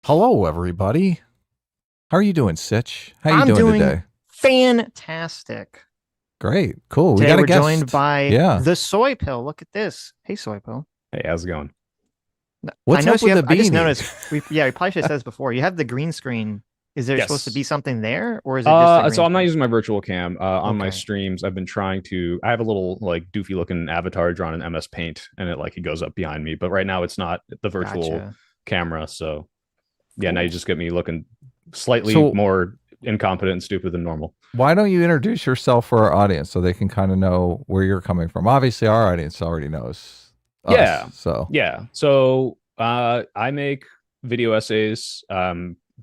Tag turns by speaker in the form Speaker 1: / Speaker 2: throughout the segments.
Speaker 1: Hello, everybody. How are you doing, Sitch? How you
Speaker 2: I'm
Speaker 1: doing
Speaker 2: doing
Speaker 1: today?
Speaker 2: fantastic.
Speaker 1: Great, cool. We
Speaker 2: Today
Speaker 1: got a
Speaker 2: we're joined
Speaker 1: guest.
Speaker 2: by
Speaker 1: Yeah.
Speaker 2: the SoyPill. Look at this. Hey, SoyPill.
Speaker 3: Hey, how's it going?
Speaker 2: I
Speaker 1: What's up
Speaker 2: noticed you
Speaker 1: with the
Speaker 2: have. I just
Speaker 1: beanie?
Speaker 2: noticed. We probably should have said this before. You have the green screen. Is there supposed to
Speaker 3: Yes.
Speaker 2: be something there, or is it just a
Speaker 3: So
Speaker 2: green
Speaker 3: I'm not
Speaker 2: screen?
Speaker 3: using my virtual cam on my
Speaker 2: Okay,
Speaker 3: streams. I've been trying to. I have a little like doofy looking avatar drawn in MS Paint, and it goes up behind me. But right now it's not the virtual
Speaker 2: gotcha.
Speaker 3: camera. So yeah, now you
Speaker 2: Cool.
Speaker 3: just get me looking slightly
Speaker 1: So,
Speaker 3: more incompetent and stupid than normal.
Speaker 1: why don't you introduce yourself for our audience so they can kind of know where you're coming from? Obviously, our audience already knows us.
Speaker 3: Yeah,
Speaker 1: So,
Speaker 3: yeah. So I make video essays.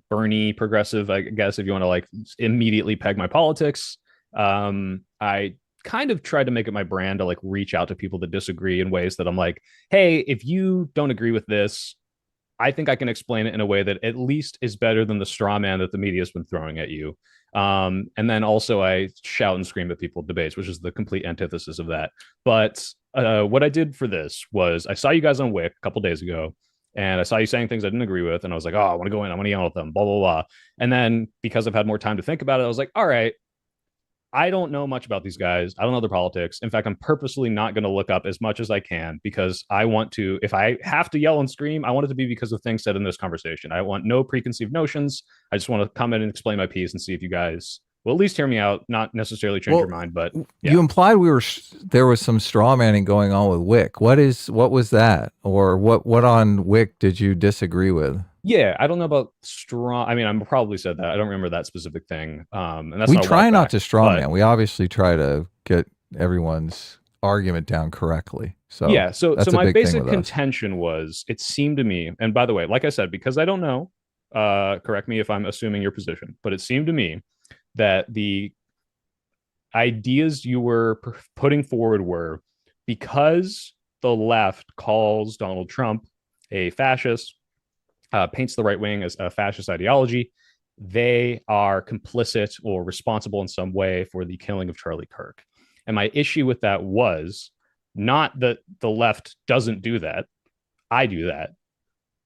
Speaker 3: Bernie progressive, I guess, if you want to like immediately peg my politics. I kind of tried to make it my brand to like reach out to people that disagree in ways that I'm like, hey, if you don't agree with this, I think I can explain it in a way that at least is better than the straw man that the media has been throwing at you. And then also I shout and scream at people at debates, which is the complete antithesis of that. But what I did for this was I saw you guys on Wick a couple days ago, and I saw you saying things I didn't agree with, and I was like, oh, I want to go in, I want to yell at them, blah blah blah. And then because I've had more time to think about it, I was like, all right, I don't know much about these guys. I don't know their politics. In fact, I'm purposely not going to look up as much as I can because I want to, if I have to yell and scream, I want it to be because of things said in this conversation. I want no preconceived notions. I just want to come in and explain my piece and see if you guys will at least hear me out, not necessarily change your
Speaker 1: well,
Speaker 3: mind, but
Speaker 1: you
Speaker 3: yeah.
Speaker 1: implied there was some straw manning going on with Wick. What was that, or what on Wick did you disagree with?
Speaker 3: Yeah, I don't know about strong. I mean, I probably said that. I don't remember that specific thing. And that's
Speaker 1: We
Speaker 3: not a
Speaker 1: try
Speaker 3: walk
Speaker 1: not
Speaker 3: back.
Speaker 1: to straw
Speaker 3: But
Speaker 1: man. We obviously try to get everyone's argument down correctly. So
Speaker 3: yeah, so
Speaker 1: that's a
Speaker 3: my
Speaker 1: big thing
Speaker 3: basic
Speaker 1: with us.
Speaker 3: contention was it seemed to me, and by the way, like I said, because I don't know, correct me if I'm assuming your position, but it seemed to me that the ideas you were putting forward were because the left calls Donald Trump a fascist, paints the right wing as a fascist ideology, they are complicit or responsible in some way for the killing of Charlie Kirk. And my issue with that was not that the left doesn't do that. I do that.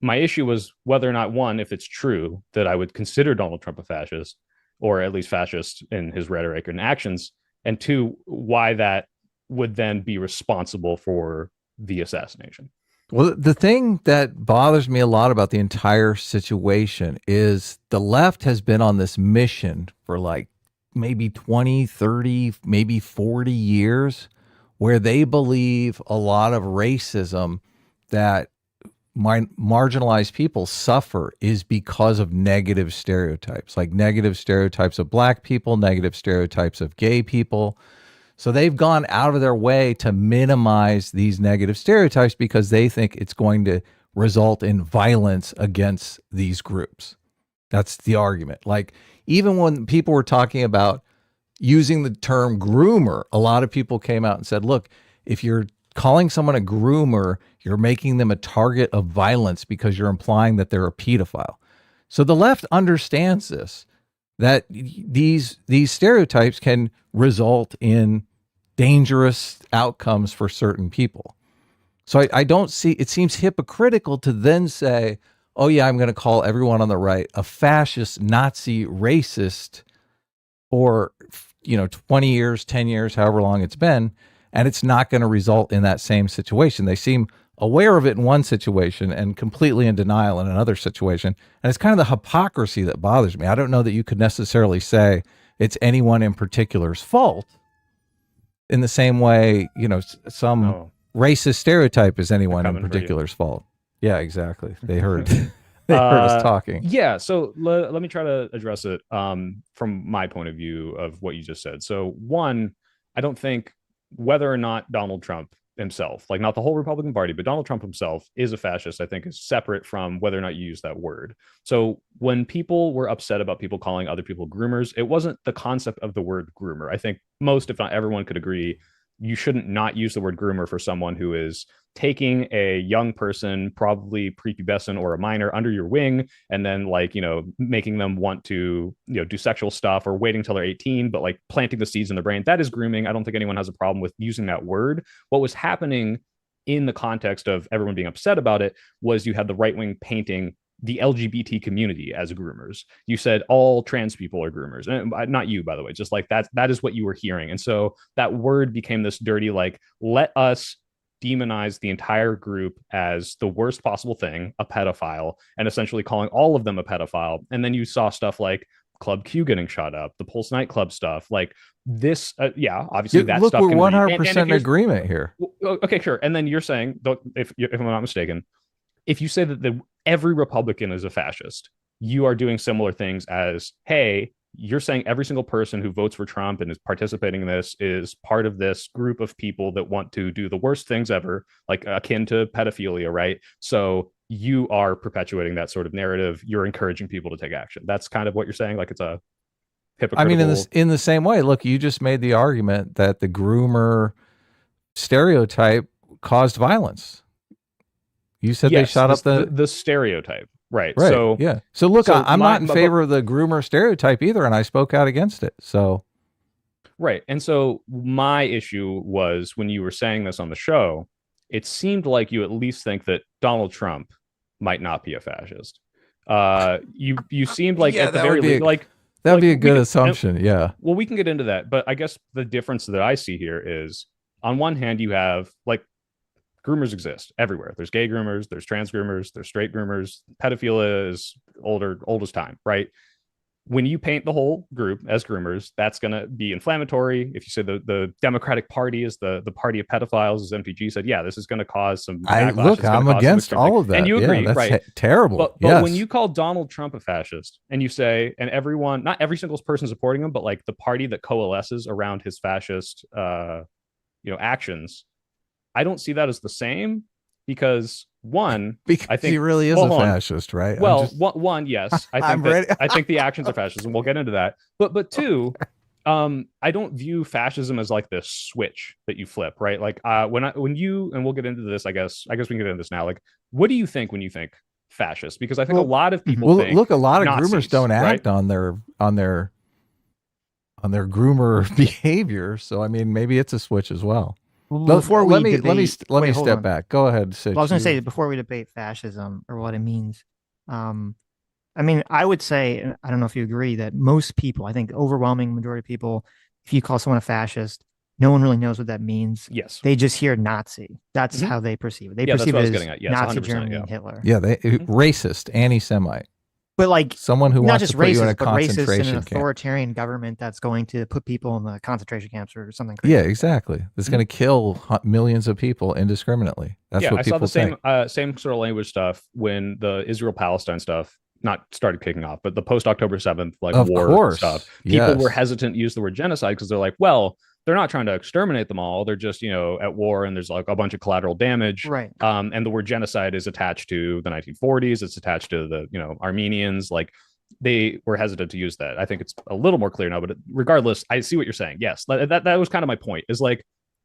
Speaker 3: My issue was whether or not, one, if it's true that I would consider Donald Trump a fascist, or at least fascist in his rhetoric and actions, and two, why that would then be responsible for the assassination.
Speaker 1: Well, the thing that bothers me a lot about the entire situation is the left has been on this mission for like maybe 20, 30, maybe 40 years where they believe a lot of racism that marginalized people suffer is because of negative stereotypes, like negative stereotypes of black people, negative stereotypes of gay people. So they've gone out of their way to minimize these negative stereotypes because they think it's going to result in violence against these groups. That's the argument. Like, even when people were talking about using the term groomer, a lot of people came out and said, look, if you're calling someone a groomer, you're making them a target of violence because you're implying that they're a pedophile. So the left understands this, that these stereotypes can result in dangerous outcomes for certain people. So I don't see, it seems hypocritical to then say, oh yeah, I'm going to call everyone on the right a fascist, Nazi, racist for 20 years, 10 years, however long it's been, and it's not going to result in that same situation. They seem aware of it in one situation and completely in denial in another situation. And it's kind of the hypocrisy that bothers me. I don't know that you could necessarily say it's anyone in particular's fault in the same way, some
Speaker 3: Oh,
Speaker 1: racist stereotype is
Speaker 3: they're
Speaker 1: anyone in
Speaker 3: coming for you.
Speaker 1: particular's fault. Yeah, exactly. They heard they heard us talking.
Speaker 3: Yeah, so let me try to address it from my point of view of what you just said. So one, I don't think whether or not Donald Trump himself, like not the whole Republican Party, but Donald Trump himself is a fascist, I think is separate from whether or not you use that word. So when people were upset about people calling other people groomers, it wasn't the concept of the word groomer. I think most, if not everyone, could agree you shouldn't not use the word groomer for someone who is taking a young person, probably prepubescent or a minor, under your wing, and then making them want to do sexual stuff or waiting till they're 18, but like planting the seeds in their brain. That is grooming. I don't think anyone has a problem with using that word. What was happening in the context of everyone being upset about it was you had the right wing painting the LGBT community as groomers. You said all trans people are groomers, and not you, by the way. Just like that is what you were hearing, and so that word became this dirty, like, let us demonize the entire group as the worst possible thing, a pedophile, and essentially calling all of them a pedophile. And then you saw stuff like Club Q getting shot up, the Pulse nightclub stuff, like this. Yeah, obviously that
Speaker 1: look,
Speaker 3: stuff.
Speaker 1: we're
Speaker 3: can
Speaker 1: 100% in agreement here.
Speaker 3: Okay, sure. And then you're saying, if I'm not mistaken, if you say that every Republican is a fascist, you are doing similar things as, hey, you're saying every single person who votes for Trump and is participating in this is part of this group of people that want to do the worst things ever, like akin to pedophilia, right? So you are perpetuating that sort of narrative. You're encouraging people to take action. That's kind of what you're saying. Like, it's a hypocritical.
Speaker 1: I mean, in the same way, look, you just made the argument that the groomer stereotype caused violence. You said they shot up
Speaker 3: the stereotype. Right.
Speaker 1: So yeah. So look, I'm not in favor of the groomer stereotype either, and I spoke out against it. So
Speaker 3: right. And so my issue was, when you were saying this on the show, it seemed like you at least think that Donald Trump might not be a fascist. You seemed like, at the very least, like,
Speaker 1: that would be a good assumption. Yeah.
Speaker 3: Well, we can get into that, but I guess the difference that I see here is, on one hand, you have, like, groomers exist everywhere. There's gay groomers, there's trans groomers, there's straight groomers. Pedophilia is old as time, right? When you paint the whole group as groomers, that's going to be inflammatory. If you say the Democratic Party is the party of pedophiles, as MPG said, yeah, this is going to cause some backlash.
Speaker 1: I'm against all of that.
Speaker 3: And you agree,
Speaker 1: that's
Speaker 3: right?
Speaker 1: Terrible.
Speaker 3: But when you call Donald Trump a fascist, and you say, and everyone, not every single person supporting him, but like the party that coalesces around his fascist actions, I don't see that as the same, because
Speaker 1: because I think he really is a fascist, right?
Speaker 3: Well, one, yes, I think the actions are fascism. We'll get into that, but two, I don't view fascism as like this switch that you flip, right? Like when you, and we'll get into this, I guess we can get into this now. Like, what do you think when you think fascist? Because I think a lot of people think,
Speaker 1: look, a lot of
Speaker 3: Nazis,
Speaker 1: groomers don't act on their groomer behavior. So I mean, maybe it's a switch as well.
Speaker 2: Before
Speaker 1: let me step back. Go ahead, Sitch.
Speaker 2: Well, I was going to say, before we debate fascism or what it means, I mean, I would say, and I don't know if you agree, that most people, I think overwhelming majority of people, if you call someone a fascist, no one really knows what that means.
Speaker 3: Yes.
Speaker 2: They just hear Nazi. That's how they perceive it. They perceive it as Nazi Germany and Hitler.
Speaker 1: Yeah, racist, anti-Semite.
Speaker 2: But like
Speaker 1: someone who
Speaker 2: not
Speaker 1: wants
Speaker 2: just
Speaker 1: to put
Speaker 2: racist,
Speaker 1: you in a
Speaker 2: but
Speaker 1: concentration
Speaker 2: racist in an
Speaker 1: camp.
Speaker 2: authoritarian government that's going to put people in the concentration camps or something crazy.
Speaker 1: Yeah, exactly. It's going to kill millions of people indiscriminately. That's what people think.
Speaker 3: I saw the same sort of language stuff when the Israel-Palestine stuff not started kicking off, but the post-October 7th war stuff. People were hesitant to use the word genocide because they're like, well, they're not trying to exterminate them all. They're just, at war, and there's like a bunch of collateral damage.
Speaker 2: Right.
Speaker 3: And the word genocide is attached to the 1940s. It's attached to the, Armenians. Like, they were hesitant to use that. I think it's a little more clear now, but regardless, I see what you're saying. Yes. That was kind of my point, is like,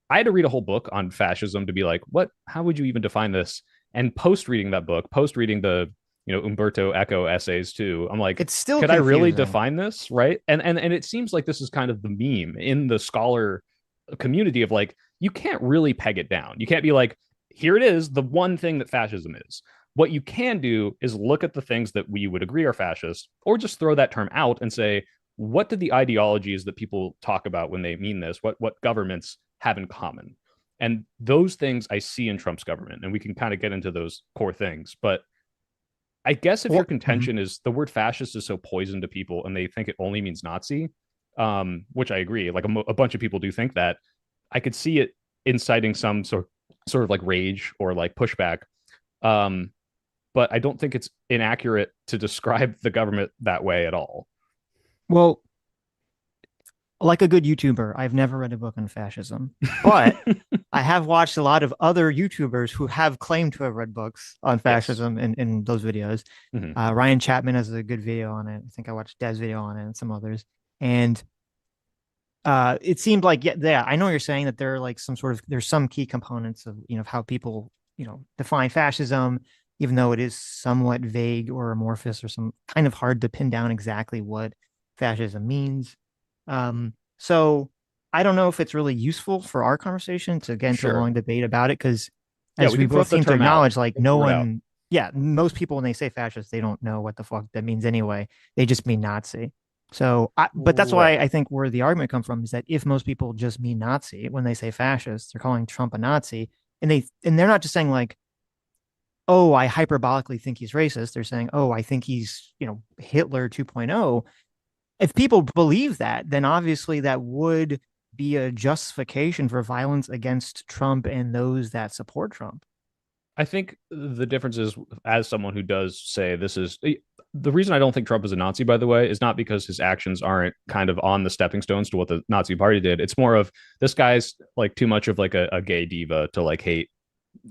Speaker 3: I had to read a whole book on fascism to be like, how would you even define this? And post reading that book, post reading the, Umberto Eco essays too, I'm like,
Speaker 2: it's still
Speaker 3: could
Speaker 2: confusing.
Speaker 3: I really define this? Right. And it seems like this is kind of the meme in the scholar community of like, you can't really peg it down. You can't be like, here it is, the one thing that fascism is. What you can do is look at the things that we would agree are fascist, or just throw that term out and say, what do the ideologies that people talk about when they mean this, what governments have in common? And those things I see in Trump's government, and we can kind of get into those core things. But I guess if your contention is the word fascist is so poison to people and they think it only means Nazi, which I agree, like a bunch of people do think that, I could see it inciting some sort of like rage or like pushback. But I don't think it's inaccurate to describe the government that way at all.
Speaker 2: Well, like a good YouTuber, I've never read a book on fascism, but I have watched a lot of other YouTubers who have claimed to have read books on fascism in those videos. Ryan Chapman has a good video on it. I think I watched Dev's video on it and some others. And it seemed like, I know you're saying that there are like there's some key components of, how people, define fascism, even though it is somewhat vague or amorphous or some kind of hard to pin down exactly what fascism means. So I don't know if it's really useful for our conversation to get into a long debate about it, because as we both seem to acknowledge, like no one yeah, most people when they say fascist, they don't know what the fuck that means anyway. They just mean Nazi. So, but that's why
Speaker 3: Right.
Speaker 2: I think where the argument comes from is that if most people just mean Nazi when they say fascist, they're calling Trump a Nazi, and they're not just saying like, oh, I hyperbolically think he's racist. They're saying, oh, I think he's Hitler 2.0. If people believe that, then obviously that would be a justification for violence against Trump and those that support Trump.
Speaker 3: I think the difference is, as someone who does say this is the reason I don't think Trump is a Nazi, by the way, is not because his actions aren't kind of on the stepping stones to what the Nazi party did. It's more of this guy's like too much of like a gay diva to like hate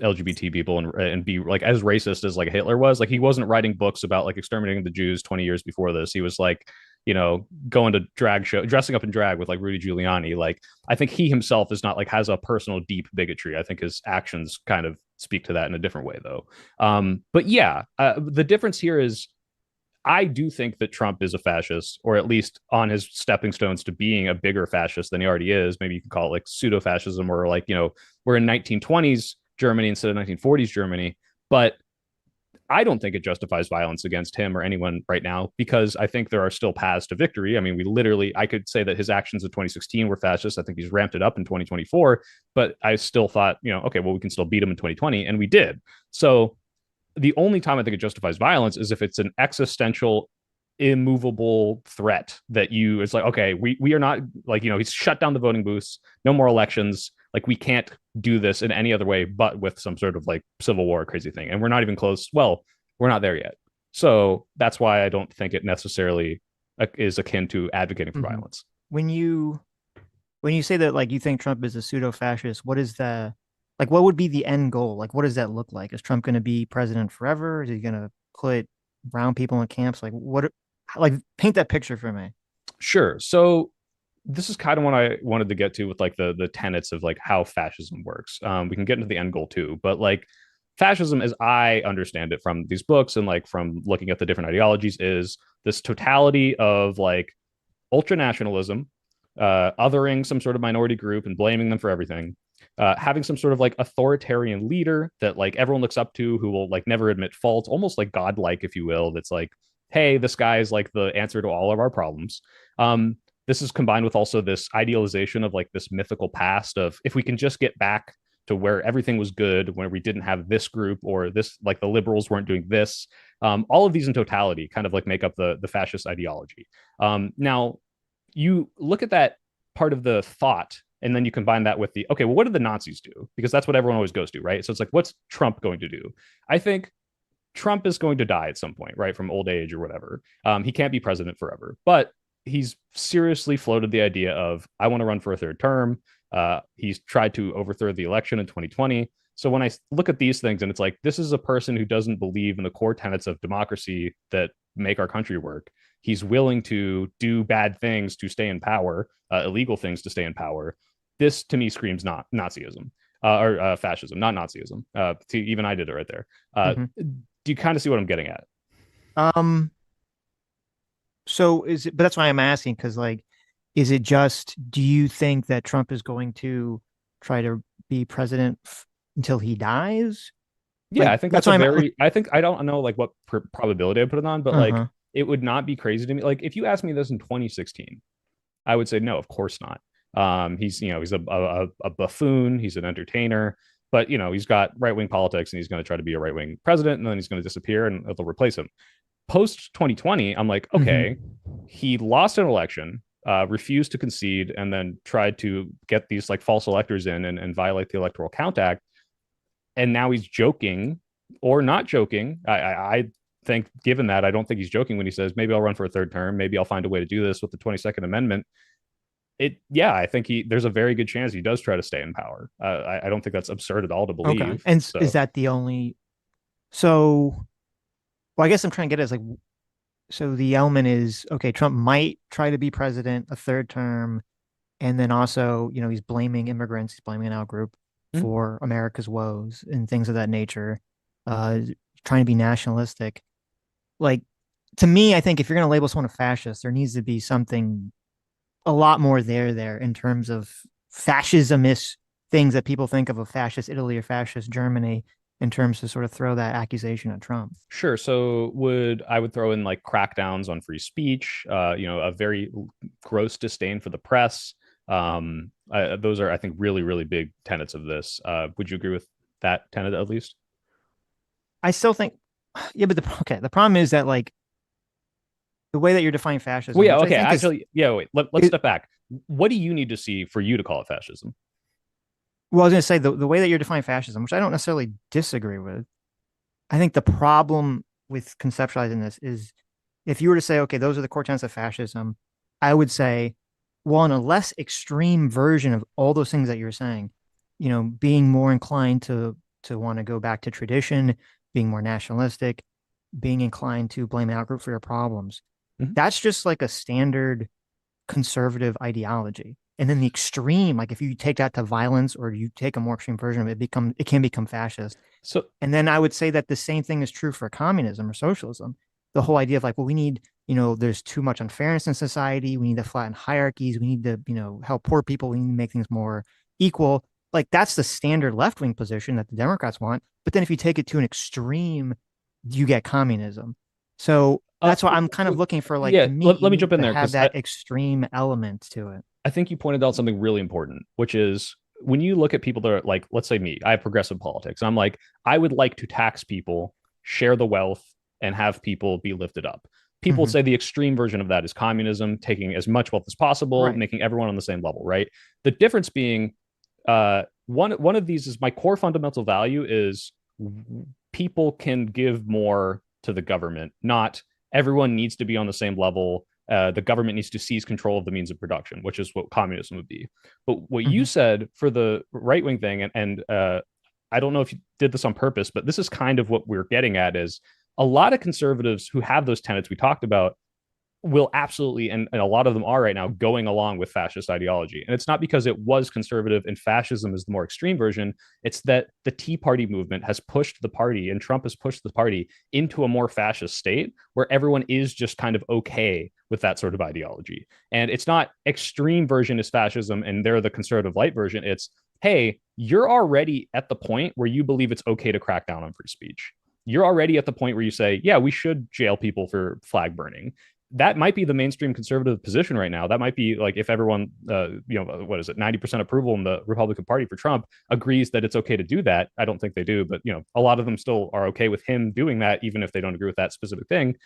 Speaker 3: LGBT people and be like as racist as like Hitler was. Like he wasn't writing books about like exterminating the Jews 20 years before this. He was like, going to drag show, dressing up in drag with like Rudy Giuliani. Like I think he himself is not like has a personal deep bigotry. I think his actions kind of speak to that in a different way though. But yeah, the difference here is I do think that Trump is a fascist, or at least on his stepping stones to being a bigger fascist than he already is. Maybe you can call it like pseudo fascism, or like, we're in 1920s Germany instead of 1940s Germany. But I don't think it justifies violence against him or anyone right now, because I think there are still paths to victory. I mean, I could say that his actions in 2016 were fascist. I think he's ramped it up in 2024, but I still thought, okay, well, we can still beat him in 2020, and we did. So the only time I think it justifies violence is if it's an existential, immovable threat that it's like, okay, we are not like, he's shut down the voting booths, no more elections. Like we can't do this in any other way but with some sort of like civil war crazy thing. And we're not even close. Well, we're not there yet. So that's why I don't think it necessarily is akin to advocating for violence.
Speaker 2: When you say that like you think Trump is a pseudo fascist, what would be the end goal? Like what does that look like? Is Trump going to be president forever? Is he going to put brown people in camps? Like paint that picture for me.
Speaker 3: Sure. So this is kind of what I wanted to get to with like the tenets of like how fascism works. We can get into the end goal too, but like fascism, as I understand it from these books and like from looking at the different ideologies, is this totality of like ultra nationalism, othering some sort of minority group and blaming them for everything, having some sort of like authoritarian leader that like everyone looks up to, who will like never admit fault, almost like godlike, if you will. That's like, hey, this guy is like the answer to all of our problems. This is combined with also this idealization of like this mythical past of, if we can just get back to where everything was good, where we didn't have this group or this, like the liberals weren't doing this. All of these in totality kind of like make up the fascist ideology. Now, you look at that part of the thought, and then you combine that with okay, well, what did the Nazis do? Because that's what everyone always goes to, right? So it's like, what's Trump going to do? I think Trump is going to die at some point, right? From old age or whatever. He can't be president forever, but he's seriously floated the idea of, I want to run for a third term. He's tried to overthrow the election in 2020. So when I look at these things, and it's like, this is a person who doesn't believe in the core tenets of democracy that make our country work. He's willing to do bad things to stay in power, illegal things to stay in power. This to me screams not Nazism or fascism, not Nazism. Even I did it right there. Do you kind of see what I'm getting at?
Speaker 2: So but that's why I'm asking, because like, is it just, do you think that Trump is going to try to be president until he dies?
Speaker 3: Yeah,
Speaker 2: Like,
Speaker 3: I think that's I think I don't know like what probability I put it on, but like it would not be crazy to me. Like if you asked me this in 2016, I would say no, of course not. He's a buffoon, he's an entertainer, but he's got right wing politics, and he's going to try to be a right wing president, and then he's going to disappear, and they'll replace him. Post 2020, I'm like, okay, he lost an election, refused to concede, and then tried to get these like false electors in and violate the Electoral Count Act. And now he's joking or not joking. I think, given that, I don't think he's joking when he says, maybe I'll run for a third term. Maybe I'll find a way to do this with the 22nd Amendment. I think there's a very good chance he does try to stay in power. I don't think that's absurd at all to believe.
Speaker 2: Okay. And so, is that the only, well, I guess I'm trying to get it as like, so the element is, okay, Trump might try to be president a third term. And then also, he's blaming immigrants, he's blaming an out group for America's woes and things of that nature, trying to be nationalistic. Like, to me, I think if you're going to label someone a fascist, there needs to be something a lot more there in terms of fascism-ish things that people think of fascist Italy or fascist Germany. in terms to sort of throw that accusation at Trump.
Speaker 3: Sure. So I would throw in like crackdowns on free speech, a very gross disdain for the press. Those are, I think, really, really big tenets of this. Would you agree with that tenet at least?
Speaker 2: I still think, yeah, but the problem is that like the way that you're defining fascism.
Speaker 3: Well, yeah,
Speaker 2: which
Speaker 3: okay.
Speaker 2: I think
Speaker 3: Actually, yeah, wait, let's step back. What do you need to see for you to call it fascism?
Speaker 2: well, I was going to say the way that you're defining fascism, which I don't necessarily disagree with. I think the problem with conceptualizing this is if you were to say, okay, those are the core tenets of fascism, I would say, well, in a less extreme version of all those things that you're saying, being more inclined to want to go back to tradition, being more nationalistic, being inclined to blame out group for your problems.
Speaker 3: Mhm.
Speaker 2: That's just like a standard conservative ideology. And then the extreme, like if you take that to violence or you take a more extreme version of it, it can become fascist.
Speaker 3: So,
Speaker 2: And then I would say that the same thing is true for communism or socialism. The whole idea of like, well, we need, there's too much unfairness in society. We need to flatten hierarchies. We need to, help poor people. We need to make things more equal. Like that's the standard left wing position that the Democrats want. But then if you take it to an extreme, you get communism. So that's why I'm kind of looking for like,
Speaker 3: yeah,
Speaker 2: to me,
Speaker 3: let me jump in
Speaker 2: to
Speaker 3: there
Speaker 2: have
Speaker 3: because
Speaker 2: that extreme element to it.
Speaker 3: I think you pointed out something really important, which is when you look at people that are like, let's say me, I have progressive politics. I'm like, I would like to tax people, share the wealth, and have people be lifted up. People would say the extreme version of that is communism, taking as much wealth as possible,
Speaker 2: Right.
Speaker 3: making everyone on the same level, right? The difference being one of these is my core fundamental value is people can give more to the government, not everyone needs to be on the same level. The government needs to seize control of the means of production, which is what communism would be. But what you said for the right wing thing, and I don't know if you did this on purpose, but this is kind of what we're getting at is a lot of conservatives who have those tenets we talked about will absolutely, and a lot of them are right now, going along with fascist ideology. And it's not because it was conservative and fascism is the more extreme version. It's that the Tea Party movement has pushed the party and Trump has pushed the party into a more fascist state where everyone is just kind of okay with that sort of ideology. And it's not extreme version is fascism and they're the conservative light version. It's, hey, you're already at the point where you believe it's okay to crack down on free speech. You're already at the point where you say, yeah, we should jail people for flag burning. That might be the mainstream conservative position right now. That might be like if everyone, what is it, 90% approval in the Republican Party for Trump agrees that it's okay to do that. I don't think they do, but a lot of them still are okay with him doing that, even if they don't agree with that specific thing.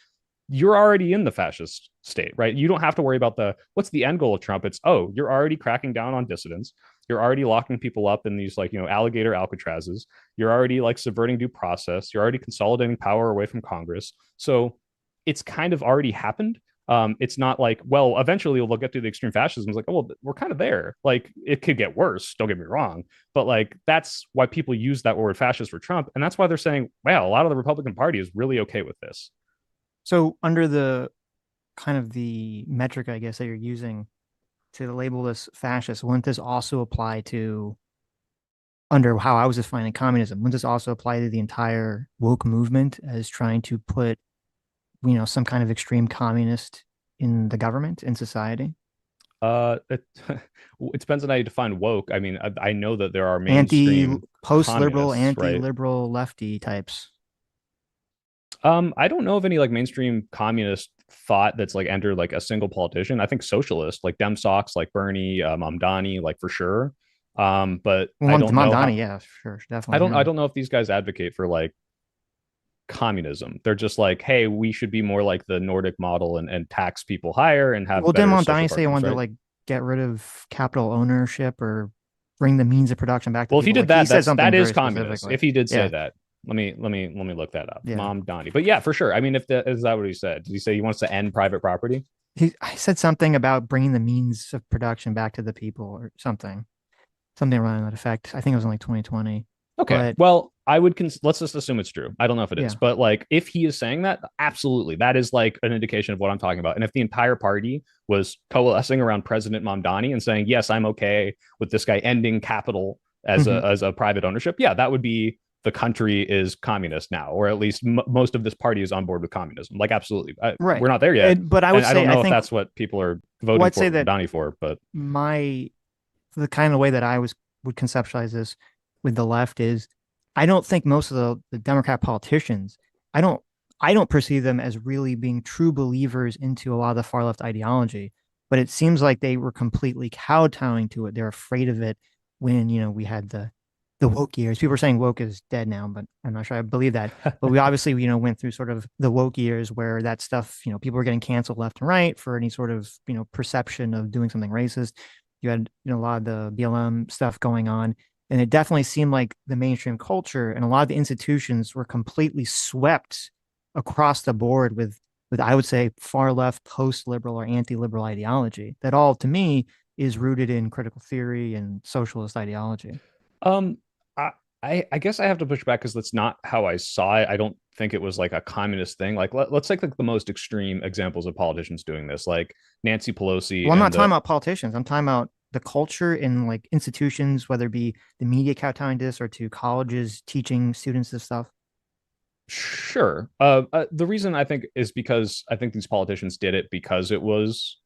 Speaker 3: You're already in the fascist state, right? You don't have to worry about what's the end goal of Trump. It's, oh, you're already cracking down on dissidents. You're already locking people up in these alligator Alcatrazes. You're already like subverting due process. You're already consolidating power away from Congress. So it's kind of already happened. It's not like, well, eventually we'll get to the extreme fascism. It's like, oh, well, we're kind of there. Like, it could get worse. Don't get me wrong, but like that's why people use that word fascist for Trump, and that's why they're saying, wow, a lot of the Republican Party is really okay with this.
Speaker 2: So under the kind of the metric, I guess, that you're using to label this fascist, wouldn't this also apply to, under how I was defining communism, wouldn't this also apply to the entire woke movement as trying to put, some kind of extreme communist in the government, in society?
Speaker 3: It depends on how you define woke. I mean, I know that there are
Speaker 2: Anti
Speaker 3: mainstream
Speaker 2: post-liberal,
Speaker 3: communists, right?
Speaker 2: anti-liberal, lefty types.
Speaker 3: I don't know of any like mainstream communist thought that's like entered like a single politician. I think socialist, like Dem Sox, like Bernie, Mamdani, like for sure. But I
Speaker 2: Well,
Speaker 3: don't know how.
Speaker 2: Mamdani, yeah, sure,
Speaker 3: I
Speaker 2: definitely
Speaker 3: don't. I
Speaker 2: him.
Speaker 3: don't know if these guys advocate for like communism. They're just like, hey, we should be more like the Nordic model and tax people higher and have
Speaker 2: Well, didn't
Speaker 3: better social
Speaker 2: Mamdani say he
Speaker 3: programs,
Speaker 2: wanted to
Speaker 3: right?
Speaker 2: like get rid of capital ownership or bring the means of production back to
Speaker 3: Well, if he
Speaker 2: people?
Speaker 3: did
Speaker 2: Like he
Speaker 3: that,
Speaker 2: said
Speaker 3: that
Speaker 2: something
Speaker 3: is
Speaker 2: very
Speaker 3: communist.
Speaker 2: specifically.
Speaker 3: If he did say
Speaker 2: Yeah,
Speaker 3: that, let me look that up.
Speaker 2: yeah.
Speaker 3: Mom Donnie. But yeah, for sure. I mean, if that is that what he said? Did he say he wants to end private property?
Speaker 2: I said something about bringing the means of production back to the people or something around that effect. I think it was in like 2020.
Speaker 3: Okay.
Speaker 2: But
Speaker 3: Well, let's just assume it's true. I don't know if it is,
Speaker 2: yeah,
Speaker 3: but like if he is saying that, absolutely, that is like an indication of what I'm talking about. And if the entire party was coalescing around President Mamdani and saying, "Yes, I'm okay with this guy ending capital as
Speaker 2: mhm.
Speaker 3: a private ownership," yeah, that would be the country is communist now, or at least most of this party is on board with communism. Like, absolutely,
Speaker 2: Right.
Speaker 3: we're not there yet,
Speaker 2: But I
Speaker 3: and
Speaker 2: would
Speaker 3: I
Speaker 2: say
Speaker 3: don't
Speaker 2: I
Speaker 3: know if
Speaker 2: think
Speaker 3: that's what people are
Speaker 2: well,
Speaker 3: voting
Speaker 2: I'd
Speaker 3: for
Speaker 2: say that
Speaker 3: Mamdani for, but
Speaker 2: my the kind of way that I would conceptualize this with the left is I don't think most of the Democrat politicians, I don't I don't perceive them as really being true believers into a lot of the far left ideology. But it seems like they were completely kowtowing to it. They're afraid of it when, we had the woke years. People are saying woke is dead now, but I'm not sure I believe that. But we obviously, went through sort of the woke years where that stuff, people were getting canceled left and right for any sort of, perception of doing something racist. You had, a lot of the BLM stuff going on. And it definitely seemed like the mainstream culture and a lot of the institutions were completely swept across the board with I would say far left, post liberal or anti liberal ideology. That all to me is rooted in critical theory and socialist ideology.
Speaker 3: Um, I I guess I have to push back because that's not how I saw it. I don't think it was like a communist thing. Like let's take like the most extreme examples of politicians doing this, like Nancy Pelosi
Speaker 2: Well, I'm not
Speaker 3: and
Speaker 2: talking
Speaker 3: the
Speaker 2: about politicians. I'm talking about the culture in like institutions, whether it be the media kowtowing to this or to colleges teaching students this stuff.
Speaker 3: sure. The reason I think is because I think these politicians did it because it was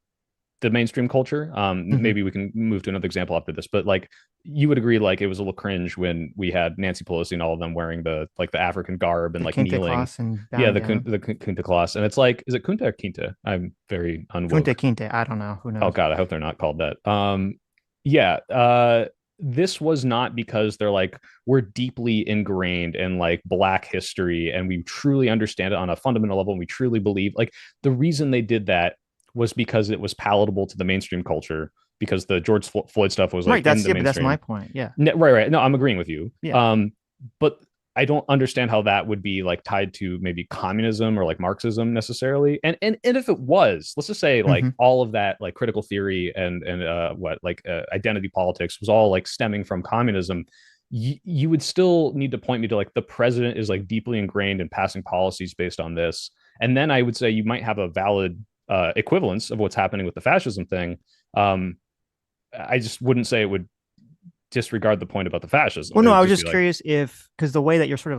Speaker 3: the mainstream culture.
Speaker 2: Mm-hmm.
Speaker 3: Maybe we can move to another example after this, but like you would agree, like it was a little cringe when we had Nancy Pelosi and all of them wearing the like the African garb and
Speaker 2: The
Speaker 3: like
Speaker 2: Kente
Speaker 3: kneeling.
Speaker 2: class and
Speaker 3: Yeah,
Speaker 2: bowing down.
Speaker 3: the Kunta class, and it's like, is it Kunta or Kinta? I'm very
Speaker 2: Kunte
Speaker 3: unwoke.
Speaker 2: Kinte. I don't know. Who
Speaker 3: Oh
Speaker 2: knows?
Speaker 3: God, I hope they're not called that. Yeah. This was not because they're like we're deeply ingrained in like Black history and we truly understand it on a fundamental level and we truly believe like the reason they did that was because it was palatable to the mainstream culture because the George Floyd stuff was like
Speaker 2: Right.
Speaker 3: in
Speaker 2: That's
Speaker 3: the
Speaker 2: yeah, but that's my
Speaker 3: mainstream.
Speaker 2: point. Yeah.
Speaker 3: Right, right. No, I'm agreeing with you.
Speaker 2: Yeah.
Speaker 3: But I don't understand how that would be like tied to maybe communism or like Marxism necessarily. And if it was, let's just say like
Speaker 2: Mm-hmm.
Speaker 3: all of that like critical theory and what like identity politics was all like stemming from communism. You would still need to point me to like the president is like deeply ingrained in passing policies based on this, and then I would say you might have a valid equivalence of what's happening with the fascism thing. Um, I just wouldn't say it would disregard the point about the fascism.
Speaker 2: Well,
Speaker 3: It
Speaker 2: no, I
Speaker 3: would
Speaker 2: was
Speaker 3: just be
Speaker 2: just
Speaker 3: like,
Speaker 2: curious if because the way they're sort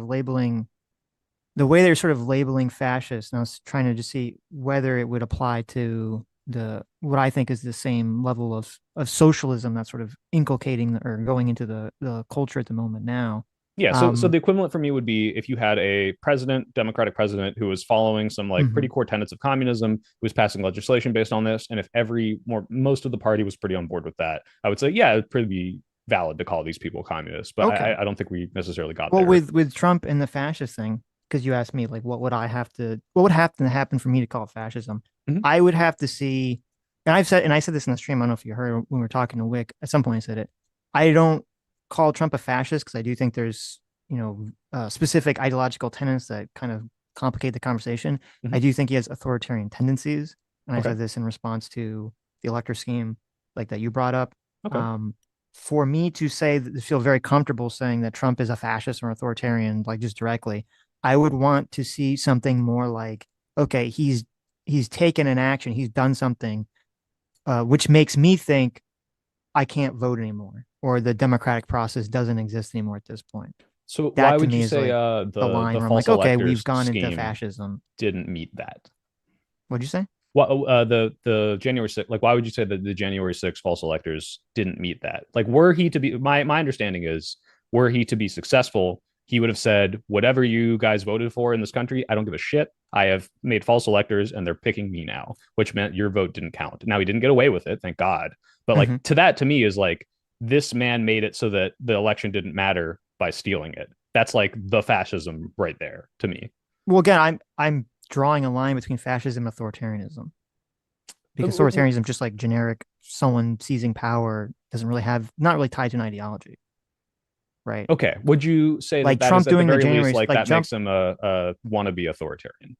Speaker 2: of labeling fascist, and I was trying to just see whether it would apply to the what I think is the same level of socialism that's sort of inculcating or going into the culture at the moment now.
Speaker 3: yeah. So
Speaker 2: Um,
Speaker 3: the equivalent for me would be if you had a president, Democratic president, who was following some like pretty
Speaker 2: mhm.
Speaker 3: core tenets of communism, who was passing legislation based on this, and if most of the party was pretty on board with that, I would say yeah, it'd pretty be valid to call these people communists. But
Speaker 2: Okay.
Speaker 3: I don't think we necessarily got
Speaker 2: Well,
Speaker 3: there.
Speaker 2: with Trump and the fascist thing, because you asked me like what would have to happen for me to call it fascism?
Speaker 3: Mhm.
Speaker 2: I would have to see, and I said this in the stream. I don't know if you heard when we were talking to Wick. At some point, I said it. I don't call Trump a fascist because I do think there's specific ideological tenets that kind of complicate the conversation. I
Speaker 3: Mhm.
Speaker 2: do think he has authoritarian tendencies, and I
Speaker 3: Okay.
Speaker 2: said this in response to the elector scheme like that you brought up.
Speaker 3: Okay.
Speaker 2: Um, for me to say that feel very comfortable saying that Trump is a fascist or authoritarian, like just directly, I would want to see something more like, okay, he's taken an action, he's done something, which makes me think I can't vote anymore, or the democratic process doesn't exist anymore at this point.
Speaker 3: So why
Speaker 2: That to
Speaker 3: would
Speaker 2: me
Speaker 3: you
Speaker 2: is
Speaker 3: say
Speaker 2: like the line
Speaker 3: the
Speaker 2: where I'm
Speaker 3: false
Speaker 2: like, okay, we've
Speaker 3: electors
Speaker 2: gone into
Speaker 3: scheme
Speaker 2: fascism.
Speaker 3: didn't meet that?
Speaker 2: What'd you say?
Speaker 3: What the January 6th, like why would you say that the January 6th false electors didn't meet that? Like were he to be my understanding is were he to be successful, he would have said whatever you guys voted for in this country, I don't give a shit. I have made false electors and they're picking me now, which meant your vote didn't count. Now he didn't get away with it, thank God. But like
Speaker 2: Mm-hmm.
Speaker 3: to me is like this man made it so that the election didn't matter by stealing it. That's like the fascism right there to me.
Speaker 2: Well, again, I'm drawing a line between fascism and authoritarianism because authoritarianism, just like generic, someone seizing power, doesn't really have not really tied to an ideology, right?
Speaker 3: Okay. Would you say that
Speaker 2: Like
Speaker 3: that is
Speaker 2: Trump
Speaker 3: at the
Speaker 2: doing the
Speaker 3: very least
Speaker 2: January,
Speaker 3: like
Speaker 2: like
Speaker 3: that
Speaker 2: Trump.
Speaker 3: makes him a wannabe authoritarian?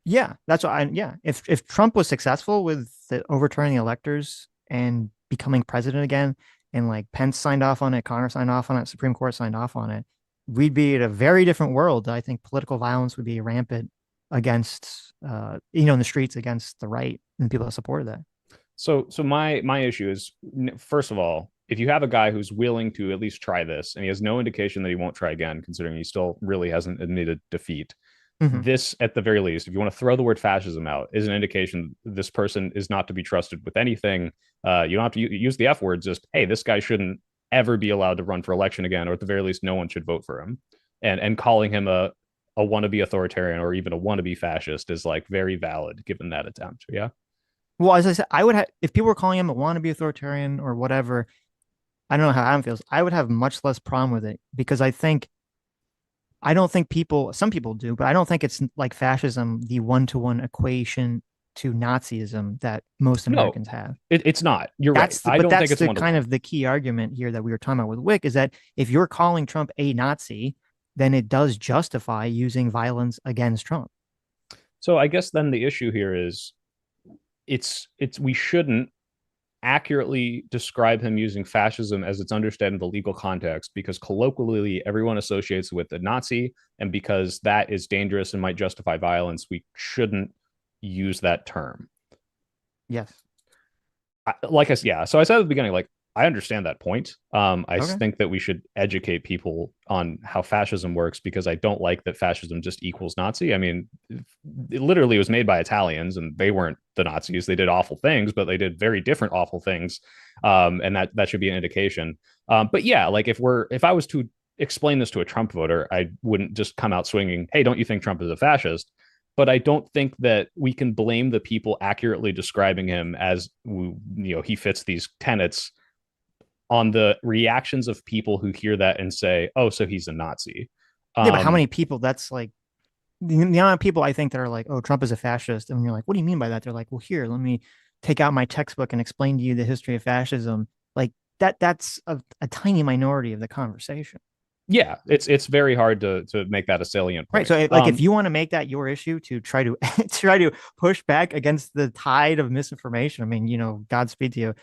Speaker 2: Yeah, that's what I. Yeah, if Trump was successful with overturning the electors and becoming president again, and like Pence signed off on it, Congress signed off on it, Supreme Court signed off on it, we'd be in a very different world. I think political violence would be rampant against, in the streets against the right and people that supported that.
Speaker 3: So my issue is first of all, if you have a guy who's willing to at least try this and he has no indication that he won't try again, considering he still really hasn't admitted defeat,
Speaker 2: Mm-hmm.
Speaker 3: this at the very least, if you want to throw the word fascism out, is an indication this person is not to be trusted with anything. You don't have to use the F word. Just hey, this guy shouldn't ever be allowed to run for election again, or at the very least, no one should vote for him. And calling him a wannabe authoritarian or even a wannabe fascist is like very valid given that attempt. Yeah.
Speaker 2: Well, as I said, I would have if people were calling him a wannabe authoritarian or whatever. I don't know how Adam feels. I would have much less problem with it because I don't think some people do, but I don't think it's like fascism, the one-to-one equation to Nazism that most Americans have.
Speaker 3: It's not. You're right. I don't think it's
Speaker 2: kind of the key argument here that we were talking about with Wick is that if you're calling Trump a Nazi, then it does justify using violence against Trump.
Speaker 3: So I guess then the issue here is we shouldn't accurately describe him using fascism as it's understood in the legal context because colloquially everyone associates with a Nazi, and because that is dangerous and might justify violence, we shouldn't use that term.
Speaker 2: Yes.
Speaker 3: So I said at the beginning, like, I understand that point. I think that we should educate people on how fascism works because I don't like that fascism just equals Nazi. I mean, it literally was made by Italians and they weren't the Nazis. They did awful things, but they did very different awful things. And that should be an indication. But yeah, like if I was to explain this to a Trump voter, I wouldn't just come out swinging, hey, don't you think Trump is a fascist? But I don't think that we can blame the people accurately describing him as, he fits these tenets on the reactions of people who hear that and say, oh, so he's a Nazi.
Speaker 2: Yeah, but how many people? That's like the amount of people I think that are like, oh, Trump is a fascist. And you're like, what do you mean by that? They're like, well, here, let me take out my textbook and explain to you the history of fascism. Like that's a tiny minority of the conversation.
Speaker 3: Yeah, it's very hard to make that a salient point.
Speaker 2: Right. So like if you want to make that your issue to try to try to push back against the tide of misinformation, I mean, Godspeed to you.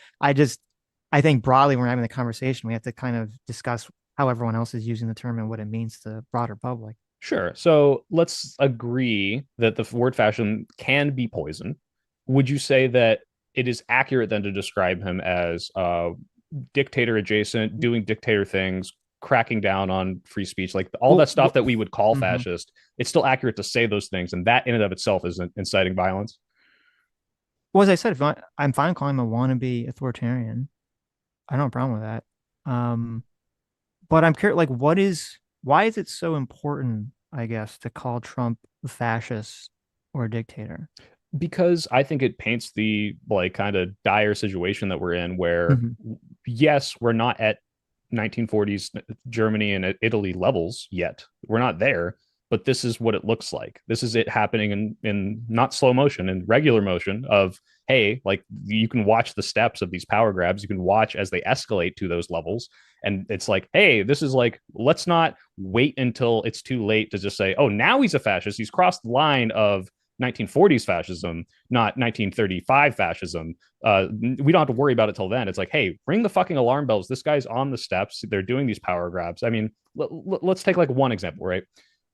Speaker 2: I think broadly when we're having the conversation, we have to kind of discuss how everyone else is using the term and what it means to the broader public.
Speaker 3: Sure. So let's agree that the word fascism can be poison. Would you say that it is accurate then to describe him as dictator adjacent, doing dictator things, cracking down on free speech, like all that stuff that we would call fascist? It's still accurate to say those things, and that in and of itself is inciting violence.
Speaker 2: Well, as I said, I'm fine calling him a wannabe authoritarian. I don't have a problem with that. But I'm curious, like, why is it so important, I guess, to call Trump a fascist or a dictator?
Speaker 3: Because I think it paints the like kind of dire situation that we're in where, yes, we're not at 1940s Germany and Italy levels yet. We're not there, but this is what it looks like. This is it happening in not slow motion, in regular motion of, hey, like you can watch the steps of these power grabs. You can watch as they escalate to those levels. And it's like, hey, this is like, let's not wait until it's too late to just say, oh, now he's a fascist. He's crossed the line of 1940s fascism, not 1935 fascism. We don't have to worry about it till then. It's like, hey, ring the fucking alarm bells. This guy's on the steps. They're doing these power grabs. I mean, let's take like one example, right?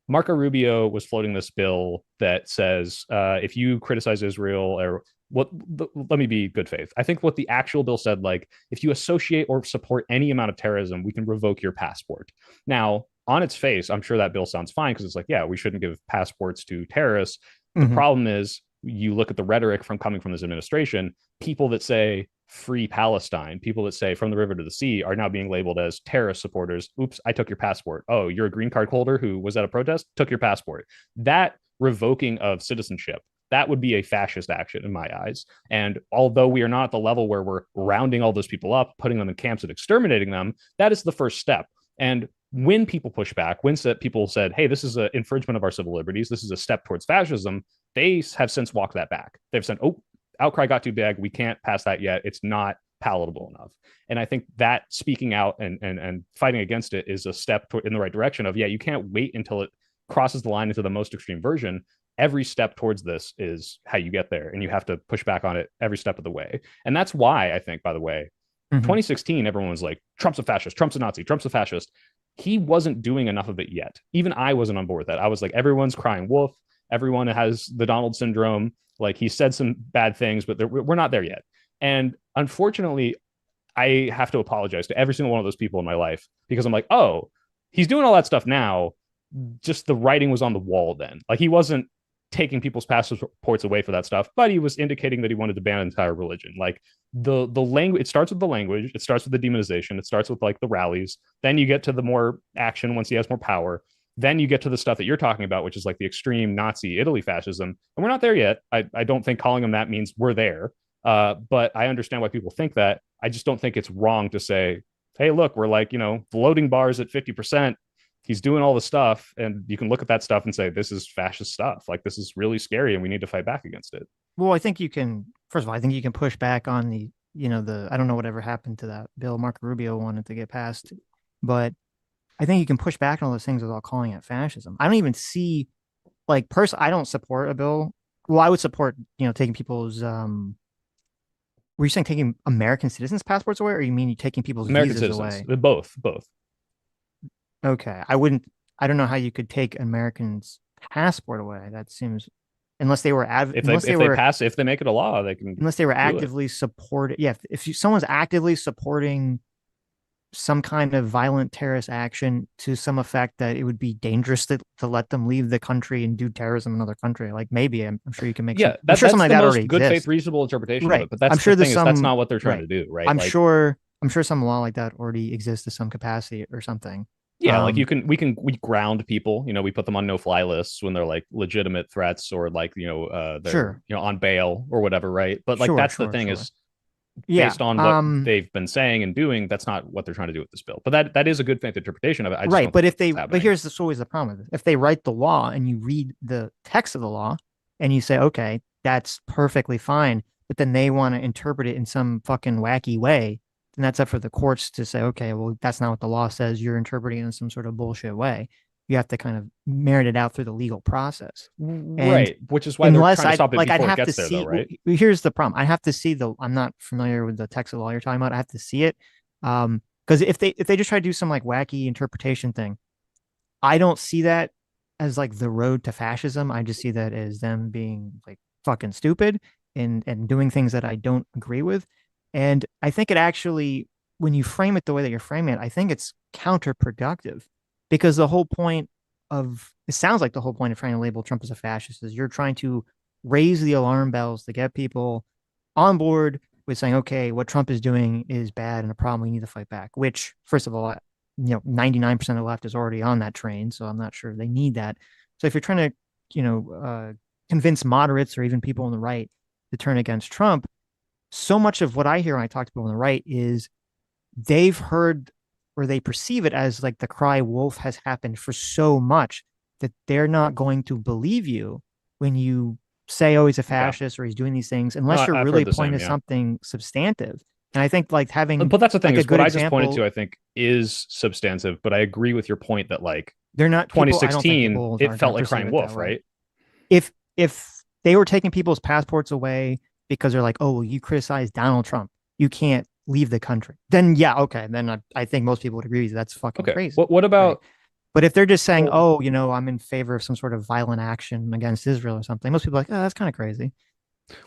Speaker 3: Marco Rubio was floating this bill that says if you criticize Israel or let me be good faith. I think what the actual bill said, like, if you associate or support any amount of terrorism, we can revoke your passport. Now, on its face, I'm sure that bill sounds fine because it's like, yeah, we shouldn't give passports to terrorists. The problem is you look at the rhetoric coming from this administration, people that say free Palestine, people that say from the river to the sea are now being labeled as terrorist supporters. Oops, I took your passport. Oh, you're a green card holder who was at a protest, took your passport. That revoking of citizenship, that would be a fascist action in my eyes. And although we are not at the level where we're rounding all those people up, putting them in camps and exterminating them, that is the first step. And when people push back, when people said, hey, this is an infringement of our civil liberties, this is a step towards fascism, they have since walked that back. They've said, oh, outcry got too big. We can't pass that yet. It's not palatable enough. And I think that speaking out and fighting against it is a step in the right direction of, yeah, you can't wait until it crosses the line into the most extreme version. Every step towards this is how you get there, and you have to push back on it every step of the way. And that's why I think, by the way, 2016, everyone was like, Trump's a fascist, Trump's a Nazi, Trump's a fascist. He wasn't doing enough of it yet. Even I wasn't on board with that. I was like, everyone's crying wolf. Everyone has the Donald syndrome. Like, he said some bad things, but we're not there yet. And unfortunately, I have to apologize to every single one of those people in my life because I'm like, oh, he's doing all that stuff now. Just the writing was on the wall then. Like, he wasn't taking people's passports away for that stuff, but he was indicating that he wanted to ban an entire religion. Like the language, it starts with the language, it starts with the demonization, it starts with like the rallies, then you get to the more action once he has more power, then you get to the stuff that you're talking about, which is like the extreme Nazi Italy fascism, and we're not there yet. I don't think calling them that means we're there, but I understand why people think that. I just don't think it's wrong to say, hey, look, we're like, the loading bars at 50%. He's doing all the stuff, and you can look at that stuff and say, this is fascist stuff. Like, this is really scary, and we need to fight back against it.
Speaker 2: Well, I think you can, first of all, I think you can push back on the, I don't know whatever happened to that bill Marco Rubio wanted to get passed, but I think you can push back on all those things without calling it fascism. I don't even see, like, I don't support a bill. Well, I would support, taking people's, were you saying taking American citizens' passports away, or you mean taking people's
Speaker 3: American
Speaker 2: visas
Speaker 3: citizens,
Speaker 2: away?
Speaker 3: both.
Speaker 2: Okay. I don't know how you could take Americans' passport away. That seems, unless they were,
Speaker 3: if they make it a law, they can,
Speaker 2: unless they were actively supporting. Yeah. If someone's actively supporting some kind of violent terrorist action to some effect that it would be dangerous to let them leave the country and do terrorism in another country, like maybe I'm sure you can make.
Speaker 3: Yeah,
Speaker 2: I'm sure something like that already
Speaker 3: good
Speaker 2: exists.
Speaker 3: faith, reasonable interpretation
Speaker 2: Right.
Speaker 3: of it. But that's
Speaker 2: I'm sure
Speaker 3: the thing, that's
Speaker 2: some,
Speaker 3: not what they're trying
Speaker 2: right.
Speaker 3: to do, right?
Speaker 2: I'm sure some law like that already exists to some capacity or something.
Speaker 3: Yeah, like we ground people, we put them on no-fly lists when they're like legitimate threats, or like they're
Speaker 2: Sure.
Speaker 3: On bail or whatever, right? But like that's the thing is, based on what they've been saying and doing, that's not what they're trying to do with this bill. But that is a good faith interpretation of it.
Speaker 2: Right, but here's always the problem with it. If they write the law and you read the text of the law and you say, okay, that's perfectly fine, but then they want to interpret it in some fucking wacky way, then that's up for the courts to say, okay, well, that's not what the law says. You're interpreting it in some sort of bullshit way. You have to kind of merit it out through the legal process.
Speaker 3: Right. Which is why they're trying to stop it before it gets there, though, right?
Speaker 2: Here's the problem. I have to see I'm not familiar with the text of the law you're talking about. I have to see it. Because if they just try to do some like wacky interpretation thing, I don't see that as like the road to fascism. I just see that as them being like fucking stupid and doing things that I don't agree with. And I think it actually, when you frame it the way that you're framing it, I think it's counterproductive, because it sounds like the whole point of trying to label Trump as a fascist is you're trying to raise the alarm bells to get people on board with saying, okay, what Trump is doing is bad and a problem, we need to fight back, which, first of all, 99% of the left is already on that train. So I'm not sure they need that. So if you're trying to, convince moderates or even people on the right to turn against Trump, so much of what I hear when I talk to people on the right is they've heard, or they perceive it as like the cry wolf has happened for so much that they're not going to believe you when you say, oh, he's a fascist or he's doing these things, unless you're really pointing to something substantive. And I think like having,
Speaker 3: but that's the thing,
Speaker 2: like
Speaker 3: is what I just pointed to, I think, is substantive. But I agree with your point that like
Speaker 2: they're not
Speaker 3: 2016, it felt like crying wolf, right?
Speaker 2: If they were taking people's passports away because they're like, oh, well, you criticize Donald Trump, you can't leave the country, then yeah, okay, then I think most people would agree that that's fucking crazy.
Speaker 3: What about?
Speaker 2: Right? But if they're just saying, I'm in favor of some sort of violent action against Israel or something, most people are like, oh, that's kind of crazy.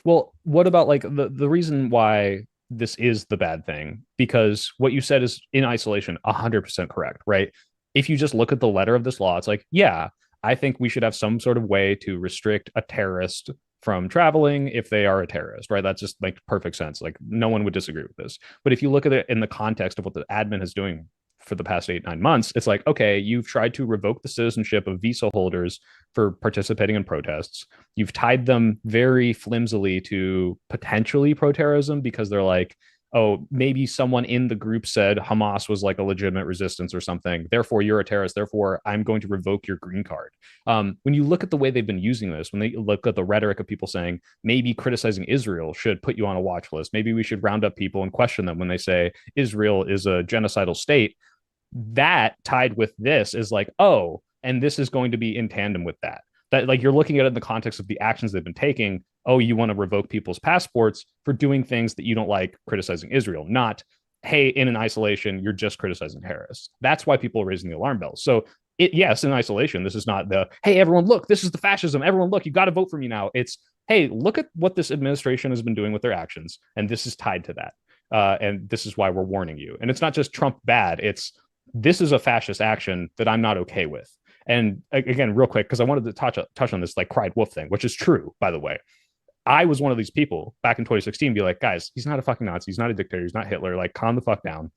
Speaker 3: Well, what about like the reason why this is the bad thing? Because what you said is in isolation 100% correct, right? If you just look at the letter of this law, it's like, yeah, I think we should have some sort of way to restrict a terrorist from traveling if they are a terrorist, right? That just makes perfect sense. Like no one would disagree with this. But if you look at it in the context of what the admin is doing for the past 8-9 months, it's like, okay, you've tried to revoke the citizenship of visa holders for participating in protests. You've tied them very flimsily to potentially pro-terrorism because they're like, oh, maybe someone in the group said Hamas was like a legitimate resistance or something. Therefore, you're a terrorist. Therefore, I'm going to revoke your green card. When you look at the way they've been using this, when they look at the rhetoric of people saying maybe criticizing Israel should put you on a watch list, maybe we should round up people and question them when they say Israel is a genocidal state, that tied with this is like, oh, and this is going to be in tandem with that. That like you're looking at it in the context of the actions they've been taking. Oh, you want to revoke people's passports for doing things that you don't like, criticizing Israel, not, hey, in an isolation, you're just criticizing Harris. That's why people are raising the alarm bells. So yes, in isolation, this is not the, hey, everyone, look, this is the fascism. Everyone, look, you got to vote for me now. It's, hey, look at what this administration has been doing with their actions. And this is tied to that. And this is why we're warning you. And it's not just Trump bad. It's, this is a fascist action that I'm not okay with. And again, real quick, because I wanted to touch on this like cried wolf thing, which is true, by the way. I was one of these people back in 2016, be like, guys, he's not a fucking Nazi, he's not a dictator, he's not Hitler. Like, calm the fuck down.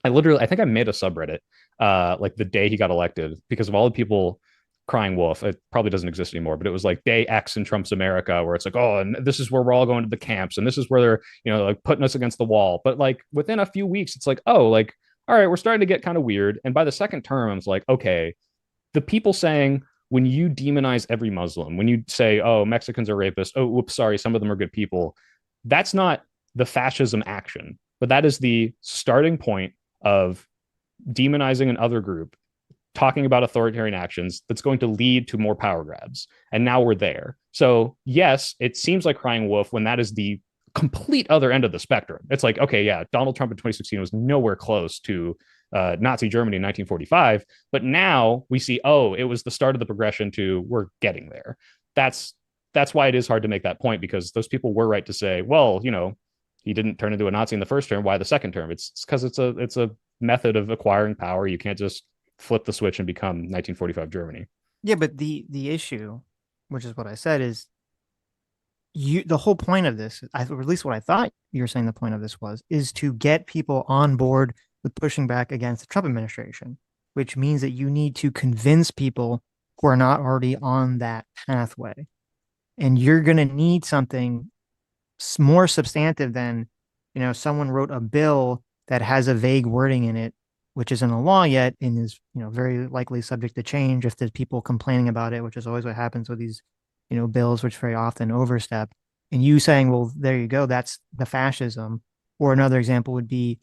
Speaker 3: I think I made a subreddit like the day he got elected because of all the people crying wolf. It probably doesn't exist anymore, but it was like day X in Trump's America, where it's like, oh, and this is where we're all going to the camps, and this is where they're, like putting us against the wall. But like within a few weeks, it's like, oh, like, all right, we're starting to get kind of weird. And by the second term, it's like, okay, the people saying, when you demonize every Muslim, when you say, oh, Mexicans are rapists, oh, whoops, sorry, some of them are good people, that's not the fascism action, but that is the starting point of demonizing another group, talking about authoritarian actions that's going to lead to more power grabs. And now we're there. So yes, it seems like crying wolf when that is the complete other end of the spectrum. It's like, okay, yeah, Donald Trump in 2016 was nowhere close to Nazi Germany in 1945, but now we see, oh, it was the start of the progression to we're getting there. That's why it is hard to make that point, because those people were right to say, well, he didn't turn into a Nazi in the first term. Why the second term? It's because it's a method of acquiring power. You can't just flip the switch and become 1945 Germany.
Speaker 2: Yeah, but the issue, which is what I said, is the whole point of this, or at least what I thought you were saying the point of this was, is to get people on board with pushing back against the Trump administration, which means that you need to convince people who are not already on that pathway. And you're going to need something more substantive than, someone wrote a bill that has a vague wording in it, which isn't a law yet and is, very likely subject to change if there's people complaining about it, which is always what happens with these, bills, which very often overstep. And you saying, well, there you go, that's the fascism. Or another example would be,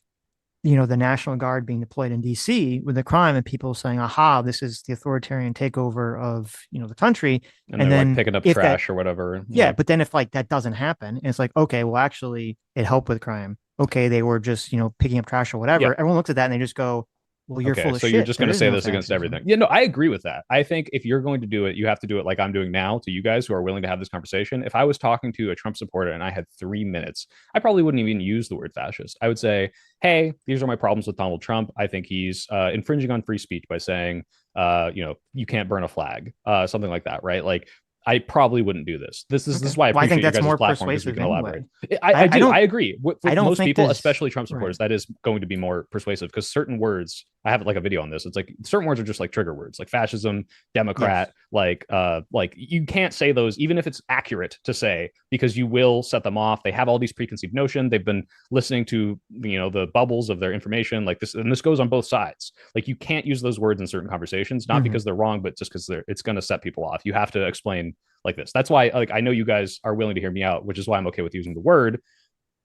Speaker 2: the National Guard being deployed in DC with a crime and people saying, aha, this is the authoritarian takeover of, the country.
Speaker 3: And then like picking up trash or whatever.
Speaker 2: Yeah. But then if like that doesn't happen, and it's like, okay, well, actually it helped with crime. Okay. They were just, picking up trash or whatever. Yeah. Everyone looks at that and they just go, well, you're full of shit.
Speaker 3: So you're just going to say this against everything. Yeah, no, I agree with that. I think if you're going to do it, you have to do it like I'm doing now to you guys who are willing to have this conversation. If I was talking to a Trump supporter and I had 3 minutes, I probably wouldn't even use the word fascist. I would say, hey, these are my problems with Donald Trump. I think he's infringing on free speech by saying, you can't burn a flag, something like that, right? Like, I probably wouldn't do this. This is why I think that's more persuasive. Anyway. I do. I agree. With most people, especially Trump supporters, that is going to be more persuasive because certain words. I have like a video on this. It's like certain words are just like trigger words, like fascism, Democrat, yes. Like you can't say those even if it's accurate to say, because you will set them off. They have all these preconceived notions. They've been listening to the bubbles of their information, like this, and this goes on both sides. Like you can't use those words in certain conversations, not because they're wrong, but just because it's going to set people off. You have to explain like this. That's why, like, I know you guys are willing to hear me out, which is why I'm okay with using the word.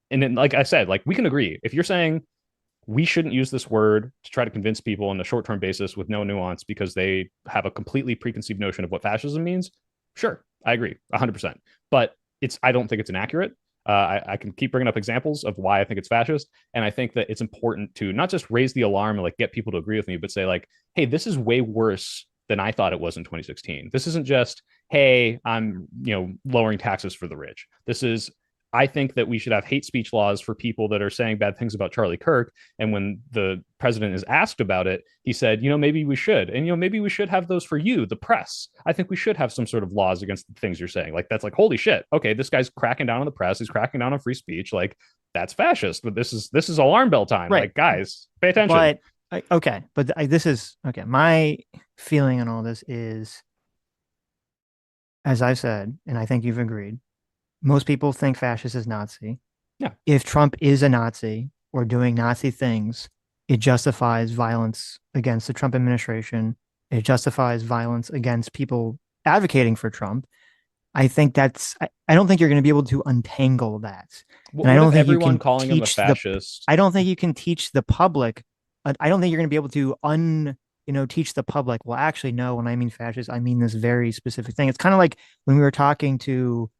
Speaker 3: And then, like I said, like we can agree. If you're saying we shouldn't use this word to try to convince people on a short-term basis with no nuance because they have a completely preconceived notion of what fascism means, sure, I agree 100%. But I don't think it's inaccurate. I can keep bringing up examples of why I think it's fascist. And I think that it's important to not just raise the alarm and like get people to agree with me, but say like, hey, this is way worse than I thought it was in 2016. This isn't just, hey, I'm, lowering taxes for the rich. This is, I think that we should have hate speech laws for people that are saying bad things about Charlie Kirk. And when the president is asked about it, he said, maybe we should. And, maybe we should have those for you, the press. I think we should have some sort of laws against the things you're saying. Like, that's like, holy shit. Okay, this guy's cracking down on the press. He's cracking down on free speech. Like, that's fascist. But this is alarm bell time. Right. Like, guys, pay attention.
Speaker 2: But this is, okay. My feeling on all this is, as I said, and I think you've agreed, most people think fascist is Nazi.
Speaker 3: Yeah.
Speaker 2: If Trump is a Nazi or doing Nazi things, it justifies violence against the Trump administration. It justifies violence against people advocating for Trump. I think I don't think you're going to be able to untangle that.
Speaker 3: And I don't think everyone calling him a fascist.
Speaker 2: I don't think you can teach the public. I don't think you're going to be able to teach the public. Well, actually, no, when I mean fascist, I mean this very specific thing. It's kind of like when we were talking to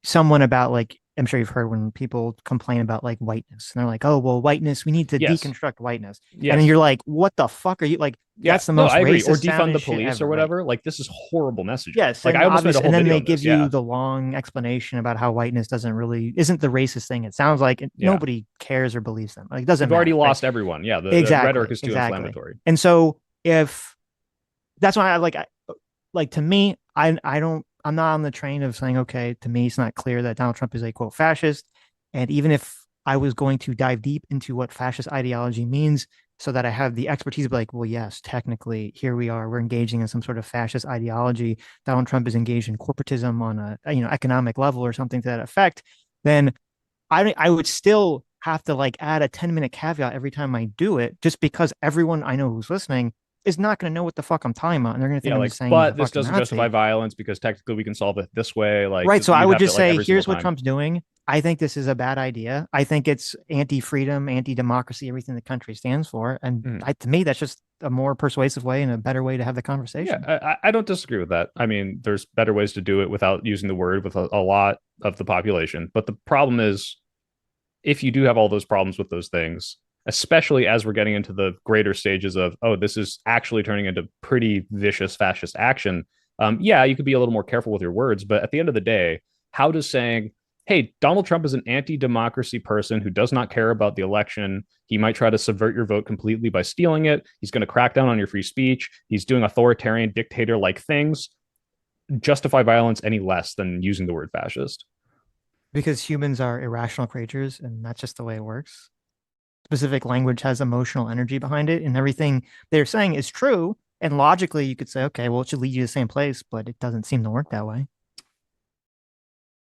Speaker 2: someone about, like, I'm sure you've heard when people complain about like whiteness and they're like, oh, well, whiteness, we need to deconstruct whiteness. Yes. And then you're like, what the fuck are you like? That's the most
Speaker 3: I agree.
Speaker 2: racist
Speaker 3: Or defund the police
Speaker 2: ever,
Speaker 3: or whatever. Right? Like, this is horrible messaging.
Speaker 2: Yes.
Speaker 3: Like,
Speaker 2: and
Speaker 3: I almost made a whole
Speaker 2: and then
Speaker 3: video
Speaker 2: they
Speaker 3: on
Speaker 2: give
Speaker 3: this.
Speaker 2: you the long explanation about how whiteness isn't the racist thing. It sounds like nobody cares or believes them. Like, it doesn't
Speaker 3: We've already
Speaker 2: matter,
Speaker 3: lost everyone. Yeah. The rhetoric is too inflammatory.
Speaker 2: And so if that's why like to me, I'm not on the train of saying, okay, to me, it's not clear that Donald Trump is a quote fascist. And even if I was going to dive deep into what fascist ideology means so that I have the expertise to be like, well, yes, technically, here we are, we're engaging in some sort of fascist ideology. Donald Trump is engaged in corporatism on a economic level or something to that effect, then I would still have to like add a 10-minute caveat every time I do it, just because everyone I know who's listening is not going to know what the fuck I'm talking about. And they're going to think
Speaker 3: Yeah,
Speaker 2: I'm
Speaker 3: like,
Speaker 2: just saying he's a
Speaker 3: but this
Speaker 2: fucking
Speaker 3: doesn't justify
Speaker 2: Nazi.
Speaker 3: violence because technically we can solve it this way. Like,
Speaker 2: Right. So I
Speaker 3: you'd
Speaker 2: would
Speaker 3: have to
Speaker 2: just
Speaker 3: like
Speaker 2: say,
Speaker 3: every single
Speaker 2: here's what
Speaker 3: time.
Speaker 2: Trump's doing. I think this is a bad idea. I think it's anti-freedom, anti-democracy, everything the country stands for. And
Speaker 3: Mhm.
Speaker 2: to me, that's just a more persuasive way and a better way to have the
Speaker 3: Yeah,
Speaker 2: conversation.
Speaker 3: I don't disagree with that. I mean, there's better ways to do it without using the word with a lot of the population. But the problem is, if you do have all those problems with those things, especially as we're getting into the greater stages of, oh, this is actually turning into pretty vicious fascist action. Yeah, you could be a little more careful with your words, but at the end of the day, how does saying, hey, Donald Trump is an anti-democracy person who does not care about the election. He might try to subvert your vote completely by stealing it. He's going to crack down on your free speech. He's doing authoritarian dictator-like things. Justify violence any less than using the word fascist?
Speaker 2: Because humans are irrational creatures, and that's just the way it works. Specific language has emotional energy behind it, and everything they're saying is true. And logically, you could say, okay, well, it should lead you to the same place, but it doesn't seem to work that way.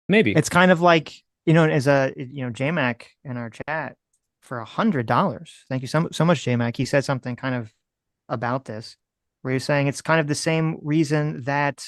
Speaker 3: Maybe.
Speaker 2: It's kind of like, as a, JMac in our chat for $100. Thank you so much, JMac. He said something kind of about this, where he's saying it's kind of the same reason that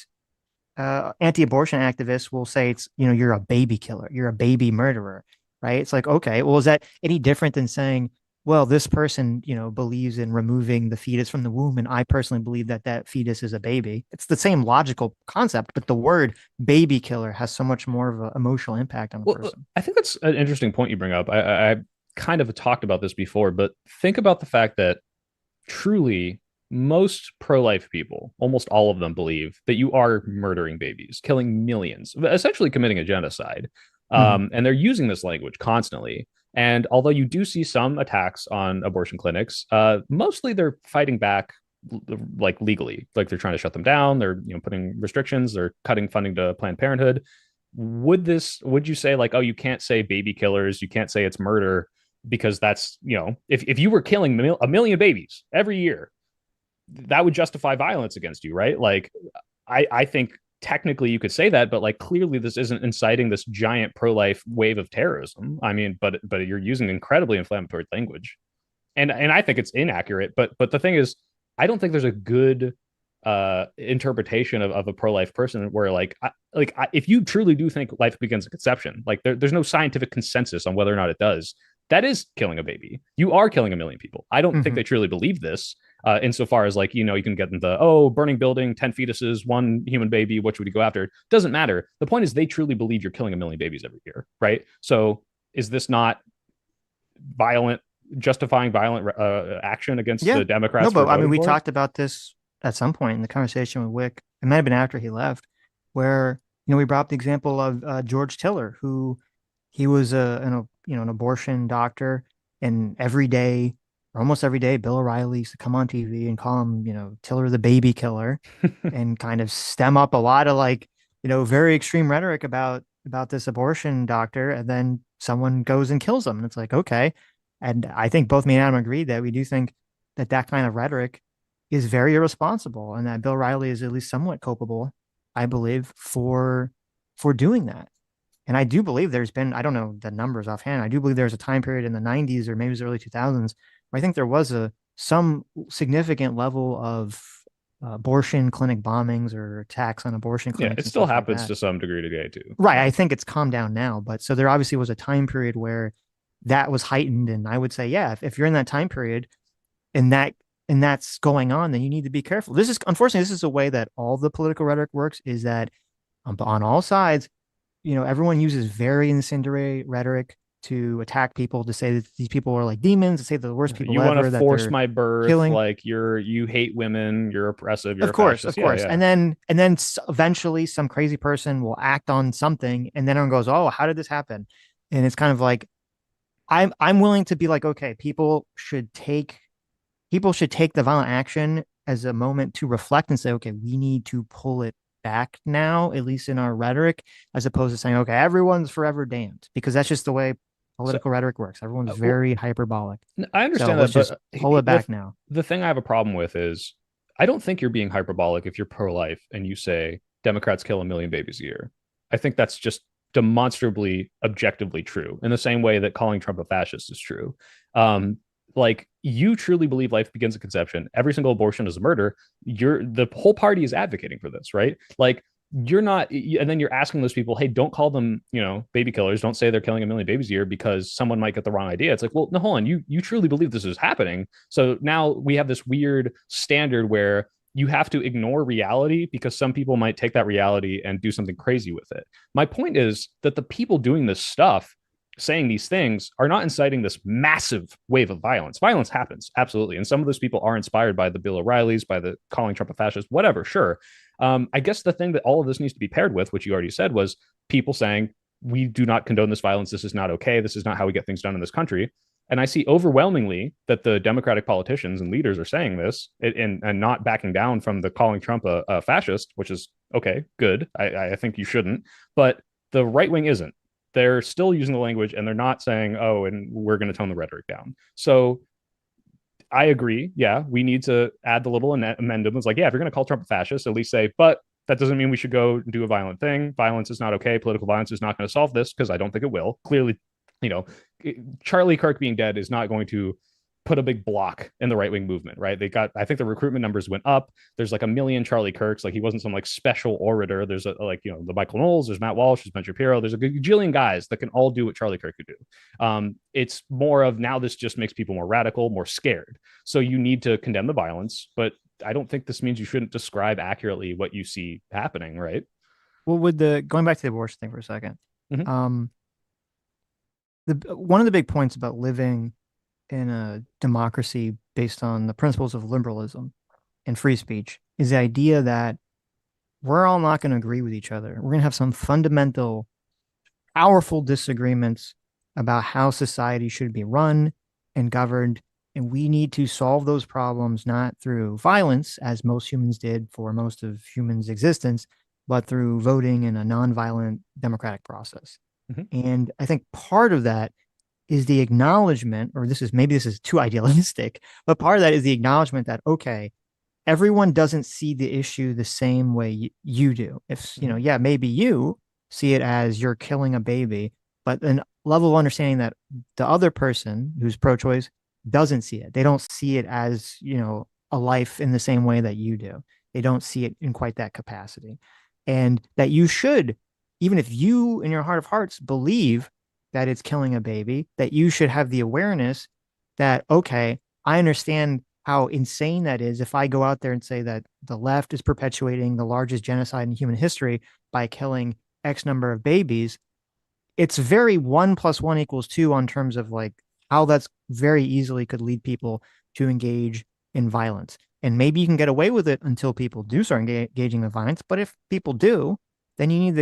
Speaker 2: anti-abortion activists will say it's, you're a baby killer, you're a baby murderer, right? It's like, okay, well, is that any different than saying, well, this person, believes in removing the fetus from the womb, and I personally believe that that fetus is a baby. It's the same logical concept, but the word baby killer has so much more of an emotional impact on a
Speaker 3: Well,
Speaker 2: person.
Speaker 3: I think that's an interesting point you bring up. I kind of talked about this before, but think about the fact that truly most pro-life people, almost all of them, believe that you are murdering babies, killing millions, essentially committing a genocide.
Speaker 2: Mhm.
Speaker 3: And they're using this language constantly. And although you do see some attacks on abortion clinics, mostly they're fighting back like legally, like they're trying to shut them down. They're putting restrictions. They're cutting funding to Planned Parenthood. Would you say like, oh, you can't say baby killers, you can't say it's murder because that's if you were killing a million babies every year, that would justify violence against you, right? Like I think technically you could say that, but like clearly this isn't inciting this giant pro-life wave of terrorism. I mean, but you're using incredibly inflammatory language, and I think it's inaccurate. But the thing is, I don't think there's a good interpretation of a pro-life person where if you truly do think life begins at conception, like there's no scientific consensus on whether or not it does. That is killing a baby. You are killing a million people. I don't think they truly believe this. Insofar as like you can get into burning building, 10 fetuses, one human baby, which would you go after? Doesn't matter. The point is they truly believe you're killing a million babies every year, right? So is this not violent, justifying violent action against
Speaker 2: Yeah.
Speaker 3: the
Speaker 2: No,
Speaker 3: Democrats for
Speaker 2: but I mean,
Speaker 3: voting
Speaker 2: we
Speaker 3: for it?
Speaker 2: talked about this at some point in the conversation with Wick. It might have been after he left, where we brought up the example of George Tiller, who he was an abortion doctor, and every day, or almost every day, Bill O'Reilly used to come on TV and call him, Tiller the baby killer, and kind of stem up a lot of like, very extreme rhetoric about this abortion doctor, and then someone goes and kills him, and it's like, okay. And I think both me and Adam agreed that we do think that that kind of rhetoric is very irresponsible, and that Bill Riley is at least somewhat culpable, I believe, for doing that. And I do believe there's been, I don't know the numbers offhand, I do believe there was a time period in the 90s or maybe it was the early 2000s where I think there was some significant level of abortion clinic bombings or attacks on abortion
Speaker 3: Yeah,
Speaker 2: clinics
Speaker 3: it
Speaker 2: and
Speaker 3: still
Speaker 2: stuff like
Speaker 3: happens
Speaker 2: that.
Speaker 3: to some degree today too.
Speaker 2: Right.
Speaker 3: Yeah.
Speaker 2: I think it's calmed down now, but so there obviously was a time period where that was heightened. And I would say, yeah, if you're in that time period and that's going on, then you need to be careful. This is unfortunately, this is a way that all the political rhetoric works, is that on all sides, everyone uses very incendiary rhetoric to attack people, to say that these people are like demons, to say they're the worst people
Speaker 3: You want to
Speaker 2: ever, that
Speaker 3: force
Speaker 2: they're
Speaker 3: my birth,
Speaker 2: killing.
Speaker 3: like you hate women, you're oppressive, you're
Speaker 2: Of
Speaker 3: a
Speaker 2: course,
Speaker 3: fascist.
Speaker 2: of
Speaker 3: Yeah,
Speaker 2: course.
Speaker 3: yeah.
Speaker 2: And then eventually some crazy person will act on something, and then everyone goes, "Oh, how did this happen?" And it's kind of like I'm willing to be like, okay, people should take the violent action as a moment to reflect and say, okay, we need to pull it back now, at least in our rhetoric, as opposed to saying, okay, everyone's forever damned, because that's just the way political rhetoric works. Everyone's very hyperbolic.
Speaker 3: I
Speaker 2: So
Speaker 3: understand
Speaker 2: let's
Speaker 3: that,
Speaker 2: just
Speaker 3: but
Speaker 2: pull it back now.
Speaker 3: the thing I have a problem with is I don't think you're being hyperbolic if you're pro-life and you say Democrats kill 1 million babies a year. I think that's just demonstrably, objectively true, in the same way that calling Trump a fascist is true. Like, you truly believe life begins at conception. Every single abortion is a murder. The whole party is advocating for this, right? Like, you're not, and then you're asking those people, hey, don't call them, baby killers. Don't say they're killing 1 million babies a year because someone might get the wrong idea. It's like, well, no, hold on. You truly believe this is happening. So now we have this weird standard where you have to ignore reality because some people might take that reality and do something crazy with it. My point is that the people doing this stuff, saying these things, are not inciting this massive wave of violence. Violence happens, absolutely. And some of those people are inspired by the Bill O'Reillys, by the calling Trump a fascist, whatever, sure. I guess the thing that all of this needs to be paired with, which you already said, was people saying, we do not condone this violence. This is not okay. This is not how we get things done in this country. And I see overwhelmingly that the Democratic politicians and leaders are saying this and not backing down from the calling Trump a fascist, which is okay, good. I think you shouldn't. But the right wing isn't. They're still using the language and they're not saying, oh, and we're going to tone the rhetoric down. So I agree. Yeah, we need to add the little amendment. It's like, yeah, if you're going to call Trump a fascist, at least say, but that doesn't mean we should go and do a violent thing. Violence is not okay. Political violence is not going to solve this, because I don't think it will. Clearly, Charlie Kirk being dead is not going to put a big block in the right-wing movement, right? I think the recruitment numbers went up. There's like 1 million Charlie Kirks. Like, he wasn't some like special orator. There's the Michael Knowles, there's Matt Walsh, there's Ben Shapiro. There's a gajillion guys that can all do what Charlie Kirk could do. It's more of, now this just makes people more radical, more scared. So you need to condemn the violence, but I don't think this means you shouldn't describe accurately what you see happening, right?
Speaker 2: Well, going back to the abortion thing for a second,
Speaker 3: Mhm.
Speaker 2: One of the big points about living in a democracy based on the principles of liberalism and free speech is the idea that we're all not going to agree with each other. We're going to have some fundamental, powerful disagreements about how society should be run and governed. And we need to solve those problems not through violence, as most humans did for most of humans' existence, but through voting in a nonviolent democratic process.
Speaker 3: Mhm.
Speaker 2: And I think part of that is the acknowledgement, or this is too idealistic, but part of that is the acknowledgement that, okay, everyone doesn't see the issue the same way you do. If, maybe you see it as you're killing a baby, but an level of understanding that the other person who's pro-choice doesn't see it. They don't see it as, a life in the same way that you do. They don't see it in quite that capacity. And that you should, even if you in your heart of hearts believe that it's killing a baby, that you should have the awareness that, okay, I understand how insane that is if I go out there and say that the left is perpetuating the largest genocide in human history by killing X number of babies. It's very 1 + 1 = 2 on terms of like how that's very easily could lead people to engage in violence. And maybe you can get away with it until people do start engaging in violence. But if people do, then you need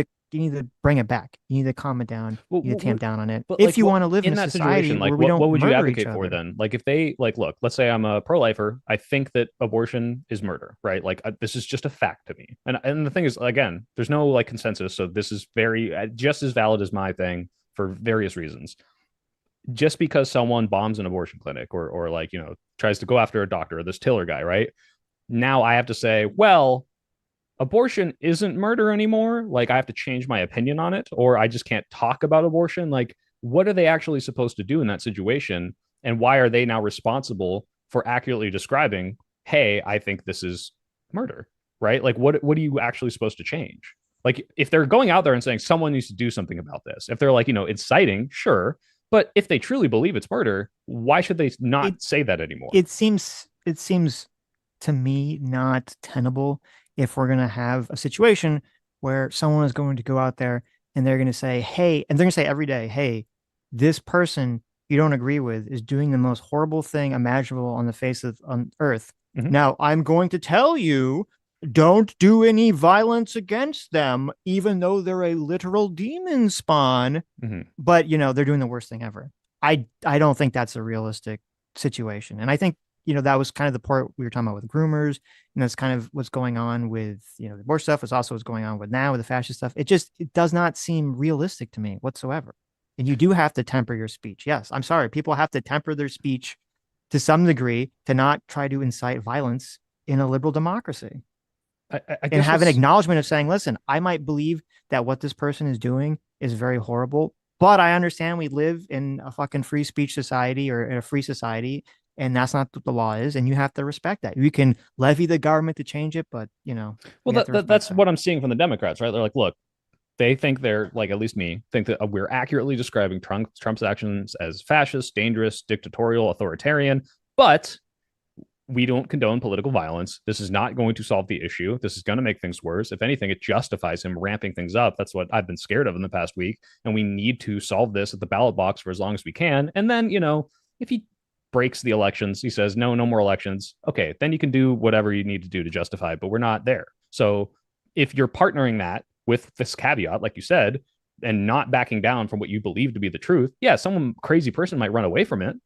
Speaker 2: to bring it back. You need to calm it down. You need to tamp down on it.
Speaker 3: But
Speaker 2: if you want to live in a
Speaker 3: that
Speaker 2: society
Speaker 3: situation,
Speaker 2: where we don't
Speaker 3: what would you
Speaker 2: murder
Speaker 3: advocate
Speaker 2: each
Speaker 3: for
Speaker 2: other.
Speaker 3: then? Like, if they look, let's say I'm a pro-lifer, I think that abortion is murder, right? Like, this is just a fact to me. And the thing is, again, there's no like consensus, so this is very just as valid as my thing for various reasons. Just because someone bombs an abortion clinic or like, tries to go after a doctor or this Tiller guy, right? Now I have to say, well, abortion isn't murder anymore. Like, I have to change my opinion on it, or I just can't talk about abortion. Like, what are they actually supposed to do in that situation? And why are they now responsible for accurately describing, hey, I think this is murder, right? Like, what are you actually supposed to change? Like, if they're going out there and saying someone needs to do something about this, if they're like, inciting, sure. But if they truly believe it's murder, why should they not say that anymore?
Speaker 2: It seems to me not tenable if we're going to have a situation where someone is going to go out there and they're going to say, hey, and they're going to say every day, hey, this person you don't agree with is doing the most horrible thing imaginable on the face of on earth.
Speaker 3: Mhm.
Speaker 2: Now, I'm going to tell you, don't do any violence against them, even though they're a literal demon spawn.
Speaker 3: Mhm.
Speaker 2: But, they're doing the worst thing ever. I don't think that's a realistic situation. And I think that was kind of the part we were talking about with groomers, and that's kind of what's going on with, the abortion stuff. It's also what's going on with now with the fascist stuff. It does not seem realistic to me whatsoever. And you do have to temper your speech. Yes, I'm sorry. People have to temper their speech to some degree to not try to incite violence in a liberal democracy.
Speaker 3: I
Speaker 2: And
Speaker 3: guess
Speaker 2: have an acknowledgement of saying, listen, I might believe that what this person is doing is very horrible, but I understand we live in a fucking free speech society or in a free society, and that's not what the law is, and you have to respect that. You can levy the government to change it, but
Speaker 3: well, that's what I'm seeing from the Democrats, right? They're like, look, they think they're like, at least me, think that we're accurately describing Trump's actions as fascist, dangerous, dictatorial, authoritarian, but we don't condone political violence. This is not going to solve the issue. This is going to make things worse. If anything, it justifies him ramping things up. That's what I've been scared of in the past week. And we need to solve this at the ballot box for as long as we can. And then, if he breaks the elections, he says, no more elections. Okay, then you can do whatever you need to do to justify it, but we're not there. So if you're partnering that with this caveat, like you said, and not backing down from what you believe to be the truth, yeah, some crazy person might run away from it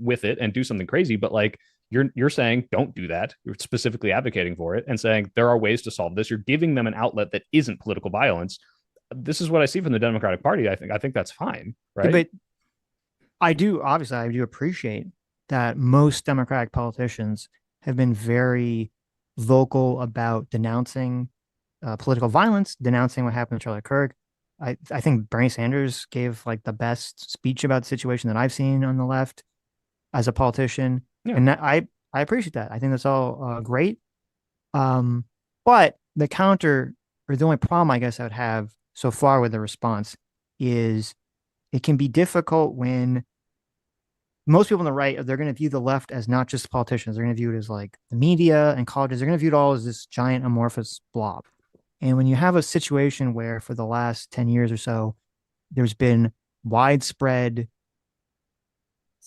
Speaker 3: with it and do something crazy, but like, you're saying don't do that. You're specifically advocating for it and saying there are ways to solve this. You're giving them an outlet that isn't political violence. This is what I see from the Democratic Party. I think that's fine, right?
Speaker 2: But I do appreciate that most Democratic politicians have been very vocal about denouncing political violence, denouncing what happened to Charlie Kirk. I think Bernie Sanders gave like the best speech about the situation that I've seen on the left as a politician. Yeah. And I appreciate that. I think that's all great. But the counter, or the only problem I guess I would have so far with the response is it can be difficult when most people on the right, they're going to view the left as not just politicians. They're going to view it as like the media and colleges. They're going to view it all as this giant amorphous blob. And when you have a situation where for the last 10 years or so, there's been widespread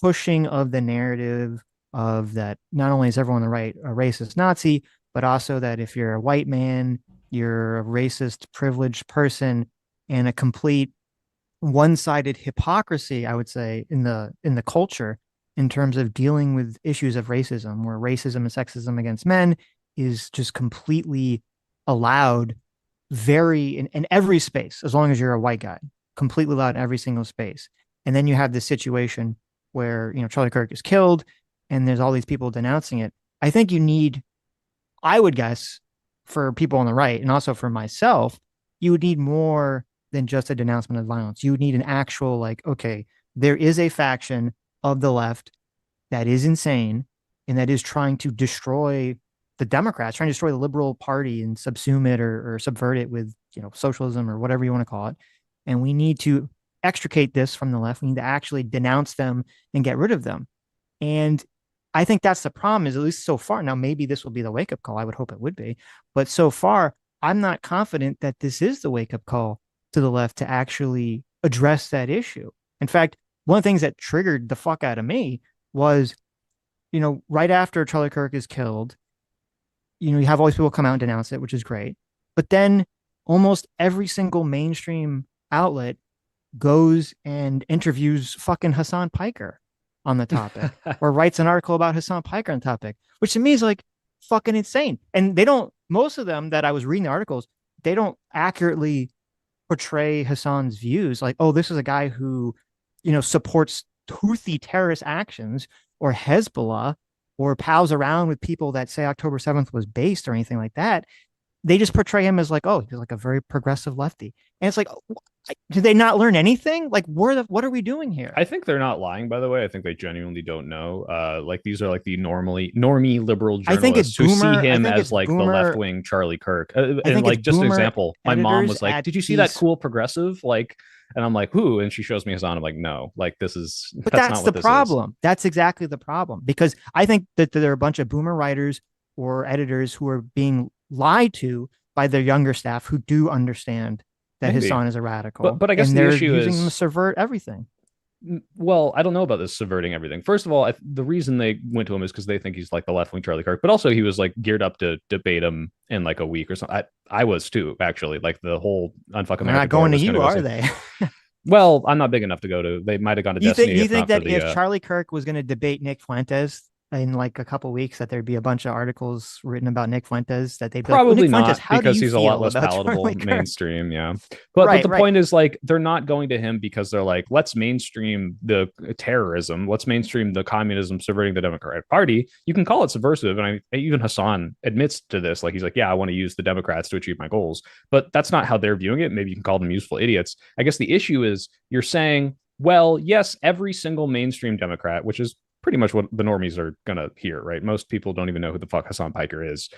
Speaker 2: pushing of the narrative of that not only is everyone on the right a racist Nazi, but also that if you're a white man, you're a racist, privileged person, and a complete one-sided hypocrisy, I would say, in the culture in terms of dealing with issues of racism, where racism and sexism against men is just completely allowed in every space, as long as you're a white guy, completely allowed in every single space. And then you have this situation where, Charlie Kirk is killed and there's all these people denouncing it. I think I would guess for people on the right and also for myself, you would need more than just a denouncement of violence. You would need an actual, like, okay, there is a faction of the left that is insane and that is trying to destroy the Democrats, trying to destroy the liberal party and subsume it or subvert it with, socialism or whatever you want to call it. And we need to extricate this from the left. We need to actually denounce them and get rid of them. And I think that's the problem, is at least so far. Now, maybe this will be the wake-up call. I would hope it would be. But so far, I'm not confident that this is the wake-up call to the left to actually address that issue. In fact, one of the things that triggered the fuck out of me was, right after Charlie Kirk is killed, you have all these people come out and denounce it, which is great. But then almost every single mainstream outlet goes and interviews fucking Hassan Piker on the topic or writes an article about Hassan Piker on the topic, which to me is like fucking insane. And most of them that I was reading the articles, they don't accurately portray Hassan's views. Like, oh, this is a guy who, supports Houthi terrorist actions or Hezbollah or pals around with people that say October 7th was based or anything like that. They just portray him as like, oh, he's like a very progressive lefty. And it's like, did they not learn anything? Like, what are we doing here?
Speaker 3: I think they're not lying, by the way. I think they genuinely don't know. Like, these are like the normie liberal journalists who see him as like the left-wing Charlie Kirk. And like, just an example, my mom was like, did you see that cool progressive? Like, and I'm like, who? And she shows me Hassan. I'm like, no, like, that's not
Speaker 2: the problem. That's exactly the problem. Because I think that there are a bunch of boomer writers or editors who are being lied to by their younger staff who do understand that Hassan is a radical.
Speaker 3: But I guess the issue is
Speaker 2: using them to subvert everything.
Speaker 3: Well, I don't know about this subverting everything. First of all, the reason they went to him is because they think he's like the left-wing Charlie Kirk, but also he was like geared up to debate him in like a week or something. I was too, actually. Like, the whole Unfuck America.
Speaker 2: They're not going to you, are they?
Speaker 3: Well, I'm not big enough to go to. They might have gone to Destiny.
Speaker 2: You think that if Charlie Kirk was going to debate Nick Fuentes, in like a couple weeks that there'd be a bunch of articles written about Nick Fuentes that they'd be like, well,
Speaker 3: Probably
Speaker 2: Nick Fuentes,
Speaker 3: not,
Speaker 2: how do
Speaker 3: because
Speaker 2: you
Speaker 3: he's a lot
Speaker 2: feel
Speaker 3: less
Speaker 2: about
Speaker 3: palatable
Speaker 2: Charlie Kirk?
Speaker 3: mainstream. Yeah. But
Speaker 2: Right,
Speaker 3: the
Speaker 2: right.
Speaker 3: point is, like, they're not going to him because they're like, let's mainstream the terrorism, let's mainstream the communism subverting the Democratic Party. You can call it subversive. And even Hassan admits to this. Like, he's like, yeah, I want to use the Democrats to achieve my goals. But that's not how they're viewing it. Maybe you can call them useful idiots. I guess the issue is you're saying, well, yes, every single mainstream Democrat, which is pretty much what the normies are gonna hear, right? Most people don't even know who the fuck Hassan Piker is.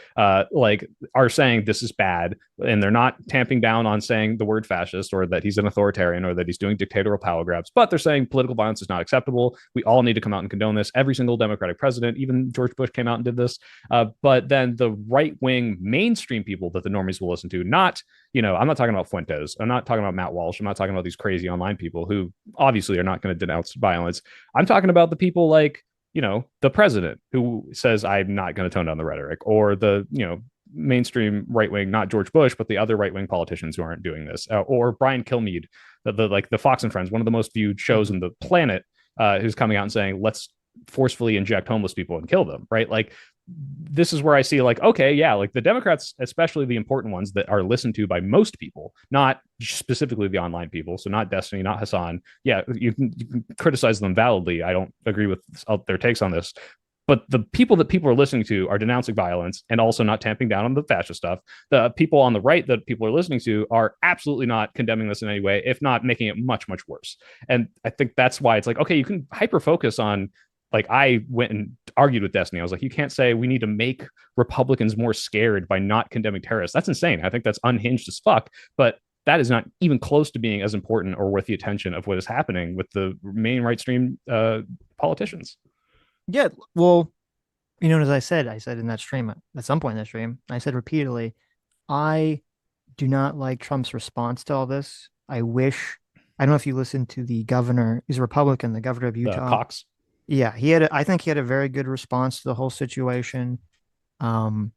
Speaker 3: Like, are saying this is bad, and they're not tamping down on saying the word fascist or that he's an authoritarian or that he's doing dictatorial power grabs, but they're saying political violence is not acceptable. We all need to come out and condone this. Every single Democratic president, even George Bush, came out and did this. But then the right wing mainstream people that the normies will listen to, not, I'm not talking about Fuentes. I'm not talking about Matt Walsh. I'm not talking about these crazy online people who obviously are not going to denounce violence. I'm talking about the people like, the president who says, I'm not going to tone down the rhetoric, or the, mainstream right wing, not George Bush, but the other right wing politicians who aren't doing this, or Brian Kilmeade, the Fox and Friends, one of the most viewed shows on the planet, who's coming out and saying, let's forcefully inject homeless people and kill them, right? Like, this is where I see, like, okay, yeah, like the Democrats, especially the important ones that are listened to by most people, not specifically the online people. So not Destiny, not Hassan. Yeah, you can criticize them validly. I don't agree with their takes on this. But the people that people are listening to are denouncing violence and also not tamping down on the fascist stuff. The people on the right that people are listening to are absolutely not condemning this in any way, if not making it much, much worse. And I think that's why it's like, okay, you can hyper focus on, like, I went and argued with Destiny. I was like, you can't say we need to make Republicans more scared by not condemning terrorists. That's insane. I think that's unhinged as fuck. But that is not even close to being as important or worth the attention of what is happening with the main right stream politicians.
Speaker 2: Yeah, well, as I said in that stream, at some point in that stream, I said repeatedly, I do not like Trump's response to all this. I don't know if you listened to the governor, he's a Republican, the governor of Utah.
Speaker 3: Cox.
Speaker 2: Yeah, I think he had a very good response to the whole situation. I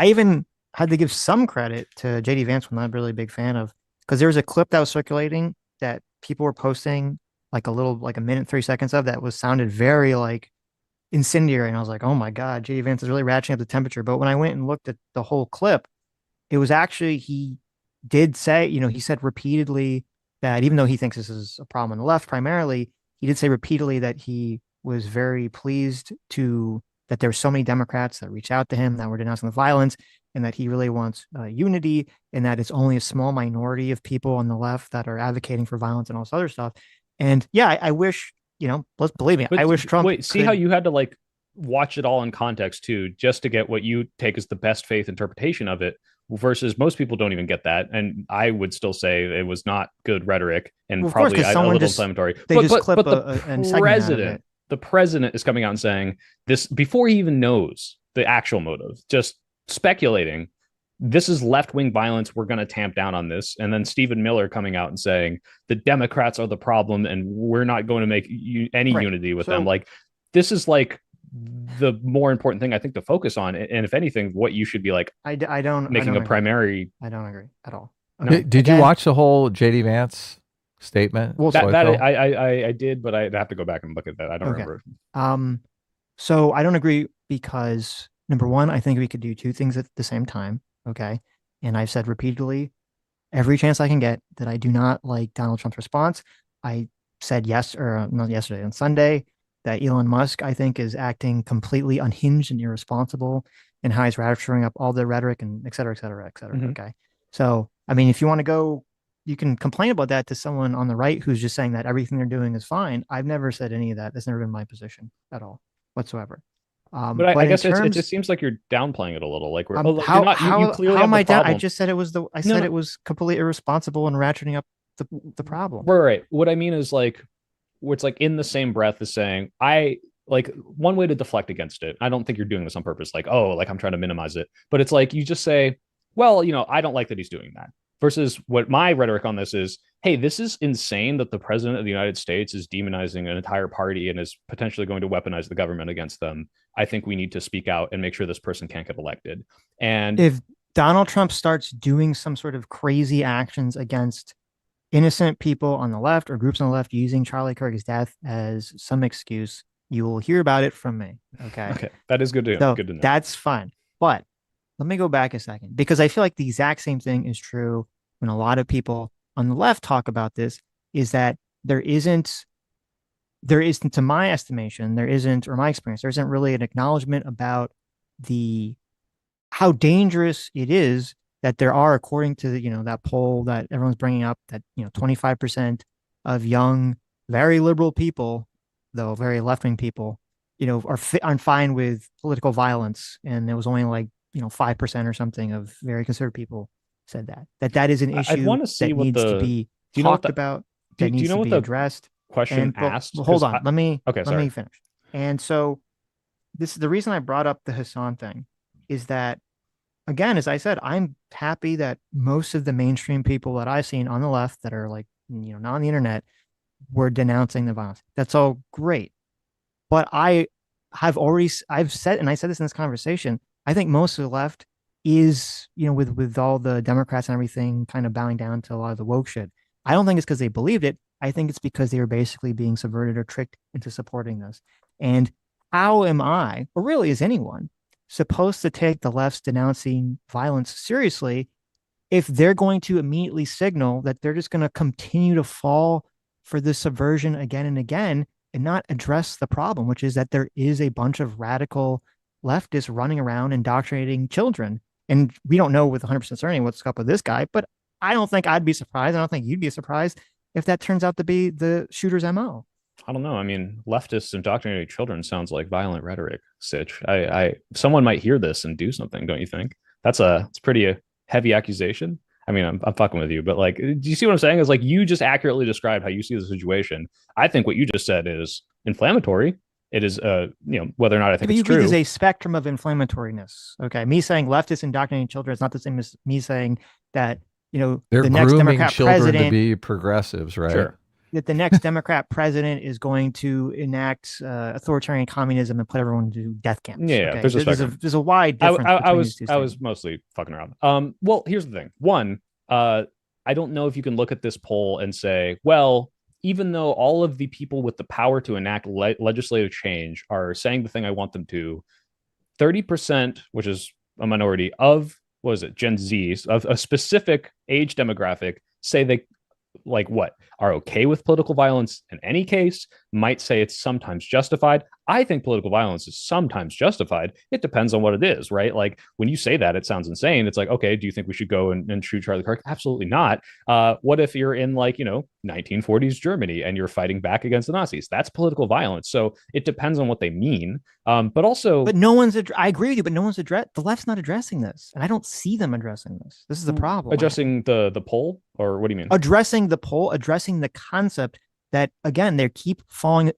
Speaker 2: even had to give some credit to JD Vance, I'm not really a big fan of, because there was a clip that was circulating that people were posting, like a minute, 3 seconds of, that sounded very like incendiary. And I was like, oh my God, JD Vance is really ratcheting up the temperature. But when I went and looked at the whole clip, it was actually, he did say, he said repeatedly that even though he thinks this is a problem on the left primarily, he did say repeatedly that he was very pleased that there were so many Democrats that reached out to him that were denouncing the violence, and that he really wants unity, and that it's only a small minority of people on the left that are advocating for violence and all this other stuff. And yeah, I wish, let's believe me,
Speaker 3: But
Speaker 2: I wish Trump.
Speaker 3: Wait, see how you had to like watch it all in context too, just to get what you take as the best faith interpretation of it, versus most people don't even get that. And I would still say it was not good rhetoric, and
Speaker 2: Well, of
Speaker 3: probably
Speaker 2: course,
Speaker 3: a little inflammatory.
Speaker 2: clip
Speaker 3: The president is coming out and saying this before he even knows the actual motive, just speculating. This is left-wing violence. We're going to tamp down on this. And then Stephen Miller coming out and saying the Democrats are the problem and we're not going to make any unity with them. Like, this is like the more important thing I think to focus on. And if anything, what you should be like,
Speaker 2: I don't
Speaker 3: making a primary.
Speaker 2: I don't agree at all.
Speaker 1: Okay. Did you watch the whole JD Vance statement?
Speaker 2: Well,
Speaker 3: that I did, but I'd have to go back and look at that. I don't remember.
Speaker 2: So I don't agree because, number one, I think we could do two things at the same time. Okay. And I've said repeatedly, every chance I can get, that I do not like Donald Trump's response. I said not yesterday, on Sunday, that Elon Musk, I think, is acting completely unhinged and irresponsible in how he's ratcheting up all the rhetoric and et cetera, et cetera, et cetera. Mm-hmm. Okay. So, I mean, if you want to go, you can complain about that to someone on the right who's just saying that everything they're doing is fine. I've never said any of that. That's never been my position at all, whatsoever.
Speaker 3: But I guess it just seems like you're downplaying it a little. Like,
Speaker 2: how am I down? I just said it was it was completely irresponsible and ratcheting up the problem.
Speaker 3: Right. What I mean is, like, where it's like in the same breath as saying, like, one way to deflect against it. I don't think you're doing this on purpose. Like, oh, like I'm trying to minimize it. But it's like, you just say, well, I don't like that he's doing that. Versus what my rhetoric on this is, hey, this is insane that the president of the United States is demonizing an entire party and is potentially going to weaponize the government against them. I think we need to speak out and make sure this person can't get elected. And
Speaker 2: if Donald Trump starts doing some sort of crazy actions against innocent people on the left or groups on the left using Charlie Kirk's death as some excuse, you will hear about it from me. Okay.
Speaker 3: Okay, that is good to
Speaker 2: So
Speaker 3: good to know.
Speaker 2: that's fine. But let me go back a second because I feel like the exact same thing is true when a lot of people on the left talk about this is that there isn't, to my estimation, there isn't, or my experience, there isn't really an acknowledgement about the how dangerous it is that there are, according to the, that poll that everyone's bringing up, that 25% of young, very liberal people, though very left-wing people, are fine with political violence, and it was only like 5% or something of very conservative people said that is an
Speaker 3: I'd
Speaker 2: issue
Speaker 3: want to see
Speaker 2: that
Speaker 3: what
Speaker 2: needs to
Speaker 3: the
Speaker 2: be
Speaker 3: do you know what
Speaker 2: talked
Speaker 3: the
Speaker 2: about,
Speaker 3: do,
Speaker 2: that
Speaker 3: do you
Speaker 2: needs
Speaker 3: know
Speaker 2: to
Speaker 3: what
Speaker 2: be
Speaker 3: the
Speaker 2: addressed.
Speaker 3: question
Speaker 2: And
Speaker 3: asked?
Speaker 2: hold
Speaker 3: 'Cause
Speaker 2: on,
Speaker 3: okay,
Speaker 2: let
Speaker 3: sorry.
Speaker 2: me finish. And so this is the reason I brought up the Hassan thing, is that, again, as I said, I'm happy that most of the mainstream people that I've seen on the left that are like, not on the internet, were denouncing the violence. That's all great. But I've said, and I said this in this conversation, I think most of the left is, with all the Democrats and everything kind of bowing down to a lot of the woke shit. I don't think it's because they believed it. I think it's because they were basically being subverted or tricked into supporting this. And how am I, or really is anyone, supposed to take the left's denouncing violence seriously if they're going to immediately signal that they're just going to continue to fall for this subversion again and again and not address the problem, which is that there is a bunch of radical leftists running around indoctrinating children. And we don't know with 100% certainty what's up with this guy, but I don't think I'd be surprised. I don't think you'd be surprised if that turns out to be the shooter's MO.
Speaker 3: I don't know. I mean, leftists indoctrinating children sounds like violent rhetoric, Sitch. Someone might hear this and do something, don't you think? It's pretty heavy accusation. I mean, I'm fucking with you, but like, do you see what I'm saying? Is like you just accurately described how you see the situation. I think what you just said is inflammatory. It is, whether or not I think
Speaker 2: But
Speaker 3: it's
Speaker 2: there's
Speaker 3: true.
Speaker 2: a spectrum of inflammatoriness. Okay. Me saying leftists indoctrinating children is not the same as me saying that,
Speaker 1: They're
Speaker 2: the next
Speaker 1: grooming
Speaker 2: Democrat
Speaker 1: children to
Speaker 2: president,
Speaker 1: be progressives, right?
Speaker 3: Sure.
Speaker 2: that the next Democrat president is going to enact authoritarian communism and put everyone into death camps.
Speaker 3: Yeah.
Speaker 2: Okay,
Speaker 3: There's a spectrum.
Speaker 2: there's a wide
Speaker 3: I,
Speaker 2: difference
Speaker 3: I, I
Speaker 2: between these
Speaker 3: was
Speaker 2: two
Speaker 3: I was
Speaker 2: statements.
Speaker 3: mostly fucking around. Well, here's the thing. One, I don't know if you can look at this poll and say, well, even though all of the people with the power to enact legislative change are saying the thing I want them to, 30%, which is a minority of, what is it, Gen Zs, of a specific age demographic, say they like what are okay with political violence in any case, might say it's sometimes justified. I think political violence is sometimes justified. It depends on what it is, right? Like when you say that, it sounds insane. It's like, okay, do you think we should go and shoot Charlie Kirk? Absolutely not. What if you're in like, 1940s Germany and you're fighting back against the Nazis? That's political violence. So it depends on what they mean. But also,
Speaker 2: But no one's, I agree with you, but no one's the left's not addressing this. And I don't see them addressing this. This is the problem.
Speaker 3: addressing the poll, or what do you mean?
Speaker 2: Addressing the poll, addressing the concept that, again, they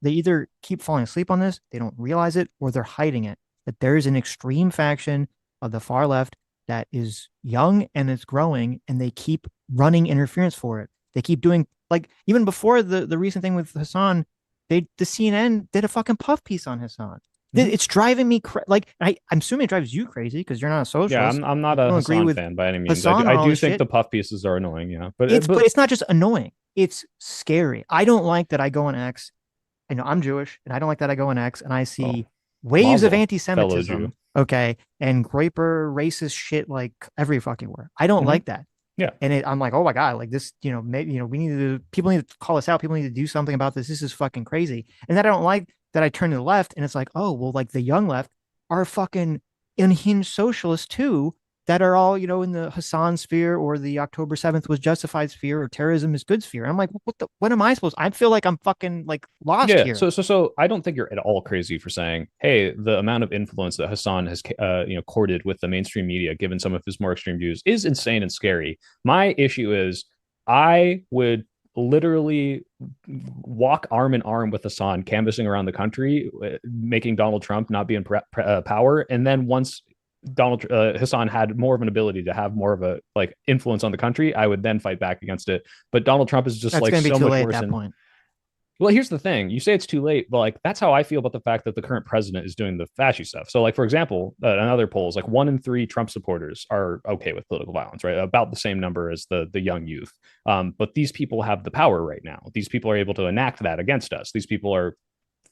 Speaker 2: either keep falling asleep on this, they don't realize it, or they're hiding it. That there is an extreme faction of the far left that is young and it's growing, and they keep running interference for it. They keep doing, like, even before the recent thing with Hassan, the CNN did a fucking puff piece on Hassan.
Speaker 3: Mhm.
Speaker 2: It's driving me like I'm assuming it drives you crazy because you're not a
Speaker 3: Yeah,
Speaker 2: socialist.
Speaker 3: I'm not
Speaker 2: You
Speaker 3: a
Speaker 2: don't agree
Speaker 3: Hassan
Speaker 2: with
Speaker 3: fan by any means.
Speaker 2: Hassan on
Speaker 3: I
Speaker 2: all
Speaker 3: do
Speaker 2: this
Speaker 3: think
Speaker 2: shit.
Speaker 3: the puff pieces are annoying. Yeah, but
Speaker 2: But it's not just annoying. It's scary. I don't like that I go on X. I know I'm Jewish, and I don't like that I go on X and I
Speaker 3: oh,
Speaker 2: see waves of
Speaker 3: Mazel, fellow Jew.
Speaker 2: anti-Semitism. Okay, and graper racist shit like every fucking where. I don't
Speaker 3: Mhm.
Speaker 2: like that.
Speaker 3: Yeah,
Speaker 2: And I'm like, oh my god, like this, maybe people need to call us out. People need to do something about this. This is fucking crazy. And that I don't like that I turn to the left, and it's like, oh well, like the young left are fucking unhinged socialists too, that are all, in the Hassan sphere or the October 7th was justified sphere or terrorism is good sphere. And I'm like, what am I supposed to? I feel like I'm fucking like lost
Speaker 3: yeah.
Speaker 2: here.
Speaker 3: So I don't think you're at all crazy for saying, hey, the amount of influence that Hassan has courted with the mainstream media, given some of his more extreme views, is insane and scary. My issue is, I would literally walk arm in arm with Hassan, canvassing around the country, making Donald Trump not be in power, and then once Hassan had more of an ability to have more of a like influence on the country, I would then fight back against it. But Donald Trump is just
Speaker 2: That's
Speaker 3: like
Speaker 2: going to be
Speaker 3: so
Speaker 2: too
Speaker 3: much
Speaker 2: late at
Speaker 3: worse.
Speaker 2: that point.
Speaker 3: Well, here's the thing. You say it's too late, but like that's how I feel about the fact that the current president is doing the fascist stuff. So, like for example, another polls, like 1 in 3 Trump supporters are okay with political violence, right? About the same number as the young youth. But these people have the power right now. These people are able to enact that against us. These people are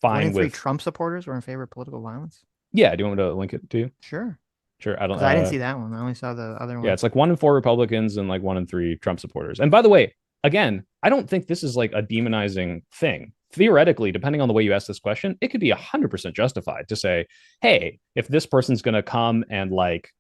Speaker 2: 1
Speaker 3: fine
Speaker 2: in 3
Speaker 3: with.
Speaker 2: Trump supporters were in favor of political violence.
Speaker 3: Yeah, do you want me to link it to you?
Speaker 2: Sure.
Speaker 3: Sure, I don't.
Speaker 2: 'Cause I didn't see that one. I only saw the other one.
Speaker 3: Yeah, it's like 1 in 4 Republicans and like 1 in 3 Trump supporters. And by the way, again, I don't think this is like a demonizing thing. Theoretically, depending on the way you ask this question, it could be 100% justified to say, hey, if this person's going to come and like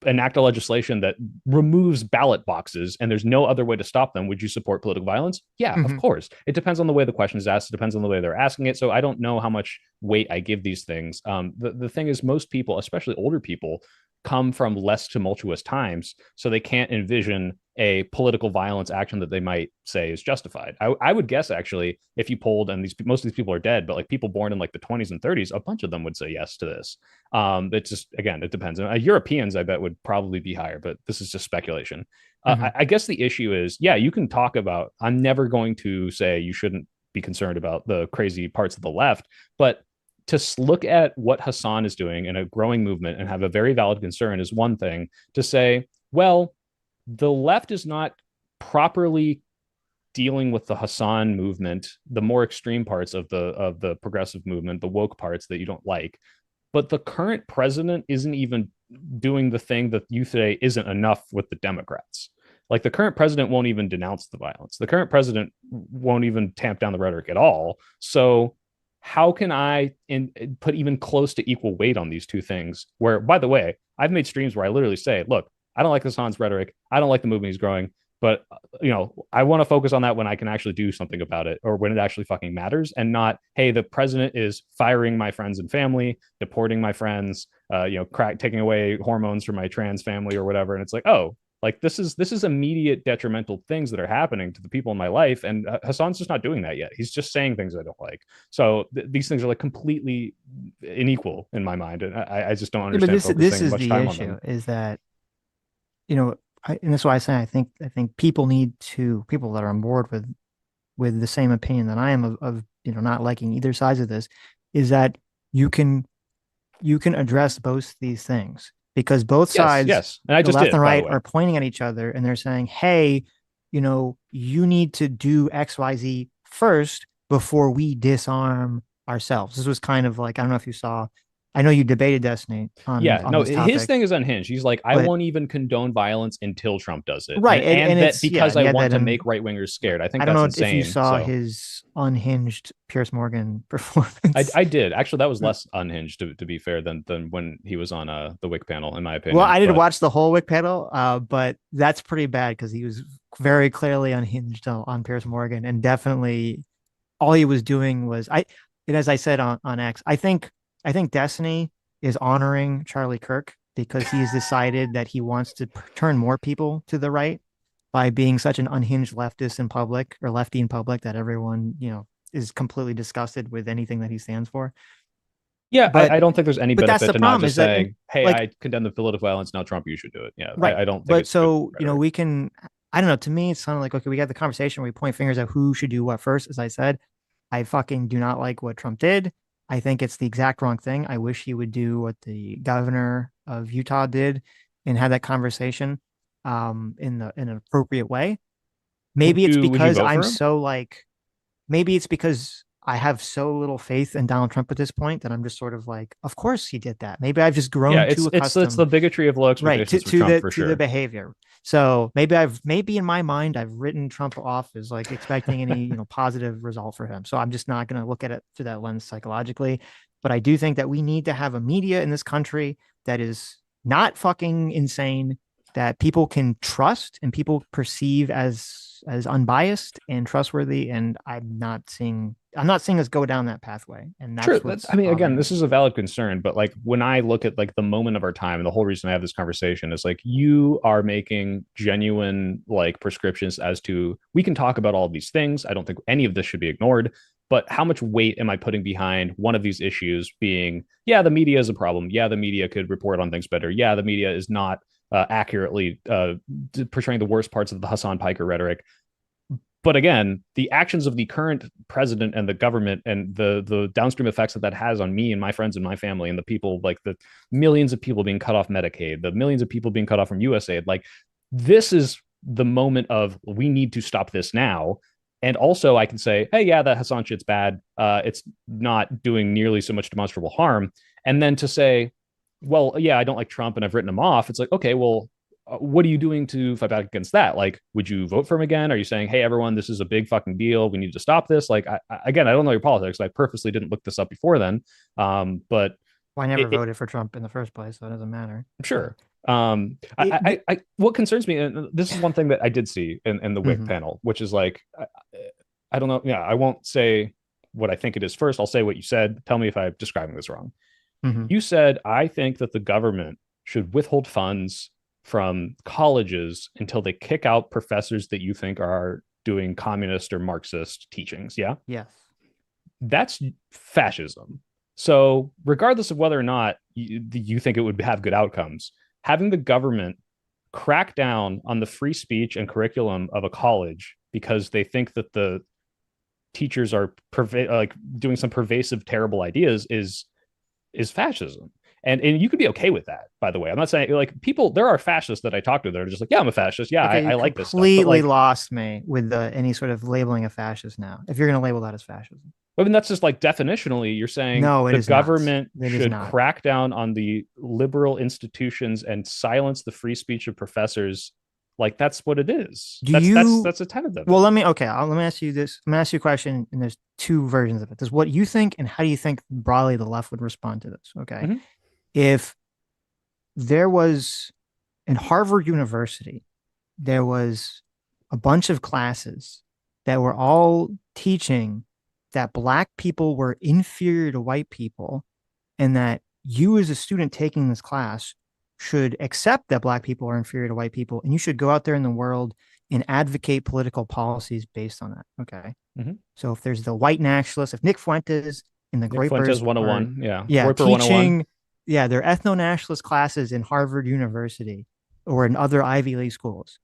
Speaker 3: enact a legislation that removes ballot boxes and there's no other way to stop them, would you support political violence? Yeah, of course. It depends on the way the question is asked. It depends on the way they're asking it. So I don't know how much weight I give these things. The thing is, most people, especially older people, come from less tumultuous times, so they can't envision a political violence action that they might say is justified. I would guess, actually, if you polled, and most of these people are dead, but like people born in like the 20s and 30s, a bunch of them would say yes to this. It's just, again, it depends. Europeans, I bet, would probably be higher, but this is just speculation. I guess the issue is, yeah, you can talk about, I'm never going to say you shouldn't be concerned about the crazy parts of the left, but to look at what Hassan is doing in a growing movement and have a very valid concern is one thing. To say, well, the left is not properly dealing with the Hassan movement, the more extreme parts of the progressive movement, the woke parts that you don't like, but the current president isn't even doing the thing that you say isn't enough with the Democrats. Like, the current president won't even denounce the violence. The current president won't even tamp down the rhetoric at all. So how can I put even close to equal weight on these two things? Where, by the way, I've made streams where I literally say, look, I don't like Hassan's rhetoric. I don't like the movement he's growing, but I want to focus on that when I can actually do something about it, or when it actually fucking matters, and not, hey, the president is firing my friends and family, deporting my friends, taking away hormones from my trans family or whatever. And it's like, oh, like this is immediate detrimental things that are happening to the people in my life, and Hassan's just not doing that yet. He's just saying things I don't like. So these things are like completely unequal in my mind, and I just don't understand.
Speaker 2: But this is
Speaker 3: much
Speaker 2: the
Speaker 3: time
Speaker 2: issue:
Speaker 3: on them.
Speaker 2: is that and that's why I say I think people that are on board with the same opinion that I am of not liking either sides of this, is that you can address both these things. Because both sides,
Speaker 3: yes. And I just
Speaker 2: the left
Speaker 3: did,
Speaker 2: and right,
Speaker 3: by the way,
Speaker 2: are pointing at each other and they're saying, hey, you need to do XYZ first before we disarm ourselves. This was kind of like, I don't know if you saw, I know you debated Destiny on this topic.
Speaker 3: His thing is unhinged. He's like, I won't even condone violence until Trump does it.
Speaker 2: Right.
Speaker 3: And that because I want to make right wingers scared. I think that's insane.
Speaker 2: I don't know if you saw his unhinged Piers Morgan performance.
Speaker 3: I did. Actually, that was less unhinged, to be fair, than when he was on the WIC panel, in my opinion.
Speaker 2: Well, I didn't watch the whole WIC panel, but that's pretty bad because he was very clearly unhinged on Piers Morgan, and definitely all he was doing was as I said on X, I think Destiny is honoring Charlie Kirk because he's decided that he wants to turn more people to the right by being such an unhinged leftist in public, or lefty in public, that everyone, is completely disgusted with anything that he stands for.
Speaker 3: Yeah, but I don't think there's any benefit to not just saying, hey,
Speaker 2: like,
Speaker 3: I condemn the political violence, now Trump, you should do it. Yeah,
Speaker 2: right.
Speaker 3: I don't think
Speaker 2: but
Speaker 3: it's
Speaker 2: so, we can, I don't know, to me, it's kind of like, okay, we got the conversation where we point fingers at who should do what first. As I said, I fucking do not like what Trump did. I think it's the exact wrong thing. I wish he would do what the governor of Utah did and have that conversation in an appropriate way. Maybe it's because I'm so like, maybe it's because I have so little faith in Donald Trump at this point that I'm just sort of like, of course he did that. Maybe I've just grown too accustomed.
Speaker 3: It's the bigotry of low expectations for Trump, for sure.
Speaker 2: To the behavior. So maybe in my mind I've written Trump off as like expecting any positive result for him. So I'm just not going to look at it through that lens psychologically. But I do think that we need to have a media in this country that is not fucking insane, that people can trust and people perceive as unbiased and trustworthy. And I'm not seeing us go down that pathway. And that's
Speaker 3: true. Again, this is a valid concern, but like when I look at like the moment of our time, and the whole reason I have this conversation is like, you are making genuine like prescriptions as to, we can talk about all of these things. I don't think any of this should be ignored, but how much weight am I putting behind one of these issues being, yeah, the media is a problem. Yeah, the media could report on things better. Yeah, the media is not accurately portraying the worst parts of the Hassan Piker rhetoric. But again, the actions of the current president and the government and the downstream effects that has on me and my friends and my family and the people, like the millions of people being cut off Medicaid, the millions of people being cut off from USAID, like this is the moment of, we need to stop this now. And also I can say, hey, yeah, that Hassan shit's bad. It's not doing nearly so much demonstrable harm. And then to say, well, yeah, I don't like Trump and I've written him off. It's like, okay, well, what are you doing to fight back against that? Like, would you vote for him again? Are you saying, hey, everyone, this is a big fucking deal. We need to stop this? Like, again, I don't know your politics. I purposely didn't look this up before then. But
Speaker 2: well, I never voted for Trump in the first place, so it doesn't matter.
Speaker 3: Sure. What concerns me, and this is one thing that I did see in the WIC panel, which is like, I don't know. Yeah, I won't say what I think it is first. I'll say what you said. Tell me if I'm describing this wrong. You said, I think that the government should withhold funds from colleges until they kick out professors that you think are doing communist or Marxist teachings. Yeah.
Speaker 2: Yes.
Speaker 3: That's fascism. So regardless of whether or not you think it would have good outcomes, having the government crack down on the free speech and curriculum of a college because they think that the teachers are like doing some pervasive, terrible ideas is fascism. And you could be okay with that, by the way. I'm not saying like people, there are fascists that I talk to that are just like, yeah, I'm a fascist. Yeah,
Speaker 2: okay,
Speaker 3: I like this stuff.
Speaker 2: Completely lost me with any sort of labeling of fascist now. If you're going to label that as fascism.
Speaker 3: I mean, that's just like definitionally, you're saying
Speaker 2: no,
Speaker 3: the government should crack down on the liberal institutions and silence the free speech of professors. Like that's what it is. That's a tenet of it.
Speaker 2: Well, let me ask you this. Let me ask you a question, and there's two versions of it. There's what you think, and how do you think broadly the left would respond to this? Okay, if there was in Harvard University, there was a bunch of classes that were all teaching that Black people were inferior to white people, and that you as a student taking this class should accept that Black people are inferior to white people, and you should go out there in the world and advocate political policies based on that. Okay. So if there's the white nationalists, if Nick Fuentes and the Nick
Speaker 3: Fuentes 101,
Speaker 2: teaching, their ethno-nationalist classes in Harvard University or in other Ivy League schools,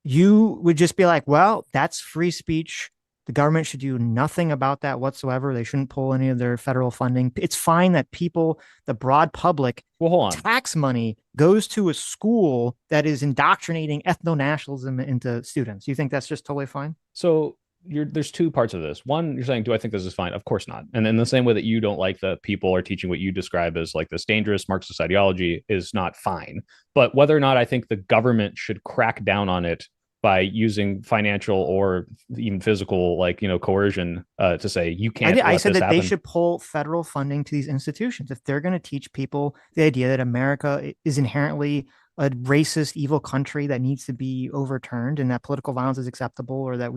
Speaker 2: you would just be like, well, that's free speech. The government should do nothing about that whatsoever. They shouldn't pull any of their federal funding. It's fine that people, the broad public, tax money goes to a school that is indoctrinating ethno-nationalism into students. You think that's just totally fine?
Speaker 3: So there's two parts of this. One, you're saying, do I think this is fine? Of course not. And in the same way that you don't like that people are teaching what you describe as like this dangerous Marxist ideology is not fine. But whether or not I think the government should crack down on it by using financial or even physical, coercion to say you can't.
Speaker 2: I said that they should pull federal funding to these institutions if they're going to teach people the idea that America is inherently a racist, evil country that needs to be overturned, and that political violence is acceptable, or that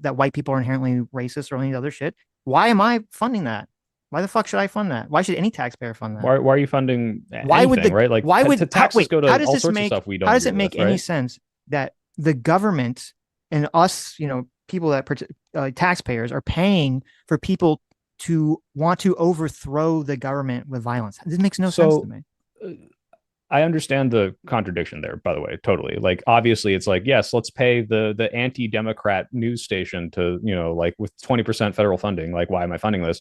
Speaker 2: that white people are inherently racist or any other shit. Why am I funding that? Why the fuck should I fund that? Why should any taxpayer fund that?
Speaker 3: Why are you funding anything, right? Like,
Speaker 2: why would
Speaker 3: taxes go to all sorts of stuff we don't?
Speaker 2: How does it make any sense that the government and us, people that taxpayers are paying for people to want to overthrow the government with violence? This makes no sense to me.
Speaker 3: I understand the contradiction there, by the way, totally. Like, obviously, it's like, yes, let's pay the anti-democrat news station to, with 20% federal funding. Like, why am I funding this?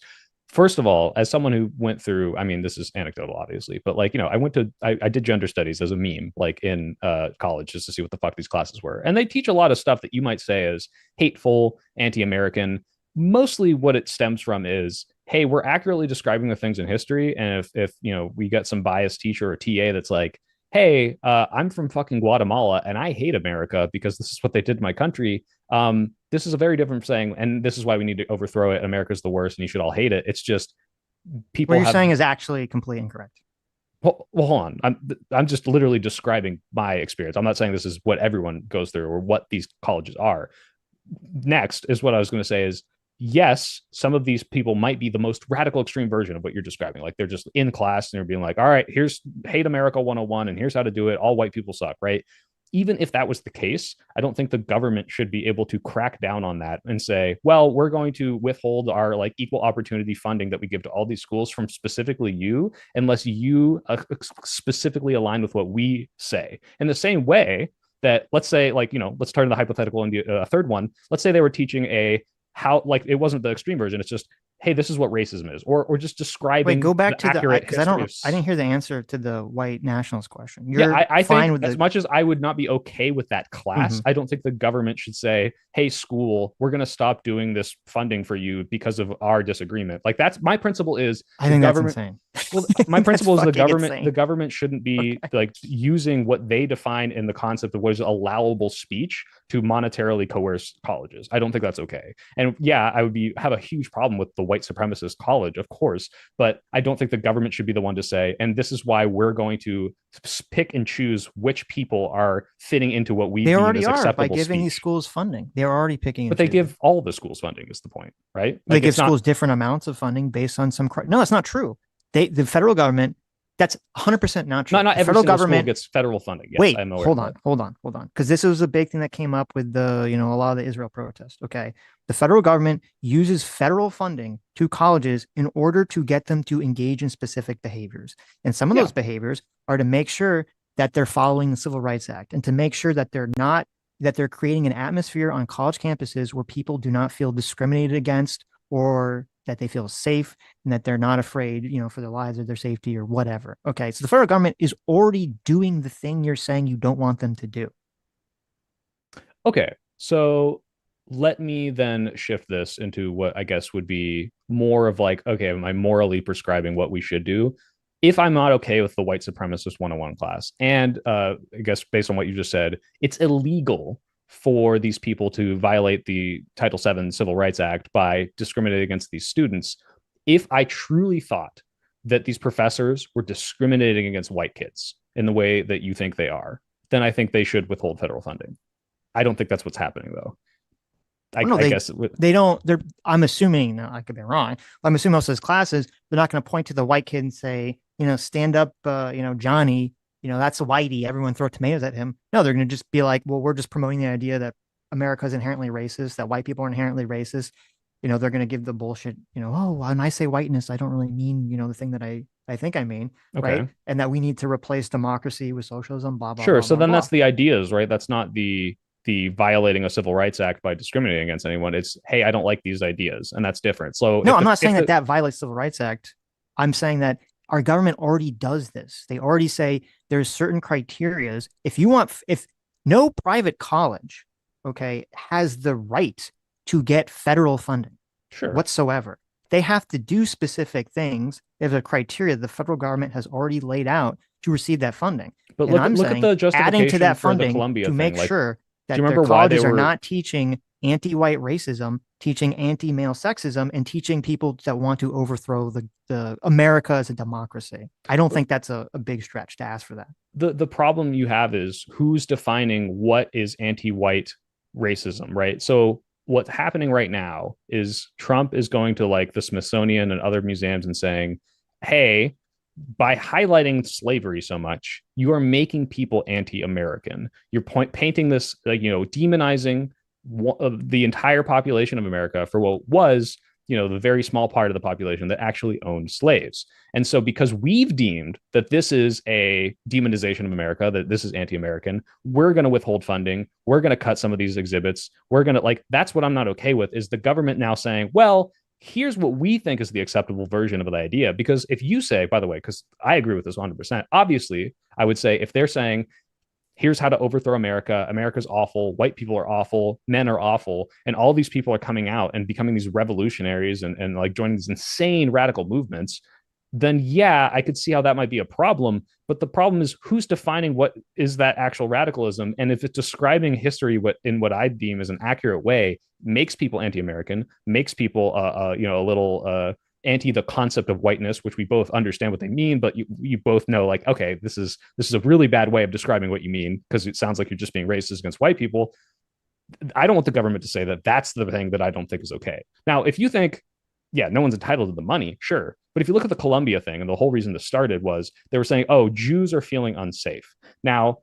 Speaker 3: First of all, as someone who went through, I mean, this is anecdotal, obviously, but I did gender studies as a meme, like in college, just to see what the fuck these classes were. And they teach a lot of stuff that you might say is hateful, anti-American. Mostly what it stems from is, hey, we're accurately describing the things in history. And if we got some biased teacher or TA that's like, hey, I'm from fucking Guatemala and I hate America because this is what they did to my country. This is a very different saying, and this is why we need to overthrow it. America's the worst and you should all hate it. It's just people.
Speaker 2: What you're saying is actually completely incorrect.
Speaker 3: Well, hold on. I'm just literally describing my experience. I'm not saying this is what everyone goes through or what these colleges are. Next is what I was going to say is, yes, some of these people might be the most radical extreme version of what you're describing. Like they're just in class and they're being like, all right, here's Hate America 101 and here's how to do it. All white people suck, right? Even if that was the case, I don't think the government should be able to crack down on that and say, well, we're going to withhold our equal opportunity funding that we give to all these schools from specifically you, unless you specifically align with what we say. In the same way that, let's say, let's turn the hypothetical into a third one. Let's say they were teaching how, it wasn't the extreme version. It's just hey, this is what racism is, or just describing
Speaker 2: Wait, go back to the
Speaker 3: accurate
Speaker 2: because
Speaker 3: history
Speaker 2: I didn't hear the answer to the white nationalist question.
Speaker 3: Yeah,
Speaker 2: You're
Speaker 3: I
Speaker 2: fine
Speaker 3: think
Speaker 2: with
Speaker 3: as
Speaker 2: the
Speaker 3: much as I would not be okay with that class,
Speaker 2: Mhm.
Speaker 3: I don't think the government should say, hey, school, we're going to stop doing this funding for you because of our disagreement. Like, that's my principle is
Speaker 2: I
Speaker 3: the
Speaker 2: think that's
Speaker 3: government.
Speaker 2: insane.
Speaker 3: Well, my
Speaker 2: That's
Speaker 3: principle is
Speaker 2: fucking
Speaker 3: the
Speaker 2: insane.
Speaker 3: government shouldn't be
Speaker 2: Okay.
Speaker 3: like using what they define in the concept of what is allowable speech to monetarily coerce colleges. I don't think that's okay. And yeah, I would have a huge problem with the white supremacist college, of course, but I don't think the government should be the one to say, and this is why we're going to pick and choose which people are fitting into what we
Speaker 2: They
Speaker 3: deem
Speaker 2: already
Speaker 3: as
Speaker 2: are by
Speaker 3: acceptable
Speaker 2: giving these
Speaker 3: speech.
Speaker 2: schools funding. They're already picking
Speaker 3: But
Speaker 2: and
Speaker 3: they
Speaker 2: choosing.
Speaker 3: give all the schools funding is the point, right?
Speaker 2: They
Speaker 3: Like
Speaker 2: give
Speaker 3: it's not
Speaker 2: schools different amounts of funding based on some. No, that's not true. The federal government. That's 100% not true.
Speaker 3: not
Speaker 2: The
Speaker 3: every
Speaker 2: federal
Speaker 3: single school
Speaker 2: government.
Speaker 3: gets federal funding. Yes,
Speaker 2: Wait,
Speaker 3: I'm aware of that.
Speaker 2: hold on. Because this was a big thing that came up with a lot of the Israel protests. Okay. The federal government uses federal funding to colleges in order to get them to engage in specific behaviors. And some of
Speaker 3: Yeah.
Speaker 2: those behaviors are to make sure that they're following the Civil Rights Act and to make sure that they're creating an atmosphere on college campuses where people do not feel discriminated against or that they feel safe and that they're not afraid, for their lives or their safety or whatever. Okay. So the federal government is already doing the thing you're saying you don't want them to do.
Speaker 3: Okay, so let me then shift this into what I guess would be more of like, okay, am I morally prescribing what we should do? If I'm not okay with the white supremacist 101 class, and I guess based on what you just said, it's illegal for these people to violate the Title VII Civil Rights Act by discriminating against these students. If I truly thought that these professors were discriminating against white kids in the way that you think they are, then I think they should withhold federal funding. I don't think that's what's happening though.
Speaker 2: Well, no,
Speaker 3: I guess
Speaker 2: they don't. I'm assuming. No, I could be wrong. I'm assuming most of those classes, they're not going to point to the white kid and say, stand up, Johnny. That's a whitey. Everyone throw tomatoes at him. No, they're going to just be like, well, we're just promoting the idea that America is inherently racist, that white people are inherently racist. They're going to give the bullshit. Oh, when I say whiteness, I don't really mean the thing that I think I mean,
Speaker 3: okay.
Speaker 2: right? And that we need to replace democracy with socialism. Blah blah
Speaker 3: Sure.
Speaker 2: blah
Speaker 3: So
Speaker 2: blah
Speaker 3: then
Speaker 2: blah.
Speaker 3: that's the ideas, right? That's not the violating a civil rights act by discriminating against anyone. It's, hey, I don't like these ideas, and that's different. So
Speaker 2: No, I'm not saying that violates Civil Rights Act. I'm saying that our government already does this. They already say there's certain criterias. If no private college, okay, has the right to get federal funding
Speaker 3: sure
Speaker 2: whatsoever, they have to do specific things. There's a criteria the federal government has already laid out to receive that funding.
Speaker 3: But
Speaker 2: And I'm
Speaker 3: look at
Speaker 2: saying
Speaker 3: the justification
Speaker 2: adding to that
Speaker 3: for the
Speaker 2: funding
Speaker 3: Columbia
Speaker 2: to
Speaker 3: thing.
Speaker 2: make
Speaker 3: Like,
Speaker 2: sure
Speaker 3: do
Speaker 2: that
Speaker 3: you
Speaker 2: their
Speaker 3: remember why they
Speaker 2: colleges are
Speaker 3: were
Speaker 2: not teaching anti-white racism, teaching anti-male sexism, and teaching people that want to overthrow the America as a democracy. I don't think that's a big stretch to ask for that.
Speaker 3: the problem you have is who's defining what is anti-white racism, right? So what's happening right now is Trump is going to like the Smithsonian and other museums and saying, hey, by highlighting slavery so much, you are making people anti-American. You're painting this, like, demonizing the entire population of America for what was, the very small part of the population that actually owned slaves. And so, because we've deemed that this is a demonization of America, that this is anti-American, we're going to withhold funding. We're going to cut some of these exhibits. We're going to that's what I'm not okay with, is the government now saying, well, here's what we think is the acceptable version of the idea. Because if you say, by the way, because I agree with this 100%, obviously, I would say if they're saying, here's how to overthrow America, America's awful, white people are awful, men are awful, and all these people are coming out and becoming these revolutionaries and like joining these insane radical movements, then yeah, I could see how that might be a problem. But the problem is who's defining what is that actual radicalism, and if it's describing history in what I deem as an accurate way, makes people anti-American, makes people a little anti the concept of whiteness, which we both understand what they mean, but you both know, like, okay, this is a really bad way of describing what you mean, because it sounds like you're just being racist against white people. I don't want the government to say that that's the thing that I don't think is okay. Now, if you think, yeah, no one's entitled to the money, sure. But if you look at the Columbia thing, and the whole reason this started was they were saying, oh, Jews are feeling unsafe. Now,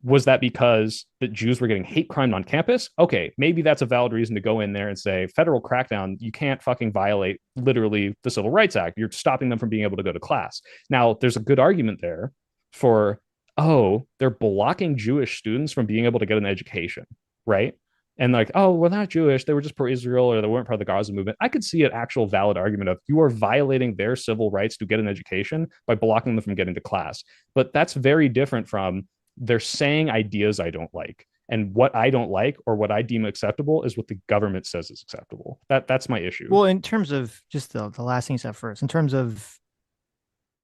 Speaker 3: was that because the Jews were getting hate crimed on campus? Okay, maybe that's a valid reason to go in there and say, federal crackdown, you can't fucking violate literally the Civil Rights Act. You're stopping them from being able to go to class. Now, there's a good argument there for, oh, they're blocking Jewish students from being able to get an education, right? and like, oh, well, they're not Jewish, they were just pro-Israel, or they weren't part of the Gaza movement. I could see an actual valid argument of you are violating their civil rights to get an education by blocking them from getting to class. But that's very different from they're saying ideas I don't like. And what I don't like or what I deem acceptable is what the government says is acceptable. That's my issue.
Speaker 2: Well, in terms of just the last thing you said first, in terms of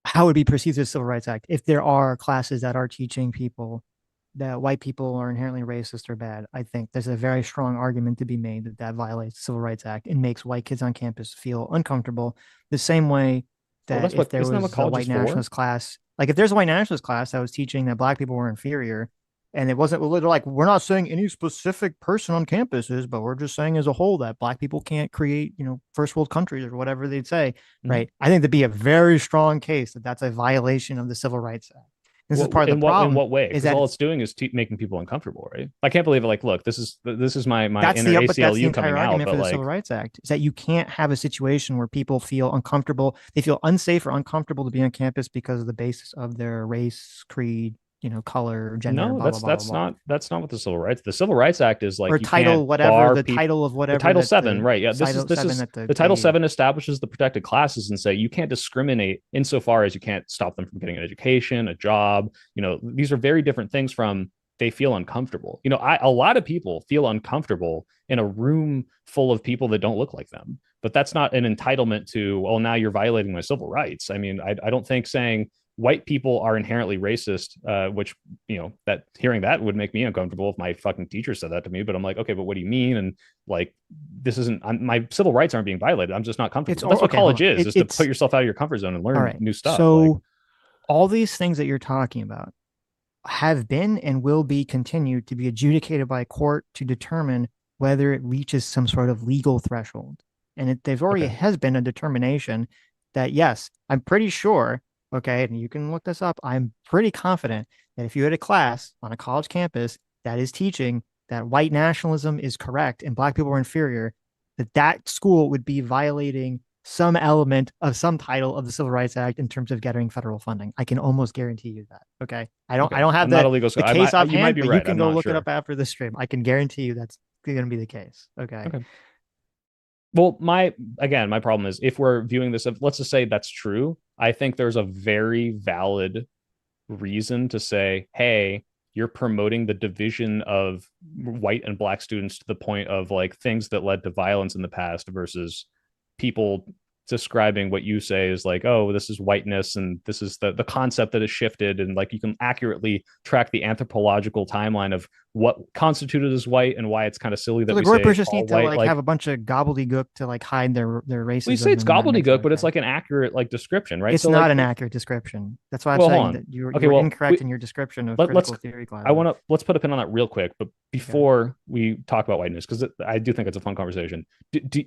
Speaker 2: how it would be perceived as a Civil Rights Act, if there are classes that are teaching people that white people are inherently racist or bad, I think there's a very strong argument to be made that that violates the Civil Rights Act and makes white kids on campus feel uncomfortable. The same way
Speaker 3: Well,
Speaker 2: that
Speaker 3: that's
Speaker 2: if
Speaker 3: what
Speaker 2: there
Speaker 3: isn't that
Speaker 2: was
Speaker 3: what
Speaker 2: a
Speaker 3: college
Speaker 2: white
Speaker 3: is for?
Speaker 2: nationalist class, like if there's a white nationalist class that was teaching that black people were inferior, and it wasn't like we're not saying any specific person on campus is, but we're just saying as a whole that black people can't create, first world countries or whatever they'd say, right? I think there'd be a very strong case that that's a violation of the Civil Rights Act. This is part of the
Speaker 3: In
Speaker 2: problem.
Speaker 3: what way?
Speaker 2: Is
Speaker 3: Because all
Speaker 2: that
Speaker 3: it's doing is making people uncomfortable, right? I can't believe it. Like, look, this is my
Speaker 2: that's
Speaker 3: inner
Speaker 2: but that's the
Speaker 3: ACLU
Speaker 2: entire
Speaker 3: coming out,
Speaker 2: argument
Speaker 3: but
Speaker 2: for the
Speaker 3: like,
Speaker 2: Civil Rights Act is that you can't have a situation where people feel uncomfortable, they feel unsafe or uncomfortable to be on campus because of the basis of their race, creed, color, gender,
Speaker 3: no,
Speaker 2: blah blah blah blah blah.
Speaker 3: that's not what the Civil Rights Act is like.
Speaker 2: Or
Speaker 3: You can't
Speaker 2: title whatever
Speaker 3: bar
Speaker 2: the
Speaker 3: people.
Speaker 2: title of
Speaker 3: The
Speaker 2: whatever
Speaker 3: Title
Speaker 2: that
Speaker 3: Seven,
Speaker 2: the
Speaker 3: right? Yeah,
Speaker 2: Title
Speaker 3: this
Speaker 2: Seven
Speaker 3: is
Speaker 2: that
Speaker 3: the Title
Speaker 2: they
Speaker 3: Seven establishes the protected classes and say you can't discriminate insofar as you can't stop them from getting an education, a job. These are very different things from they feel uncomfortable. A lot of people feel uncomfortable in a room full of people that don't look like them, but that's not an entitlement to, well, now you're violating my civil rights. I mean, I don't think saying white people are inherently racist, which, that hearing that would make me uncomfortable if my fucking teacher said that to me. But I'm like, okay, but what do you mean? And like, this isn't, my civil rights aren't being violated. I'm just not comfortable. That's what college is to put yourself out of your comfort zone and
Speaker 2: all
Speaker 3: learn
Speaker 2: right.
Speaker 3: new stuff.
Speaker 2: So all these things that you're talking about have been and will be continued to be adjudicated by a court to determine whether it reaches some sort of legal threshold. And there's already has been a determination that, yes, I'm pretty sure, okay, and you can look this up, I'm pretty confident that if you had a class on a college campus that is teaching that white nationalism is correct and black people are inferior, that school would be violating some element of some title of the Civil Rights Act in terms of getting federal funding. I can almost guarantee you that. Okay. I don't have the case offhand, but you can go look it up after the stream. I can guarantee you that's going to be the case. Okay.
Speaker 3: Well, my problem is if we're viewing this, let's just say that's true. I think there's a very valid reason to say, hey, you're promoting the division of white and black students to the point of like things that led to violence in the past versus people describing what you say is like, oh, this is whiteness and this is the concept that has shifted, and like you can accurately track the anthropological timeline of what constituted as white and why it's kind of silly that
Speaker 2: the
Speaker 3: we say
Speaker 2: just need to like have a bunch of gobbledygook to like hide their racism.
Speaker 3: We say it's gobbledygook, but it's like an accurate like description, right?
Speaker 2: It's
Speaker 3: so
Speaker 2: not
Speaker 3: like,
Speaker 2: an accurate description. That's why I'm saying that you're incorrect in your description of critical theory class.
Speaker 3: Let's put a pin on that real quick, but before we talk about whiteness, because I do think it's a fun conversation.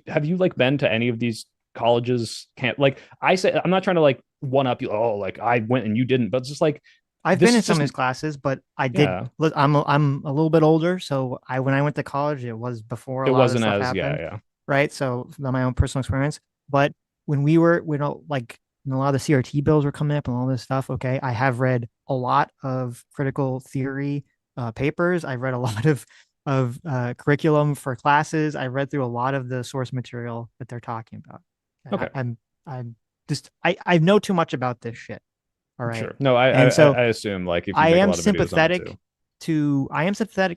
Speaker 3: Have you like been to any of these colleges? Can't like I say, I'm not trying to like one up you. Oh, like I went and you didn't, but it's just like
Speaker 2: I've been in some of his classes, but I did. Yeah. I'm a little bit older, so when I went to college, it was before a lot of stuff happened. Right. So my own personal experience, but when like a lot of the CRT bills were coming up and all this stuff. Okay, I have read a lot of critical theory papers. I've read a lot of curriculum for classes. I read through a lot of the source material that they're talking about.
Speaker 3: Okay,
Speaker 2: I know too much about this shit. All right.
Speaker 3: Sure. No, I assume like if you make a lot of
Speaker 2: sympathetic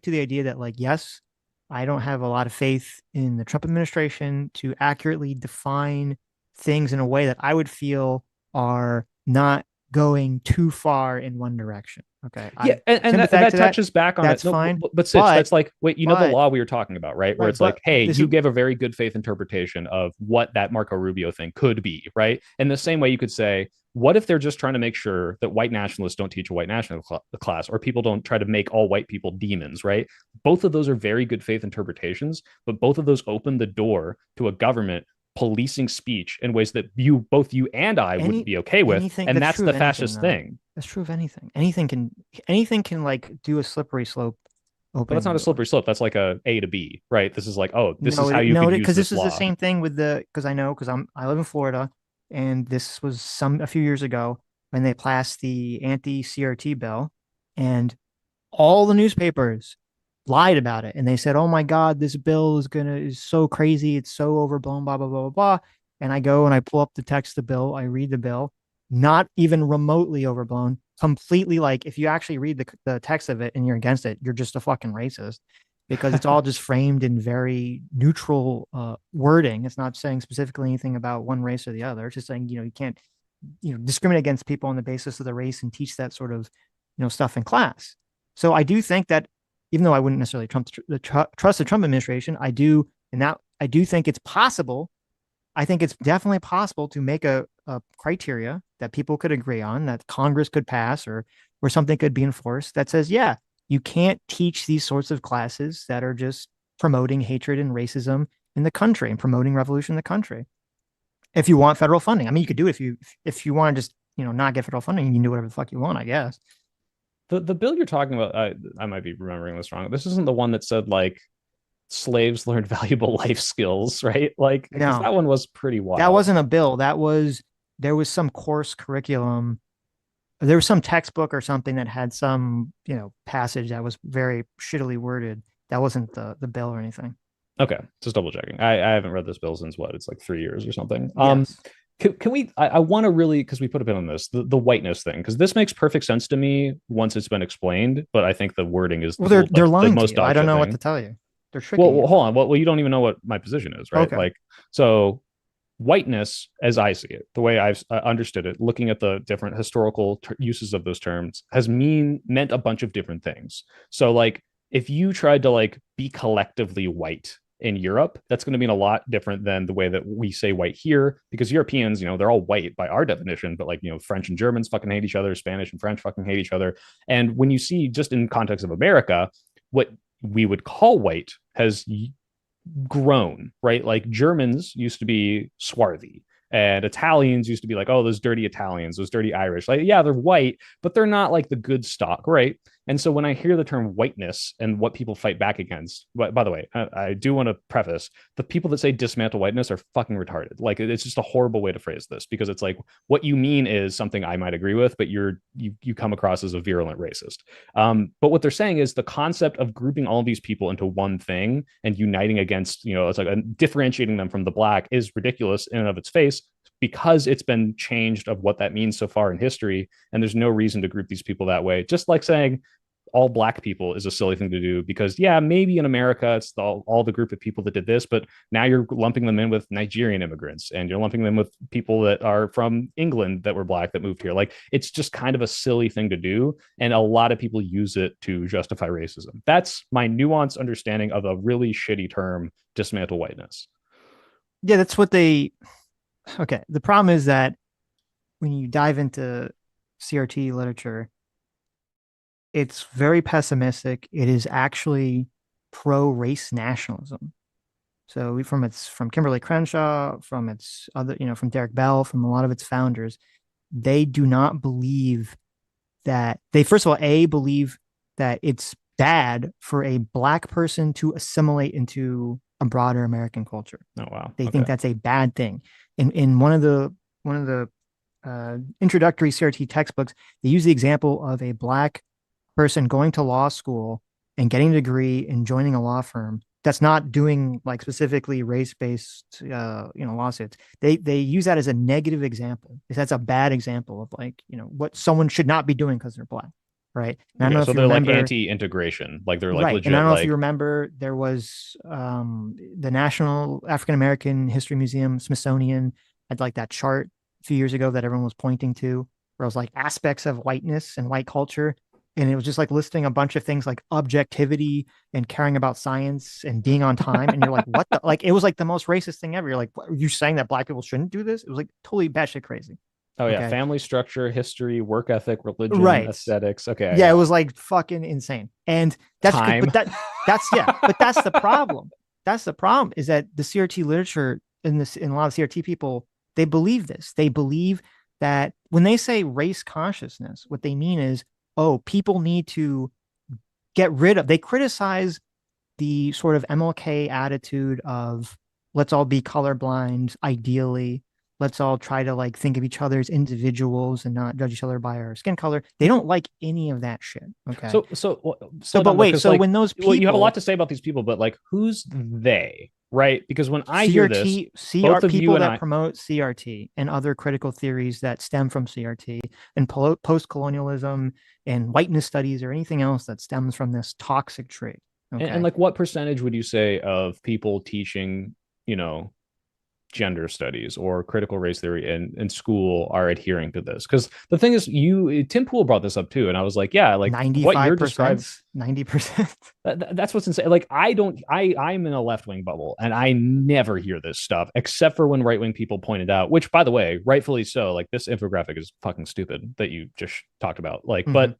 Speaker 2: to the idea that like, yes, I don't have a lot of faith in the Trump administration to accurately define things in a way that I would feel are not going too far in one direction. Okay.
Speaker 3: Yeah, and that touches back on
Speaker 2: that's
Speaker 3: it.
Speaker 2: Fine.
Speaker 3: But that's like, wait, the law we were talking about, right? Where it's like, hey, you gave a very good faith interpretation of what that Marco Rubio thing could be, right? In the same way you could say, what if they're just trying to make sure that white nationalists don't teach a white national class, or people don't try to make all white people demons, right? Both of those are very good faith interpretations, but both of those open the door to a government policing speech in ways that both you and I would be okay with, and that's the fascist thing.
Speaker 2: That's true of anything. Anything can like do a slippery slope.
Speaker 3: But that's not a slippery slope. That's like a to B, right? This is like, this is how you could use
Speaker 2: because
Speaker 3: this
Speaker 2: is the same thing with because I live in Florida, and this was a few years ago when they passed the anti-CRT bill, and all the newspapers lied about it. And they said, oh my God, this bill is so crazy. It's so overblown, blah, blah, blah, blah, blah. And I go and I pull up the text of the bill. I read the bill, not even remotely overblown, completely like if you actually read the text of it and you're against it, you're just a fucking racist because it's all just framed in very neutral wording. It's not saying specifically anything about one race or the other. It's just saying, you can't, discriminate against people on the basis of the race and teach that sort of, stuff in class. So I do think that even though I wouldn't necessarily trust the Trump administration, I do think it's possible. I think it's definitely possible to make a criteria that people could agree on, that Congress could pass, or something could be enforced that says, yeah, you can't teach these sorts of classes that are just promoting hatred and racism in the country and promoting revolution in the country. If you want federal funding, I mean, you could do it if you want to just not get federal funding, you can do whatever the fuck you want, I guess.
Speaker 3: The bill you're talking about, I might be remembering this wrong. This isn't the one that said like slaves learned valuable life skills, right? Like, because
Speaker 2: No,
Speaker 3: that one was pretty wild.
Speaker 2: that wasn't a bill. There was some course curriculum. There was some textbook or something that had some, passage that was very shittily worded. That wasn't the bill or anything.
Speaker 3: Okay, just double checking. I haven't read this bill since what? It's like 3 years or something.
Speaker 2: Yes.
Speaker 3: Can we? I want to really, because we put a pin on this, the whiteness thing, because this makes perfect sense to me once it's been explained. But I think the wording is
Speaker 2: they're lying
Speaker 3: the most
Speaker 2: to you. I don't know
Speaker 3: thing.
Speaker 2: what to tell you. They're tricking
Speaker 3: well,
Speaker 2: you.
Speaker 3: hold on. Well, you don't even know what my position is, right?
Speaker 2: Okay.
Speaker 3: Like, so whiteness, as I see it, the way I've understood it, looking at the different historical uses of those terms, has meant a bunch of different things. So, like, if you tried to like be collectively white in Europe, that's going to mean a lot different than the way that we say white here, because Europeans, they're all white by our definition, but like, French and Germans fucking hate each other, Spanish and French fucking hate each other. And when you see just in context of America, what we would call white has grown, right? Like Germans used to be swarthy, and Italians used to be like, oh, those dirty Italians, those dirty Irish. Like, yeah, they're white, but they're not like the good stock, right? And so when I hear the term whiteness and what people fight back against, by the way, I do want to preface, the people that say dismantle whiteness are fucking retarded. Like, it's just a horrible way to phrase this, because it's like what you mean is something I might agree with, but you come across as a virulent racist. But what they're saying is the concept of grouping all of these people into one thing and uniting against, it's like differentiating them from the black is ridiculous in and of its face, because it's been changed of what that means so far in history. And there's no reason to group these people that way. Just like saying all black people is a silly thing to do, because yeah, maybe in America it's all the group of people that did this, but now you're lumping them in with Nigerian immigrants, and you're lumping them with people that are from England that were black that moved here. Like, it's just kind of a silly thing to do, and a lot of people use it to justify racism. That's my nuanced understanding of a really shitty term, dismantle whiteness.
Speaker 2: Yeah, that's what they. Okay, the problem is that when you dive into CRT literature, it's very pessimistic. It is actually pro-race nationalism. So from Kimberly Crenshaw, from its other, from Derek Bell, from a lot of its founders, they do not believe that they, first of all, believe that it's bad for a black person to assimilate into a broader American culture.
Speaker 3: Oh wow.
Speaker 2: They think that's a bad thing. In one of the introductory CRT textbooks, they use the example of a black person going to law school and getting a degree and joining a law firm that's not doing like specifically race-based lawsuits. They use that as a negative example. That's a bad example of like, what someone should not be doing because they're black, right? And I don't know if
Speaker 3: so
Speaker 2: you
Speaker 3: they're
Speaker 2: remember,
Speaker 3: like anti-integration, like they're like
Speaker 2: right.
Speaker 3: legit.
Speaker 2: And I don't know
Speaker 3: like...
Speaker 2: if you remember, there was the National African American History Museum, Smithsonian, had like that chart a few years ago that everyone was pointing to, where it was like aspects of whiteness and white culture. And it was just like listing a bunch of things like objectivity and caring about science and being on time. And you're like, what the, like, it was like the most racist thing ever. You're like, what, are you saying that black people shouldn't do this? It was like totally batshit crazy.
Speaker 3: Oh yeah,
Speaker 2: Okay.
Speaker 3: family structure, history, work ethic, religion,
Speaker 2: right.
Speaker 3: aesthetics. Okay.
Speaker 2: Yeah, it was like fucking insane. And that's
Speaker 3: time.
Speaker 2: Good, but but that's the problem. That's the problem, is that the CRT literature in a lot of CRT people, they believe this. They believe that when they say race consciousness, what they mean is, oh, people need to get rid of, they criticize the sort of MLK attitude of let's all be colorblind, ideally. let's all try to like think of each other as individuals and not judge each other by our skin color. They don't like any of that shit. Okay.
Speaker 3: But
Speaker 2: wait, so when those people,
Speaker 3: well, you have a lot to say about these people, but like, who's they, right? Because when I hear this, both of you
Speaker 2: people
Speaker 3: and
Speaker 2: that
Speaker 3: I
Speaker 2: promote CRT and other critical theories that stem from CRT and post-colonialism and whiteness studies or anything else that stems from this toxic trait. Okay.
Speaker 3: and like, what percentage would you say of people teaching, you know, gender studies or critical race theory in school are adhering to this? Because the thing is, Tim Pool brought this up too, and I was like, yeah, like what you're describing,
Speaker 2: 90%.
Speaker 3: that's what's insane. Like, I'm in a left-wing bubble, and I never hear this stuff except for when right-wing people pointed out, which, by the way, rightfully so. Like, this infographic is fucking stupid that you just talked about. Like, but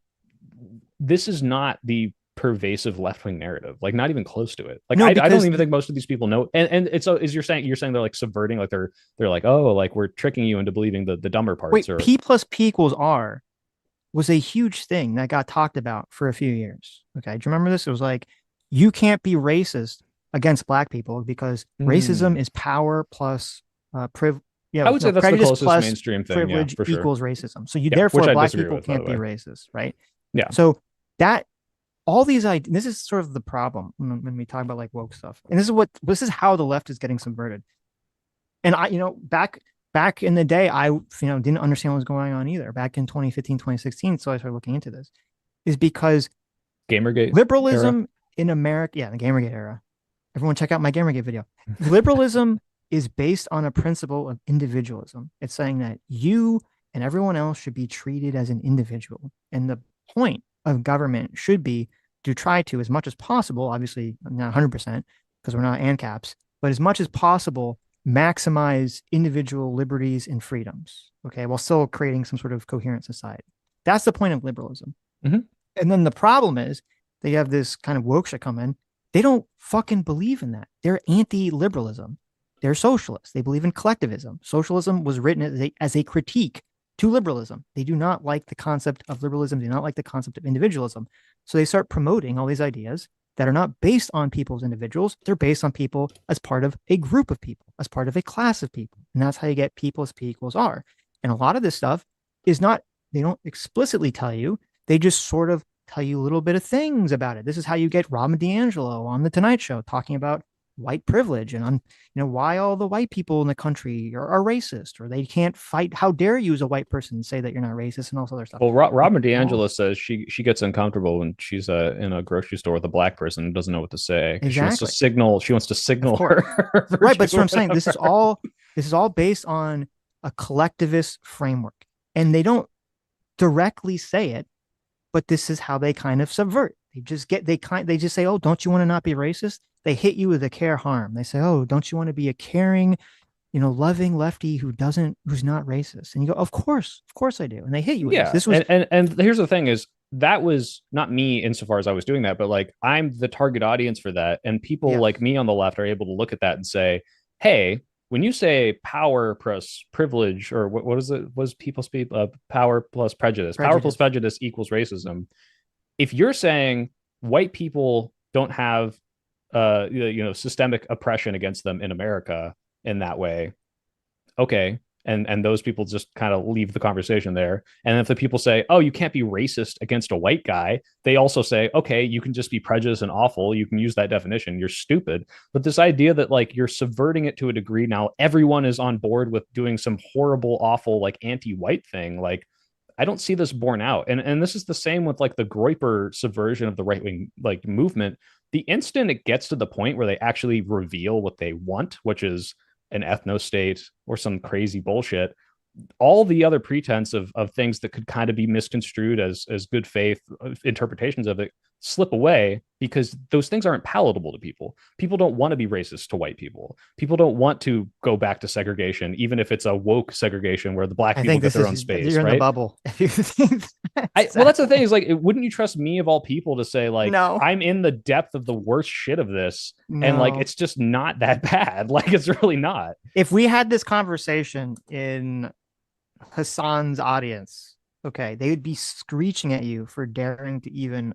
Speaker 3: this is not the pervasive left-wing narrative, like not even close to it. Like, no, I don't even think most of these people know. And it's so, is you're saying they're like subverting, like they're like, oh, like we're tricking you into believing the dumber parts.
Speaker 2: Wait, P plus P equals R was a huge thing that got talked about for a few years. Okay, do you remember this? It was like, you can't be racist against black people because racism is power plus privilege. Yeah,
Speaker 3: I would say that's the closest mainstream thing.
Speaker 2: Privilege
Speaker 3: for sure.
Speaker 2: equals racism. So therefore black people can't be racist, right?
Speaker 3: Yeah.
Speaker 2: So that all these ideas, this is sort of the problem when we talk about like woke stuff. And this is how the left is getting subverted. And back in the day, I didn't understand what was going on either. Back in 2015, 2016, so I started looking into this, is because
Speaker 3: Gamergate
Speaker 2: liberalism era in America, the Gamergate era. Everyone check out my Gamergate video. Liberalism is based on a principle of individualism. It's saying that you and everyone else should be treated as an individual. And the point of government should be to try to, as much as possible, obviously not 100% because we're not ANCAPs, but as much as possible, maximize individual liberties and freedoms, okay, while still creating some sort of coherent society. That's the point of liberalism.
Speaker 3: Mm-hmm.
Speaker 2: And then the problem is they have this kind of woke shit come in. They don't fucking believe in that. They're anti-liberalism. They're socialists. They believe in collectivism. Socialism was written as a critique to liberalism. They do not like the concept of liberalism. They do not like the concept of individualism. So they start promoting all these ideas that are not based on people as individuals. They're based on people as part of a group of people, as part of a class of people. And that's how you get P plus P equals R. And a lot of this stuff is not, they don't explicitly tell you. They just sort of tell you a little bit of things about it. This is how you get Robin DiAngelo on the Tonight Show talking about white privilege and on why all the white people in the country are racist, or they can't fight. How dare you as a white person say that you're not racist, and all this other stuff.
Speaker 3: Well, Robin DiAngelo says she gets uncomfortable when she's in a grocery store with a black person and doesn't know what to say.
Speaker 2: Exactly.
Speaker 3: She wants to signal her
Speaker 2: right. But that's what I'm saying. This is all based on a collectivist framework, and they don't directly say it, but this is how they kind of subvert. They just say, oh, don't you want to not be racist? They hit you with a care harm. They say, oh, don't you want to be a caring, loving lefty who's not racist? And you go, of course I do. And they hit you with this.
Speaker 3: And here's the thing is, that was not me insofar as I was doing that, but like, I'm the target audience for that. And people like me on the left are able to look at that and say, hey, when you say power plus privilege, or what is it? Was people speak power plus prejudice? Power plus prejudice equals racism. If you're saying white people don't have systemic oppression against them in America in that way, okay, and those people just kind of leave the conversation there. And if the people say, oh, you can't be racist against a white guy, they also say, okay, you can just be prejudiced and awful, you can use that definition, you're stupid. But this idea that like you're subverting it to a degree, now everyone is on board with doing some horrible, awful, like anti-white thing, like I don't see this borne out. And this is the same with like the Groyper subversion of the right-wing like movement. The instant it gets to the point where they actually reveal what they want, which is an ethno-state or some crazy bullshit, all the other pretense of things that could kind of be misconstrued as good faith interpretations of it slip away, because those things aren't palatable to people. People don't want to be racist to white people. People don't want to go back to segregation, even if it's a woke segregation where the black people get their own space.
Speaker 2: You're
Speaker 3: right?
Speaker 2: in the bubble.
Speaker 3: Well, that's the thing is like, wouldn't you trust me of all people to say like,
Speaker 2: no,
Speaker 3: I'm in the depth of the worst shit of this, and like it's just not that bad. Like it's really not.
Speaker 2: If we had this conversation in Hassan's audience, okay, they would be screeching at you for daring to even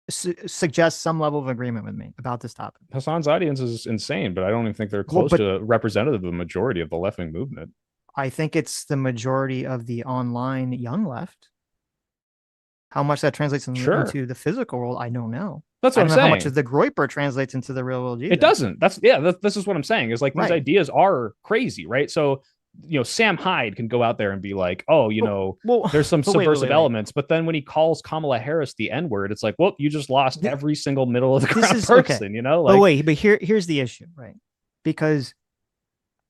Speaker 2: suggest some level of agreement with me about this topic.
Speaker 3: Hassan's audience is insane, but I don't even think they're close to representative of the majority of the left-wing movement.
Speaker 2: I think it's the majority of the online young left. How much that translates
Speaker 3: Sure.
Speaker 2: into the physical world, I don't know.
Speaker 3: That's
Speaker 2: I
Speaker 3: what I'm
Speaker 2: don't know how much
Speaker 3: saying.
Speaker 2: of the Groyper translates into the real world either.
Speaker 3: It doesn't. This is what I'm saying, is like these
Speaker 2: Right.
Speaker 3: ideas are crazy, right? So, Sam Hyde can go out there and be like, oh, there's some
Speaker 2: but wait,
Speaker 3: subversive elements. But then when he calls Kamala Harris the N-word, it's like, well, you just lost every single middle of the ground person,
Speaker 2: okay.
Speaker 3: Like,
Speaker 2: but wait, but here's the issue, right? Because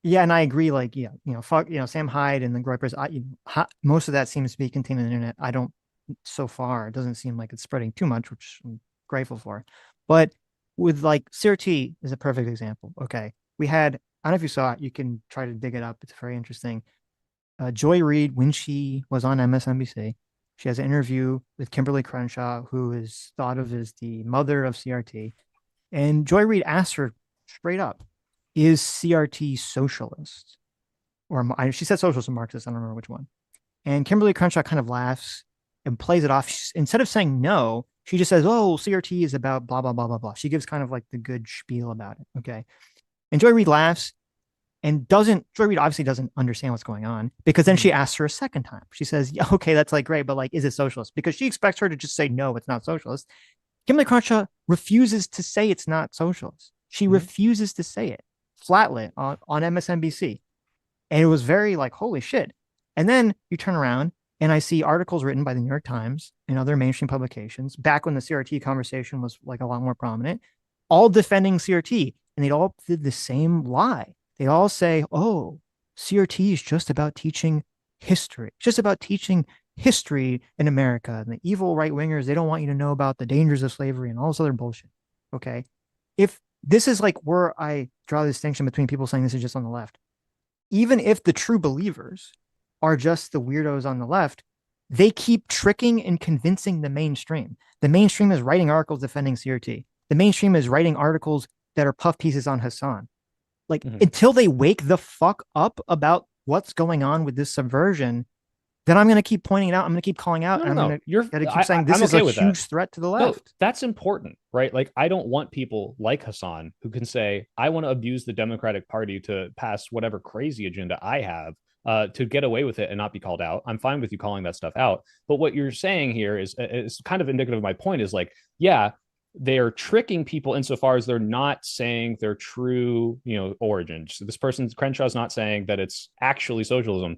Speaker 2: yeah, and I agree, like, yeah, fuck, Sam Hyde and the Groypers, most of that seems to be contained on the internet. I don't, so far, it doesn't seem like it's spreading too much, which I'm grateful for. But with like CRT is a perfect example. Okay. We had, I don't know if you saw it, you can try to dig it up. It's very interesting. Joy Reid, when she was on MSNBC, she has an interview with Kimberly Crenshaw, who is thought of as the mother of CRT. And Joy Reid asked her straight up, is CRT socialist? Or she said socialist or Marxist. I don't remember which one. And Kimberly Crenshaw kind of laughs and plays it off. Instead of saying no, she just says, oh, CRT is about blah, blah, blah, blah, blah. She gives kind of like the good spiel about it. Okay. And Joy Reid laughs and Joy Reid obviously doesn't understand what's going on, because then she asks her a second time. She says, yeah, okay, that's like great, but like, is it socialist? Because she expects her to just say, no, it's not socialist. Kimberly Crenshaw refuses to say it's not socialist. She refuses to say it flatly on MSNBC. And it was very like, holy shit. And then you turn around and I see articles written by the New York Times and other mainstream publications back when the CRT conversation was like a lot more prominent, all defending CRT. And they all did the same lie. They all say, oh, CRT is just about teaching history. It's just about teaching history in America. And the evil right wingers, they don't want you to know about the dangers of slavery and all this other bullshit. Okay. If this is like where I draw the distinction between people saying this is just on the left, even if the true believers are just the weirdos on the left, they keep tricking and convincing the mainstream. The mainstream is writing articles defending CRT. The mainstream is writing articles that are puff pieces on Hassan. Like, until they wake the fuck up about what's going on with this subversion, then I'm going to keep pointing it out. I'm going to keep calling out. I'm going to keep saying this is a huge threat to the left.
Speaker 3: No, that's important, right? Like, I don't want people like Hassan who can say, I want to abuse the Democratic Party to pass whatever crazy agenda I have to get away with it and not be called out. I'm fine with you calling that stuff out. But what you're saying here is kind of indicative of my point, is like, yeah, they're tricking people insofar as they're not saying their true, origins. This person, Crenshaw's not saying that it's actually socialism,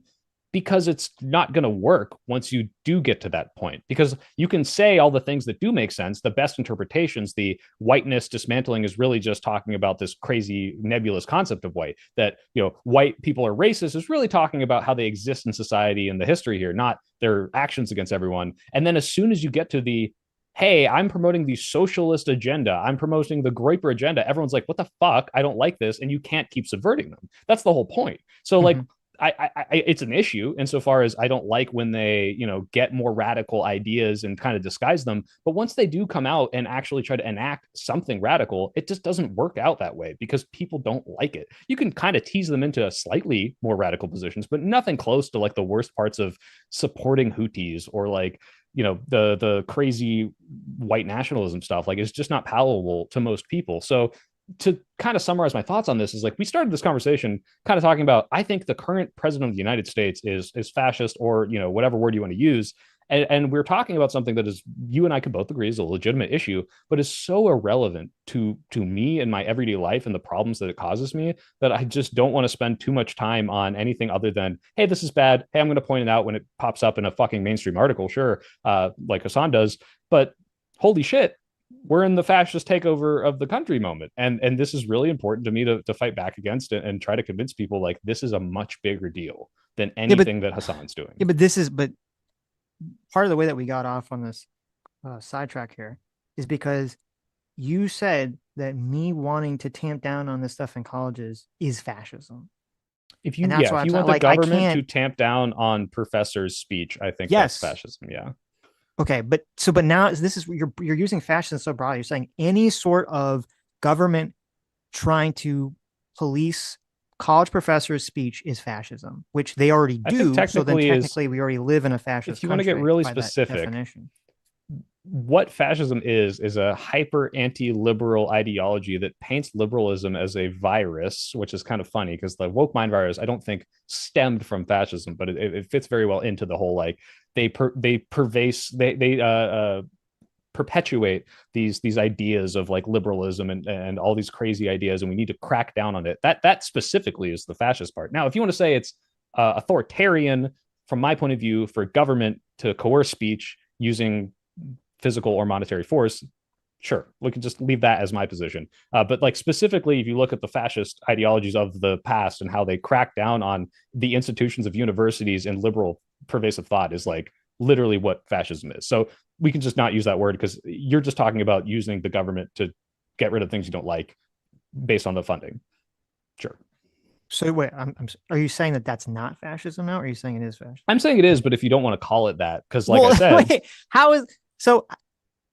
Speaker 3: because it's not going to work once you do get to that point. Because you can say all the things that do make sense, the best interpretations, the whiteness dismantling is really just talking about this crazy nebulous concept of white, that, white people are racist is really talking about how they exist in society and the history here, not their actions against everyone. And then as soon as you get to the, hey, I'm promoting the socialist agenda, I'm promoting the Groyper agenda, everyone's like, what the fuck? I don't like this. And you can't keep subverting them. That's the whole point. So like, it's an issue insofar as I don't like when they, get more radical ideas and kind of disguise them. But once they do come out and actually try to enact something radical, it just doesn't work out that way because people don't like it. You can kind of tease them into slightly more radical positions, but nothing close to like the worst parts of supporting Houthis or like, the crazy white nationalism stuff. Like, it's just not palatable to most people. So to kind of summarize my thoughts on this is like, we started this conversation kind of talking about, I think the current president of the United States is fascist, or, whatever word you want to use. And we're talking about something that is, you and I can both agree, is a legitimate issue, but is so irrelevant to me and my everyday life and the problems that it causes me, that I just don't want to spend too much time on anything other than, hey, this is bad. Hey, I'm going to point it out when it pops up in a fucking mainstream article. Sure. Like Hassan does, but holy shit, we're in the fascist takeover of the country moment. And this is really important to me to fight back against it and try to convince people like this is a much bigger deal than anything that Hassan's doing.
Speaker 2: Yeah, but part of the way that we got off on this sidetrack here is because you said that me wanting to tamp down on this stuff in colleges is fascism.
Speaker 3: If you want the government to tamp down on professors' speech, I think that's fascism. Yeah.
Speaker 2: Okay, but now this is you're using fascism so broadly. You're saying any sort of government trying to police college professors' speech is fascism, which they already do. So then technically we already live in a fascist.
Speaker 3: If you want to get really specific, what fascism is a hyper anti-liberal ideology that paints liberalism as a virus, which is kind of funny because the woke mind virus I don't think stemmed from fascism, but it fits very well into the whole like they perpetuate these ideas of like liberalism and all these crazy ideas, and we need to crack down on it. That specifically is the fascist part. Now, if you want to say it's authoritarian from my point of view for government to coerce speech using physical or monetary force, sure, we can just leave that as my position. But like specifically, if you look at the fascist ideologies of the past and how they crack down on the institutions of universities and liberal pervasive thought is like literally what fascism is. So we can just not use that word because you're just talking about using the government to get rid of things you don't like based on the funding. Sure.
Speaker 2: So wait, are you saying that that's not fascism now, or are you saying it is fascism?
Speaker 3: I'm saying it is, but if you don't want to call it that, because like I said,
Speaker 2: wait, how is so?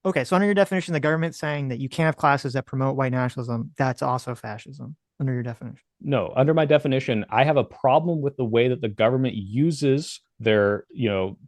Speaker 2: Okay, so under your definition, the government saying that you can't have classes that promote white nationalism, that's also fascism under your definition.
Speaker 3: No, under my definition, I have a problem with the way that the government uses their,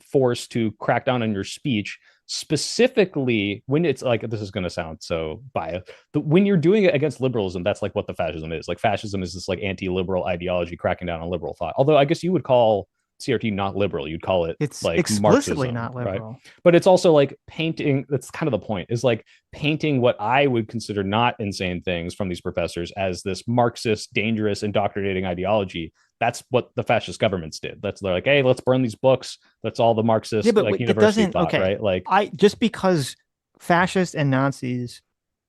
Speaker 3: force to crack down on your speech, specifically when it's like, this is going to sound so biased, but when you're doing it against liberalism, that's like what the fascism is. Like fascism is this like anti-liberal ideology cracking down on liberal thought. Although I guess you would call CRT not liberal. You'd call it
Speaker 2: It's
Speaker 3: like
Speaker 2: explicitly
Speaker 3: Marxism,
Speaker 2: not liberal.
Speaker 3: right? But it's also like painting. That's kind of the point. Is like painting what I would consider not insane things from these professors as this Marxist, dangerous, indoctrinating ideology. That's what the fascist governments did. They're like, hey, let's burn these books. That's all the Marxist like university thought, right? Like,
Speaker 2: I just because fascists and Nazis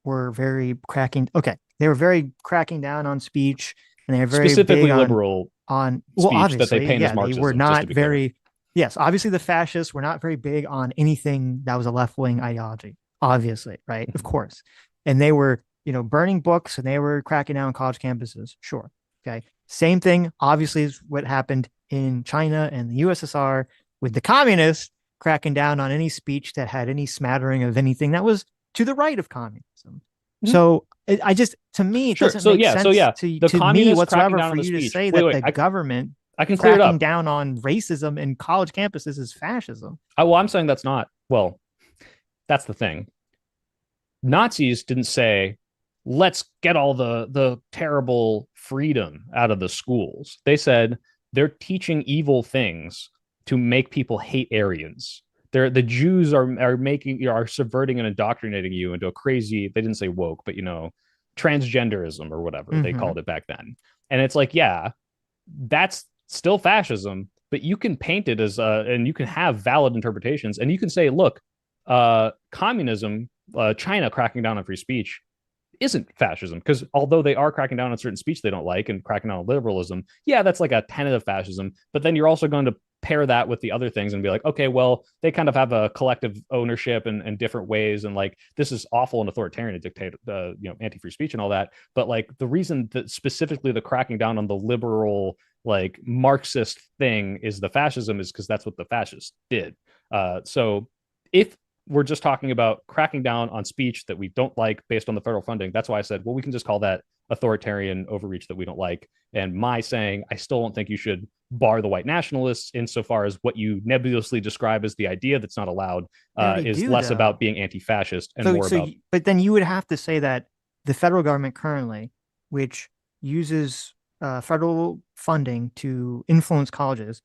Speaker 2: were very cracking. Okay, they were very cracking down on speech, and they were very
Speaker 3: specifically
Speaker 2: big
Speaker 3: liberal
Speaker 2: on
Speaker 3: speech
Speaker 2: obviously,
Speaker 3: that they paint
Speaker 2: yeah,
Speaker 3: as Marxism.
Speaker 2: They were not very.
Speaker 3: Clear.
Speaker 2: Yes, obviously the fascists were not very big on anything that was a left-wing ideology. Obviously, right? Of course, and they were burning books and they were cracking down on college campuses. Sure, okay. Same thing, obviously, is what happened in China and the USSR with the communists cracking down on any speech that had any smattering of anything that was to the right of communism. Mm-hmm. So I just, to me, it doesn't make sense to me whatsoever for you to say that the government
Speaker 3: I can clear it up.
Speaker 2: down on racism in college campuses is fascism.
Speaker 3: Well, I'm saying that's not. Well, that's the thing. Nazis didn't say, let's get all the terrible freedom out of the schools. They said they're teaching evil things to make people hate Aryans. The Jews are subverting and indoctrinating you into a crazy, they didn't say woke, but transgenderism or whatever they called it back then. And it's like, yeah, that's still fascism, but you can paint it as and you can have valid interpretations, and you can say, look, communism, China cracking down on free speech isn't fascism, because although they are cracking down on certain speech they don't like and cracking down on liberalism, yeah, that's like a tenet of fascism. But then you're also going to pair that with the other things and be like, okay, well, they kind of have a collective ownership in different ways, and like this is awful and authoritarian to dictate anti-free speech and all that. But like the reason that specifically the cracking down on the liberal like Marxist thing is the fascism is because that's what the fascists did. So if we're just talking about cracking down on speech that we don't like based on the federal funding, that's why I said, well, we can just call that authoritarian overreach that we don't like. And my saying, I still don't think you should bar the white nationalists insofar as what you nebulously describe as the idea that's not allowed is less about being anti-fascist and more about.
Speaker 2: But then you would have to say that the federal government currently, which uses federal funding to influence colleges,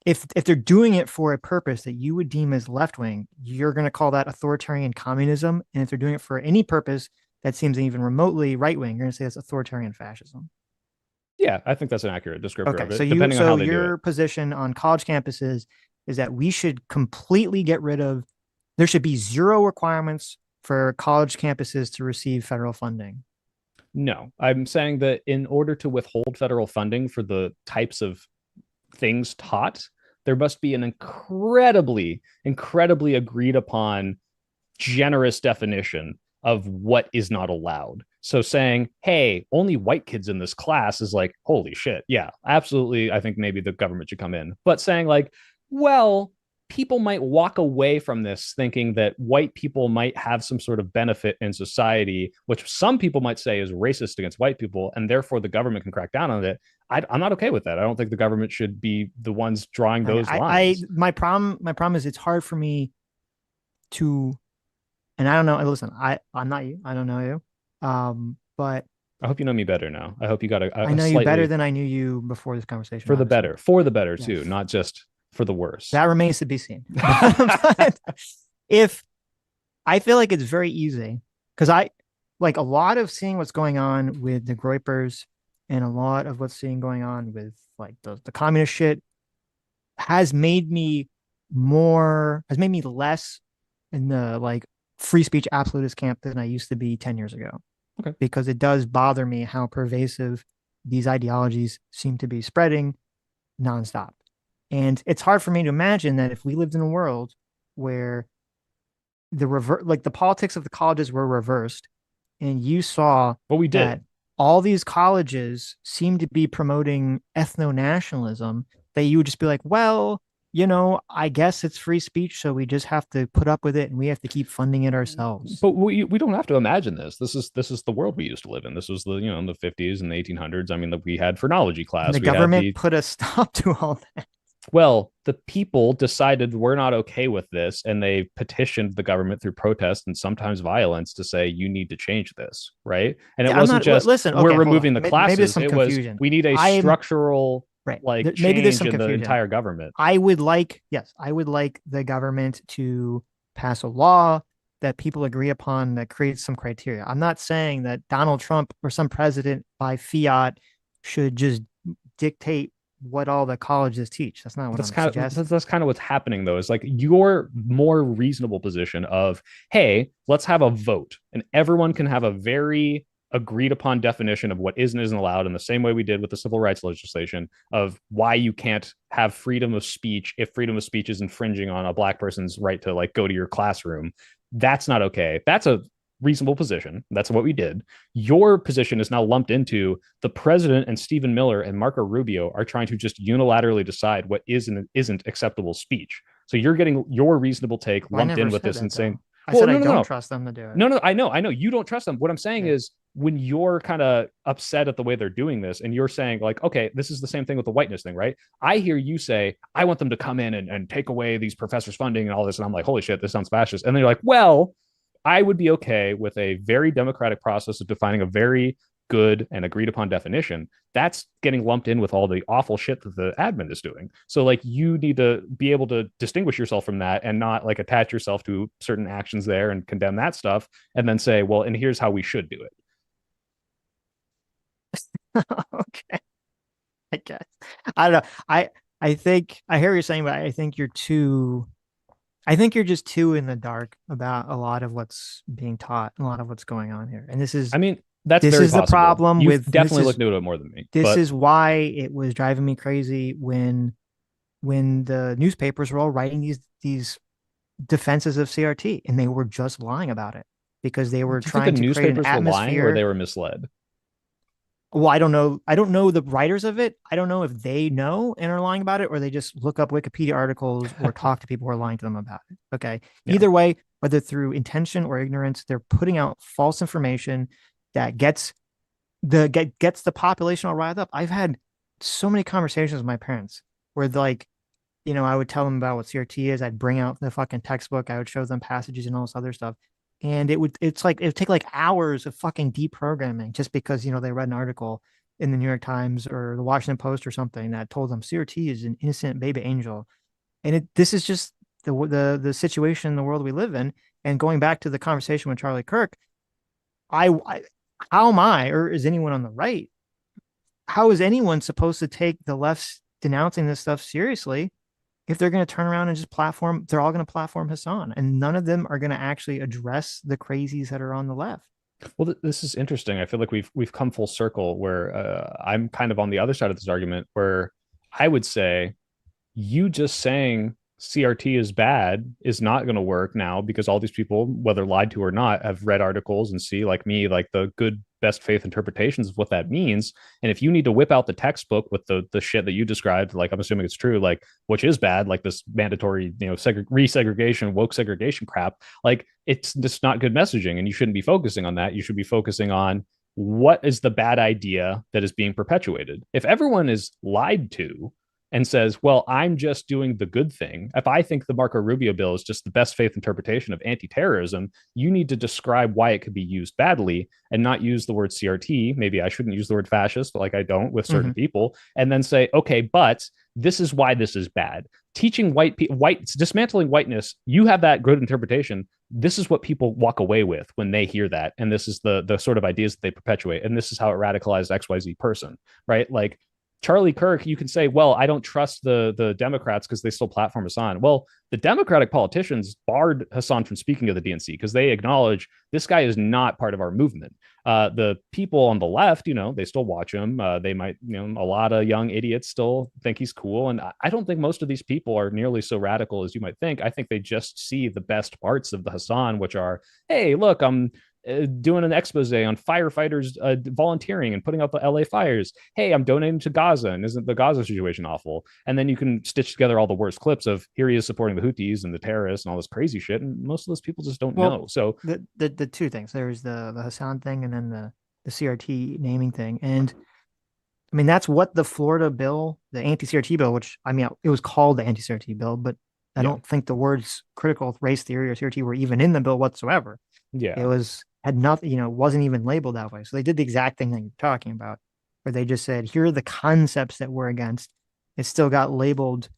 Speaker 2: if they're doing it for a purpose that you would deem as left-wing, you're going to call that authoritarian communism. And if they're doing it for any purpose that seems even remotely right-wing, you're going to say that's authoritarian fascism.
Speaker 3: Yeah, I think that's an accurate descriptor of it.
Speaker 2: So your position on college campuses is that we should completely get rid of, there should be zero requirements for college campuses to receive federal funding.
Speaker 3: No, I'm saying that in order to withhold federal funding for the types of things taught, there must be an incredibly agreed upon generous definition of what is not allowed. So saying, hey, only white kids in this class is like, holy shit. Yeah, absolutely. I think maybe the government should come in. But saying like, well, people might walk away from this thinking that white people might have some sort of benefit in society, which some people might say is racist against white people, and therefore the government can crack down on it. I'm not okay with that. I don't think the government should be the ones drawing those lines.
Speaker 2: My problem is it's hard for me to and I don't know. Listen, I'm not you. I don't know you. But
Speaker 3: I hope you know me better now. I hope you got
Speaker 2: I
Speaker 3: a
Speaker 2: know you better
Speaker 3: slightly
Speaker 2: than I knew you before this conversation.
Speaker 3: for the
Speaker 2: Obviously,
Speaker 3: better, for the better
Speaker 2: yes,
Speaker 3: too, not just for the worse.
Speaker 2: that remains to be seen. But if I feel like it's very easy because I like a lot of seeing what's going on with the Groypers and a lot of what's seeing going on with like the communist shit has made me has made me less in the like free speech absolutist camp than I used to be 10 years ago.
Speaker 3: Okay.
Speaker 2: Because it does bother me how pervasive these ideologies seem to be spreading nonstop. And it's hard for me to imagine that if we lived in a world where the politics of the colleges were reversed and you saw
Speaker 3: Well, we
Speaker 2: that
Speaker 3: did.
Speaker 2: all these colleges seem to be promoting ethno-nationalism, that you would just be like, well, I guess it's free speech, so we just have to put up with it and we have to keep funding it ourselves.
Speaker 3: But we don't have to imagine this. This is the world we used to live in. This was the in the 50s and the 1800s. I mean, we had phrenology
Speaker 2: And
Speaker 3: class.
Speaker 2: the
Speaker 3: We had
Speaker 2: government
Speaker 3: the
Speaker 2: put a stop to all that.
Speaker 3: well, the people decided we're not okay with this, and they petitioned the government through protest and sometimes violence to say you need to change this, right? And it
Speaker 2: I'm
Speaker 3: wasn't
Speaker 2: not,
Speaker 3: just
Speaker 2: listen,
Speaker 3: we're
Speaker 2: okay, hold
Speaker 3: removing
Speaker 2: on.
Speaker 3: the
Speaker 2: Maybe there's
Speaker 3: classes.
Speaker 2: some
Speaker 3: It was
Speaker 2: confusion.
Speaker 3: we need a
Speaker 2: I'm
Speaker 3: structural
Speaker 2: right.
Speaker 3: like
Speaker 2: Maybe there's some
Speaker 3: change in the
Speaker 2: confusion.
Speaker 3: entire government.
Speaker 2: I would like the government to pass a law that people agree upon that creates some criteria. I'm not saying that Donald Trump or some president by fiat should just dictate what all the colleges teach. That's not what I'm suggesting.
Speaker 3: That's kind of what's happening though. Is like your more reasonable position of, hey, let's have a vote and everyone can have a very agreed upon definition of what is and isn't allowed in the same way we did with the civil rights legislation of why you can't have freedom of speech if freedom of speech is infringing on a black person's right to like go to your classroom. That's not okay. That's a reasonable position. That's what we did. Your position is now lumped into the president and Stephen Miller and Marco Rubio are trying to just unilaterally decide what is and isn't acceptable speech. So you're getting your reasonable take lumped in with this insane.
Speaker 2: I said I don't trust them to do it.
Speaker 3: No, I know. You don't trust them. What I'm saying is when you're kind of upset at the way they're doing this and you're saying like, okay, this is the same thing with the whiteness thing, right? I hear you say, I want them to come in and take away these professors' funding and all this. And I'm like, holy shit, this sounds fascist. And then you're like, well, I would be okay with a very democratic process of defining a very good and agreed upon definition. That's getting lumped in with all the awful shit that the admin is doing. So like you need to be able to distinguish yourself from that and not like attach yourself to certain actions there and condemn that stuff and then say, well, and here's how we should do
Speaker 2: it. Okay. I guess. I don't know. I think I hear what you're saying, but I think you're just too in the dark about a lot of what's being taught, a lot of what's going on here. And this is,
Speaker 3: I mean, that's
Speaker 2: this
Speaker 3: very
Speaker 2: is
Speaker 3: possible.
Speaker 2: The problem
Speaker 3: You've
Speaker 2: with
Speaker 3: definitely looked into it more than me.
Speaker 2: This is why it was driving me crazy when the newspapers were all writing these defenses of CRT and they were just lying about it because they were trying to create an atmosphere.
Speaker 3: Or they were misled.
Speaker 2: Well, I don't know. I don't know the writers of it. I don't know if they know and are lying about it, or they just look up Wikipedia articles or talk to people who are lying to them about it. Okay. Yeah. Either way, whether through intention or ignorance, they're putting out false information that gets the population all riled up. I've had so many conversations with my parents where like, I would tell them about what CRT is. I'd bring out the fucking textbook. I would show them passages and all this other stuff. And it would take like hours of fucking deprogramming just because, they read an article in the New York Times or the Washington Post or something that told them CRT is an innocent baby angel. And this is just the situation in the world we live in. And going back to the conversation with Charlie Kirk, how am I, or is anyone on the right? How is anyone supposed to take the left's denouncing this stuff seriously if they're going to turn around and just they're all going to platform Hassan, and none of them are going to actually address the crazies that are on the left?
Speaker 3: Well, this is interesting. I feel like we've come full circle where I'm kind of on the other side of this argument where I would say you just saying CRT is bad is not going to work now because all these people, whether lied to or not, have read articles and see, like me, like the good best faith interpretations of what that means. And if you need to whip out the textbook with the shit that you described, like I'm assuming it's true, like which is bad, like this mandatory, resegregation, woke segregation crap, like it's just not good messaging, and you shouldn't be focusing on that. You should be focusing on what is the bad idea that is being perpetuated. If everyone is lied to, and says, well, I'm just doing the good thing. If I think the Marco Rubio bill is just the best faith interpretation of anti-terrorism, you need to describe why it could be used badly and not use the word CRT. Maybe I shouldn't use the word fascist, like I don't with certain people, and then say, okay, but this is why this is bad. Teaching dismantling whiteness, you have that good interpretation. This is what people walk away with when they hear that. And this is the sort of ideas that they perpetuate. And this is how it radicalized XYZ person, right? Like Charlie Kirk, you can say, well, I don't trust the Democrats because they still platform Hassan. Well, the Democratic politicians barred Hassan from speaking of the DNC because they acknowledge this guy is not part of our movement. The people on the left, they still watch him. They might, a lot of young idiots still think he's cool. And I don't think most of these people are nearly so radical as you might think. I think they just see the best parts of the Hassan, which are, hey, look, I'm doing an expose on firefighters volunteering and putting out the LA fires. Hey, I'm donating to Gaza, and isn't the Gaza situation awful? And then you can stitch together all the worst clips of here he is supporting the Houthis and the terrorists and all this crazy shit, and most of those people just don't know. So
Speaker 2: the two things, there's the Hassan thing and then the CRT naming thing, and I mean that's what the Florida bill, the anti-CRT bill, which I mean it was called the anti-CRT bill, but I don't think the words critical race theory or CRT were even in the bill whatsoever.
Speaker 3: Yeah,
Speaker 2: it had nothing, wasn't even labeled that way. So they did the exact thing that you're talking about, where they just said, here are the concepts that we're against. It still got labeled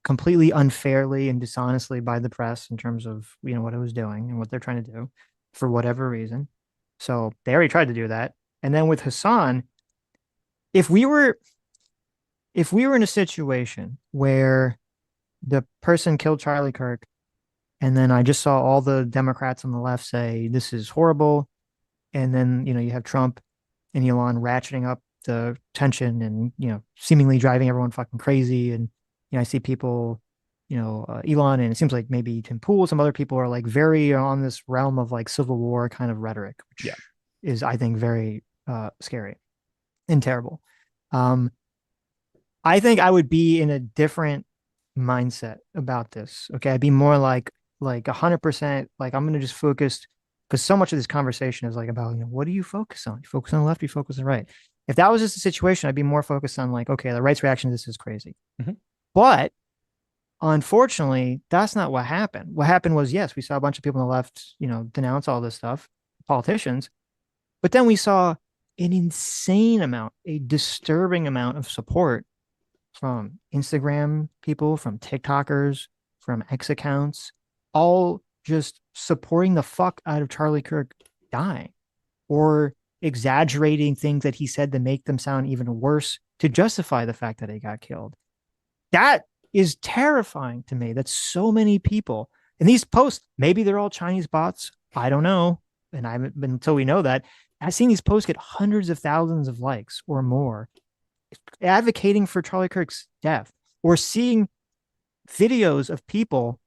Speaker 2: completely unfairly and dishonestly by the press in terms of, what it was doing and what they're trying to do for whatever reason. So they already tried to do that. And then with Hassan, if we were in a situation where the person killed Charlie Kirk, and then I just saw all the Democrats on the left say, this is horrible. And then, you have Trump and Elon ratcheting up the tension and, seemingly driving everyone fucking crazy. And, I see people, Elon, and it seems like maybe Tim Pool, some other people are like very on this realm of like Civil War kind of rhetoric, which is, I think, very scary and terrible. I think I would be in a different mindset about this. Okay. I'd be more like 100%, like I'm going to just focus, because so much of this conversation is like about, what do you focus on? You focus on the left, you focus on the right. If that was just a situation, I'd be more focused on like, okay, the right's reaction to this is crazy. But unfortunately, that's not what happened. What happened was, yes, we saw a bunch of people on the left, denounce all this stuff, politicians, but then we saw an insane amount, a disturbing amount of support from Instagram people, from TikTokers, from X accounts, all just supporting the fuck out of Charlie Kirk dying or exaggerating things that he said to make them sound even worse to justify the fact that he got killed. That is terrifying to me. That's so many people. And these posts, maybe they're all Chinese bots. I don't know. And I haven't been, until we know that, I've seen these posts get hundreds of thousands of likes or more advocating for Charlie Kirk's death, or seeing videos of people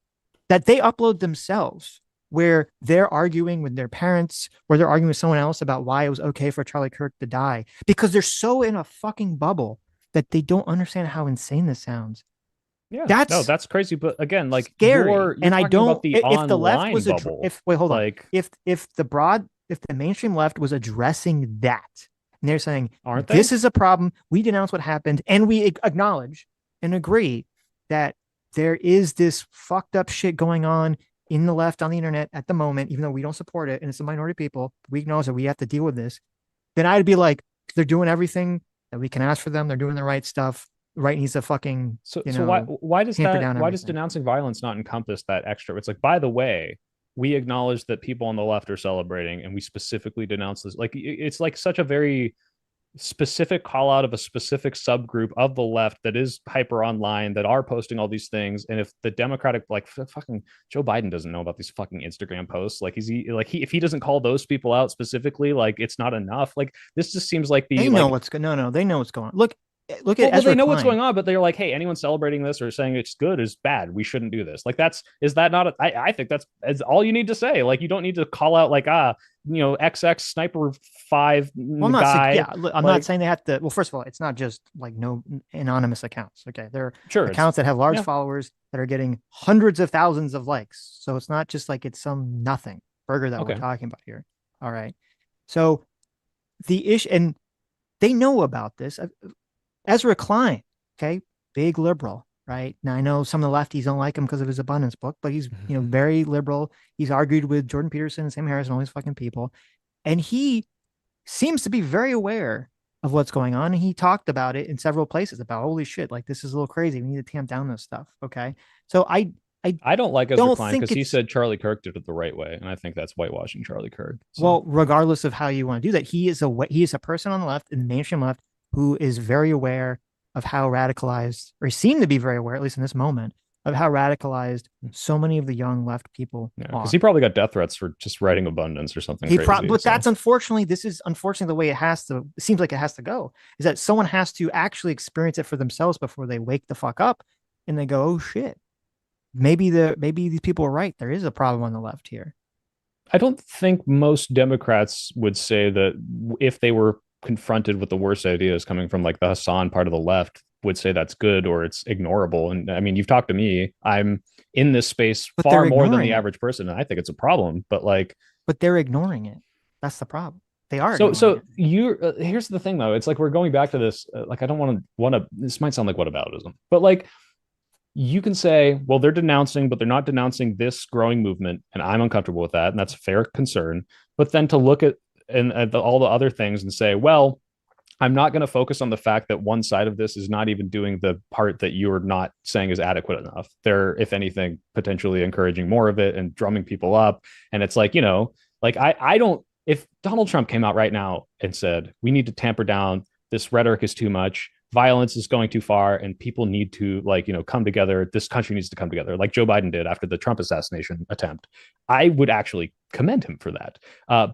Speaker 2: that they upload themselves where they're arguing with their parents or they're arguing with someone else about why it was okay for Charlie Kirk to die, because they're so in a fucking bubble that they don't understand how insane this sounds.
Speaker 3: Yeah, that's crazy. But again, like
Speaker 2: scary.
Speaker 3: You're
Speaker 2: and I don't.
Speaker 3: About the
Speaker 2: if the left was
Speaker 3: bubble,
Speaker 2: if the mainstream left was addressing that, and they're saying,
Speaker 3: aren't
Speaker 2: this is a problem, we denounce what happened, and we acknowledge and agree that there is this fucked up shit going on in the left on the internet at the moment, even though we don't support it and it's a minority of people, we acknowledge that we have to deal with this. Then I'd be like, they're doing everything that we can ask for them. They're doing the right stuff. Right needs to fucking
Speaker 3: why does denouncing violence not encompass that extra? It's like, by the way, we acknowledge that people on the left are celebrating, and we specifically denounce this. Like, it's like such a very specific call out of a specific subgroup of the left that is hyper online, that are posting all these things. And if the Democratic, like fucking Joe Biden doesn't know about these fucking Instagram posts, like if he doesn't call those people out specifically, like it's not enough. Like this just seems like
Speaker 2: they know what's going. No, they know what's going on. Look at
Speaker 3: they know what's going on, but they're like, hey, anyone celebrating this or saying it's good is bad. We shouldn't do this. Like, is that not I think that's all you need to say. Like, you don't need to call out like, XX sniper 5 guy.
Speaker 2: I'm not saying they have to. Well, first of all, it's not just like no anonymous accounts. Okay. There are accounts that have large followers that are getting hundreds of thousands of likes. So it's not just like it's some nothing burger that we're talking about here. All right. So the issue, and they know about this. Ezra Klein, okay, big liberal, right? Now I know some of the lefties don't like him because of his abundance book, but he's, very liberal. He's argued with Jordan Peterson and Sam Harris and all these fucking people. And he seems to be very aware of what's going on. And he talked about it in several places about, holy shit, like this is a little crazy. We need to tamp down this stuff. Okay. So I
Speaker 3: don't like Ezra
Speaker 2: don't
Speaker 3: Klein
Speaker 2: think
Speaker 3: because he
Speaker 2: it's-
Speaker 3: said Charlie Kirk did it the right way, and I think that's whitewashing Charlie Kirk. So.
Speaker 2: Well, regardless of how you want to do that, he is a person on the left, in the mainstream left, who is very aware of how radicalized, or seem to be very aware, at least in this moment, of how radicalized so many of the young left people are.
Speaker 3: Because he probably got death threats for just writing abundance or something crazy.
Speaker 2: But that's unfortunately, this is unfortunately the way it seems like it has to go, is that someone has to actually experience it for themselves before they wake the fuck up and they go, oh shit, maybe these people are right. There is a problem on the left here.
Speaker 3: I don't think most Democrats would say that if they were confronted with the worst ideas coming from like the Hassan part of the left would say that's good or it's ignorable. And I mean, you've talked to me. I'm in this space far more than the average person, and I think it's a problem. But
Speaker 2: they're ignoring it. That's the problem. They are.
Speaker 3: So here's the thing, though. It's like we're going back to this. Like I don't want to. This might sound like whataboutism, but like you can say, well, they're denouncing, but they're not denouncing this growing movement, and I'm uncomfortable with that, and that's a fair concern. But then to look at all the other things and say, well, I'm not going to focus on the fact that one side of this is not even doing the part that you're not saying is adequate enough. They're, if anything, potentially encouraging more of it and drumming people up. And it's like, like I don't, if Donald Trump came out right now and said, we need to tamper down, this rhetoric is too much, violence is going too far, and people need to come together, this country needs to come together, like Joe Biden did after the Trump assassination attempt, I would actually commend him for that.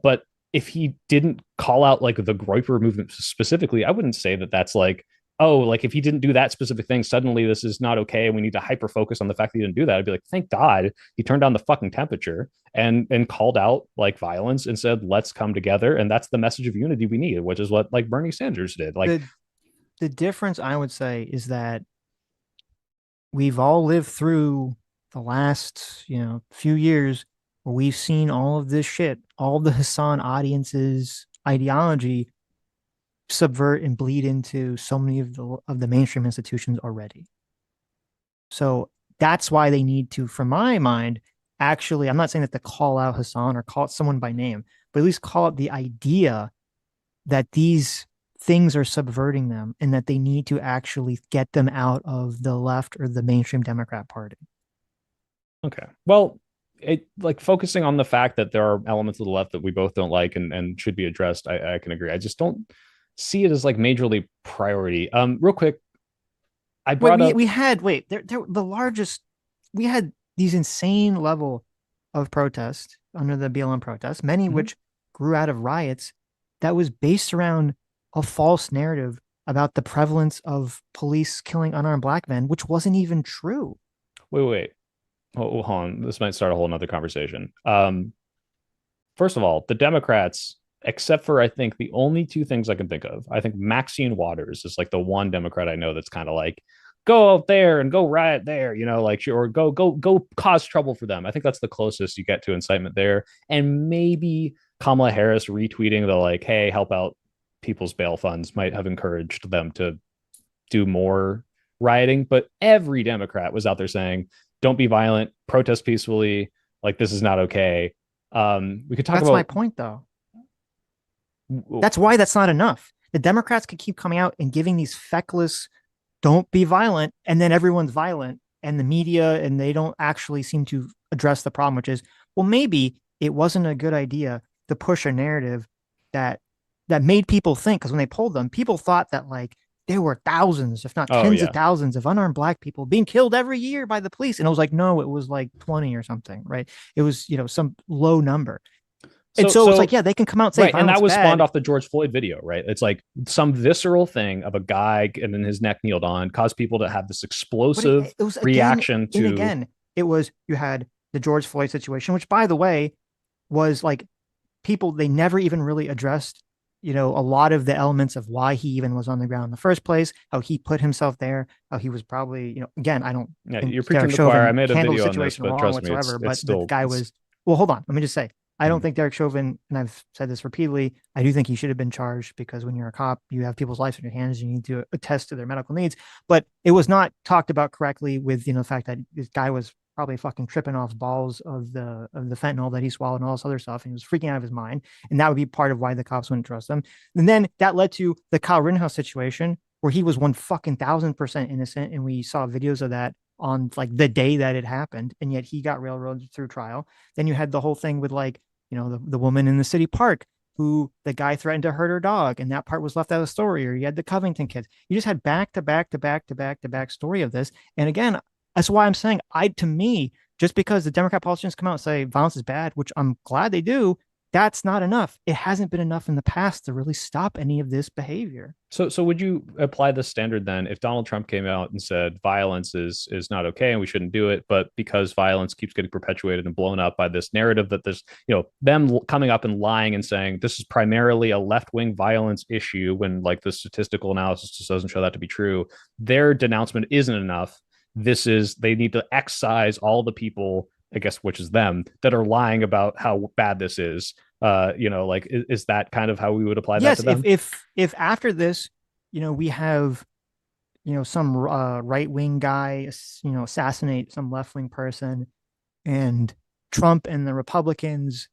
Speaker 3: But if he didn't call out like the Groyper movement specifically, I wouldn't say that that's like, oh, like if he didn't do that specific thing, suddenly this is not okay. And we need to hyper focus on the fact that he didn't do that. I'd be like, thank God he turned down the fucking temperature and called out like violence and said, let's come together. And that's the message of unity we need, which is what like Bernie Sanders did. Like
Speaker 2: the difference I would say is that we've all lived through the last, few years where we've seen all of this shit, all of the Hassan audience's ideology subvert and bleed into so many of the mainstream institutions already. So that's why they need to, from my mind, actually, I'm not saying that to call out Hassan or call out someone by name, but at least call out the idea that these things are subverting them and that they need to actually get them out of the left or the mainstream Democrat Party.
Speaker 3: Okay. Well, like focusing on the fact that there are elements of the left that we both don't like and should be addressed, I can agree. I just don't see it as like majorly priority. Real quick, I brought up
Speaker 2: the largest. We had these insane level of protest under the BLM protests, many which grew out of riots that was based around a false narrative about the prevalence of police killing unarmed black men, which wasn't even true.
Speaker 3: Wait. Hold on. This might start a whole nother conversation. First of all, the Democrats, except for I think the only two things I can think of, I think Maxine Waters is like the one Democrat I know that's kind of like, go out there and go riot there, or go cause trouble for them. I think that's the closest you get to incitement there. And maybe Kamala Harris retweeting the like, hey, help out people's bail funds might have encouraged them to do more rioting. But every Democrat was out there saying, don't be violent, protest peacefully. Like, this is not okay. We could talk about.
Speaker 2: That's my point, though. That's why that's not enough. The Democrats could keep coming out and giving these feckless, don't be violent, and then everyone's violent, and the media, and they don't actually seem to address the problem, which is, well, maybe it wasn't a good idea to push a narrative that made people think, because when they polled them, people thought that like there were thousands, if not tens of thousands of unarmed black people being killed every year by the police. And it was like, no, it was like 20 or something, right? It was, some low number. And so it's like, yeah, they can come out and say,
Speaker 3: right. And that was spawned off the George Floyd video, right? It's like some visceral thing of a guy and then his neck kneeled on caused people to have this explosive reaction to.
Speaker 2: And again, it was, you had the George Floyd situation, which by the way, was like people, they never even really addressed, a lot of the elements of why he even was on the ground in the first place, how he put himself there, how he was probably, again, I don't.
Speaker 3: Yeah, you're preaching to the choir. I made a video on this, but trust me,
Speaker 2: but the guy was, well, hold on. Let me just say, I don't think Derek Chauvin, and I've said this repeatedly, I do think he should have been charged because when you're a cop, you have people's lives in your hands. You need to attest to their medical needs. But it was not talked about correctly with, the fact that this guy was probably fucking tripping off balls of the fentanyl that he swallowed and all this other stuff. And he was freaking out of his mind. And that would be part of why the cops wouldn't trust him. And then that led to the Kyle Rittenhouse situation where he was 1,000% innocent. And we saw videos of that on like the day that it happened. And yet he got railroaded through trial. Then you had the whole thing with like, the woman in the city park who the guy threatened to hurt her dog, and that part was left out of the story. Or you had the Covington kids. You just had back to back to back to back to back story of this. And again, that's why I'm saying, to me, just because the Democrat politicians come out and say violence is bad, which I'm glad they do, that's not enough. It hasn't been enough in the past to really stop any of this behavior.
Speaker 3: So would you apply this standard then if Donald Trump came out and said violence is not okay and we shouldn't do it, but because violence keeps getting perpetuated and blown up by this narrative that there's, them coming up and lying and saying this is primarily a left-wing violence issue when like the statistical analysis just doesn't show that to be true, their denouncement isn't enough. They need to excise all the people, I guess, which is them, that are lying about how bad this is. Is that kind of how we would apply that to them?
Speaker 2: If after this, we have, some right-wing guy, assassinate some left-wing person, and Trump and the Republicans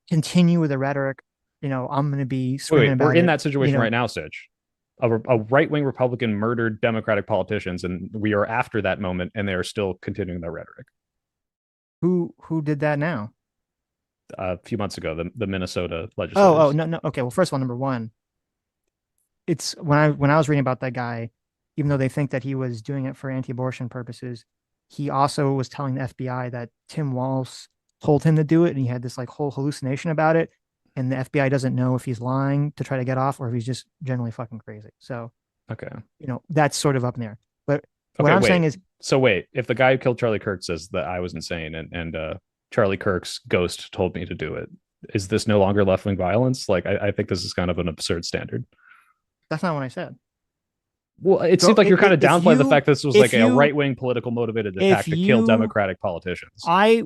Speaker 2: continue with the rhetoric, I'm going to be screaming about it.
Speaker 3: We're in that situation right now, Sitch. A right-wing Republican murdered Democratic politicians, and we are after that moment, and they are still continuing their rhetoric.
Speaker 2: Who did that now?
Speaker 3: A few months ago, the Minnesota legislators.
Speaker 2: No. Okay, well, first of all, number one, it's when I was reading about that guy, even though they think that he was doing it for anti-abortion purposes, he also was telling the FBI that Tim Walz told him to do it, and he had this like whole hallucination about it. And the FBI doesn't know if he's lying to try to get off or if he's just generally fucking crazy. So,
Speaker 3: okay,
Speaker 2: that's sort of up in there. But what I'm saying is,
Speaker 3: so wait, if the guy who killed Charlie Kirk says that I was insane and Charlie Kirk's ghost told me to do it, is this no longer left-wing violence? Like, I think this is kind of an absurd standard.
Speaker 2: That's not what I said.
Speaker 3: Well, it seems like you're kind of downplaying the fact that this was like a right-wing political motivated attack to kill Democratic politicians.
Speaker 2: My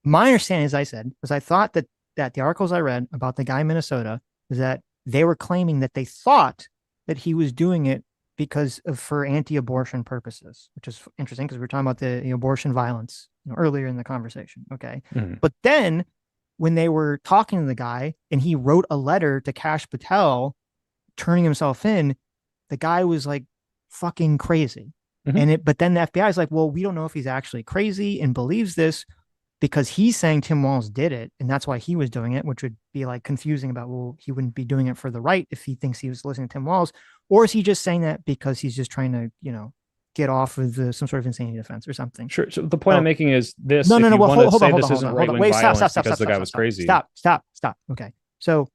Speaker 2: understanding, as I said, was I thought that the articles I read about the guy in Minnesota was that they were claiming that they thought that he was doing it for anti-abortion purposes, which is interesting because we were talking about the abortion violence earlier in the conversation. Okay. Mm-hmm. But then when they were talking to the guy and he wrote a letter to Kash Patel turning himself in, the guy was like fucking crazy. Mm-hmm. But then the FBI is like, well, we don't know if he's actually crazy and believes this because he's saying Tim Walz did it and that's why he was doing it, which would be like confusing about, well, he wouldn't be doing it for the right if he thinks he was listening to Tim Walz, or is he just saying that because he's just trying to, get off with some sort of insanity defense or something?
Speaker 3: Sure. So the point I'm making is this.
Speaker 2: No. Well, hold on.
Speaker 3: Wait, stop, because the guy was crazy.
Speaker 2: Stop. Okay. So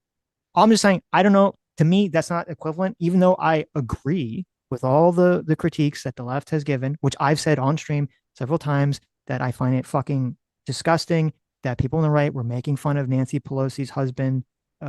Speaker 2: I'm just saying, I don't know. To me, that's not equivalent, even though I agree with all the critiques that the left has given, which I've said on stream several times that I find it fucking disgusting that people on the right were making fun of Nancy Pelosi's husband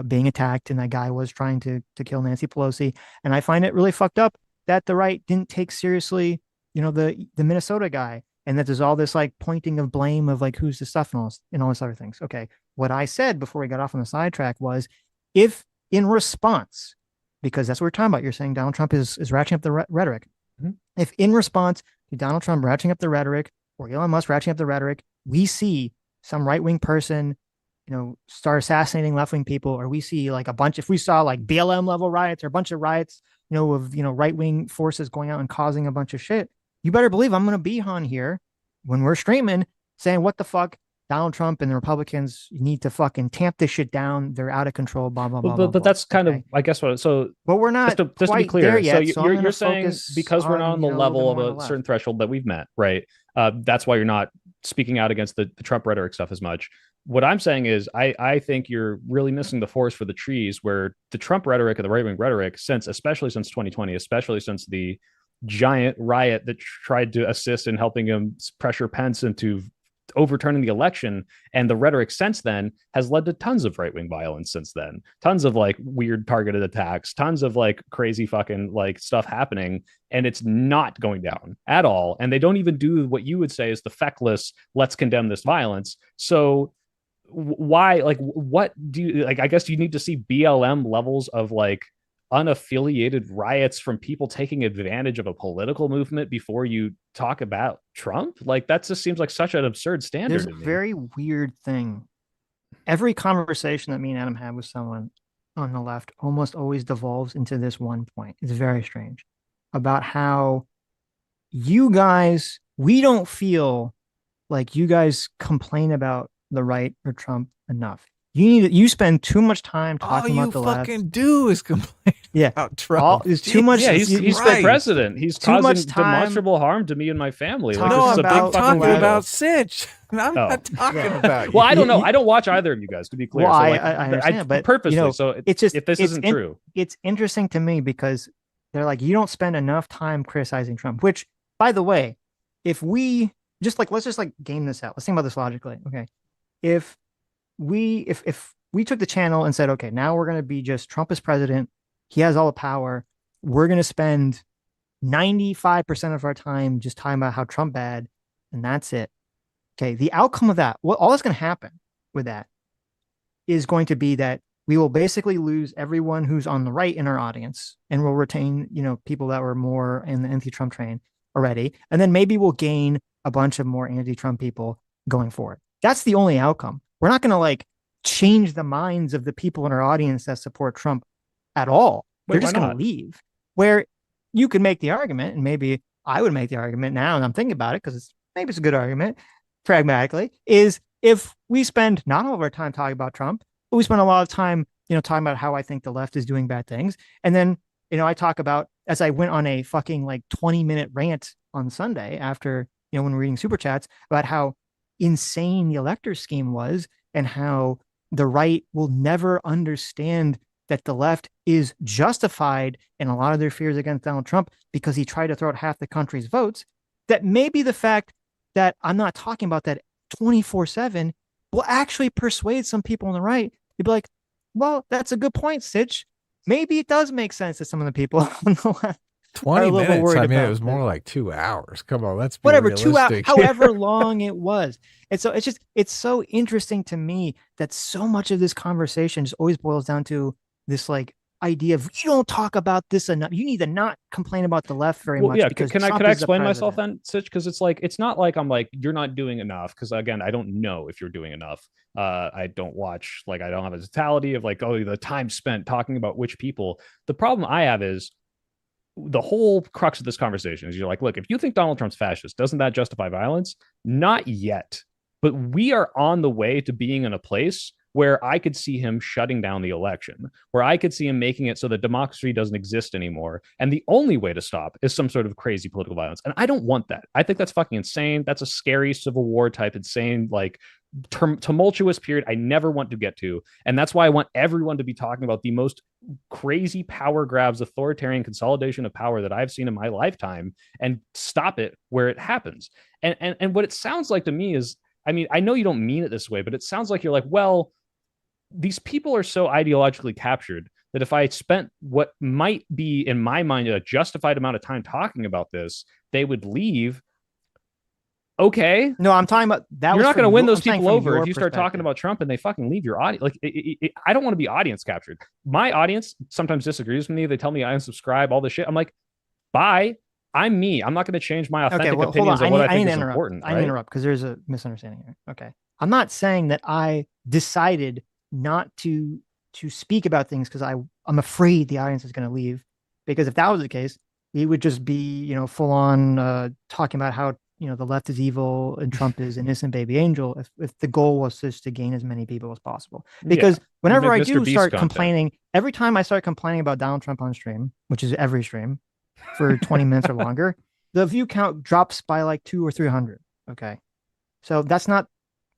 Speaker 2: being attacked, and that guy was trying to kill Nancy Pelosi. And I find it really fucked up that the right didn't take seriously, the Minnesota guy, and that there's all this like pointing of blame of like who's the stuff and all this other things. Okay, what I said before we got off on the sidetrack was, if in response, because that's what we're talking about, you're saying Donald Trump is ratcheting up the rhetoric. Mm-hmm. If in response to Donald Trump ratcheting up the rhetoric, or Elon Musk ratcheting up the rhetoric, we see some right-wing person, start assassinating left-wing people, or we see like if we saw like BLM level riots or a bunch of riots, of, right-wing forces going out and causing a bunch of shit, you better believe I'm going to be on here when we're streaming saying, what the fuck? Donald Trump and the Republicans need to fucking tamp this shit down. They're out of control, blah, blah, blah.
Speaker 3: But that's kind of, I guess, but
Speaker 2: we're not
Speaker 3: just to be clear.
Speaker 2: There yet,
Speaker 3: so you're saying because we're not on the level of a certain threshold that we've met, right? That's why you're not speaking out against the Trump rhetoric stuff as much. What I'm saying is I think you're really missing the forest for the trees, where the Trump rhetoric and the right-wing rhetoric, especially since 2020, especially since the giant riot that tried to assist in helping him pressure Pence into overturning the election, and the rhetoric since then has led to tons of right-wing violence since then, tons of like weird targeted attacks, tons of like crazy fucking like stuff happening, and it's not going down at all. And they don't even do what you would say is the feckless let's condemn this violence. So why, like, what do you like? I guess you need to see BLM levels of like unaffiliated riots from people taking advantage of a political movement before you talk about Trump. Like, that just seems like such an absurd standard
Speaker 2: There's
Speaker 3: to
Speaker 2: a
Speaker 3: me.
Speaker 2: very weird thing. Every conversation that me and Adam have with someone on the left almost always devolves into this one point. It's very strange about how you guys, we don't feel like you guys complain about the right or Trump enough. You spend too much time
Speaker 1: All
Speaker 2: talking
Speaker 1: you
Speaker 2: about the left.
Speaker 1: fucking do is complain
Speaker 2: Yeah.
Speaker 1: about Trump.
Speaker 2: There's too much.
Speaker 3: Yeah, he's
Speaker 2: you
Speaker 3: the
Speaker 2: spend
Speaker 3: president. He's
Speaker 2: too much
Speaker 3: causing
Speaker 2: time
Speaker 3: demonstrable harm to me and my family. Like,
Speaker 2: talking
Speaker 3: this
Speaker 1: No,
Speaker 3: is a
Speaker 1: I'm,
Speaker 3: big
Speaker 2: about
Speaker 1: I'm
Speaker 3: fucking
Speaker 1: talking
Speaker 2: the left.
Speaker 3: deal.
Speaker 1: about Sitch. I'm
Speaker 3: Oh.
Speaker 1: not talking
Speaker 2: Yeah.
Speaker 1: about you.
Speaker 3: Well, I don't know.
Speaker 2: You-
Speaker 3: I don't watch either of you guys, to be clear.
Speaker 2: Well,
Speaker 3: so,
Speaker 2: I
Speaker 3: like,
Speaker 2: understand, but,
Speaker 3: purposely.
Speaker 2: you know,
Speaker 3: So
Speaker 2: it's just
Speaker 3: if this
Speaker 2: it's
Speaker 3: isn't
Speaker 2: in-
Speaker 3: true,
Speaker 2: it's interesting to me because they're like, you don't spend enough time criticizing Trump, which, by the way, if we just like, let's just like game this out. Let's think about this logically. Okay. If we took the channel and said, okay, now we're going to be just Trump is president. He has all the power. We're going to spend 95% of our time just talking about how Trump bad, and that's it. Okay. The outcome of that, all that's going to happen with that is going to be that we will basically lose everyone who's on the right in our audience, and we'll retain, people that were more in the anti-Trump train already. And then maybe we'll gain a bunch of more anti-Trump people going forward. That's the only outcome. We're not going to like change the minds of the people in our audience that support Trump at all.
Speaker 3: Wait,
Speaker 2: They're just
Speaker 3: why
Speaker 2: going
Speaker 3: not?
Speaker 2: to leave. Where you could make the argument, and maybe I would make the argument now, and I'm thinking about it because maybe it's a good argument, pragmatically, is if we spend not all of our time talking about Trump, but we spend a lot of time, talking about how I think the left is doing bad things. And then, I talk about, as I went on a fucking like 20-minute rant on Sunday after, when we're reading super chats about how insane the elector scheme was and how the right will never understand that the left is justified in a lot of their fears against Donald Trump because he tried to throw out half the country's votes, that maybe the fact that I'm not talking about that 24/7 will actually persuade some people on the right to be like, well, that's a good point, Sitch. Maybe it does make sense to some of the people on the left.
Speaker 1: 20
Speaker 2: a little
Speaker 1: minutes.
Speaker 2: worried
Speaker 1: I mean, it
Speaker 2: about
Speaker 1: was more
Speaker 2: that.
Speaker 1: like 2 hours. Come on, let's be
Speaker 2: Whatever, 2 hours,
Speaker 1: realistic.
Speaker 2: however long it was. And so it's so interesting to me that so much of this conversation just always boils down to this like idea of, you don't talk about this enough. You need to not complain about the left very much.
Speaker 3: Yeah.
Speaker 2: Because
Speaker 3: Can
Speaker 2: Trump
Speaker 3: I
Speaker 2: is the
Speaker 3: explain myself
Speaker 2: president.
Speaker 3: then, Sitch? Because it's like, it's not like I'm like, you're not doing enough. Because again, I don't know if you're doing enough. I don't watch, like, I don't have a totality of like, oh, the time spent talking about which people. The problem I have is the whole crux of this conversation is you're like, look, if you think Donald Trump's fascist, doesn't that justify violence? Not yet. But we are on the way to being in a place where I could see him shutting down the election, where I could see him making it so that democracy doesn't exist anymore. And the only way to stop is some sort of crazy political violence. And I don't want that. I think that's fucking insane. That's a scary Civil War type insane, like, tumultuous period I never want to get to. And that's why I want everyone to be talking about the most crazy power grabs, authoritarian consolidation of power that I've seen in my lifetime, and stop it where it happens. And what it sounds like to me is, I mean, I know you don't mean it this way, but it sounds like you're like, well, these people are so ideologically captured that if I spent what might be in my mind a justified amount of time talking about this, they would leave. Okay.
Speaker 2: No, I'm talking about that.
Speaker 3: You're not going to win those people over if you start
Speaker 2: perspective.
Speaker 3: talking about Trump and they fucking leave your audience. Like, I don't want to be audience captured. My audience sometimes disagrees with me. They tell me I unsubscribe, all this shit. I'm like, bye. I'm me. I'm not going to change my authentic opinions on what I think is important.
Speaker 2: I need to interrupt because there's a misunderstanding here. Okay. I'm not saying that I decided not to speak about things because I'm afraid the audience is going to leave. Because if that was the case, we would just be, full on talking about how, the left is evil and Trump is innocent baby angel if the goal was just to gain as many people as possible. Because whenever I do start complaining, every time I start complaining about Donald Trump on stream, which is every stream for 20 minutes or longer, the view count drops by like 200 or 300. Okay. So that's not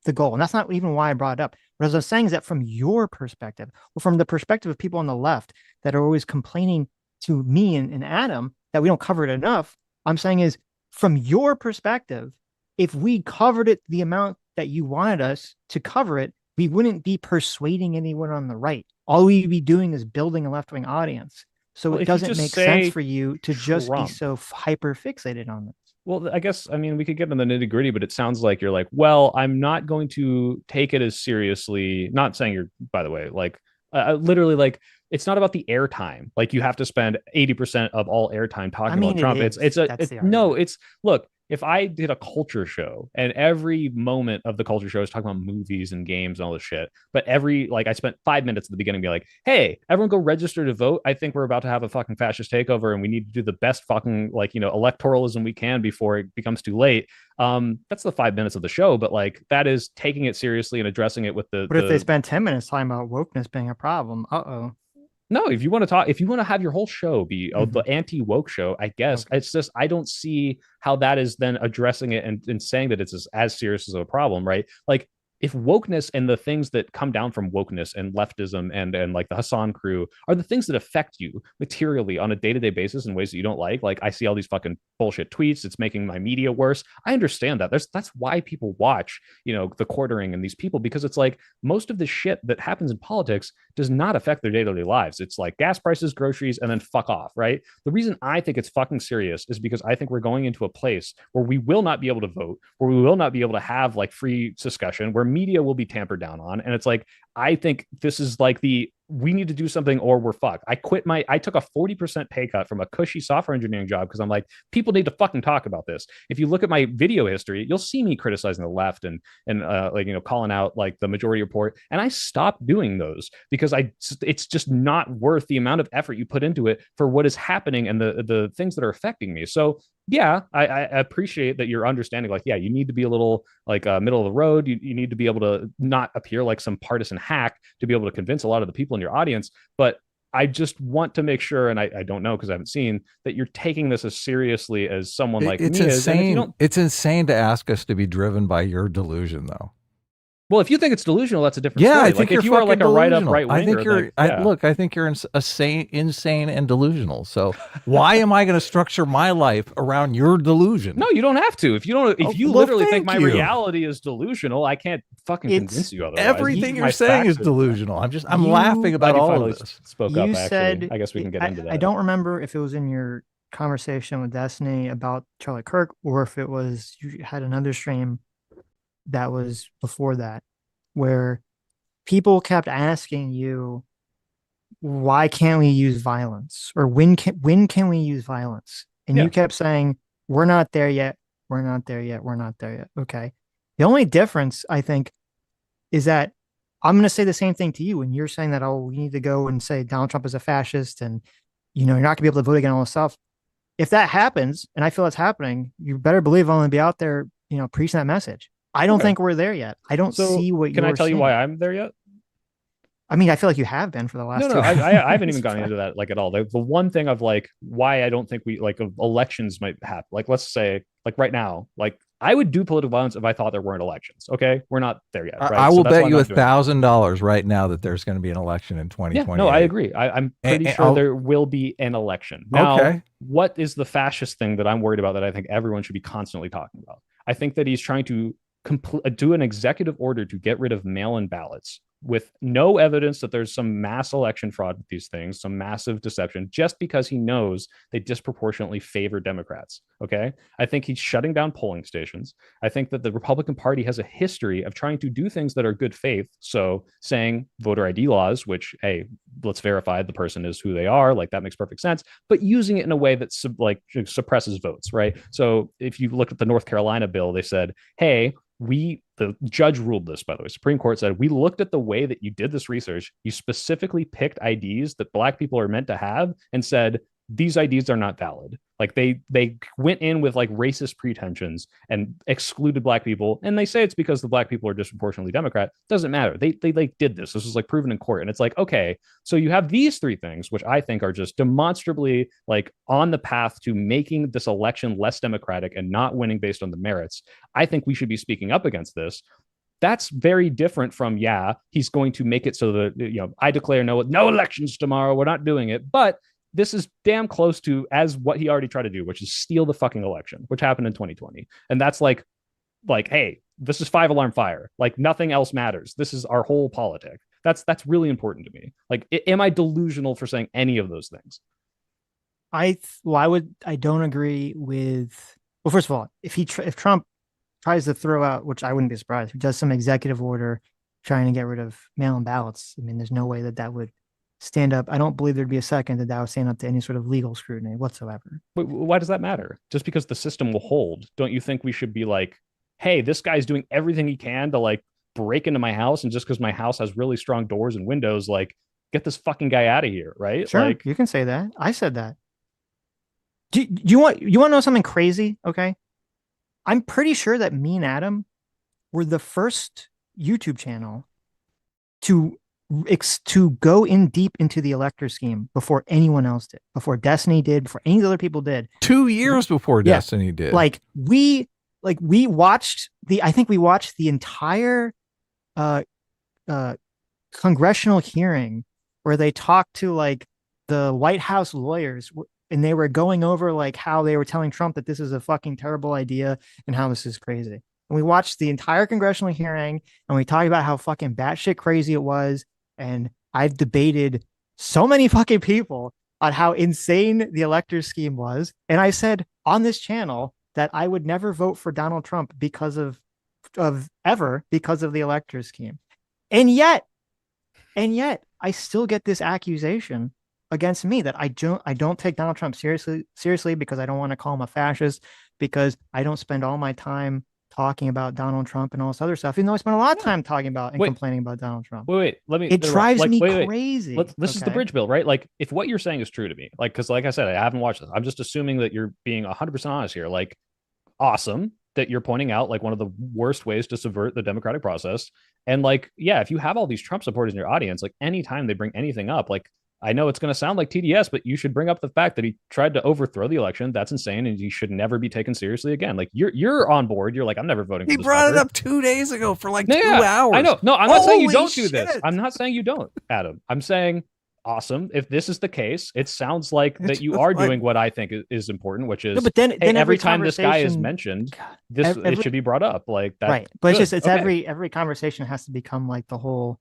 Speaker 2: the goal. And that's not even why I brought it up. What I was saying is that from your perspective, or from the perspective of people on the left that are always complaining to me and Adam that we don't cover it enough, I'm saying is, from your perspective, if we covered it the amount that you wanted us to cover it, we wouldn't be persuading anyone on the right. All we'd be doing is building a left-wing audience. So it doesn't make sense for you to just be so hyper fixated on this.
Speaker 3: Well, I guess, I mean, we could get into the nitty gritty, but it sounds like you're like, well, I'm not going to take it as seriously. Not saying you're, by the way, like, literally, like, it's not about the airtime. Like, you have to spend 80% of all airtime
Speaker 2: I
Speaker 3: talking
Speaker 2: mean,
Speaker 3: about Trump.
Speaker 2: it is. That's the
Speaker 3: No,
Speaker 2: argument.
Speaker 3: it's, look, if I did a culture show and every moment of the culture show is talking about movies and games and all this shit, but like I spent 5 minutes at the beginning being like, hey, everyone go register to vote. I think we're about to have a fucking fascist takeover and we need to do the best fucking, like, electoralism we can before it becomes too late. That's the 5 minutes of the show, but like that is taking it seriously and addressing it with
Speaker 2: But if they spend 10 minutes talking about wokeness being a problem, uh-oh.
Speaker 3: no, if you want to talk, if you want to have your whole show be the
Speaker 2: Mhm.
Speaker 3: anti-woke show, I guess
Speaker 2: Okay.
Speaker 3: it's just, I don't see how that is then addressing it and saying that it's as serious as a problem, right? Like, if wokeness and the things that come down from wokeness and leftism and like the Hassan crew are the things that affect you materially on a day-to-day basis in ways that you don't like I see all these fucking bullshit tweets, it's making my media worse. I understand that. That's why people watch, the quartering and these people, because it's like most of the shit that happens in politics does not affect their day-to-day lives. It's like gas prices, groceries, and then fuck off, right? The reason I think it's fucking serious is because I think we're going into a place where we will not be able to vote, where we will not be able to have like free discussion, where media will be tampered down on. And it's like, I think this is like we need to do something or we're fucked. I took a 40% pay cut from a cushy software engineering job because I'm like, people need to fucking talk about this. If you look at my video history, you'll see me criticizing the left and like, calling out like the majority report. And I stopped doing those because it's just not worth the amount of effort you put into it for what is happening and the things that are affecting me. So yeah, I appreciate that you're understanding. Like, yeah, you need to be a little like middle of the road. You need to be able to not appear like some partisan hack to be able to convince a lot of the people in your audience. But I just want to make sure, and I don't know because I haven't seen that you're taking this as seriously as someone like
Speaker 1: It's
Speaker 3: me is. And if you
Speaker 1: insane.
Speaker 3: don't,
Speaker 1: It's insane to ask us to be driven by your delusion, though.
Speaker 3: well, if you think it's delusional, that's a different
Speaker 1: Yeah, I
Speaker 3: story.
Speaker 1: think
Speaker 3: Like
Speaker 1: you're
Speaker 3: if you are
Speaker 1: fucking
Speaker 3: like a right up
Speaker 1: delusional.
Speaker 3: right
Speaker 1: I think
Speaker 3: winger, like
Speaker 1: you're.
Speaker 3: yeah.
Speaker 1: I think you're insane and delusional. So why am I going to structure my life around your delusion?
Speaker 3: No, you don't have to. If you don't,
Speaker 1: Oh,
Speaker 3: if you
Speaker 1: well,
Speaker 3: literally think
Speaker 1: thank
Speaker 3: my
Speaker 1: you.
Speaker 3: reality is delusional, I can't fucking
Speaker 2: It's
Speaker 3: convince you otherwise.
Speaker 1: Everything you're
Speaker 3: My
Speaker 1: saying is
Speaker 3: facts are
Speaker 1: delusional. I'm
Speaker 2: you
Speaker 1: laughing about
Speaker 3: glad you
Speaker 1: all
Speaker 3: finally
Speaker 1: of this.
Speaker 3: spoke
Speaker 2: you
Speaker 3: up. Actually,
Speaker 2: said
Speaker 3: I guess we can get into
Speaker 2: I
Speaker 3: that.
Speaker 2: don't remember if it was in your conversation with Destiny about Charlie Kirk or if it was you had another stream that was before that where people kept asking you why can't we use violence or when can we use violence, and
Speaker 3: Yeah,
Speaker 2: you kept saying we're not there yet, we're not there yet, we're not there yet. Okay, the only difference I think is that I'm going to say the same thing to you when you're saying that, oh, we need to go and say Donald Trump is a fascist and you're not going to be able to vote again, all this stuff. If that happens, and I feel it's happening, you better believe I'm going to be out there, preaching that message. I don't
Speaker 3: okay.
Speaker 2: think we're there yet. I don't
Speaker 3: So
Speaker 2: see what
Speaker 3: can I
Speaker 2: you're
Speaker 3: tell you why
Speaker 2: seeing.
Speaker 3: I'm there yet?
Speaker 2: I mean, I feel like you have been for the
Speaker 3: No,
Speaker 2: last
Speaker 3: no,
Speaker 2: two
Speaker 3: I haven't
Speaker 2: hours,
Speaker 3: even gone
Speaker 2: but
Speaker 3: into that like at all. The one thing of like why I don't think we like elections might happen. Like let's say like right now, like I would do political violence if I thought there weren't elections. Okay, we're not there yet,
Speaker 1: I
Speaker 3: right? So
Speaker 1: will
Speaker 3: that's
Speaker 1: bet
Speaker 3: why I'm
Speaker 1: you
Speaker 3: not doing it.
Speaker 1: $1,000 right now that there's going to be an election in
Speaker 3: Yeah, no, I
Speaker 1: 2028.
Speaker 3: agree. I'm
Speaker 1: And,
Speaker 3: pretty
Speaker 1: and
Speaker 3: sure there will be an election. Now,
Speaker 1: okay.
Speaker 3: what is the fascist thing that I'm worried about that I think everyone should be constantly talking about? I think that he's trying to do an executive order to get rid of mail-in ballots with no evidence that there's some mass election fraud with these things, some massive deception, just because he knows they disproportionately favor Democrats. Okay. I think he's shutting down polling stations. I think that the Republican Party has a history of trying to do things that are good faith. So saying voter ID laws, which, hey, let's verify the person is who they are, like that makes perfect sense, but using it in a way that suppresses votes, right? So if you look at the North Carolina bill, they said, hey, the judge ruled this, by the way. Supreme Court said, we looked at the way that you did this research. You specifically picked IDs that Black people are meant to have and said, these IDs are not valid. Like they went in with like racist pretensions and excluded Black people. And they say it's because the Black people are disproportionately Democrat. Doesn't matter. They like did this. This was like proven in court. And it's like, okay, so you have these three things, which I think are just demonstrably like on the path to making this election less democratic and not winning based on the merits. I think we should be speaking up against this. That's very different from, yeah, he's going to make it so that, I declare no elections tomorrow. We're not doing it. But this is damn close to as what he already tried to do, which is steal the fucking election, which happened in 2020. And that's like, hey, this is 5 alarm fire. Like nothing else matters. This is our whole politic. That's really important to me. Like, am I delusional for saying any of those things?
Speaker 2: I don't agree with well, first of all, if Trump tries to throw out, which I wouldn't be surprised, if he does some executive order trying to get rid of mail-in ballots, I mean, there's no way that would stand up. I don't believe there'd be a second that would stand up to any sort of legal scrutiny whatsoever.
Speaker 3: But why does that matter? Just because the system will hold, don't you think we should be like, hey, this guy's doing everything he can to like break into my house, and just because my house has really strong doors and windows, like get this fucking guy out of here, right?
Speaker 2: Sure,
Speaker 3: like
Speaker 2: you can say that. I said that. Do you want to know something crazy? Okay, I'm pretty sure that me and Adam were the first YouTube channel to go in deep into the elector scheme before anyone else did, before Destiny did, before any other people did.
Speaker 1: 2 years before Destiny did.
Speaker 2: Like we watched I think we watched the entire congressional hearing where they talked to like the White House lawyers, and they were going over like how they were telling Trump that this is a fucking terrible idea and how this is crazy. And we watched the entire congressional hearing, and we talked about how fucking batshit crazy it was. And I've debated so many fucking people on how insane the elector scheme was. And I said on this channel that I would never vote for Donald Trump because of the elector scheme. And yet I still get this accusation against me that I don't take Donald Trump seriously because I don't want to call him a fascist, because I don't spend all my time talking about Donald Trump and all this other stuff, even though I spent a lot of time talking about and complaining about Donald Trump. It drives me crazy.
Speaker 3: This is the bridge bill, right? Like, if what you're saying is true to me, like, because like I said, I haven't watched this. I'm just assuming that you're being 100% honest here. Like, awesome that you're pointing out like one of the worst ways to subvert the democratic process. And like, yeah, if you have all these Trump supporters in your audience, like anytime they bring anything up, like, I know it's going to sound like TDS, but you should bring up the fact that he tried to overthrow the election. That's insane, and he should never be taken seriously again. Like, you're on board. You're like, I'm never voting for this.
Speaker 1: He brought it up 2 days ago for like 2 hours.
Speaker 3: I know. No, I'm not saying you don't do this. I'm not saying you don't, Adam. I'm saying awesome. If this is the case, it sounds like that you are doing what I think is important, which is,
Speaker 2: but then
Speaker 3: every time this guy is mentioned, it should be brought up. Like that,
Speaker 2: right? But it's every conversation has to become like the whole.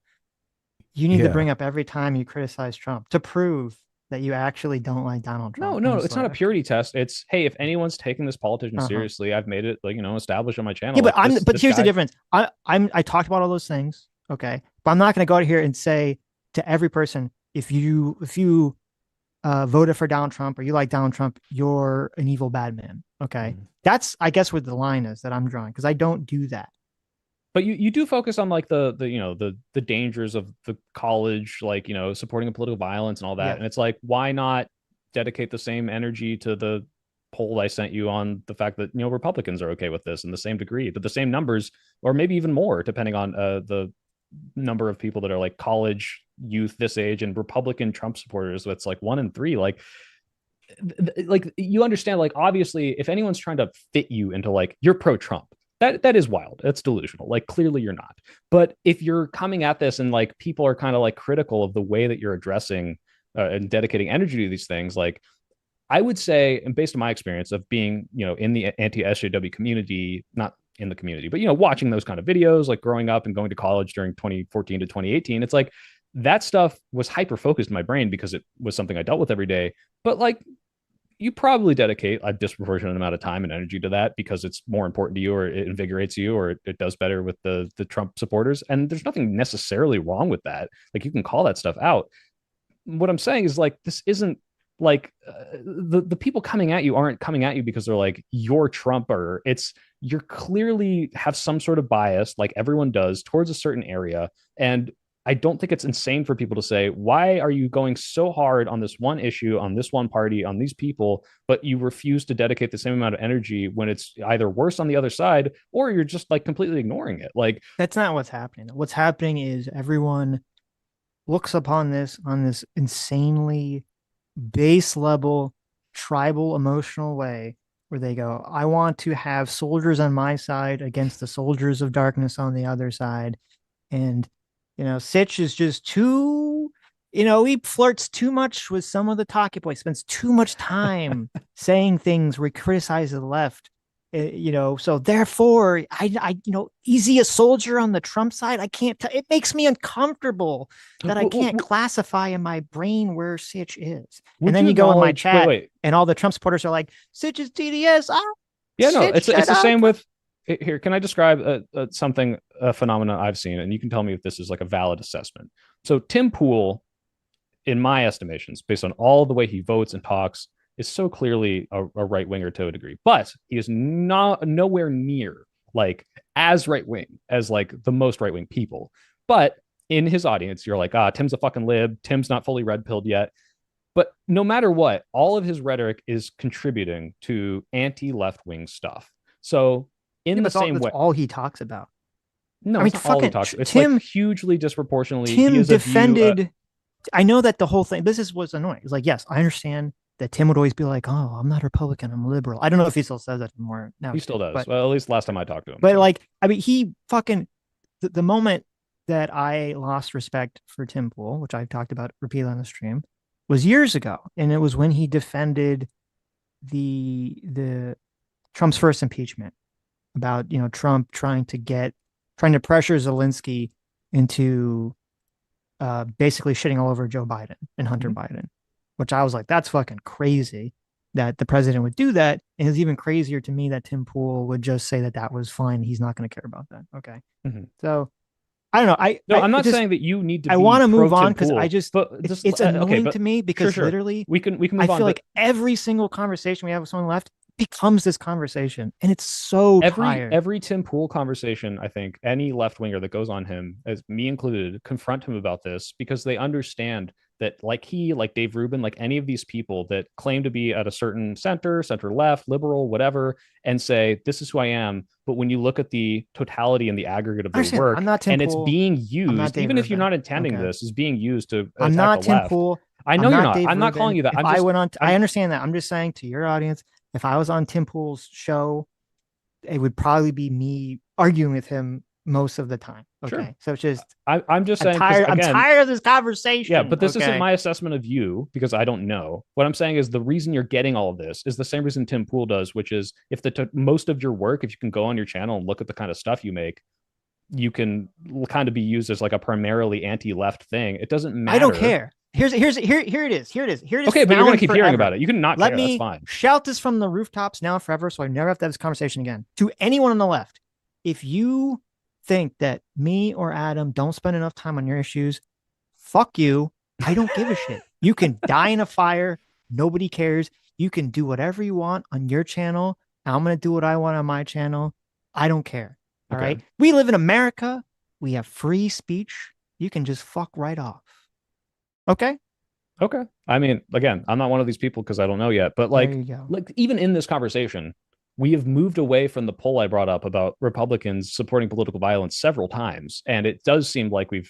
Speaker 2: You need to bring up every time you criticize Trump to prove that you actually don't like Donald Trump.
Speaker 3: No, it's not a purity test. It's, hey, if anyone's taking this politician seriously, I've made it like, established on my channel.
Speaker 2: Yeah,
Speaker 3: like,
Speaker 2: but here's the difference. I talked about all those things, okay, but I'm not going to go out here and say to every person, if you voted for Donald Trump or you like Donald Trump, you're an evil bad man. Okay, that's I guess what the line is that I'm drawing, because I don't do that.
Speaker 3: But you do focus on like the dangers of the college, like, supporting political violence and all that. Yeah. And it's like, why not dedicate the same energy to the poll I sent you on the fact that, Republicans are okay with this in the same degree, but the same numbers, or maybe even more, depending on the number of people that are like college youth this age and Republican Trump supporters. So it's like 1 in 3, like you understand, like, obviously if anyone's trying to fit you into like, you're pro-Trump, that is wild. That's delusional. Like, clearly you're not. But if you're coming at this and like people are kind of like critical of the way that you're addressing and dedicating energy to these things, like, I would say, and based on my experience of being, in the anti-SJW community, not in the community, but, watching those kind of videos, like growing up and going to college during 2014 to 2018, it's like that stuff was hyper focused in my brain because it was something I dealt with every day. But like, you probably dedicate a disproportionate amount of time and energy to that because it's more important to you, or it invigorates you, or it does better with the Trump supporters. And there's nothing necessarily wrong with that. Like, you can call that stuff out. What I'm saying is, like, this isn't like the people coming at you aren't coming at you because they're like, you're Trumper. It's, you're clearly have some sort of bias, like everyone does, towards a certain area. And I don't think it's insane for people to say, why are you going so hard on this one issue, on this one party, on these people, but you refuse to dedicate the same amount of energy when it's either worse on the other side, or you're just like completely ignoring it. Like,
Speaker 2: that's not what's happening. What's happening is everyone looks upon this on this insanely base level, tribal, emotional way, where they go, I want to have soldiers on my side against the soldiers of darkness on the other side. And Sitch is just too, he flirts too much with some of the talking points, spends too much time saying things where he criticizes the left. So therefore, I easy a soldier on the Trump side. I can't. It makes me uncomfortable that I can't classify in my brain where Sitch is. And then you go in my chat, and all the Trump supporters are like, Sitch is TDS.
Speaker 3: Yeah, no,
Speaker 2: Sitch,
Speaker 3: it's
Speaker 2: shut
Speaker 3: the
Speaker 2: up.
Speaker 3: same with here. Can I describe a phenomenon I've seen, and you can tell me if this is like a valid assessment. So Tim Pool, in my estimations, based on all the way he votes and talks, is so clearly a right winger to a degree, but he is not nowhere near like as right wing as like the most right wing people. But in his audience, you're like, Tim's a fucking lib. Tim's not fully red pilled yet. But no matter what, all of his rhetoric is contributing to anti left wing stuff. So in the same
Speaker 2: that's
Speaker 3: way,
Speaker 2: all he talks about.
Speaker 3: no,
Speaker 2: I mean,
Speaker 3: it's not all he
Speaker 2: fucking
Speaker 3: talks. It's
Speaker 2: Tim.
Speaker 3: like hugely disproportionately.
Speaker 2: Tim
Speaker 3: he has
Speaker 2: defended. I know that the whole thing. This is what's annoying. It's like, yes, I understand that Tim would always be like, "Oh, I'm not Republican, I'm liberal." I don't know if he still says that anymore now.
Speaker 3: He still does.
Speaker 2: But,
Speaker 3: well, at least last time I talked to him.
Speaker 2: but so. Like, I mean, he fucking the moment that I lost respect for Tim Pool, which I've talked about repeatedly on the stream, was years ago, and it was when he defended the Trump's first impeachment about Trump trying to pressure Zelensky into basically shitting all over Joe Biden and Hunter Biden, which I was like, that's fucking crazy that the president would do that. And it's even crazier to me that Tim Pool would just say that was fine. He's not going to care about that. Okay. So I don't know.
Speaker 3: I'm not saying that you need to.
Speaker 2: I want to move on because it's annoying to me because
Speaker 3: sure.
Speaker 2: literally
Speaker 3: we can move on.
Speaker 2: I feel like every single conversation we have with someone left becomes this conversation, and it's so tired.
Speaker 3: Every Tim Pool conversation, I think any left winger that goes on him, as me included, confront him about this because they understand that, like Dave Rubin, like any of these people that claim to be at a certain center left, liberal, whatever, and say this is who I am, but when you look at the totality and the aggregate of their work, it's being used, even if you're not intending this, is being used to.
Speaker 2: I'm not Tim Pool.
Speaker 3: I know you're not. I'm not calling you that.
Speaker 2: I understand that. I'm just saying to your audience, if I was on Tim Pool's show, it would probably be me arguing with him most of the time. Okay. Sure. So it's just
Speaker 3: I'm just saying
Speaker 2: I'm tired of this conversation.
Speaker 3: Yeah, but this isn't my assessment of you because I don't know. What I'm saying is the reason you're getting all of this is the same reason Tim Pool does, which is if most of your work, if you can go on your channel and look at the kind of stuff you make, you can kind of be used as like a primarily anti-left thing. It doesn't matter.
Speaker 2: I don't care. Here it is.
Speaker 3: Okay, but you're gonna keep hearing about it. You can not care. That's fine.
Speaker 2: Shout this from the rooftops now and forever, so I never have to have this conversation again. To anyone on the left, if you think that me or Adam don't spend enough time on your issues, fuck you. I don't give a shit. You can die in a fire. Nobody cares. You can do whatever you want on your channel. I'm gonna do what I want on my channel. I don't care. All right. We live in America. We have free speech. You can just fuck right off. Okay.
Speaker 3: I mean, again, I'm not one of these people because I don't know yet, but like even in this conversation, we have moved away from the poll I brought up about Republicans supporting political violence several times, and it does seem like we've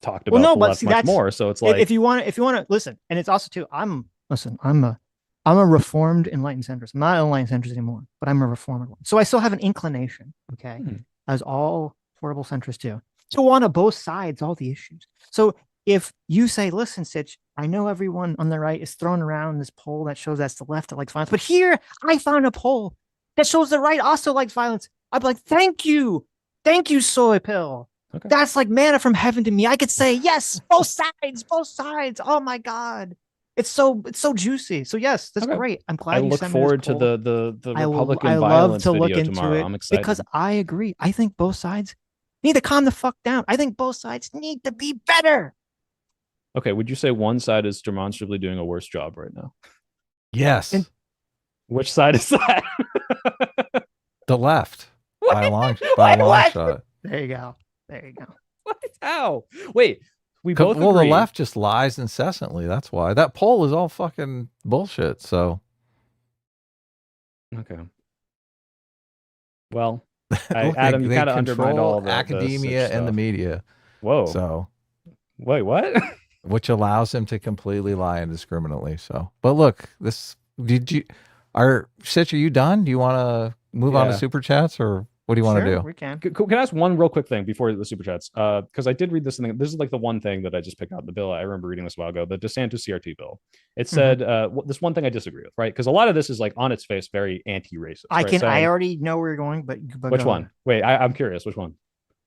Speaker 3: talked about the left much more. So it's like
Speaker 2: if you want to listen, and it's also too. I'm a reformed enlightened centrist. I'm not an enlightened centrist anymore, but I'm a reformed one. So I still have an inclination, okay, as all horrible centrists do, to want to both sides all the issues. So if you say, listen, Sitch, I know everyone on the right is throwing around this poll that shows that's the left that likes violence, but here I found a poll that shows the right also likes violence. I'd be like, thank you, SoyPill. Okay. That's like manna from heaven to me. I could say, yes, both sides. Oh my God. It's so juicy. So yes, that's great. I'm glad
Speaker 3: I look forward to the Republican violence video tomorrow. I'm excited.
Speaker 2: Because I agree. I think both sides need to calm the fuck down. I think both sides need to be better.
Speaker 3: Okay, would you say one side is demonstrably doing a worse job right now?
Speaker 1: Yes.
Speaker 3: Which side is that?
Speaker 1: The left.
Speaker 2: What?
Speaker 1: By a long shot.
Speaker 2: There you go.
Speaker 3: What? How? Wait, we both agree.
Speaker 1: The left just lies incessantly. That's why. That poll is all fucking bullshit. So.
Speaker 3: Okay. Well, Adam, you kind of undermined all the
Speaker 1: academia and the media.
Speaker 3: Whoa.
Speaker 1: So.
Speaker 3: Wait, what?
Speaker 1: Which allows him to completely lie indiscriminately. So, but look, Sitch, are you done? Do you want to move on to super chats, or what do you want to do?
Speaker 2: We can.
Speaker 3: Can I ask one real quick thing before the super chats? Because I did read this thing. This is like the one thing that I just picked out in the bill. I remember reading this a while ago, the DeSantis CRT bill. It said this one thing I disagree with, right? Because a lot of this is like on its face very anti-racist.
Speaker 2: I already know where you're going, but
Speaker 3: which one? Wait, I'm curious. Which one?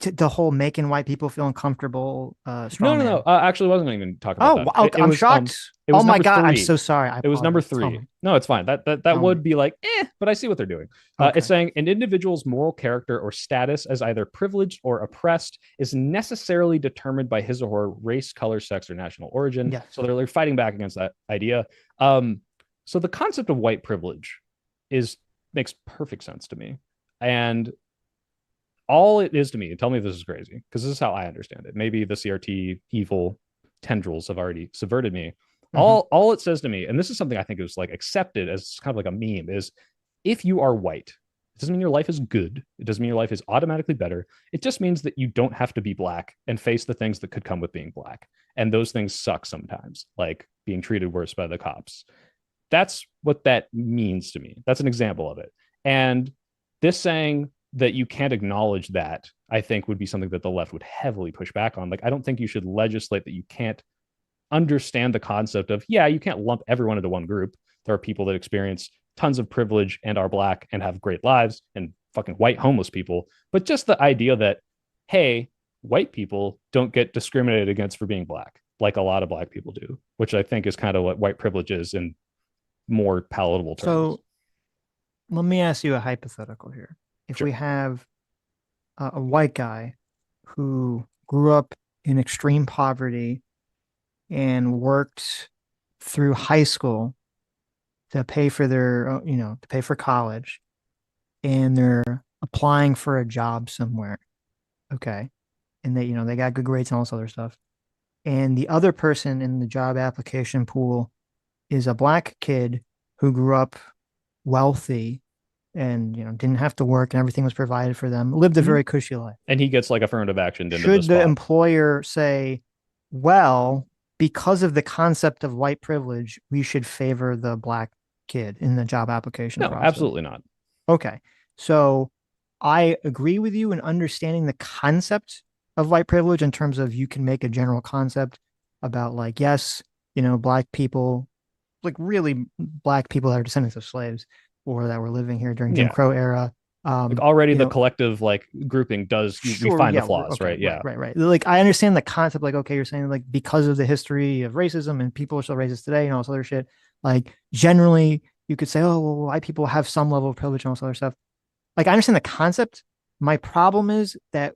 Speaker 2: the whole making white people feel uncomfortable strong
Speaker 3: No.
Speaker 2: man.
Speaker 3: Actually, wasn't going to even talk about that.
Speaker 2: Wow,
Speaker 3: It
Speaker 2: I'm
Speaker 3: was,
Speaker 2: shocked.
Speaker 3: it was
Speaker 2: Oh my
Speaker 3: number
Speaker 2: God, I'm
Speaker 3: 3.
Speaker 2: so sorry.
Speaker 3: It was number
Speaker 2: apologize. Tell
Speaker 3: 3.
Speaker 2: me.
Speaker 3: No, it's fine. That
Speaker 2: Tell
Speaker 3: would
Speaker 2: me.
Speaker 3: be like, but I see what they're doing.
Speaker 2: Okay.
Speaker 3: It's saying an individual's moral character or status as either privileged or oppressed is necessarily determined by his or her race, color, sex, or national origin.
Speaker 2: Yes.
Speaker 3: So they're fighting back against that idea. So the concept of white privilege makes perfect sense to me. And all it is to me, and tell me if this is crazy, because this is how I understand it. Maybe the CRT evil tendrils have already subverted me. All it says to me, and this is something I think is like accepted as kind of like a meme, is if you are white, it doesn't mean your life is good. It doesn't mean your life is automatically better. It just means that you don't have to be black and face the things that could come with being black. And those things suck sometimes, like being treated worse by the cops. That's what that means to me. That's an example of it. And this saying that you can't acknowledge that, I think, would be something that the left would heavily push back on. Like, I don't think you should legislate that you can't understand the concept of, yeah, you can't lump everyone into one group. There are people that experience tons of privilege and are black and have great lives, and fucking white homeless people. But just the idea that, hey, white people don't get discriminated against for being black, like a lot of black people do, which I think is kind of what white privilege is in more palatable terms.
Speaker 2: So let me ask you a hypothetical here. If
Speaker 3: Sure.
Speaker 2: we have a white guy who grew up in extreme poverty and worked through high school to pay for their, to pay for college, and they're applying for a job somewhere. Okay. And they got good grades and all this other stuff. And the other person in the job application pool is a black kid who grew up wealthy and didn't have to work and everything was provided for them, lived a very cushy life.
Speaker 3: And he gets like affirmative action into
Speaker 2: Should the
Speaker 3: spot.
Speaker 2: employer say, well, because of the concept of white privilege, we should favor the black kid in the job application
Speaker 3: No,
Speaker 2: process?
Speaker 3: absolutely not.
Speaker 2: Okay. So I agree with you in understanding the concept of white privilege in terms of you can make a general concept about, like, yes, black people, like really black people that are descendants of slaves or that were living here during Jim Crow era.
Speaker 3: Like already the collective like grouping does we find the flaws,
Speaker 2: okay,
Speaker 3: right? Yeah.
Speaker 2: Right. Like I understand the concept, like, okay, you're saying like because of the history of racism and people are still racist today and all this other shit. Like generally you could say, oh, well, white people have some level of privilege and all this other stuff. Like I understand the concept. My problem is that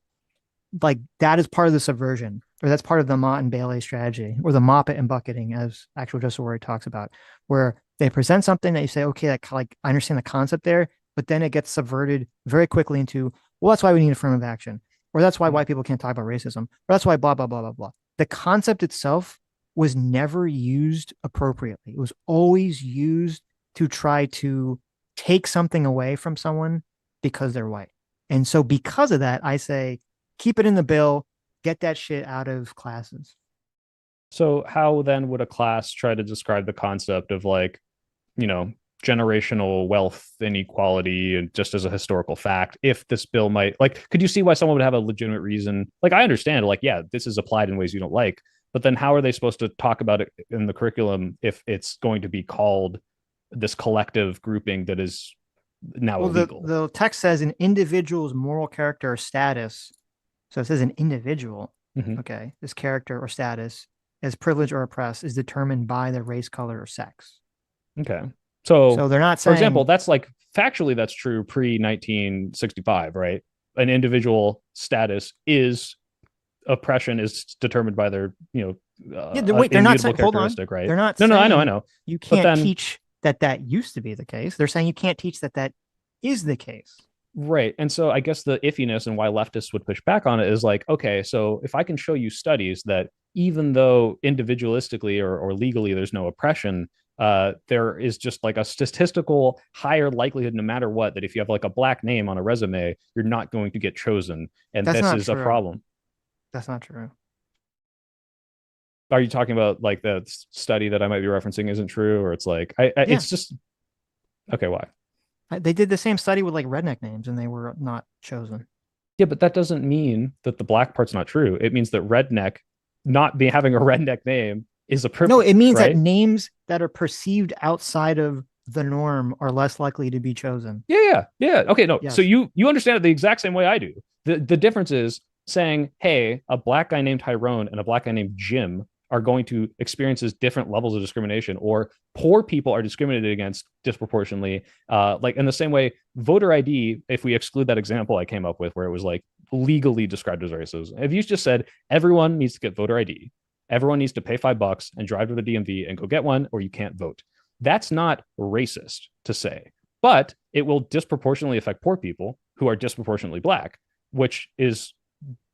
Speaker 2: like that is part of the subversion, or that's part of the Mott and Bailey strategy, or the moppet and bucketing, as actual Justice Warrior talks about, where they present something that you say, okay, like I understand the concept there, but then it gets subverted very quickly into, well, that's why we need affirmative action, or that's why white people can't talk about racism, or that's why blah, blah, blah, blah, blah. The concept itself was never used appropriately. It was always used to try to take something away from someone because they're white. And so because of that, I say, keep it in the bill, get that shit out of classes.
Speaker 3: So how then would a class try to describe the concept of like, generational wealth inequality and just as a historical fact, if this bill might, like, could you see why someone would have a legitimate reason? Like, I understand, like, yeah, this is applied in ways you don't like, but then how are they supposed to talk about it in the curriculum if it's going to be called this collective grouping that is now illegal?
Speaker 2: The text says an individual's moral character or status. So it says an individual, okay, this character or status as privileged or oppressed is determined by their race, color, or sex.
Speaker 3: Okay. So
Speaker 2: they're not saying,
Speaker 3: for example, that's like factually that's true pre-1965, right? An individual status is oppression is determined by their,
Speaker 2: wait, they're not saying, hold on,
Speaker 3: right?
Speaker 2: They're not
Speaker 3: no,
Speaker 2: saying,
Speaker 3: I know.
Speaker 2: You can't teach that used to be the case. They're saying you can't teach that is the case.
Speaker 3: Right. And so I guess the iffiness and why leftists would push back on it is like, okay, so if I can show you studies that even though individualistically or legally there's no oppression, there is just like a statistical higher likelihood no matter what, that if you have like a black name on a resume, you're not going to get chosen. And this is a problem.
Speaker 2: That's not true.
Speaker 3: Are you talking about like the study that I might be referencing isn't true? Or it's like, it's just, okay, why?
Speaker 2: They did the same study with like redneck names and they were not chosen.
Speaker 3: Yeah, but that doesn't mean that the black part's not true. It means that redneck, having a redneck name is a privilege.
Speaker 2: No, it means
Speaker 3: right?
Speaker 2: that names that are perceived outside of the norm are less likely to be chosen.
Speaker 3: Yeah. Okay, no.
Speaker 2: Yes.
Speaker 3: So you understand it the exact same way I do. The difference is saying, hey, a black guy named Tyrone and a black guy named Jim are going to experience different levels of discrimination, or poor people are discriminated against disproportionately. Like in the same way, voter ID, if we exclude that example I came up with where it was like legally described as racist, if you just said everyone needs to get voter ID, everyone needs to pay $5 and drive to the DMV and go get one, or you can't vote. That's not racist to say, but it will disproportionately affect poor people who are disproportionately black, which is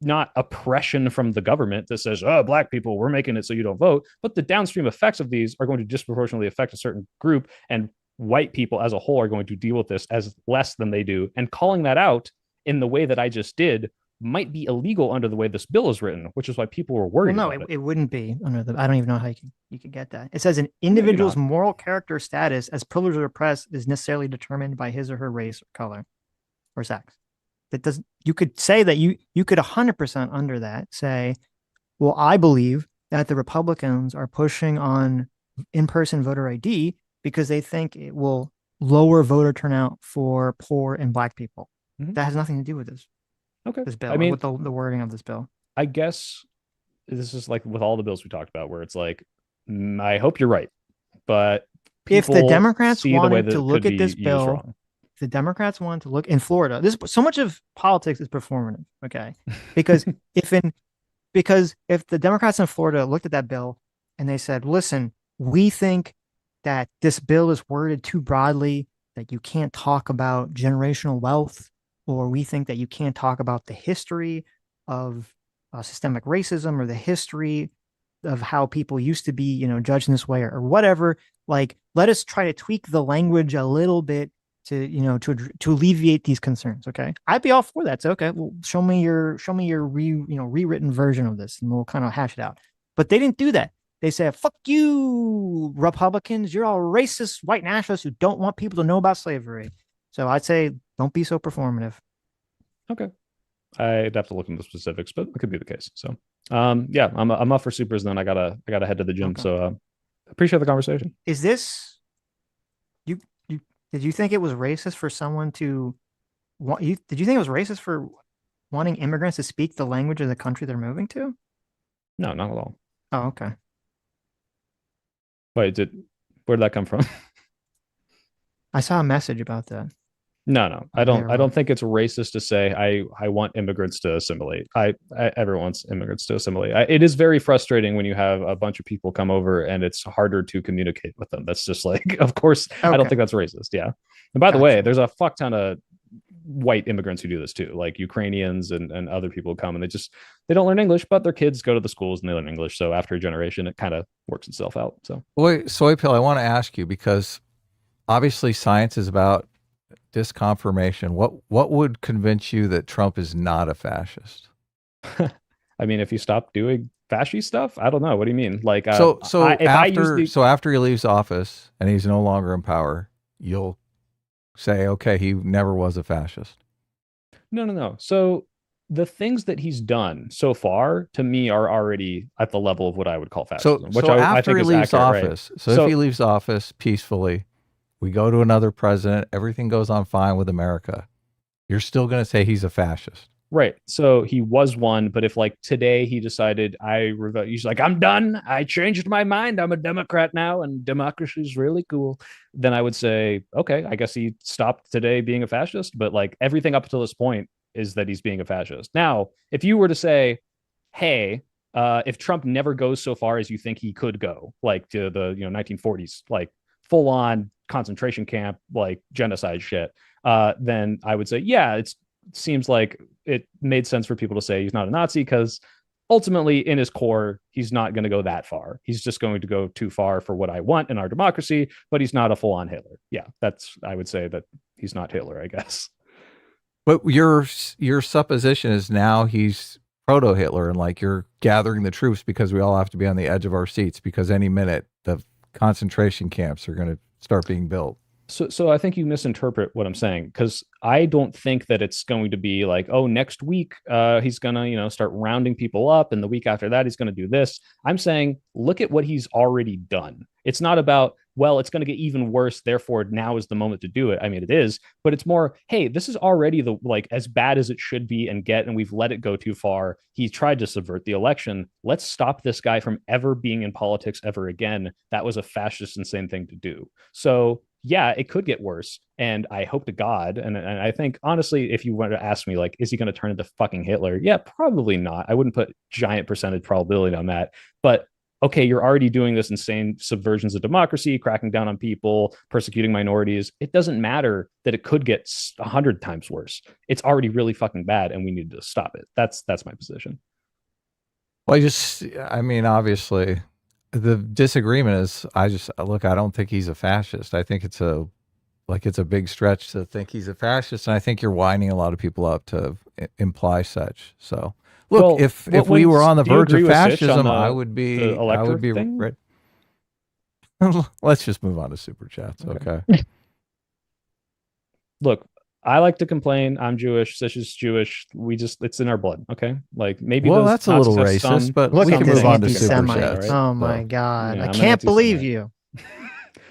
Speaker 3: not oppression from the government that says, oh, black people, we're making it so you don't vote. But the downstream effects of these are going to disproportionately affect a certain group, and white people as a whole are going to deal with this as less than they do. And calling that out in the way that I just did might be illegal under the way this bill is written, which is why people were worried
Speaker 2: Well, no,
Speaker 3: about
Speaker 2: it wouldn't be under the. I don't even know how you could get that. It says an individual's
Speaker 3: not.
Speaker 2: moral character status as privileged or oppressed is necessarily determined by his or her race or color or sex. That doesn't. You could say that you could 100% under that say, well, I believe that the Republicans are pushing on in-person voter ID because they think it will lower voter turnout for poor and black people.
Speaker 3: Mhm.
Speaker 2: That has nothing to do with this
Speaker 3: Okay.
Speaker 2: bill.
Speaker 3: I mean,
Speaker 2: with the wording of this bill.
Speaker 3: I guess this is like with all the bills we talked about, where it's like, I hope you're right, but
Speaker 2: If the
Speaker 3: people
Speaker 2: Democrats
Speaker 3: see the way
Speaker 2: wanted
Speaker 3: that
Speaker 2: to
Speaker 3: it
Speaker 2: look
Speaker 3: could
Speaker 2: at this
Speaker 3: be used
Speaker 2: bill,
Speaker 3: wrong.
Speaker 2: if the Democrats wanted to look in Florida, this so much of politics is performative, okay? Because if the Democrats in Florida looked at that bill and they said, listen, we think that this bill is worded too broadly, that you can't talk about generational wealth, or we think that you can't talk about the history of systemic racism or the history of how people used to be, judged in this way or whatever. Like, let us try to tweak the language a little bit to alleviate these concerns. Okay, I'd be all for that. So okay, well, show me your rewritten version of this, and we'll kind of hash it out. But they didn't do that. They said, "Fuck you, Republicans! You're all racist white nationalists who don't want people to know about slavery." So I'd say, don't be so performative.
Speaker 3: Okay. I'd have to look into the specifics, but it could be the case. So, yeah, I'm up for supers. Then I gotta head to the gym.
Speaker 2: Okay.
Speaker 3: So, appreciate the conversation.
Speaker 2: Is this you? Did you think it was racist for someone to want you? Did you think it was racist for wanting immigrants to speak the language of the country they're moving to?
Speaker 3: No, not at all.
Speaker 2: Oh, okay.
Speaker 3: Wait, where did that come from?
Speaker 2: I saw a message about that.
Speaker 3: No, I don't think it's racist to say I want immigrants to assimilate. Everyone wants immigrants to assimilate. It is very frustrating when you have a bunch of people come over and it's harder to communicate with them. That's just like, of course, okay. I don't think that's racist. Yeah. And by the way, there's a fuck ton of white immigrants who do this too, like Ukrainians and other people come and they don't learn English, but their kids go to the schools and they learn English. So after a generation, it kind of works itself out. So,
Speaker 1: wait, SoyPill, I want to ask you, because obviously science is about disconfirmation. What would convince you that Trump is not a fascist?
Speaker 3: I mean, if you stop doing fascist stuff, I don't know. What do you mean? Like,
Speaker 1: so after he leaves office and he's no longer in power, you'll say, okay, he never was a fascist.
Speaker 3: No. So the things that he's done so far to me are already at the level of what I would call fascism, which I think is accurate, right?
Speaker 1: So if he leaves office peacefully, we go to another president, everything goes on fine with America, you're still going to say he's a fascist.
Speaker 3: Right. So he was one, but if like today he decided he's like, I'm done. I changed my mind. I'm a Democrat now and democracy is really cool. Then I would say, okay, I guess he stopped today being a fascist, but like everything up until this point is that he's being a fascist. Now, if you were to say, hey, if Trump never goes so far as you think he could go, like to the 1940s, like full on concentration camp, like genocide shit, then I would say, yeah, it seems like it made sense for people to say he's not a Nazi because ultimately in his core, he's not going to go that far. He's just going to go too far for what I want in our democracy, but he's not a full on Hitler. Yeah, I would say that he's not Hitler, I guess.
Speaker 1: But your supposition is now he's proto-Hitler and like you're gathering the troops because we all have to be on the edge of our seats because any minute the concentration camps are going to start being built.
Speaker 3: So I think you misinterpret what I'm saying, because I don't think that it's going to be like, oh, next week he's going to, start rounding people up. And the week after that, he's going to do this. I'm saying, look at what he's already done. It's not about well, it's going to get even worse, therefore now is the moment to do it. I mean, it is, but it's more, hey, this is already the like as bad as it should be and get, and we've let it go too far. He tried to subvert the election. Let's stop this guy from ever being in politics ever again. That was a fascist, insane thing to do. So yeah, it could get worse. And I hope to God, and I think honestly, if you wanted to ask me, like, is he going to turn into fucking Hitler? Yeah, probably not. I wouldn't put giant percentage probability on that. But okay, you're already doing this insane subversions of democracy, cracking down on people, persecuting minorities. It doesn't matter that it could get 100 times worse. It's already really fucking bad, and we need to stop it. That's my position.
Speaker 1: Well, I mean, obviously, the disagreement is, I don't think he's a fascist. I think it's a big stretch to think he's a fascist, and I think you're winding a lot of people up to imply such. So, look,
Speaker 3: Well,
Speaker 1: if we were on the verge of fascism,
Speaker 3: I
Speaker 1: would be
Speaker 3: thing?
Speaker 1: Let's just move on to super chats, okay?
Speaker 3: Look, I like to complain. I'm Jewish. Sitch is Jewish. It's in our blood. Okay, like maybe.
Speaker 1: Well, that's a little racist, but we can move on to super chats.
Speaker 2: Oh my God, I can't believe you.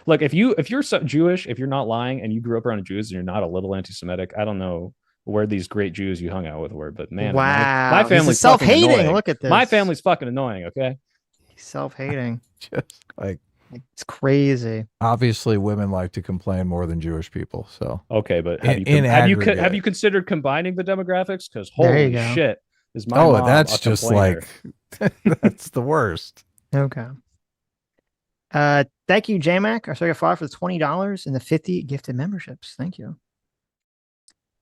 Speaker 3: Look, if you're Jewish, if you're not lying and you grew up around Jews and you're not a little anti-Semitic, I don't know where these great Jews you hung out with were, but man,
Speaker 2: wow,
Speaker 3: my family's
Speaker 2: self-hating.
Speaker 3: Annoying.
Speaker 2: Look at this.
Speaker 3: My family's fucking annoying. Okay,
Speaker 2: he's self-hating.
Speaker 1: Just like
Speaker 2: it's crazy.
Speaker 1: Obviously, women like to complain more than Jewish people. So
Speaker 3: okay, but have you considered combining the demographics? Because holy shit, is my mom
Speaker 1: that's
Speaker 3: a
Speaker 1: just
Speaker 3: complainer.
Speaker 1: like that's the worst.
Speaker 2: Okay. Thank you, JMac, our Circuit 5 for the $20 and the 50 gifted memberships. Thank you.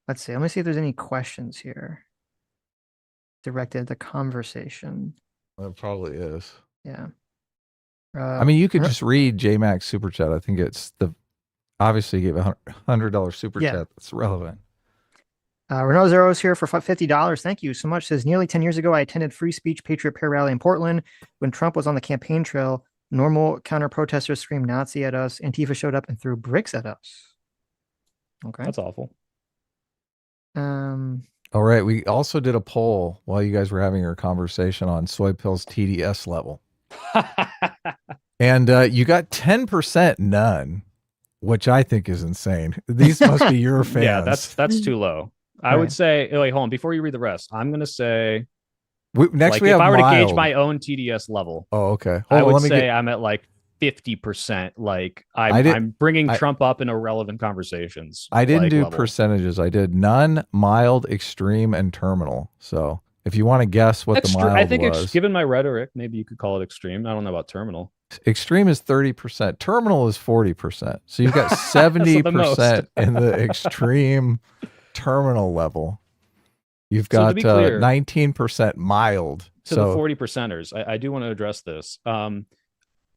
Speaker 2: Let's see. Let me see if there's any questions here directed at the conversation.
Speaker 1: Well, it probably is.
Speaker 2: Yeah.
Speaker 1: I mean, you could just read JMac's super chat. I think it's obviously you gave $100 super chat. That's relevant.
Speaker 2: Renault Zero's here for $50. Thank you so much. Says, nearly 10 years ago, I attended Free Speech Patriot Prayer Rally in Portland. When Trump was on the campaign trail, normal counter-protesters screamed Nazi at us. Antifa showed up and threw bricks at us. Okay.
Speaker 3: That's awful.
Speaker 1: All right. We also did a poll while you guys were having your conversation on SoyPill's TDS level. And you got 10% none, which I think is insane. These must be your fans.
Speaker 3: Yeah, that's too low. I would say, like, hold on, before you read the rest, I'm going to say,
Speaker 1: if
Speaker 3: I were to gauge my own TDS level.
Speaker 1: Oh, okay.
Speaker 3: I would say I'm at like 50%. Like I'm bringing Trump up in irrelevant conversations.
Speaker 1: I didn't do percentages. I did none, mild, extreme, and terminal. So if you want to guess what the mild
Speaker 3: I think
Speaker 1: was,
Speaker 3: given my rhetoric, maybe you could call it extreme. I don't know about terminal.
Speaker 1: Extreme is 30%. Terminal is 40%. So you've got 70% in the extreme terminal level. You've got 19% mild.
Speaker 3: To the 40%ers, I do want to address this.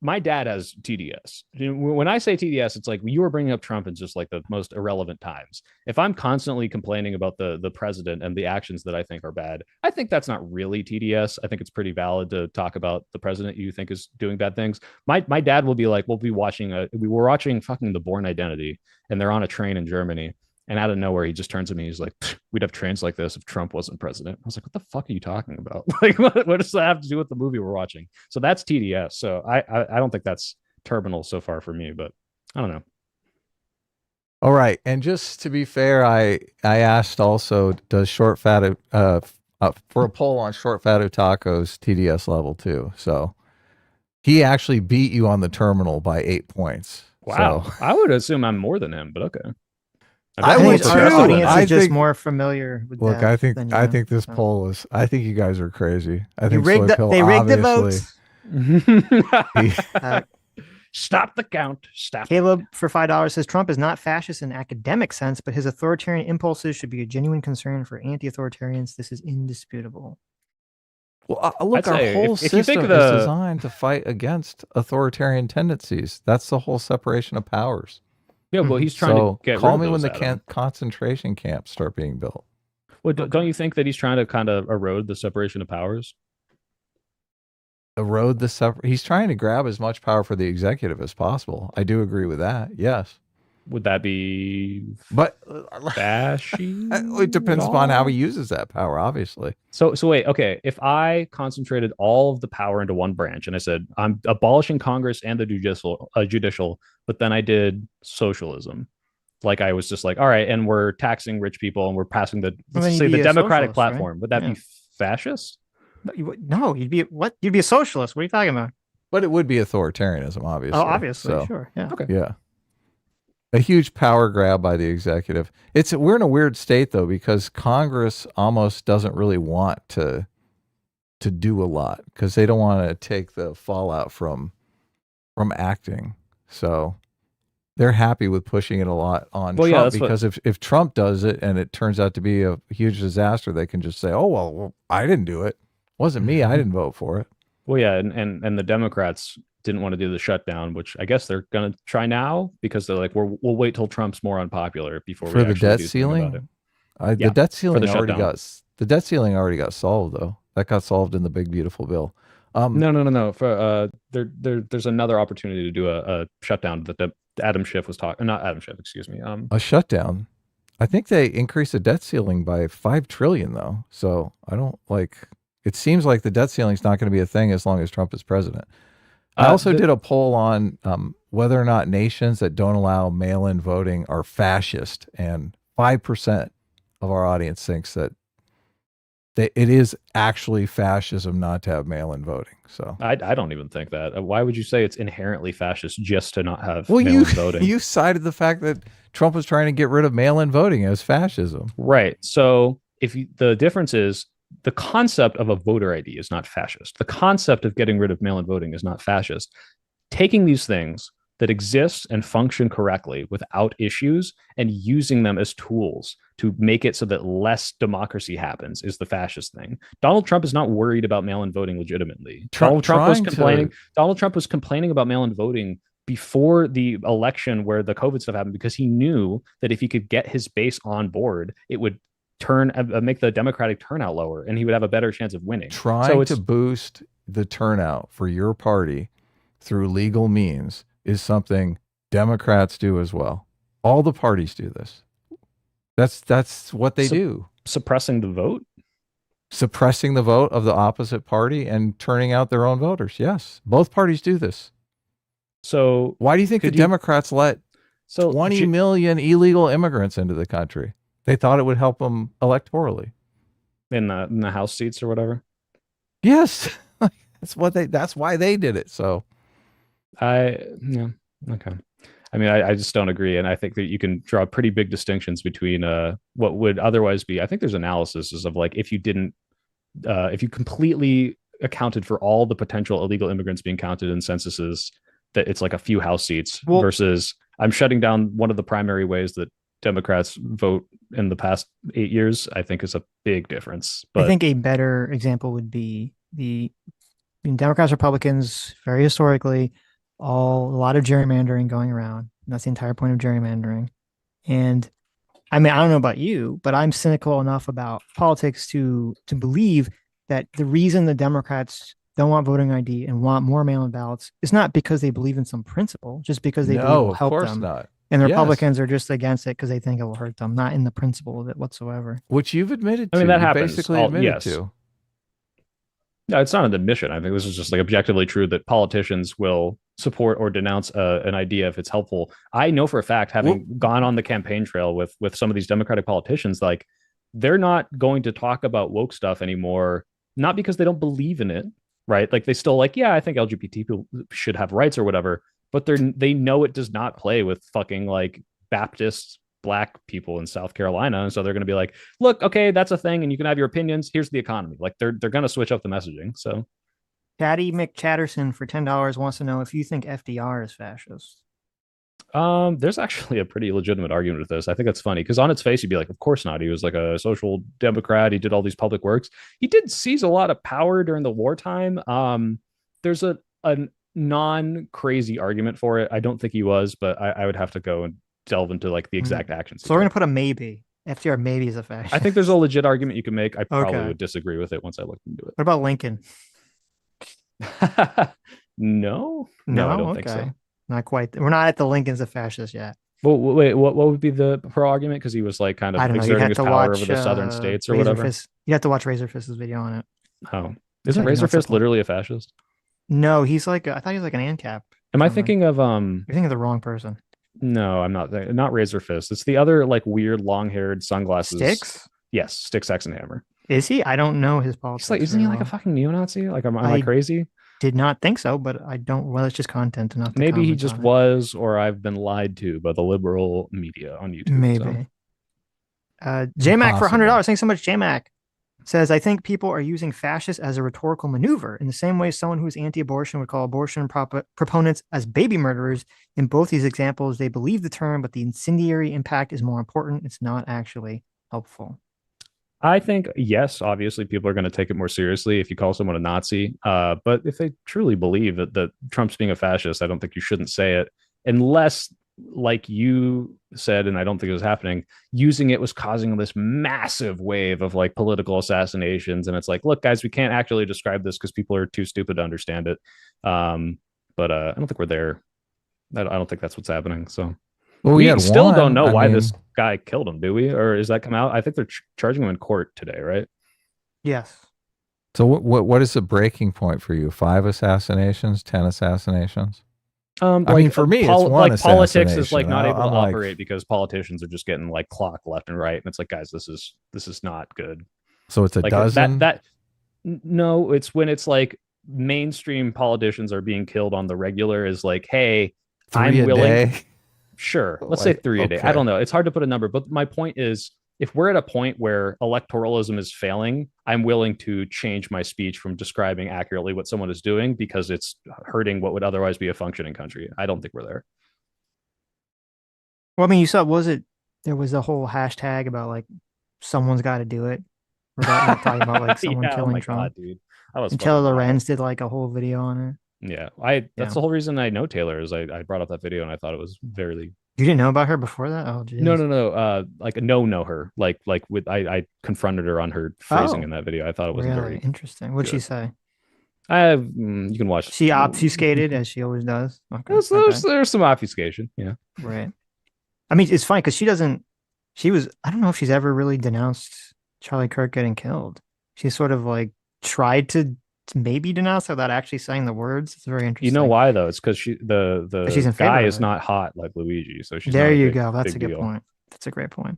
Speaker 3: My dad has TDS. When I say TDS, it's like you were bringing up Trump in just like the most irrelevant times. If I'm constantly complaining about the president and the actions that I think are bad, I think that's not really TDS. I think it's pretty valid to talk about the president you think is doing bad things. My dad will be like, we were watching fucking The Bourne Identity, and they're on a train in Germany. And out of nowhere, he just turns to me. He's like, we'd have trains like this if Trump wasn't president. I was like, what the fuck are you talking about? Like, what does that have to do with the movie we're watching? So that's TDS. So I don't think that's terminal so far for me, but I don't know.
Speaker 1: All right. And just to be fair, I asked also, does short fat for a poll on short fat tacos TDS level too. So he actually beat you on the terminal by 8 points.
Speaker 3: Wow.
Speaker 1: So.
Speaker 3: I would assume I'm more than him, but okay.
Speaker 2: I would too. Our audience is just more familiar with
Speaker 1: look,
Speaker 2: that.
Speaker 1: I think this poll is. I think you guys are crazy. I think
Speaker 2: they rigged the votes.
Speaker 3: Stop the count. Stop.
Speaker 2: Caleb for $5 says Trump is not fascist in academic sense, but his authoritarian impulses should be a genuine concern for anti-authoritarians. This is indisputable.
Speaker 1: Well, look, our whole system is designed to fight against authoritarian tendencies. That's the whole separation of powers.
Speaker 3: Yeah, well, he's trying to get
Speaker 1: call me
Speaker 3: rid of
Speaker 1: when
Speaker 3: those,
Speaker 1: the concentration camps start being built.
Speaker 3: Well, don't you think that he's trying to kind of erode the separation of powers?
Speaker 1: He's trying to grab as much power for the executive as possible. I do agree with that. Yes.
Speaker 3: Would that be
Speaker 1: But
Speaker 3: fashy
Speaker 1: it
Speaker 3: at
Speaker 1: depends upon how
Speaker 3: all?
Speaker 1: he uses that power, obviously.
Speaker 3: So wait, okay. If I concentrated all of the power into one branch and I said I'm abolishing Congress and the judicial, but then I did socialism, like I was just like, all right, and we're taxing rich people and we're passing the,
Speaker 2: Well,
Speaker 3: let's
Speaker 2: then
Speaker 3: just
Speaker 2: you'd
Speaker 3: say, the
Speaker 2: be a
Speaker 3: democratic
Speaker 2: socialist, right?
Speaker 3: platform, would that
Speaker 2: Yeah.
Speaker 3: be fascist?
Speaker 2: No, you'd be what? You'd be a socialist. What are you talking about?
Speaker 1: But it would be authoritarianism, obviously.
Speaker 2: Oh, obviously,
Speaker 1: So,
Speaker 2: sure, yeah.
Speaker 3: Okay.
Speaker 1: yeah. A huge power grab by the executive. We're in a weird state though, because Congress almost doesn't really want to do a lot because they don't want to take the fallout from acting. So they're happy with pushing it a lot on
Speaker 3: Well, yeah,
Speaker 1: Trump
Speaker 3: that's what.
Speaker 1: because if Trump does it and it turns out to be a huge disaster, they can just say, "Oh well, I didn't do it. It wasn't me. I didn't vote for it."
Speaker 3: Well, yeah, and the Democrats didn't want to do the shutdown, which I guess they're gonna try now because they're like, we'll wait till Trump's more unpopular before we
Speaker 1: For the
Speaker 3: actually
Speaker 1: debt
Speaker 3: do something about it.
Speaker 1: ceiling,
Speaker 3: Yeah, for the shutdown.
Speaker 1: the debt ceiling already got solved though. That got solved in the big beautiful bill.
Speaker 3: No. For there's another opportunity to do a shutdown that the Adam Schiff was talking. Not Adam Schiff, excuse me.
Speaker 1: A shutdown. I think they increased the debt ceiling by 5 trillion though. So I don't like. It seems like the debt ceiling is not going to be a thing as long as Trump is president. I also did a poll on whether or not nations that don't allow mail-in voting are fascist, and 5% of our audience thinks that it is actually fascism not to have mail-in voting. So,
Speaker 3: I don't even think that. Why would you say it's inherently fascist just to not have
Speaker 1: well,
Speaker 3: mail-in voting?
Speaker 1: you cited the fact that Trump was trying to get rid of mail-in voting as fascism.
Speaker 3: Right. So the difference is the concept of a voter ID is not fascist. The concept of getting rid of mail-in voting is not fascist. Taking these things that exist and function correctly without issues and using them as tools to make it so that less democracy happens is the fascist thing. Donald Trump is not worried about mail-in voting legitimately. Donald Trump was complaining about mail-in voting before the election where the COVID stuff happened because he knew that if he could get his base on board, it would make the Democratic turnout lower and he would have a better chance of winning.
Speaker 1: Trying to boost the turnout for your party through legal means is something Democrats do as well. All the parties do this. That's what they do.
Speaker 3: Suppressing the vote?
Speaker 1: Suppressing the vote of the opposite party and turning out their own voters. Yes, both parties do this.
Speaker 3: So
Speaker 1: why do you think the Democrats let 20 million illegal immigrants into the country? They thought it would help them electorally.
Speaker 3: In the House seats or whatever?
Speaker 1: Yes. That's why they did it. So
Speaker 3: okay. I mean, I just don't agree. And I think that you can draw pretty big distinctions between what would otherwise be, I think there's analysis of like, if you completely accounted for all the potential illegal immigrants being counted in censuses, that it's like a few House seats versus I'm shutting down one of the primary ways that Democrats vote in the past 8 years, I think is a big difference. But
Speaker 2: I think a better example would be Democrats, Republicans, very historically, a lot of gerrymandering going around. That's the entire point of gerrymandering. And I mean, I don't know about you, but I'm cynical enough about politics to believe that the reason the Democrats don't want voting ID and want more mail-in ballots is not because they believe in some principle, just because they believe it will help them.
Speaker 1: Not.
Speaker 2: And the Republicans are just against it because they think it will hurt them, not in the principle of it whatsoever.
Speaker 1: Which you've admitted to.
Speaker 3: I mean, that happens.
Speaker 1: Basically admitted to.
Speaker 3: No, it's not an admission. I think this is just like objectively true that politicians will support or denounce an idea if it's helpful. I know for a fact, having gone on the campaign trail with some of these Democratic politicians, like they're not going to talk about woke stuff anymore, not because they don't believe in it, right? Like they still like, yeah, I think LGBT people should have rights or whatever, but they know it does not play with fucking like Baptist Black people in South Carolina. And so they're going to be like, look, okay, that's a thing and you can have your opinions. Here's the economy. Like they're going to switch up the messaging. So
Speaker 2: Chatty McChatterson for $10 wants to know if you think FDR is fascist.
Speaker 3: There's actually a pretty legitimate argument with this. I think that's funny because on its face, you'd be like, of course not. He was like a social democrat. He did all these public works. He did seize a lot of power during the wartime. There's a non-crazy argument for it. I don't think he was, but I would have to go and delve into like the exact actions.
Speaker 2: So we're going to put a maybe. FDR maybe is a fascist.
Speaker 3: I think there's a legit argument you can make. I probably would disagree with it once I looked into it.
Speaker 2: What about Lincoln?
Speaker 3: No, I don't think so.
Speaker 2: Not quite. We're not at the Lincoln's a fascist yet.
Speaker 3: Well, wait, what would be the pro argument? Because he was like kind
Speaker 2: I
Speaker 3: of
Speaker 2: don't know. You'd
Speaker 3: exerting
Speaker 2: have
Speaker 3: his
Speaker 2: to
Speaker 3: power
Speaker 2: watch
Speaker 3: over the southern states or
Speaker 2: Razor
Speaker 3: whatever.
Speaker 2: Fist. You have to watch Razor Fist's video on it.
Speaker 3: Oh,
Speaker 2: So
Speaker 3: isn't
Speaker 2: you know
Speaker 3: Razor
Speaker 2: it's a
Speaker 3: Fist literally a fascist?
Speaker 2: No, he's like I thought he was like an ANCAP.
Speaker 3: Am I
Speaker 2: Something.
Speaker 3: thinking of
Speaker 2: You're thinking of the wrong person.
Speaker 3: No, I'm not Razor Fist. It's the other like weird long-haired sunglasses.
Speaker 2: Sticks?
Speaker 3: Yes, Sticks, X, and Hammer.
Speaker 2: Is he? I don't know his politics.
Speaker 3: He's like, isn't he like a fucking neo-Nazi? Like, am I crazy?
Speaker 2: Did not think so, but I don't. Well, it's just content, enough.
Speaker 3: Maybe he just was, or I've been lied to by the liberal media on YouTube.
Speaker 2: Maybe. So. JMac for $100. Thanks so much, JMac. Says, I think people are using fascist as a rhetorical maneuver in the same way someone who is anti-abortion would call abortion proponents as baby murderers. In both these examples, they believe the term, but the incendiary impact is more important. It's not actually helpful.
Speaker 3: I think, yes, obviously people are going to take it more seriously if you call someone a Nazi. But if they truly believe that Trump's being a fascist, I don't think you shouldn't say it unless, like you said, and I don't think it was happening, using it was causing this massive wave of like political assassinations. And it's like, look, guys, we can't actually describe this because people are too stupid to understand it. But I don't think we're there. I don't think that's what's happening. So
Speaker 1: well,
Speaker 3: we still don't know why this guy killed him, do we? Or is that come out? I think they're charging him in court today, right?
Speaker 2: Yes.
Speaker 1: So what is the breaking point for you? 5 assassinations, 10 assassinations?
Speaker 3: I mean, for me, it's one
Speaker 1: like
Speaker 3: politics is like not able to operate because politicians are just getting like clocked left and right, and it's like, guys, this is not good.
Speaker 1: So it's a dozen.
Speaker 3: No, it's when it's like mainstream politicians are being killed on the regular. Is like, hey,
Speaker 1: 3 I'm willing. A day?
Speaker 3: Sure, let's say 3 a day. I don't know. It's hard to put a number, but my point is, if we're at a point where electoralism is failing, I'm willing to change my speech from describing accurately what someone is doing because it's hurting what would otherwise be a functioning country. I don't think we're there.
Speaker 2: Well, I mean, you saw, there was a whole hashtag about like someone's got to do it. About talking about like someone killing Trump.
Speaker 3: God, dude.
Speaker 2: And Taylor Lorenz did like a whole video on it.
Speaker 3: Yeah, that's the whole reason I know Taylor is I brought up that video and I thought it was very.
Speaker 2: You didn't know about her before that? Oh, geez.
Speaker 3: No. Like know her. Like with I confronted her on her phrasing in that video. I thought it was
Speaker 2: really
Speaker 3: very
Speaker 2: interesting. What'd she say?
Speaker 3: You can watch.
Speaker 2: She obfuscated as she always does.
Speaker 3: Okay, there's some obfuscation. Yeah.
Speaker 2: Right. I mean, it's funny because I don't know if she's ever really denounced Charlie Kirk getting killed. She sort of like tried to maybe denounce without actually saying the words. It's very interesting.
Speaker 3: You know why though? It's because the guy is not hot like Luigi. So she's
Speaker 2: there. You go. That's a good point. That's a great point.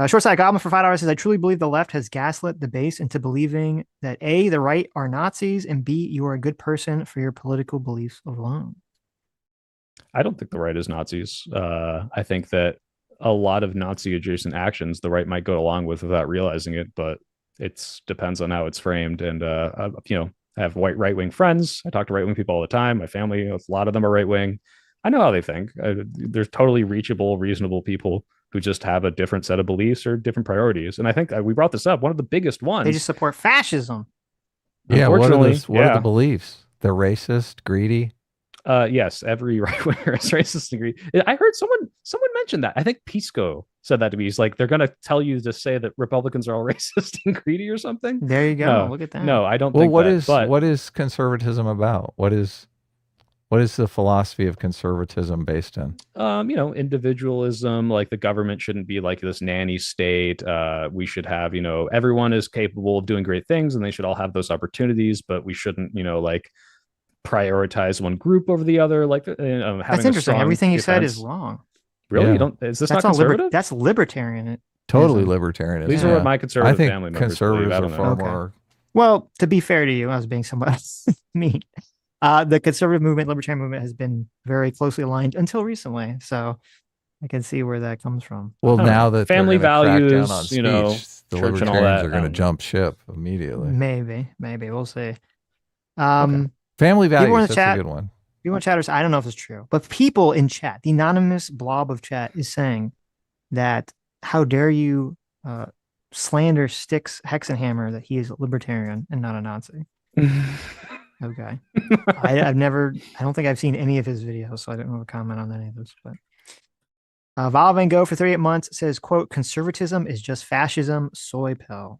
Speaker 2: Short Side Goblin for $5 says, I truly believe the left has gaslit the base into believing that A, the right are Nazis, and B, you are a good person for your political beliefs alone.
Speaker 3: I don't think the right is Nazis. I think that a lot of Nazi adjacent actions the right might go along with without realizing it, but it depends on how it's framed. And I have white right-wing friends. I talk to right-wing people all the time. My family, a lot of them are right-wing. I know how they think. There's totally reachable, reasonable people who just have a different set of beliefs or different priorities. And I think we brought this up. One of the biggest ones.
Speaker 2: They just support fascism.
Speaker 1: Yeah. What are the beliefs? They're racist, greedy.
Speaker 3: Yes, every right winger is racist and greedy. I heard someone mention that. I think Pisco said that to me. He's like, they're gonna tell you to say that Republicans are all racist and greedy or something.
Speaker 2: There you go.
Speaker 3: No,
Speaker 2: look at that.
Speaker 3: No, I don't think
Speaker 1: what is conservatism about? What is the philosophy of conservatism based in?
Speaker 3: Individualism, like the government shouldn't be like this nanny state. We should have, everyone is capable of doing great things and they should all have those opportunities, but we shouldn't, like prioritize one group over the other. Like
Speaker 2: that's interesting. Everything you said is wrong.
Speaker 3: Really? You don't? Is this not conservative?
Speaker 2: That's libertarian.
Speaker 1: Totally libertarianism.
Speaker 3: These are what my conservative family members believe. I don't know.
Speaker 1: More...
Speaker 2: Well, to be fair to you, I was being somewhat mean. The conservative movement, libertarian movement, has been very closely aligned until recently. So I can see where that comes from.
Speaker 1: Well, now that
Speaker 3: family values,
Speaker 1: speech, the libertarians are going to jump ship immediately.
Speaker 2: Maybe we'll see.
Speaker 1: Family values, that's a good one.
Speaker 2: People in chatters, I don't know if it's true, but people in chat, the anonymous blob of chat is saying that how dare you slander Styx Hexenhammer that he is a libertarian and not a Nazi. Okay. I don't think I've seen any of his videos, so I don't have a comment on any of those. But Val Van Gogh for 38 months says, quote, conservatism is just fascism, SoyPill.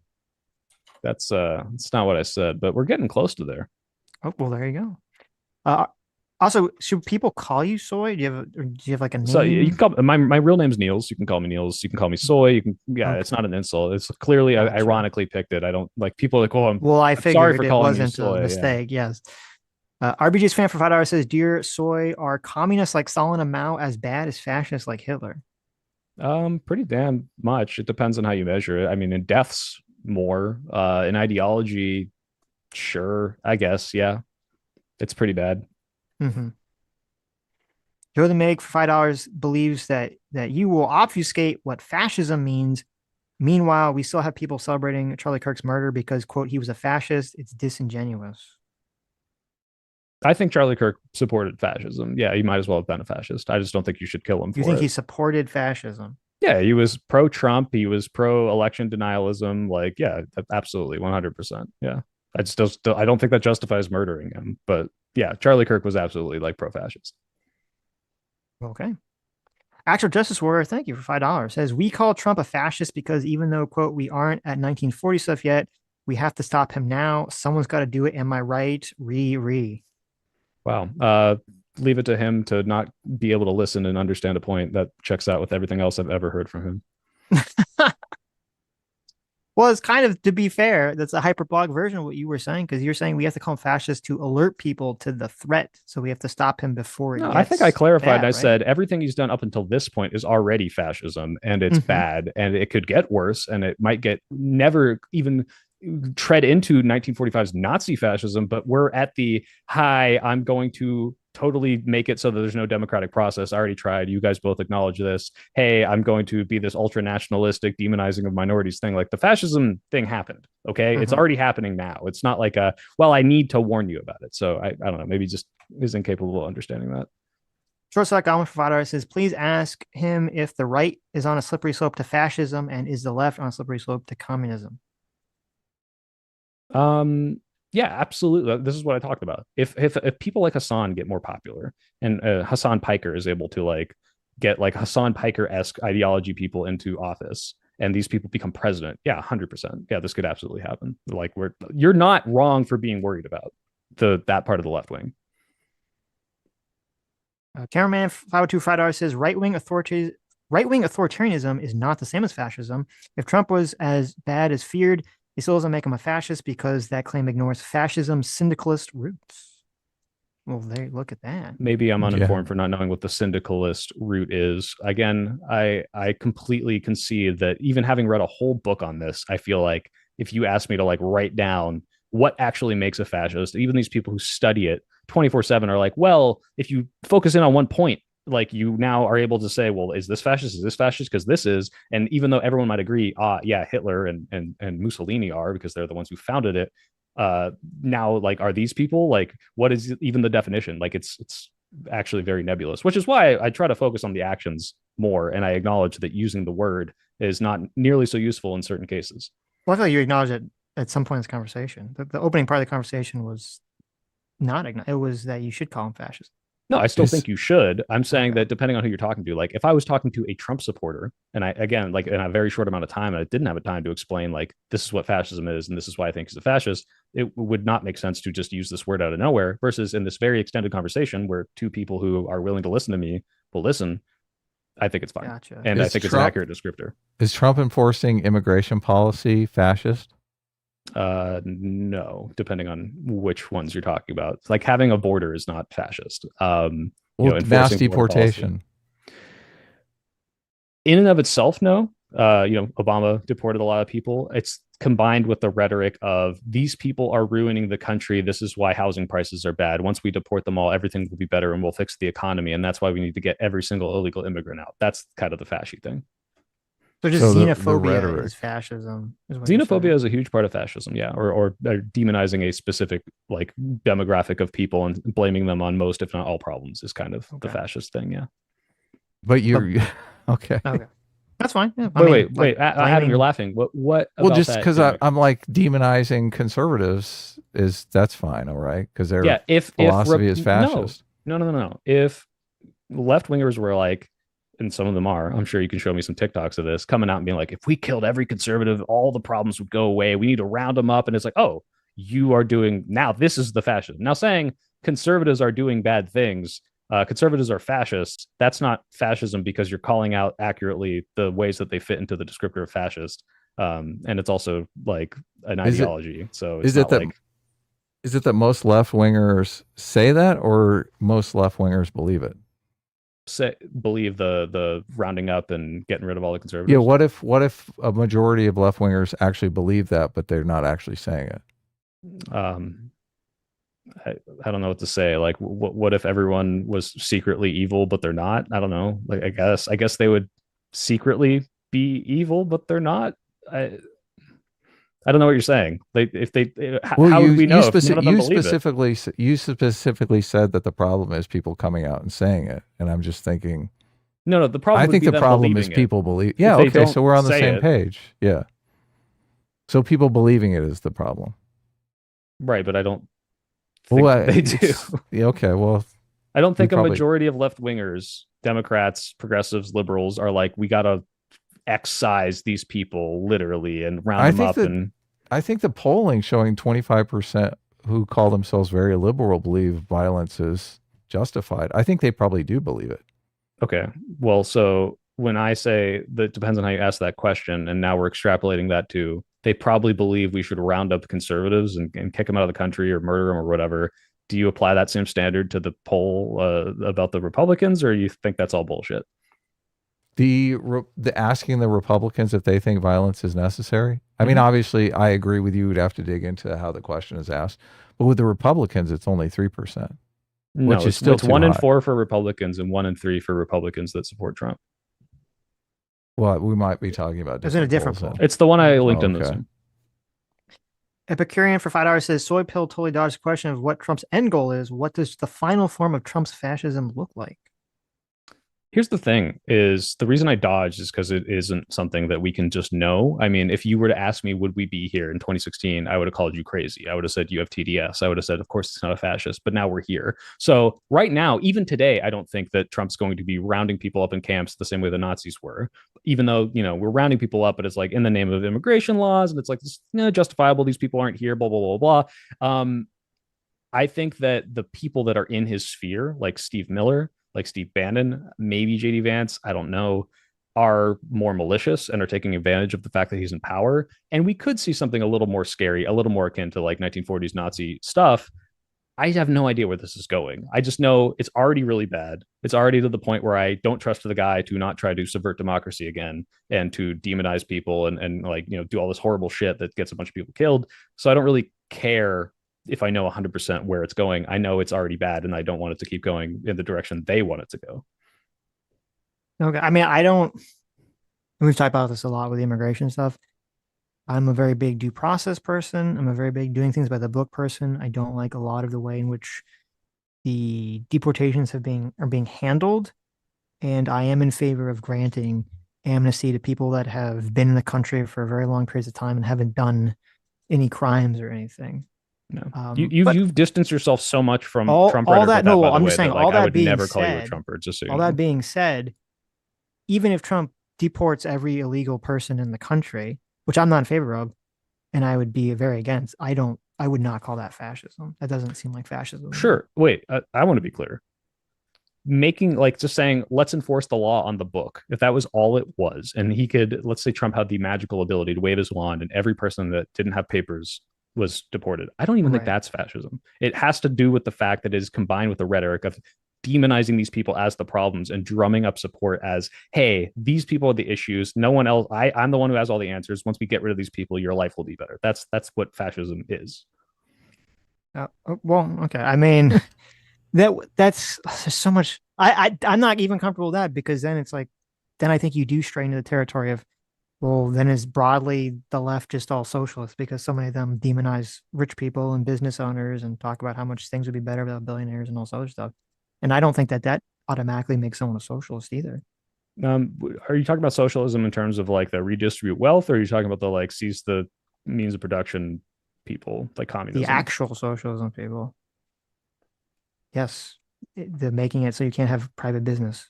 Speaker 3: That's not what I said, but we're getting close to there.
Speaker 2: Oh, well, there you go. Also, should people call you Soy? Do you have like a name?
Speaker 3: So you can call my real name's Niels. You can call me Niels. You can call me Soy. You can
Speaker 2: Okay.
Speaker 3: It's not an insult. It's clearly I
Speaker 2: Gotcha.
Speaker 3: ironically picked it. I don't like people like, oh,
Speaker 2: Well, I
Speaker 3: I'm sorry
Speaker 2: figured
Speaker 3: for
Speaker 2: it
Speaker 3: calling you
Speaker 2: wasn't
Speaker 3: Soy.
Speaker 2: a mistake. Yes. RBG's fan for $5 says, "Dear Soy, are communists like Stalin and Mao as bad as fascists like Hitler?"
Speaker 3: Pretty damn much. It depends on how you measure it. I mean, in deaths more. In ideology, sure, I guess, yeah. It's pretty bad.
Speaker 2: Mm-hmm. Joe the Meg for $5 believes that you will obfuscate what fascism means. Meanwhile, we still have people celebrating Charlie Kirk's murder because, quote, he was a fascist. It's disingenuous.
Speaker 3: I think Charlie Kirk supported fascism. Yeah, he might as well have been a fascist. I just don't think you should kill him for
Speaker 2: You think
Speaker 3: it.
Speaker 2: he supported fascism?
Speaker 3: Yeah, he was pro-Trump. He was pro-election denialism. Like, yeah, absolutely, 100%. Yeah, I don't think that justifies murdering him. But yeah, Charlie Kirk was absolutely like pro-fascist.
Speaker 2: Okay. Actual Justice Warrior, thank you for $5. Says, we call Trump a fascist because even though, quote, we aren't at 1940 stuff yet, we have to stop him now. Someone's got to do it. Am I right?
Speaker 3: Wow. Leave it to him to not be able to listen and understand a point that checks out with everything else I've ever heard from him.
Speaker 2: Well, it's kind of, to be fair, that's a hyperbolic version of what you were saying, because you're saying we have to call him fascist to alert people to the threat. So we have to stop him before it
Speaker 3: No,
Speaker 2: gets
Speaker 3: I think I clarified.
Speaker 2: bad,
Speaker 3: I
Speaker 2: right?
Speaker 3: said everything he's done up until this point is already fascism, and it's bad, and it could get worse, and it might get never even tread into 1945's Nazi fascism. But we're at the high. I'm going to totally make it so that there's no democratic process. I already tried. You guys both acknowledge this. Hey, I'm going to be this ultra nationalistic demonizing of minorities thing. Like the fascism thing happened. Okay. It's already happening now. It's not like well, I need to warn you about it. So I don't know, maybe just is incapable of understanding that.
Speaker 2: Short Select Almond Provider says, please ask him if the right is on a slippery slope to fascism and is the left on a slippery slope to communism.
Speaker 3: Yeah, absolutely. This is what I talked about. If people like Hassan get more popular, and Hassan Piker is able to like get like Hassan Piker-esque ideology people into office, and these people become president, yeah, 100%. Yeah, this could absolutely happen. Like you're not wrong for being worried about that part of the left wing.
Speaker 2: Cameraman 502 Friday says right-wing authoritarianism is not the same as fascism. If Trump was as bad as feared, he still doesn't make him a fascist because that claim ignores fascism's syndicalist roots. Well, there, look at that.
Speaker 3: Maybe I'm uninformed for not knowing what the syndicalist root is. Again, I completely concede that even having read a whole book on this, I feel like if you ask me to like write down what actually makes a fascist, even these people who study it 24/7 are like, well, if you focus in on one point, like you now are able to say, well, is this fascist? Is this fascist? Because this is, and even though everyone might agree, yeah, Hitler and Mussolini are because they're the ones who founded it. Now, like, are these people like, what is even the definition? Like, it's actually very nebulous, which is why I try to focus on the actions more, and I acknowledge that using the word is not nearly so useful in certain cases.
Speaker 2: Well, I feel like you acknowledge it at some point in this conversation. The opening part of the conversation was not, it was that you should call him fascist.
Speaker 3: No, I still think you should. I'm saying that depending on who you're talking to, like if I was talking to a Trump supporter and I, again, like in a very short amount of time, and I didn't have a time to explain, like, this is what fascism is and this is why I think he's a fascist, it would not make sense to just use this word out of nowhere versus in this very extended conversation where two people who are willing to listen to me will listen. I think it's fine.
Speaker 2: Gotcha.
Speaker 3: And I think it's an accurate descriptor.
Speaker 1: Is Trump enforcing immigration policy fascist?
Speaker 3: No, depending on which ones you're talking about. Like having a border is not fascist.
Speaker 1: Mass deportation.
Speaker 3: In and of itself, no. Obama deported a lot of people. It's combined with the rhetoric of these people are ruining the country. This is why housing prices are bad. Once we deport them all, everything will be better and we'll fix the economy. And that's why we need to get every single illegal immigrant out. That's kind of the fashy thing.
Speaker 2: So just xenophobia is fascism.
Speaker 3: Xenophobia is a huge part of fascism, yeah, or demonizing a specific like demographic of people and blaming them on most, if not all, problems is kind of the fascist thing, yeah.
Speaker 1: But you're okay.
Speaker 2: Okay, that's fine. Yeah,
Speaker 3: wait, Adam, you're laughing. What?
Speaker 1: Well, just because I'm like demonizing conservatives that's fine, all right? Because their philosophy is fascist.
Speaker 3: No. If left wingers were like, and some of them are, I'm sure you can show me some TikToks of this, coming out and being like, if we killed every conservative, all the problems would go away. We need to round them up. And it's like, oh, you are doing now. This is the fascism. Now saying conservatives are doing bad things, conservatives are fascists, that's not fascism because you're calling out accurately the ways that they fit into the descriptor of fascist. And it's also like an ideology. So it's not like.
Speaker 1: Is it that most left wingers say that, or most left wingers believe it?
Speaker 3: Believe the rounding up and getting rid of all the conservatives.
Speaker 1: Yeah. What if a majority of left wingers actually believe that, but they're not actually saying it?
Speaker 3: I don't know what to say. Like, what if everyone was secretly evil, but they're not? I don't know. Like, I guess they would secretly be evil, but they're not. I don't know what you're saying. How would we know if none of them believe it?
Speaker 1: You specifically said that the problem is people coming out and saying it, and I'm just thinking.
Speaker 3: No, the problem.
Speaker 1: I think the problem is people believe. Yeah, okay, so we're on the same page. Yeah. So people believing it is the problem,
Speaker 3: right? But I don't think they do.
Speaker 1: Yeah, okay, well,
Speaker 3: I don't think a majority of left wingers, Democrats, progressives, liberals are like, we gotta excise these people literally and round them up.
Speaker 1: I think the polling showing 25% who call themselves very liberal believe violence is justified. I think they probably do believe it.
Speaker 3: Okay. Well, so when I say that depends on how you ask that question, and now we're extrapolating that to they probably believe we should round up conservatives and kick them out of the country or murder them or whatever. Do you apply that same standard to the poll about the Republicans, or you think that's all bullshit?
Speaker 1: The asking the Republicans if they think violence is necessary. I mean, obviously, I agree with you. We'd have to dig into how the question is asked. But with the Republicans, it's only 3%.
Speaker 3: No, which is still it's 1 in 4 for Republicans and 1 in 3 for Republicans that support Trump.
Speaker 1: Well, we might be talking about.
Speaker 2: Isn't a different poll?
Speaker 3: It's the one I linked in this one.
Speaker 2: Epicurean for $5 says SoyPill totally dodged the question of what Trump's end goal is. What does the final form of Trump's fascism look like?
Speaker 3: Here's the thing is the reason I dodged is because it isn't something that we can just know. I mean, if you were to ask me, would we be here in 2016? I would have called you crazy. I would have said you have TDS. I would have said, of course, it's not a fascist, but now we're here. So right now, even today, I don't think that Trump's going to be rounding people up in camps the same way the Nazis were, even though, you know, we're rounding people up, but it's like in the name of immigration laws. And it's like, it's justifiable. These people aren't here, blah, blah, blah, blah. I think that the people that are in his sphere, like Steve Miller, like Steve Bannon, maybe JD Vance, I don't know, are more malicious and are taking advantage of the fact that he's in power. And we could see something a little more scary, a little more akin to like 1940s Nazi stuff. I have no idea where this is going. I just know it's already really bad. It's already to the point where I don't trust the guy to not try to subvert democracy again and to demonize people and like, you know, do all this horrible shit that gets a bunch of people killed. So I don't really care if I know 100% where it's going. I know it's already bad and I don't want it to keep going in the direction they want it to go.
Speaker 2: Okay. I mean, we've talked about this a lot with the immigration stuff. I'm a very big due process person. I'm a very big doing things by the book person. I don't like a lot of the way in which the deportations are being handled. And I am in favor of granting amnesty to people that have been in the country for very long periods of time and haven't done any crimes or anything.
Speaker 3: No, you've distanced yourself so much from Trump. All that. No, I'm just saying. All that being never call you a Trumper. Just so
Speaker 2: all that being said, even if Trump deports every illegal person in the country, which I'm not in favor of, and I would be very against, I would not call that fascism. That doesn't seem like fascism.
Speaker 3: Sure. Wait, I want to be clear. Making like just saying, let's enforce the law on the book. If that was all it was, and he could, let's say Trump had the magical ability to wave his wand and every person that didn't have papers was deported. I don't even think that's fascism. It has to do with the fact that it is combined with the rhetoric of demonizing these people as the problems and drumming up support as, hey, these people are the issues. No one else. I'm the one who has all the answers. Once we get rid of these people, your life will be better. That's what fascism is.
Speaker 2: Well, okay. I mean, that's so much. I'm not even comfortable with that because then it's like, then I think you do stray into the territory of, well, then is broadly the left just all socialist because so many of them demonize rich people and business owners and talk about how much things would be better without billionaires and all this other stuff. And I don't think that automatically makes someone a socialist either.
Speaker 3: Are you talking about socialism in terms of like the redistribute wealth, or are you talking about the like seize the means of production people, like communism?
Speaker 2: The actual socialism people. Yes. The making it so you can't have private business.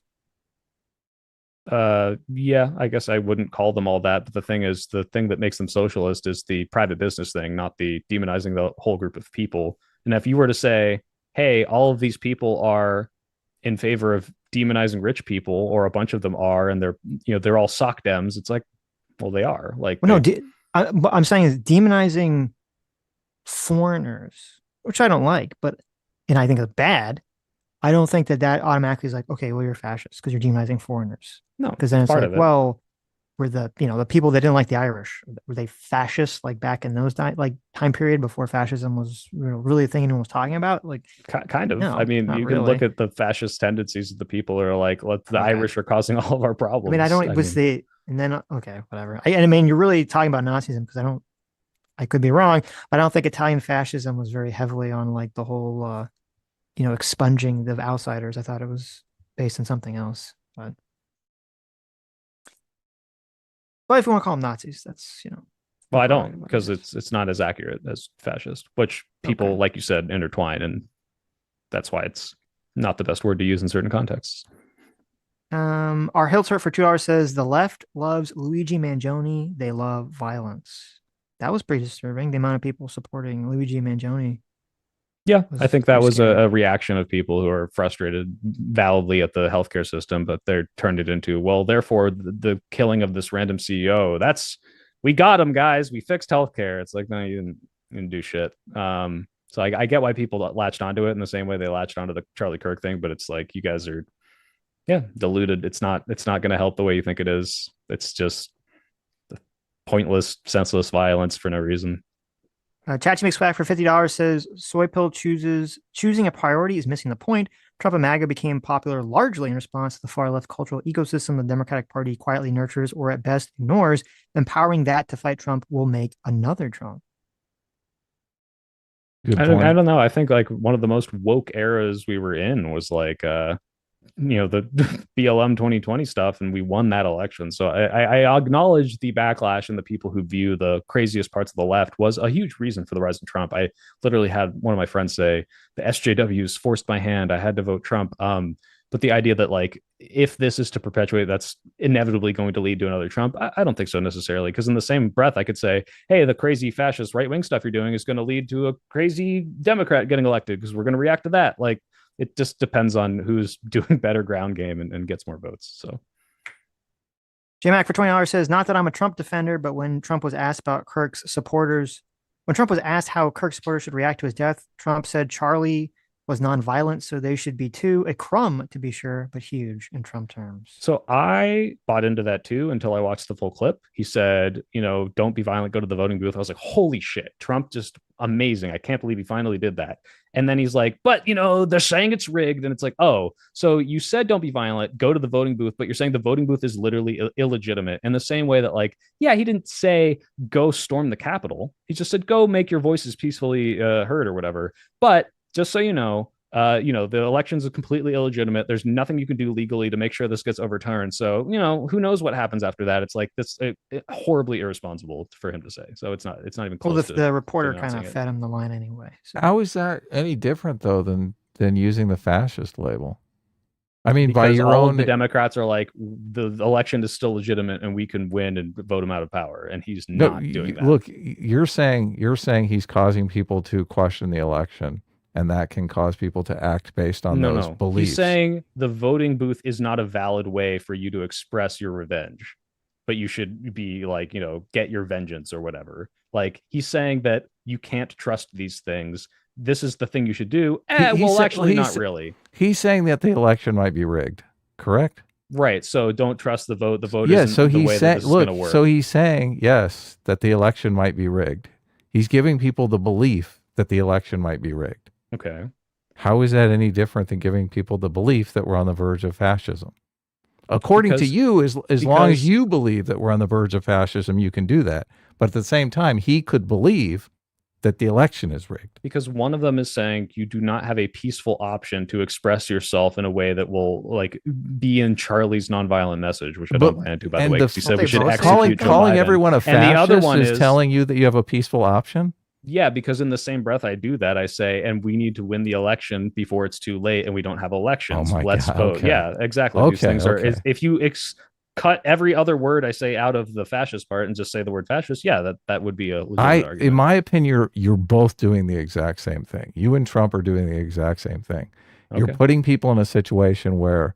Speaker 3: Yeah, I guess I wouldn't call them all that, but the thing is, the thing that makes them socialist is the private business thing, not the demonizing the whole group of people. And if you were to say, hey, all of these people are in favor of demonizing rich people, or a bunch of them are, and they're all sock dems. It's like, well, they are. Like,
Speaker 2: Well, no, what I'm saying is demonizing foreigners, which I don't like, and I think is bad. I don't think that automatically is like, okay, well, you're a fascist because you're demonizing foreigners.
Speaker 3: no,
Speaker 2: Because then it's
Speaker 3: part
Speaker 2: like,
Speaker 3: of it.
Speaker 2: well, were the people that didn't like the Irish, were they fascists like back in those time period before fascism was really a thing anyone was talking about? Like,
Speaker 3: Kind of.
Speaker 2: no,
Speaker 3: I mean,
Speaker 2: not
Speaker 3: you can
Speaker 2: really.
Speaker 3: look at the fascist tendencies of the people who are like, the
Speaker 2: Okay.
Speaker 3: Irish are causing all of our problems.
Speaker 2: I mean, I don't and then okay, whatever. I mean, you're really talking about Nazism because I could be wrong, but I don't think Italian fascism was very heavily on like the whole expunging the outsiders. I thought it was based on something else. But if you want to call them Nazis, that's
Speaker 3: well, I
Speaker 2: their
Speaker 3: don't,
Speaker 2: prerogative, I
Speaker 3: because
Speaker 2: guess.
Speaker 3: it's not as accurate as fascist, which people,
Speaker 2: Okay.
Speaker 3: like you said, intertwine, and that's why it's not the best word to use in certain contexts.
Speaker 2: Our Hiltert for $2 says the left loves Luigi Mangione. They love violence. That was pretty disturbing. The amount of people supporting Luigi Mangione.
Speaker 3: Yeah, I think that was
Speaker 2: scary.
Speaker 3: a reaction of people who are frustrated validly at the healthcare system, but they're turned it into, well, therefore the killing of this random CEO, we got him, guys. We fixed healthcare. It's like, no, you didn't do shit. So I get why people latched onto it in the same way they latched onto the Charlie Kirk thing, but it's like, you guys are, diluted. It's not going to help the way you think it is. It's just pointless, senseless violence for no reason.
Speaker 2: Chachi makes swag for $50 says SoyPill choosing a priority is missing the point. Trump and MAGA became popular largely in response to the far left cultural ecosystem the Democratic Party quietly nurtures or at best ignores. Empowering that to fight Trump will make another Trump.
Speaker 3: I don't know. I think like one of the most woke eras we were in was like the BLM 2020 stuff, and we won that election. So I acknowledge the backlash, and the people who view the craziest parts of the left was a huge reason for the rise of Trump. I literally had one of my friends say the SJWs forced my hand. I had to vote Trump. But the idea that like, if this is to perpetuate, that's inevitably going to lead to another Trump, I don't think so necessarily. Because in the same breath, I could say, hey, the crazy fascist right wing stuff you're doing is going to lead to a crazy Democrat getting elected because we're going to react to that. Like, it just depends on who's doing better ground game and gets more votes. So
Speaker 2: JMac for $20 says, not that I'm a Trump defender, but when Trump was asked how Kirk's supporters should react to his death, Trump said Charlie was nonviolent, so they should be too. A crumb, to be sure, but huge in Trump terms.
Speaker 3: So I bought into that too until I watched the full clip. He said, don't be violent, go to the voting booth. I was like, holy shit, Trump just amazing. I can't believe he finally did that. And then he's like, but they're saying it's rigged. And it's like, oh, so you said don't be violent, go to the voting booth, but you're saying the voting booth is literally illegitimate, in the same way that, like, yeah, he didn't say go storm the Capitol. He just said go make your voices peacefully heard or whatever. But just so you know, the elections are completely illegitimate. There's nothing you can do legally to make sure this gets overturned. So, who knows what happens after that? It's like this horribly irresponsible for him to say. So it's not even close.
Speaker 2: Well, the reporter kind of fed him the line anyway.
Speaker 1: So. How is that any different though than using the fascist label? I mean,
Speaker 3: because
Speaker 1: by your
Speaker 3: all
Speaker 1: own,
Speaker 3: of the Democrats are like, the election is still legitimate and we can win and vote him out of power, and he's not doing that.
Speaker 1: Look, you're saying he's causing people to question the election, and that can cause people to act based on those beliefs.
Speaker 3: He's saying the voting booth is not a valid way for you to express your revenge, but you should be like, get your vengeance or whatever. Like, he's saying that you can't trust these things. This is the thing you should do. Not really.
Speaker 1: He's saying that the election might be rigged, correct?
Speaker 3: Right. So don't trust the vote. The vote
Speaker 1: isn't
Speaker 3: so the way that this is going to work.
Speaker 1: So he's saying, yes, that the election might be rigged. He's giving people the belief that the election might be rigged.
Speaker 3: Okay.
Speaker 1: How is that any different than giving people the belief that we're on the verge of fascism? According to you, as long as you believe that we're on the verge of fascism, you can do that. But at the same time, he could believe that the election is rigged.
Speaker 3: Because one of them is saying you do not have a peaceful option to express yourself in a way that will, like, be in Charlie's nonviolent message, which I don't plan to, by the way, because he said we should execute
Speaker 1: calling everyone a fascist, and the other one is telling you that you have a peaceful option?
Speaker 3: Yeah, because in the same breath I do that, I say, and we need to win the election before it's too late and we don't have elections. Let's vote. Okay. Yeah, exactly. These things are, if you cut every other word I say out of the fascist part and just say the word fascist, yeah, that would be a legitimate argument.
Speaker 1: In my opinion, you're both doing the exact same thing. You and Trump are doing the exact same thing. You're putting people in a situation where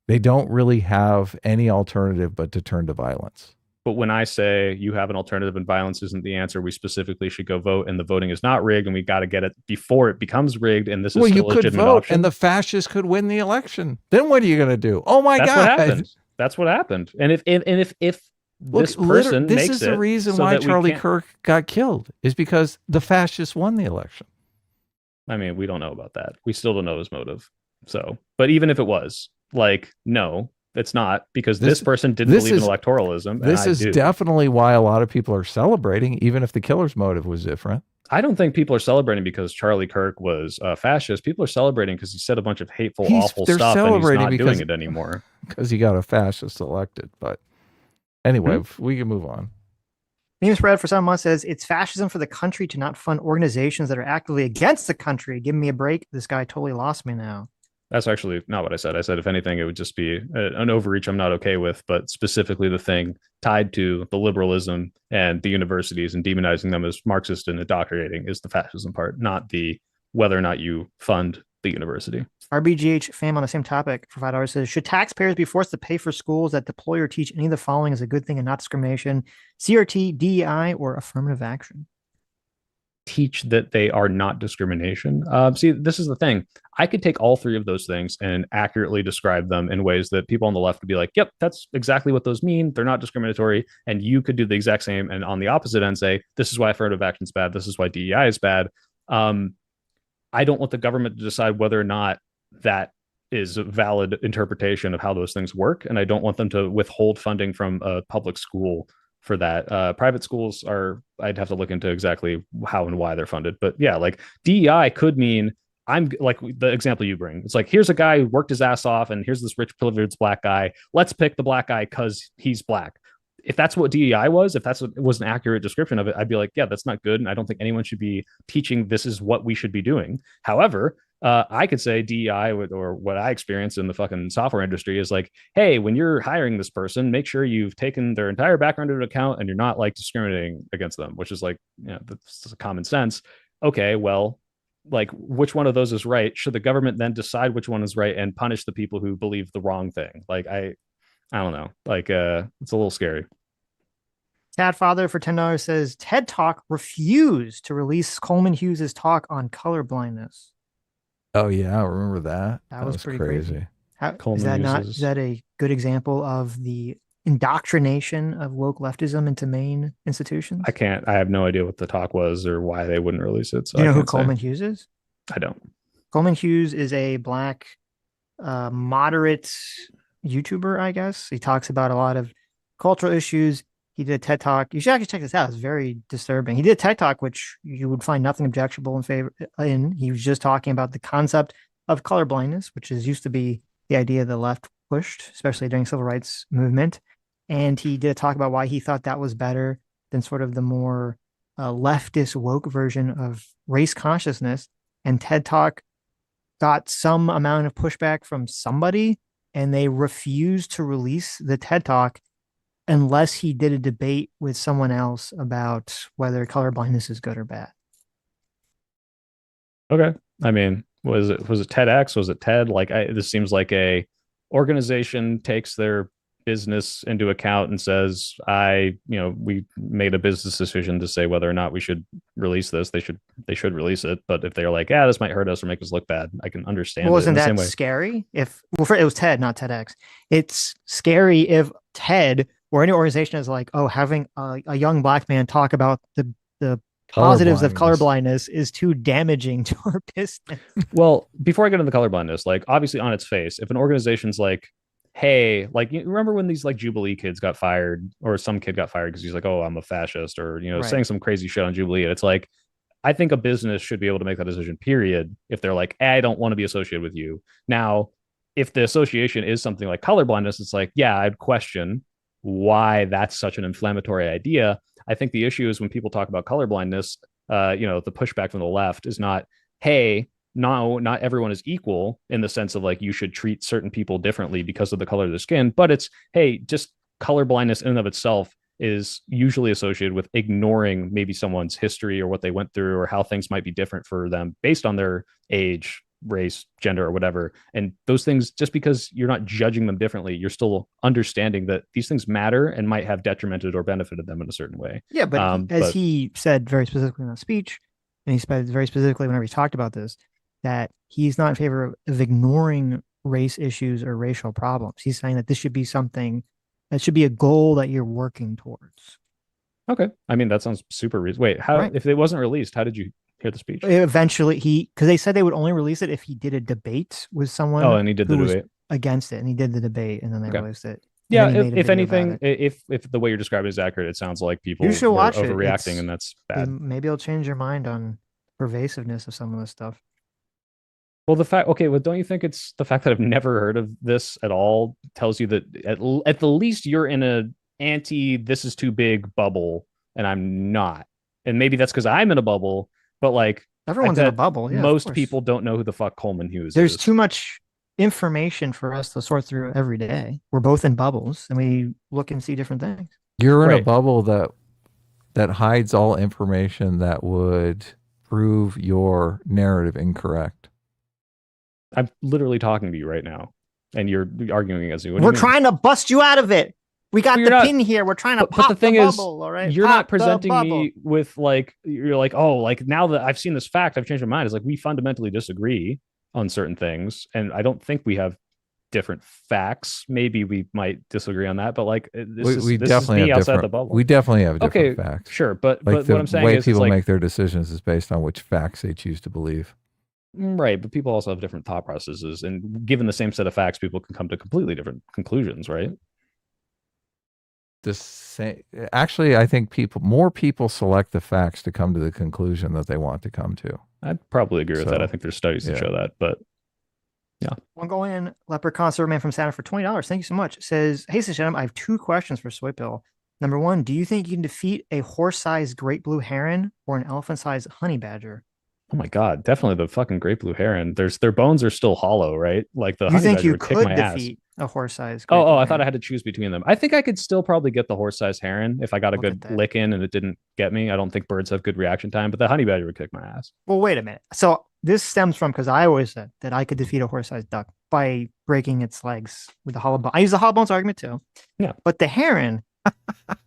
Speaker 1: they don't really have any alternative but to turn to violence.
Speaker 3: But when I say you have an alternative and violence isn't the answer, we specifically should go vote, and the voting is not rigged, and we got to get it before it becomes rigged, and this is still a legitimate option.
Speaker 1: And the fascists could win the election. Then what are you going to do? Oh my God!
Speaker 3: What happened. That's what happened. And if this person
Speaker 1: this is the reason why Charlie Kirk got killed, is because the fascists won the election.
Speaker 3: I mean, we don't know about that. We still don't know his motive. So, but even if it was, like, no, it's not, because this person didn't believe in electoralism.
Speaker 1: This is definitely why a lot of people are celebrating, even if the killer's motive was different.
Speaker 3: I don't think people are celebrating because Charlie Kirk was a fascist. People are celebrating because he said a bunch of hateful, awful stuff, and he's not doing it anymore.
Speaker 1: Because he got a fascist elected. But anyway, we can move on.
Speaker 2: Meme Spread for 7 months says, it's fascism for the country to not fund organizations that are actively against the country. Give me a break. This guy totally lost me now.
Speaker 3: That's actually not what I said. I said, if anything, it would just be an overreach I'm not okay with, but specifically the thing tied to the liberalism and the universities and demonizing them as Marxist and indoctrinating is the fascism part, not the whether or not you fund the university.
Speaker 2: RBGH fam on the same topic for $5 says, should taxpayers be forced to pay for schools that deploy or teach any of the following as a good thing and not discrimination? CRT, DEI, or affirmative action?
Speaker 3: Teach that they are not discrimination. See, this is the thing. I could take all three of those things and accurately describe them in ways that people on the left could be like, yep, that's exactly what those mean. They're not discriminatory. And you could do the exact same. And on the opposite end, say, this is why affirmative action is bad. This is why DEI is bad. I don't want the government to decide whether or not that is a valid interpretation of how those things work. And I don't want them to withhold funding from a public school for that. Private schools I'd have to look into exactly how and why they're funded. But yeah, like DEI could mean, I'm like the example you bring. It's like, here's a guy who worked his ass off and here's this rich privileged black guy. Let's pick the black guy because he's black. If that's what DEI was, if that's what was an accurate description of it, I'd be like, yeah, that's not good. And I don't think anyone should be teaching this is what we should be doing. However, I could say DEI or what I experienced in the fucking software industry is like, hey, when you're hiring this person, make sure you've taken their entire background into account and you're not like discriminating against them, which is like, you know, that's common sense. Okay, well, like, which one of those is right? Should the government then decide which one is right and punish the people who believe the wrong thing? Like, I don't know. Like, it's a little scary.
Speaker 2: Father for $10 says, TED Talk refused to release Coleman Hughes' talk on color blindness.
Speaker 1: Oh yeah, I remember that.
Speaker 2: That was pretty
Speaker 1: crazy.
Speaker 2: Is that a good example of the indoctrination of woke leftism into main institutions?
Speaker 3: I have no idea what the talk was or why they wouldn't release it. So
Speaker 2: you know who Coleman Hughes is?
Speaker 3: I don't.
Speaker 2: Coleman Hughes is a black moderate YouTuber, I guess. He talks about a lot of cultural issues. He did a TED Talk. You should actually check this out. It's very disturbing. He did a TED Talk, which you would find nothing objectionable in. He was just talking about the concept of colorblindness, which used to be the idea the left pushed, especially during civil rights movement. And he did a talk about why he thought that was better than sort of the more leftist woke version of race consciousness. And TED Talk got some amount of pushback from somebody, and they refused to release the TED Talk unless he did a debate with someone else about whether colorblindness is good or bad.
Speaker 3: Okay. I mean, was it TEDx? Was it TED? Like, this seems like a organization takes their business into account and says, we made a business decision to say whether or not we should release this. They should release it. But if they're like, this might hurt us or make us look bad, I can understand.
Speaker 2: Wasn't that scary? It was TED, not TEDx. It's scary if TED or any organization is like, having a young black man talk about the positives of colorblindness is too damaging to our business.
Speaker 3: Well, before I get into the colorblindness, like, obviously on its face, if an organization's like, hey, like, you remember when these like Jubilee kids got fired, or some kid got fired because he's like, I'm a fascist, or saying some crazy shit on Jubilee, and it's like, I think a business should be able to make that decision, period, if they're like, I don't want to be associated with you. Now, if the association is something like colorblindness, it's like, I'd question why that's such an inflammatory idea. I think the issue is when people talk about colorblindness, the pushback from the left is not, hey, no, not everyone is equal in the sense of like you should treat certain people differently because of the color of their skin, but it's, hey, just color blindness in and of itself is usually associated with ignoring maybe someone's history or what they went through or how things might be different for them based on their age, race, gender, or whatever. And those things, just because you're not judging them differently, you're still understanding that these things matter and might have detrimented or benefited them in a certain way.
Speaker 2: Yeah, but as he said very specifically in that speech, and he said very specifically whenever he talked about this, that he's not in favor of ignoring race issues or racial problems. He's saying that this should be something that should be a goal that you're working towards.
Speaker 3: Okay. I mean, that sounds super reasonable. Wait, how,
Speaker 2: Right.
Speaker 3: if it wasn't released, how did you hear the speech?
Speaker 2: Eventually, because they said they would only release it if he did a debate with someone.
Speaker 3: Oh, and he did the
Speaker 2: who was
Speaker 3: debate
Speaker 2: against it, and he did the debate, and then they
Speaker 3: Okay.
Speaker 2: released it.
Speaker 3: Yeah,
Speaker 2: And then he made a
Speaker 3: if
Speaker 2: video
Speaker 3: anything,
Speaker 2: about it.
Speaker 3: if the way you're describing is accurate, it sounds like people
Speaker 2: You should
Speaker 3: were
Speaker 2: watch it.
Speaker 3: overreacting,
Speaker 2: It's-
Speaker 3: and that's bad.
Speaker 2: Maybe it'll change your mind on pervasiveness of some of this stuff.
Speaker 3: Well, the fact, okay, well, don't you think it's the fact that I've never heard of this at all tells you that at the least you're in a anti this is too big bubble, and I'm not. And maybe that's because I'm in a bubble, but like
Speaker 2: Everyone's
Speaker 3: I
Speaker 2: in a
Speaker 3: bet
Speaker 2: bubble. Yeah, of
Speaker 3: most
Speaker 2: course.
Speaker 3: people don't know who the fuck Coleman Hughes
Speaker 2: There's
Speaker 3: is.
Speaker 2: too much information for us to sort through every day. We're both in bubbles, and we look and see different things.
Speaker 1: You're in a
Speaker 3: Right.
Speaker 1: bubble that hides all information that would prove your narrative incorrect.
Speaker 3: I'm literally talking to you right now, and you're arguing against me. What do
Speaker 2: We're
Speaker 3: you mean?
Speaker 2: trying to bust you out of it. We got
Speaker 3: Well,
Speaker 2: the
Speaker 3: you're not-
Speaker 2: pin here. We're trying to
Speaker 3: but
Speaker 2: pop
Speaker 3: the thing is,
Speaker 2: bubble, all right?
Speaker 3: you're
Speaker 2: Pop
Speaker 3: not
Speaker 2: the
Speaker 3: presenting
Speaker 2: bubble.
Speaker 3: me with like you're like, oh, like now that I've seen this fact, I've changed my mind. It's like we fundamentally disagree on certain things, and I don't think we have different facts. Maybe we might disagree on that, but like this
Speaker 1: We
Speaker 3: is
Speaker 1: definitely
Speaker 3: me
Speaker 1: have
Speaker 3: outside
Speaker 1: different.
Speaker 3: the bubble.
Speaker 1: We definitely have different
Speaker 3: Okay,
Speaker 1: facts.
Speaker 3: Sure, but
Speaker 1: Like
Speaker 3: but
Speaker 1: the
Speaker 3: what I'm saying
Speaker 1: way
Speaker 3: is,
Speaker 1: people
Speaker 3: it's like,
Speaker 1: make their decisions is based on which facts they choose to believe.
Speaker 3: right, but people also have different thought processes, and given the same set of facts, people can come to completely different conclusions, right?
Speaker 1: The same. Actually, I think more people select the facts to come to the conclusion that they want to come to.
Speaker 3: I'd probably agree with that.
Speaker 1: So,
Speaker 3: I think there's studies that
Speaker 1: yeah.
Speaker 3: show that, but
Speaker 2: One going in, Leprechaun Serverman from Saturn for $20. Thank you so much. Says, hey, Sitch, I have two questions for SoyPill. Number one, do you think you can defeat a horse-sized great blue heron or an elephant-sized honey badger?
Speaker 3: oh my god, definitely the fucking great blue heron. Their bones are still hollow, right? Like the
Speaker 2: You
Speaker 3: honey
Speaker 2: think
Speaker 3: badger
Speaker 2: you
Speaker 3: would kick
Speaker 2: could
Speaker 3: my ass.
Speaker 2: defeat a horse-sized great
Speaker 3: Oh,
Speaker 2: blue
Speaker 3: I thought I
Speaker 2: heron?
Speaker 3: had to choose between them. I think I could still probably get the horse-sized heron if I got a
Speaker 2: Look at
Speaker 3: good
Speaker 2: that.
Speaker 3: lick in and it didn't get me. I don't think birds have good reaction time, but the honey badger would kick my ass.
Speaker 2: Well, wait a minute. So this stems from, because I always said that I could defeat a horse-sized duck by breaking its legs with the hollow bone. I use the hollow bones argument too.
Speaker 3: Yeah.
Speaker 2: But the heron,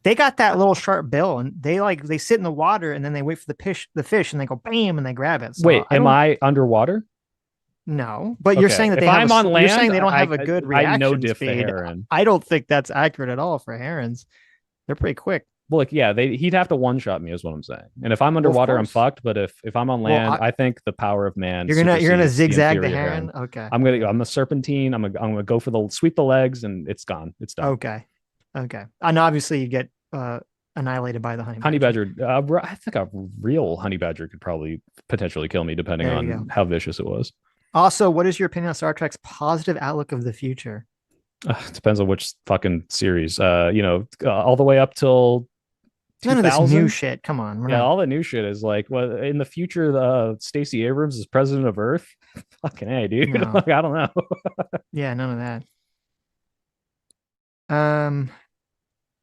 Speaker 2: they got that little sharp bill, and they sit in the water, and then they wait for the fish, and they go bam, and they grab it. So
Speaker 3: Wait, am
Speaker 2: don't-
Speaker 3: I underwater?
Speaker 2: No, but you're
Speaker 3: Okay,
Speaker 2: saying that
Speaker 3: if
Speaker 2: they have
Speaker 3: I'm
Speaker 2: a
Speaker 3: on
Speaker 2: you're
Speaker 3: land,
Speaker 2: saying they don't have a
Speaker 3: I-
Speaker 2: good
Speaker 3: I
Speaker 2: reaction
Speaker 3: no diff the
Speaker 2: speed.
Speaker 3: heron.
Speaker 2: I don't think that's accurate at all for herons. They're pretty quick.
Speaker 3: Well, like, yeah, he'd have to one-shot me, is what I'm saying. And if I'm underwater, I'm
Speaker 2: course.
Speaker 3: fucked. But if I'm on
Speaker 2: Well,
Speaker 3: land, I think the power of man.
Speaker 2: You're gonna
Speaker 3: supersedes
Speaker 2: zigzag the
Speaker 3: inferior
Speaker 2: heron. Okay.
Speaker 3: I'm a serpentine. I'm gonna go for the sweep the legs, and it's gone. It's done.
Speaker 2: Okay. And obviously you get annihilated by the honey
Speaker 3: Badger. I think a real honey badger could probably potentially kill me, depending
Speaker 2: There you
Speaker 3: on
Speaker 2: go.
Speaker 3: how vicious it was.
Speaker 2: Also, what is your opinion on Star Trek's positive outlook of the future?
Speaker 3: It depends on which fucking series. All the way up till
Speaker 2: None of this
Speaker 3: 2000?
Speaker 2: new shit. Come on. We're
Speaker 3: Yeah,
Speaker 2: not-
Speaker 3: all the new shit is like, well, in the future, Stacey Abrams is president of Earth. Fucking hey, dude.
Speaker 2: No.
Speaker 3: Like, I don't know.
Speaker 2: Yeah, none of that.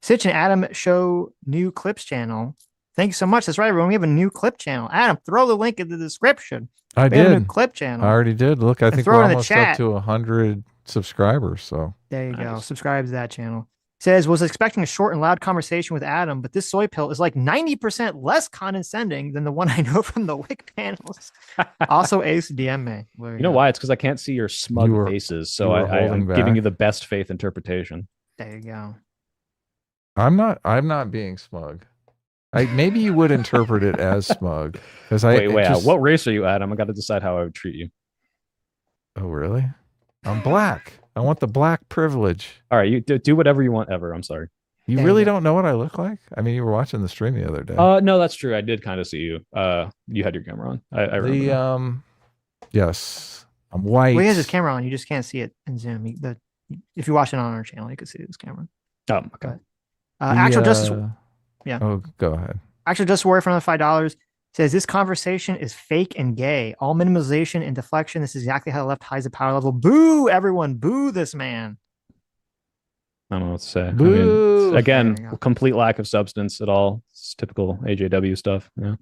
Speaker 2: Sitch and Adam show new clips channel. Thank you so much. That's right, everyone. We have a new clip channel. Adam, throw the link in the description.
Speaker 1: I
Speaker 2: We have a new
Speaker 1: did.
Speaker 2: clip
Speaker 1: I
Speaker 2: channel.
Speaker 1: already did. Look, I think
Speaker 2: throw
Speaker 1: we're
Speaker 2: it in the
Speaker 1: almost
Speaker 2: chat.
Speaker 1: up to 100 subscribers. So
Speaker 2: There you go.
Speaker 3: Nice.
Speaker 2: Subscribe to that channel. Says, was expecting a short and loud conversation with Adam, but this soy pill is like 90% less condescending than the one I know from the WIC panels. Also, Ace DM me.
Speaker 3: You know why? It's because I can't see your smug
Speaker 1: You were-
Speaker 3: faces,
Speaker 1: you
Speaker 3: so
Speaker 1: were
Speaker 3: I'm
Speaker 1: holding
Speaker 3: giving
Speaker 1: back.
Speaker 3: you the best faith interpretation.
Speaker 2: There you go.
Speaker 1: I'm not being smug. Maybe you would interpret it as smug because
Speaker 3: Wait, what race are you, Adam? I got to decide how I would treat you.
Speaker 1: Oh, really? I'm black. I want the black privilege.
Speaker 3: All right, you do whatever you want ever. I'm sorry.
Speaker 1: You
Speaker 2: There you
Speaker 1: really
Speaker 2: go.
Speaker 1: don't know what I look like? I mean, you were watching the stream the other day.
Speaker 3: No, that's true. I did kind of see you. You had your camera on. I remember. that.
Speaker 1: Yes, I'm white.
Speaker 2: Well, he has his camera on. You just can't see it in Zoom. If you watch it on our channel, you can see his camera.
Speaker 3: Oh, okay.
Speaker 1: The,
Speaker 2: Actual Justice. Yeah.
Speaker 1: Oh, go ahead.
Speaker 2: Actually, Justice Warrior for another $5 Says this conversation is fake and gay. All minimization and deflection. This is exactly how the left hides the power level. Boo, everyone. Boo this man.
Speaker 3: I don't know what to say.
Speaker 1: Boo.
Speaker 3: I mean, again,
Speaker 2: There you go.
Speaker 3: complete lack of substance at all. It's typical AJW stuff. Yeah.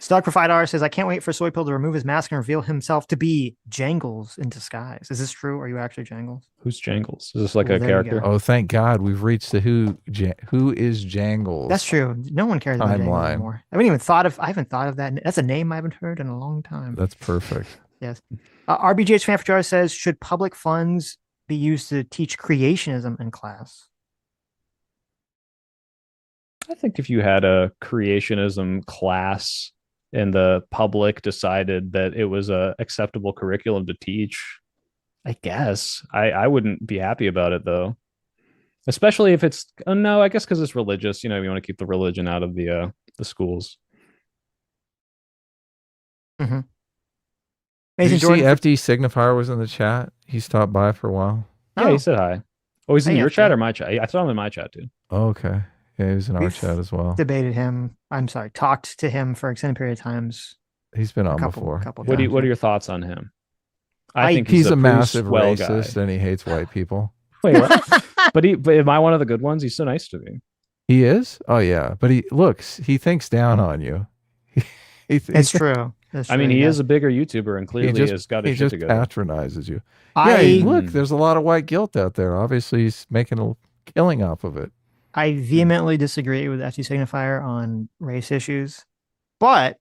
Speaker 2: Stock for $5 says, I can't wait for SoyPill to remove his mask and reveal himself to be Jangles in disguise. Is this true? Are you actually Jangles?
Speaker 3: Who's Jangles? Is this like
Speaker 2: Well,
Speaker 3: a
Speaker 2: there you
Speaker 3: character?
Speaker 2: go.
Speaker 1: Oh, thank God we've reached the who is Jangles.
Speaker 2: That's true. No one cares about Jangles
Speaker 1: Timeline.
Speaker 2: anymore. I haven't thought of that. That's a name I haven't heard in a long time.
Speaker 1: That's perfect.
Speaker 2: Yes. RBGH Fan for Jar says, should public funds be used to teach creationism in class?
Speaker 3: I think if you had a creationism class and the public decided that it was a acceptable curriculum to teach, I guess I wouldn't be happy about it though. Especially if it's no, I guess because it's religious. You know, you want to keep the religion out of the schools.
Speaker 2: Mm-hmm.
Speaker 1: Did you see FD Signifier was in the chat? He stopped by for a while.
Speaker 3: Yeah, he said hi. Oh, he's in
Speaker 2: Hey,
Speaker 3: your
Speaker 2: FD.
Speaker 3: chat or my chat? I saw him in my chat too.
Speaker 1: Oh, okay. Yeah, he was in our
Speaker 2: We've
Speaker 1: chat as well.
Speaker 2: Debated him. I'm sorry, talked to him for extended period of times.
Speaker 1: He's been on
Speaker 2: couple
Speaker 1: before.
Speaker 3: What are your thoughts on him? I think
Speaker 1: He's a
Speaker 3: pretty
Speaker 1: massive
Speaker 3: swell
Speaker 1: racist
Speaker 3: guy.
Speaker 1: and he hates white people.
Speaker 3: Wait, what? but am I one of the good ones? He's so nice to me.
Speaker 1: He is? Oh yeah. But he thinks down on you.
Speaker 2: It's true.
Speaker 3: I mean, he is a bigger YouTuber and clearly has got his shit together.
Speaker 1: He just patronizes you. Look, there's a lot of white guilt out there. Obviously, he's making a killing off of it.
Speaker 2: I vehemently disagree with FT Signifier on race issues, but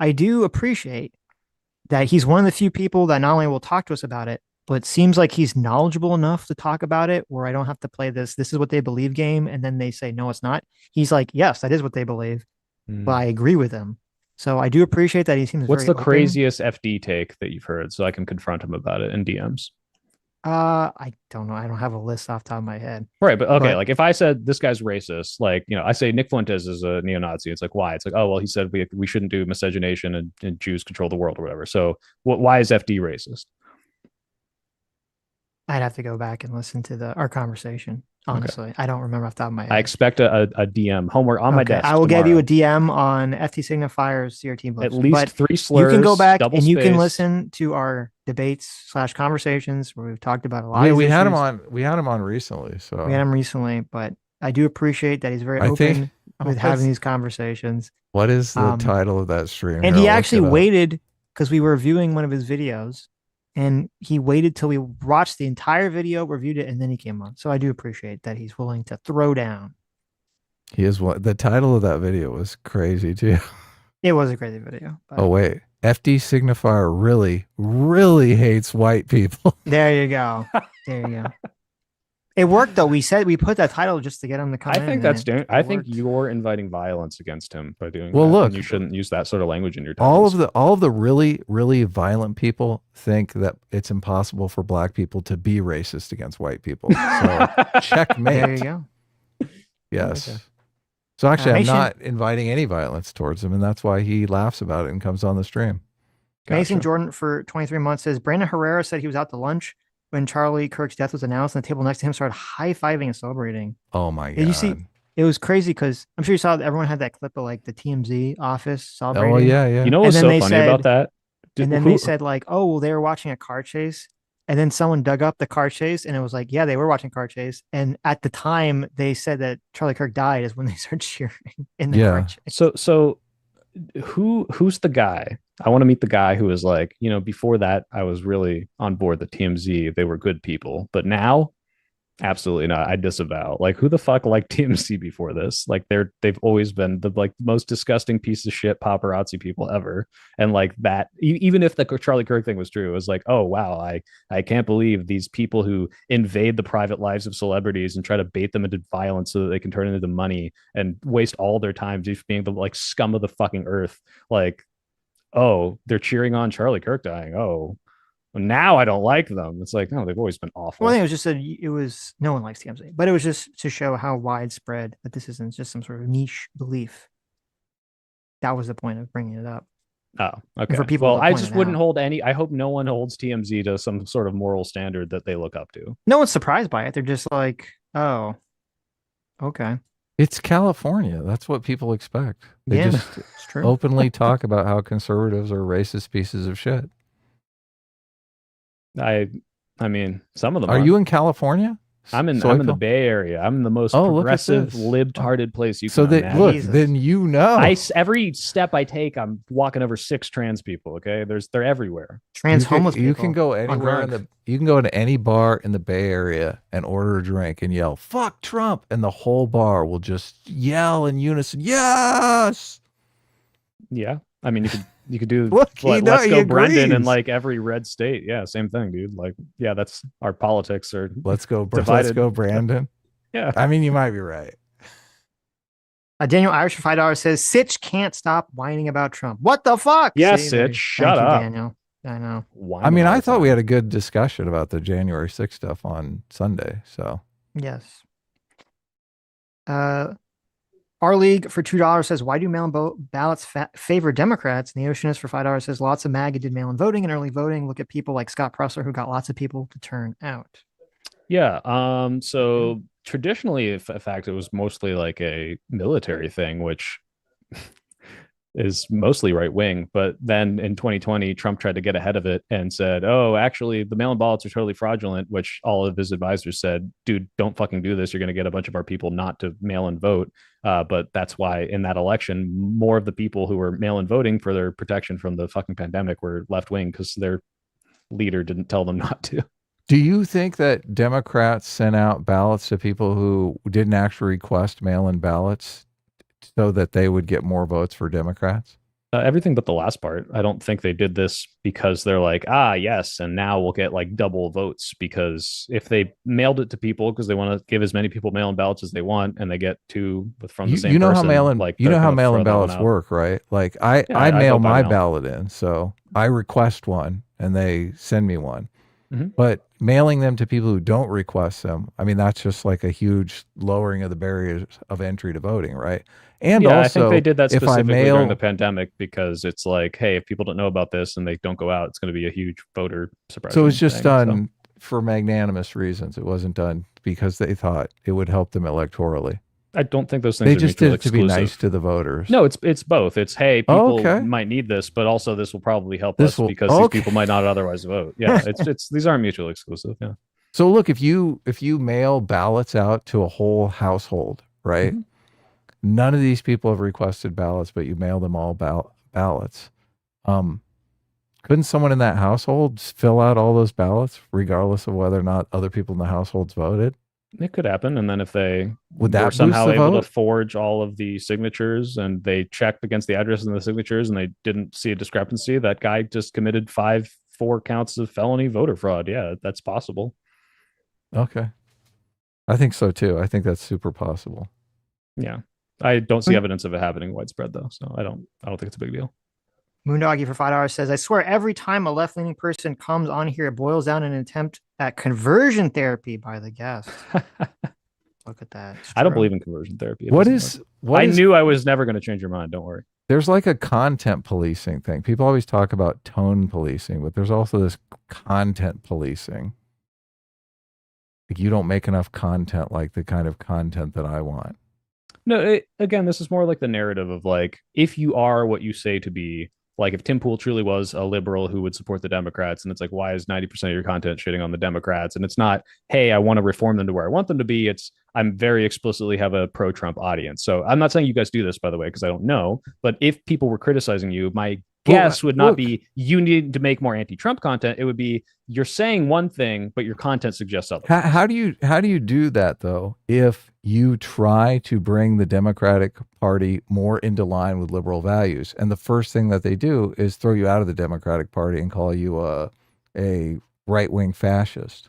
Speaker 2: I do appreciate that he's one of the few people that not only will talk to us about it, but it seems like he's knowledgeable enough to talk about it where I don't have to play this is what they believe game. And then they say, no, it's not. He's like, yes, that is what they believe, but I agree with them. So I do appreciate that he seems
Speaker 3: What's
Speaker 2: very
Speaker 3: the
Speaker 2: open.
Speaker 3: craziest FD take that you've heard so I can confront him about it in DMs?
Speaker 2: I don't know. I don't have a list off the top of my head.
Speaker 3: Right, but okay, like if I said this guy's racist, like, you know, I say Nick Fuentes is a neo-Nazi. It's like, why? It's like, oh, well, he said we shouldn't do miscegenation and Jews control the world or whatever. So why is FD racist?
Speaker 2: I'd have to go back and listen to our conversation. Honestly, okay. I don't remember off the top of my head.
Speaker 3: I expect a DM homework on my desk.
Speaker 2: I will give you a DM on FT Signifier's CRT books.
Speaker 3: At least 3 slurs.
Speaker 2: You can go back and you
Speaker 3: space.
Speaker 2: can listen to our debates / conversations where we've talked about a lot.
Speaker 1: We had him on. We had him on recently. So
Speaker 2: we had him recently, but I do appreciate that he's very open with having these conversations.
Speaker 1: What is the title of that stream?
Speaker 2: And he actually waited because we were reviewing one of his videos. And he waited till we watched the entire video, reviewed it, and then he came on. So I do appreciate that he's willing to throw down.
Speaker 1: He is what the title of that video was crazy too.
Speaker 2: It was a crazy video.
Speaker 1: But... Oh wait, FD Signifier really hates white people.
Speaker 2: There you go. There you go. It worked though. We put that title just to get him to come in.
Speaker 3: I think that's doing. I think you're inviting violence against him by doing.
Speaker 1: Well,
Speaker 3: that,
Speaker 1: look,
Speaker 3: and you shouldn't use that sort of language in your titles.
Speaker 1: All of the really violent people think that it's impossible for black people to be racist against white people. So checkmate.
Speaker 2: There you go.
Speaker 1: Yes. Okay. So actually, I'm not inviting any violence towards him, and that's why he laughs about it and comes on the stream.
Speaker 2: Gotcha. Mason Jordan for 23 months says Brandon Herrera said he was out to lunch when Charlie Kirk's death was announced, and the table next to him started high-fiving and celebrating.
Speaker 1: Oh my God.
Speaker 2: Did you see? It was crazy because I'm sure you saw that everyone had that clip of like the TMZ office celebrating.
Speaker 1: Oh yeah.
Speaker 3: You know what's so funny about that?
Speaker 2: They said like, oh, well, they were watching a car chase. And then someone dug up the car chase and it was like, yeah, they were watching car chase. And at the time they said that Charlie Kirk died is when they started cheering in the car chase.
Speaker 3: So who's the guy? I want to meet the guy who was like, you know, before that, I was really on board the TMZ. They were good people, but now, absolutely not. I disavow. Like, who the fuck liked TMZ before this? Like, they've always been the most disgusting piece of shit paparazzi people ever. And like that, even if the Charlie Kirk thing was true, it was like, oh wow, I can't believe these people who invade the private lives of celebrities and try to bait them into violence so that they can turn it into money and waste all their time just being the like scum of the fucking earth. Like, oh, they're cheering on Charlie Kirk dying. Oh, well, now I don't like them. It's like, no, they've always been awful.
Speaker 2: Well, I think it was no one likes TMZ, but it was just to show how widespread that this isn't just some sort of niche belief. That was the point of bringing it up.
Speaker 3: Oh, okay.
Speaker 2: For people,
Speaker 3: I just wouldn't hold any. I hope no one holds TMZ to some sort of moral standard that they look up to.
Speaker 2: No one's surprised by it. They're just like, oh, okay.
Speaker 1: It's California. That's what people expect. They
Speaker 2: Yeah,
Speaker 1: just
Speaker 2: it's true.
Speaker 1: openly talk about how conservatives are racist pieces of shit.
Speaker 3: I mean, some of them
Speaker 1: Are
Speaker 3: are.
Speaker 1: you in California?
Speaker 3: I'm in the
Speaker 1: SoyPill?
Speaker 3: Bay Area. I'm in the most
Speaker 1: Oh, look at
Speaker 3: progressive,
Speaker 1: this.
Speaker 3: libtarded place you
Speaker 1: So
Speaker 3: can
Speaker 1: that
Speaker 3: imagine.
Speaker 1: look,
Speaker 2: Jesus.
Speaker 1: then you know.
Speaker 3: Every step I take, I'm walking over 6 trans people. Okay, they're everywhere.
Speaker 2: Trans homeless people.
Speaker 1: You can go
Speaker 2: on
Speaker 1: anywhere
Speaker 2: drugs.
Speaker 1: you can go to any bar in the Bay Area and order a drink and yell "fuck Trump," and the whole bar will just yell in unison, "Yes!"
Speaker 3: Yeah, I mean, you could do
Speaker 1: Look,
Speaker 3: let's
Speaker 1: he
Speaker 3: go Brendan in
Speaker 1: agrees.
Speaker 3: like every red state. Yeah, same thing, dude. Like, yeah, that's our politics are
Speaker 1: Let's go,
Speaker 3: divided.
Speaker 1: let's go, Brandon.
Speaker 3: Yeah,
Speaker 1: I mean, you might be right.
Speaker 2: Daniel Irish for $5 says Sitch can't stop whining about Trump. What the fuck?
Speaker 3: Yeah,
Speaker 2: See,
Speaker 3: Sitch, shut
Speaker 2: thank you,
Speaker 3: up.
Speaker 2: Daniel. I know.
Speaker 1: I mean, I thought we had a good discussion about the January 6th stuff on Sunday. So
Speaker 2: Yes. Our League for $2 says, why do mail-in ballots favor Democrats? And the Oceanist for $5 says, lots of MAGA did mail-in voting and early voting. Look at people like Scott Presler who got lots of people to turn out.
Speaker 3: Yeah. So traditionally, in fact, it was mostly like a military thing, which is mostly right wing. But then in 2020, Trump tried to get ahead of it and said, oh, actually, the mail in ballots are totally fraudulent, which all of his advisors said, dude, don't fucking do this. You're going to get a bunch of our people not to mail in vote. But that's why in that election, more of the people who were mail in voting for their protection from the fucking pandemic were left wing because their leader didn't tell them not to.
Speaker 1: do you think that Democrats sent out ballots to people who didn't actually request mail-in ballots so that they would get more votes for Democrats?
Speaker 3: Everything but the last part. I don't think they did this because they're like, yes, and now we'll get like double votes. Because if they mailed it to people because they want to give as many people mail-in ballots as they want, and they get two from the same person,
Speaker 1: how mail-in ballots work, right? Like I mail my ballot in, so I request one and they send me one.
Speaker 3: Mm-hmm.
Speaker 1: But mailing them to people who don't request them, I mean, that's just like a huge lowering of the barriers of entry to voting, right? And also,
Speaker 3: I think they did that specifically during the pandemic because it's like, hey, if people don't know about this and they don't go out, it's going to be a huge voter suppression.
Speaker 1: So it was just done for magnanimous reasons. It wasn't done because they thought it would help them electorally.
Speaker 3: I don't think those things
Speaker 1: they
Speaker 3: are
Speaker 1: just did it
Speaker 3: exclusive.
Speaker 1: To be nice to the voters.
Speaker 3: No, it's both. It's, hey, people might need this, but also this will probably help us because these people might not otherwise vote. Yeah, it's these aren't mutually exclusive. Yeah.
Speaker 1: So look, if you mail ballots out to a whole household, right? Mm-hmm. None of these people have requested ballots, but you mail them all ballots. Couldn't someone in that household fill out all those ballots, regardless of whether or not other people in the households voted?
Speaker 3: It could happen, and then if they
Speaker 1: were
Speaker 3: somehow able to forge all of the signatures and they checked against the addresses and the signatures and they didn't see a discrepancy, that guy just committed 4 counts of felony voter fraud. Yeah, that's possible.
Speaker 1: Okay, I think so too. I think that's super possible.
Speaker 3: Yeah, I don't see evidence of it happening widespread though, so I don't think it's a big deal.
Speaker 2: Moondoggy for $5 says, I swear every time a left-leaning person comes on here, it boils down an attempt at conversion therapy by the guest. Look at that.
Speaker 3: I don't believe in conversion therapy.
Speaker 1: I
Speaker 3: knew I was never going to change your mind. Don't worry.
Speaker 1: There's like a content policing thing. People always talk about tone policing, but there's also this content policing. Like you don't make enough content like the kind of content that I want.
Speaker 3: No, again, this is more like the narrative of like, if you are what you say to be, like if Tim Pool truly was a liberal who would support the Democrats, and it's like, why is 90% of your content shitting on the Democrats? And it's not, hey, I want to reform them to where I want them to be. It's, I'm very explicitly have a pro-Trump audience. So I'm not saying you guys do this, by the way, because I don't know. But if people were criticizing you, my guess would not be you need to make more anti-Trump content. It would be you're saying one thing, but your content suggests other.
Speaker 1: How do you do that though? If you try to bring the Democratic Party more into line with liberal values, and the first thing that they do is throw you out of the Democratic Party and call you a right-wing fascist.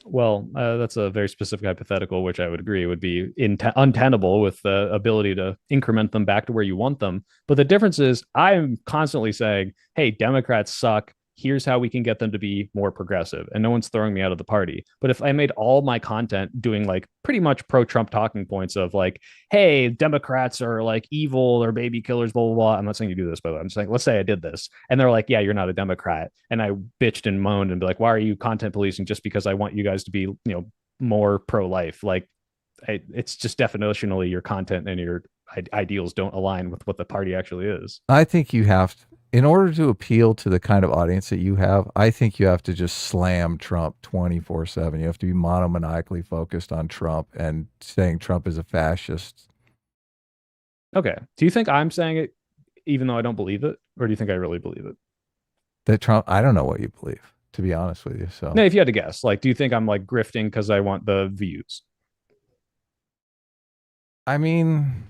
Speaker 3: Well, that's a very specific hypothetical, which I would agree would be untenable with the ability to increment them back to where you want them. But the difference is I'm constantly saying, hey, Democrats suck. Here's how we can get them to be more progressive. And no one's throwing me out of the party. But if I made all my content doing like pretty much pro-Trump talking points of like, hey, Democrats are like evil or baby killers, blah, blah, blah. I'm not saying you do this, by the way. I'm just saying, let's say I did this. And they're like, yeah, you're not a Democrat. And I bitched and moaned and be like, why are you content policing just because I want you guys to be, more pro-life? Like, it's just definitionally your content and your ideals don't align with what the party actually is.
Speaker 1: I think you have to, in order to appeal to the kind of audience that you have, I think you have to just slam Trump 24/7. You have to be monomaniacally focused on Trump and saying Trump is a fascist.
Speaker 3: Okay. Do you think I'm saying it even though I don't believe it? Or do you think I really believe it?
Speaker 1: That Trump, I don't know what you believe, to be honest with you. So
Speaker 3: No, if you had to guess, like, do you think I'm like grifting because I want the views?
Speaker 1: I mean,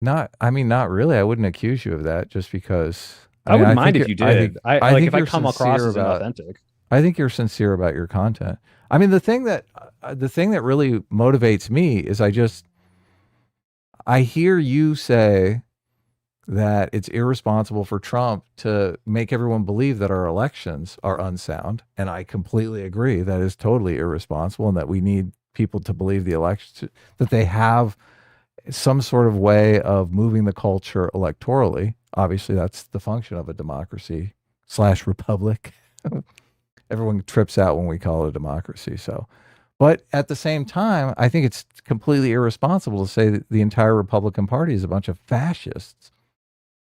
Speaker 1: not really. I wouldn't accuse you of that just because
Speaker 3: I wouldn't mind
Speaker 1: think
Speaker 3: if you
Speaker 1: I
Speaker 3: did.
Speaker 1: think,
Speaker 3: I
Speaker 1: I
Speaker 3: like
Speaker 1: think
Speaker 3: if I
Speaker 1: you're
Speaker 3: come across
Speaker 1: sincere
Speaker 3: as
Speaker 1: about,
Speaker 3: inauthentic.
Speaker 1: I think you're sincere about your content. I mean, the thing that really motivates me is I hear you say that it's irresponsible for Trump to make everyone believe that our elections are unsound. And I completely agree. That is totally irresponsible, and that we need people to believe the elections, that they have some sort of way of moving the culture electorally. Obviously, that's the function of a democracy / republic. Everyone trips out when we call it a democracy. So, but at the same time, I think it's completely irresponsible to say that the entire Republican Party is a bunch of fascists.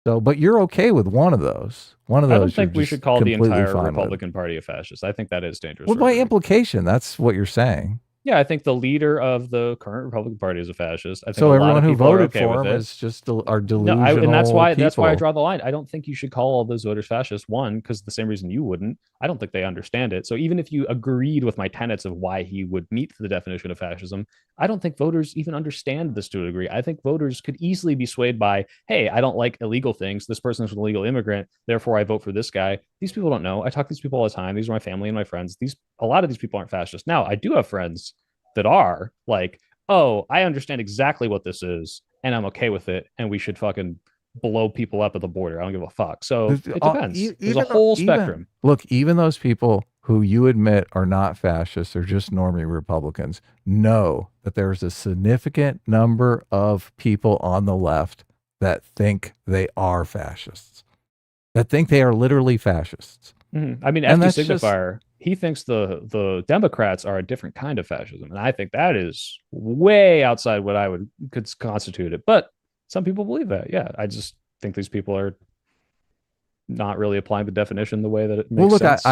Speaker 1: So, but you're okay with one of those. One of those.
Speaker 3: I don't think we should call the entire Republican Party a fascist. I think that is dangerous.
Speaker 1: Well, by implication, that's what you're saying.
Speaker 3: Yeah, I think the leader of the current Republican Party is a fascist. I think
Speaker 1: so
Speaker 3: a
Speaker 1: everyone
Speaker 3: lot of
Speaker 1: who voted
Speaker 3: okay
Speaker 1: for him is just are delusional.
Speaker 3: No, and that's why
Speaker 1: people.
Speaker 3: I draw the line. I don't think you should call all those voters fascists. One, because the same reason you wouldn't. I don't think they understand it. So even if you agreed with my tenets of why he would meet the definition of fascism, I don't think voters even understand this to a degree. I think voters could easily be swayed by, hey, I don't like illegal things. This person is an illegal immigrant, therefore I vote for this guy. These people don't know. I talk to these people all the time. These are my family and my friends. A lot of these people aren't fascists. Now, I do have friends that are like, oh, I understand exactly what this is and I'm okay with it, and we should fucking blow people up at the border. I don't give a fuck. So it depends. There's a whole spectrum.
Speaker 1: Look, even those people who you admit are not fascists or just normie Republicans know that there's a significant number of people on the left that think they are fascists, that think they are literally fascists.
Speaker 3: Mm-hmm. I mean, FD Signifier, he thinks the Democrats are a different kind of fascism, and I think that is way outside what I could constitute it. But some people believe that. Yeah, I just think these people are not really applying the definition the way that it makes sense.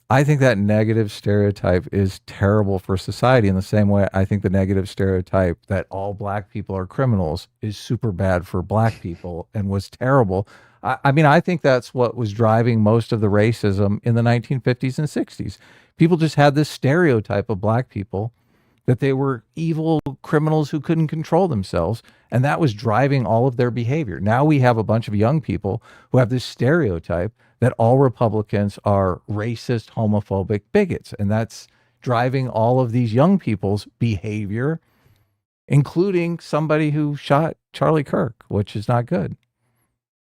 Speaker 1: I think that negative stereotype is terrible for society in the same way I think the negative stereotype that all black people are criminals is super bad for black people and was terrible. I mean, I think that's what was driving most of the racism in the 1950s and 60s. People just had this stereotype of black people that they were evil criminals who couldn't control themselves, and that was driving all of their behavior. Now we have a bunch of young people who have this stereotype that all Republicans are racist, homophobic bigots, and that's driving all of these young people's behavior, including somebody who shot Charlie Kirk, which is not good.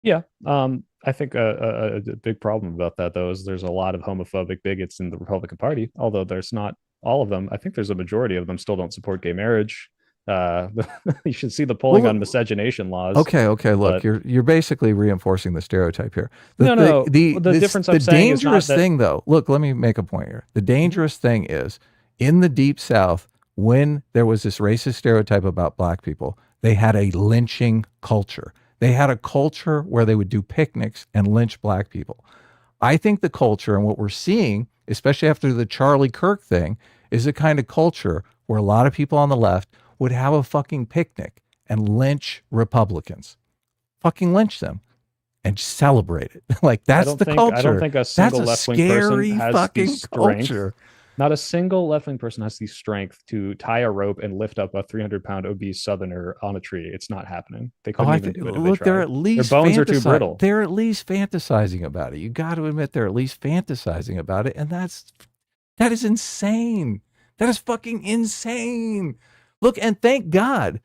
Speaker 3: Yeah, I think a big problem about that, though, is there's a lot of homophobic bigots in the Republican Party, although there's not all of them. I think there's a majority of them still don't support gay marriage. You should see the polling on miscegenation laws.
Speaker 1: Okay. Look, you're basically reinforcing the stereotype here.
Speaker 3: The difference I'm saying is
Speaker 1: dangerous thing, though. Look, let me make a point here. The dangerous thing is in the Deep South, when there was this racist stereotype about black people, they had a lynching culture. They had a culture where they would do picnics and lynch black people. I think the culture and what we're seeing, especially after the Charlie Kirk thing, is a kind of culture where a lot of people on the left would have a fucking picnic and lynch Republicans. Fucking lynch them and celebrate it. Like, that's the culture.
Speaker 3: I don't think a single left-wing person has the strength.
Speaker 1: Culture.
Speaker 3: Not a single left-wing person has the strength to tie a rope and lift up a 300-pound obese Southerner on a tree. It's not happening. They couldn't even do it.
Speaker 1: Look, they're at least
Speaker 3: their bones are too brittle.
Speaker 1: They're at least fantasizing about it. You got to admit they're at least fantasizing about it, and that is insane. That is fucking insane. Look, and thank God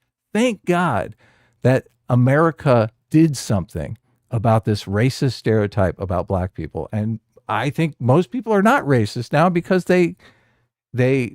Speaker 1: that America did something about this racist stereotype about black people. And I think most people are not racist now because they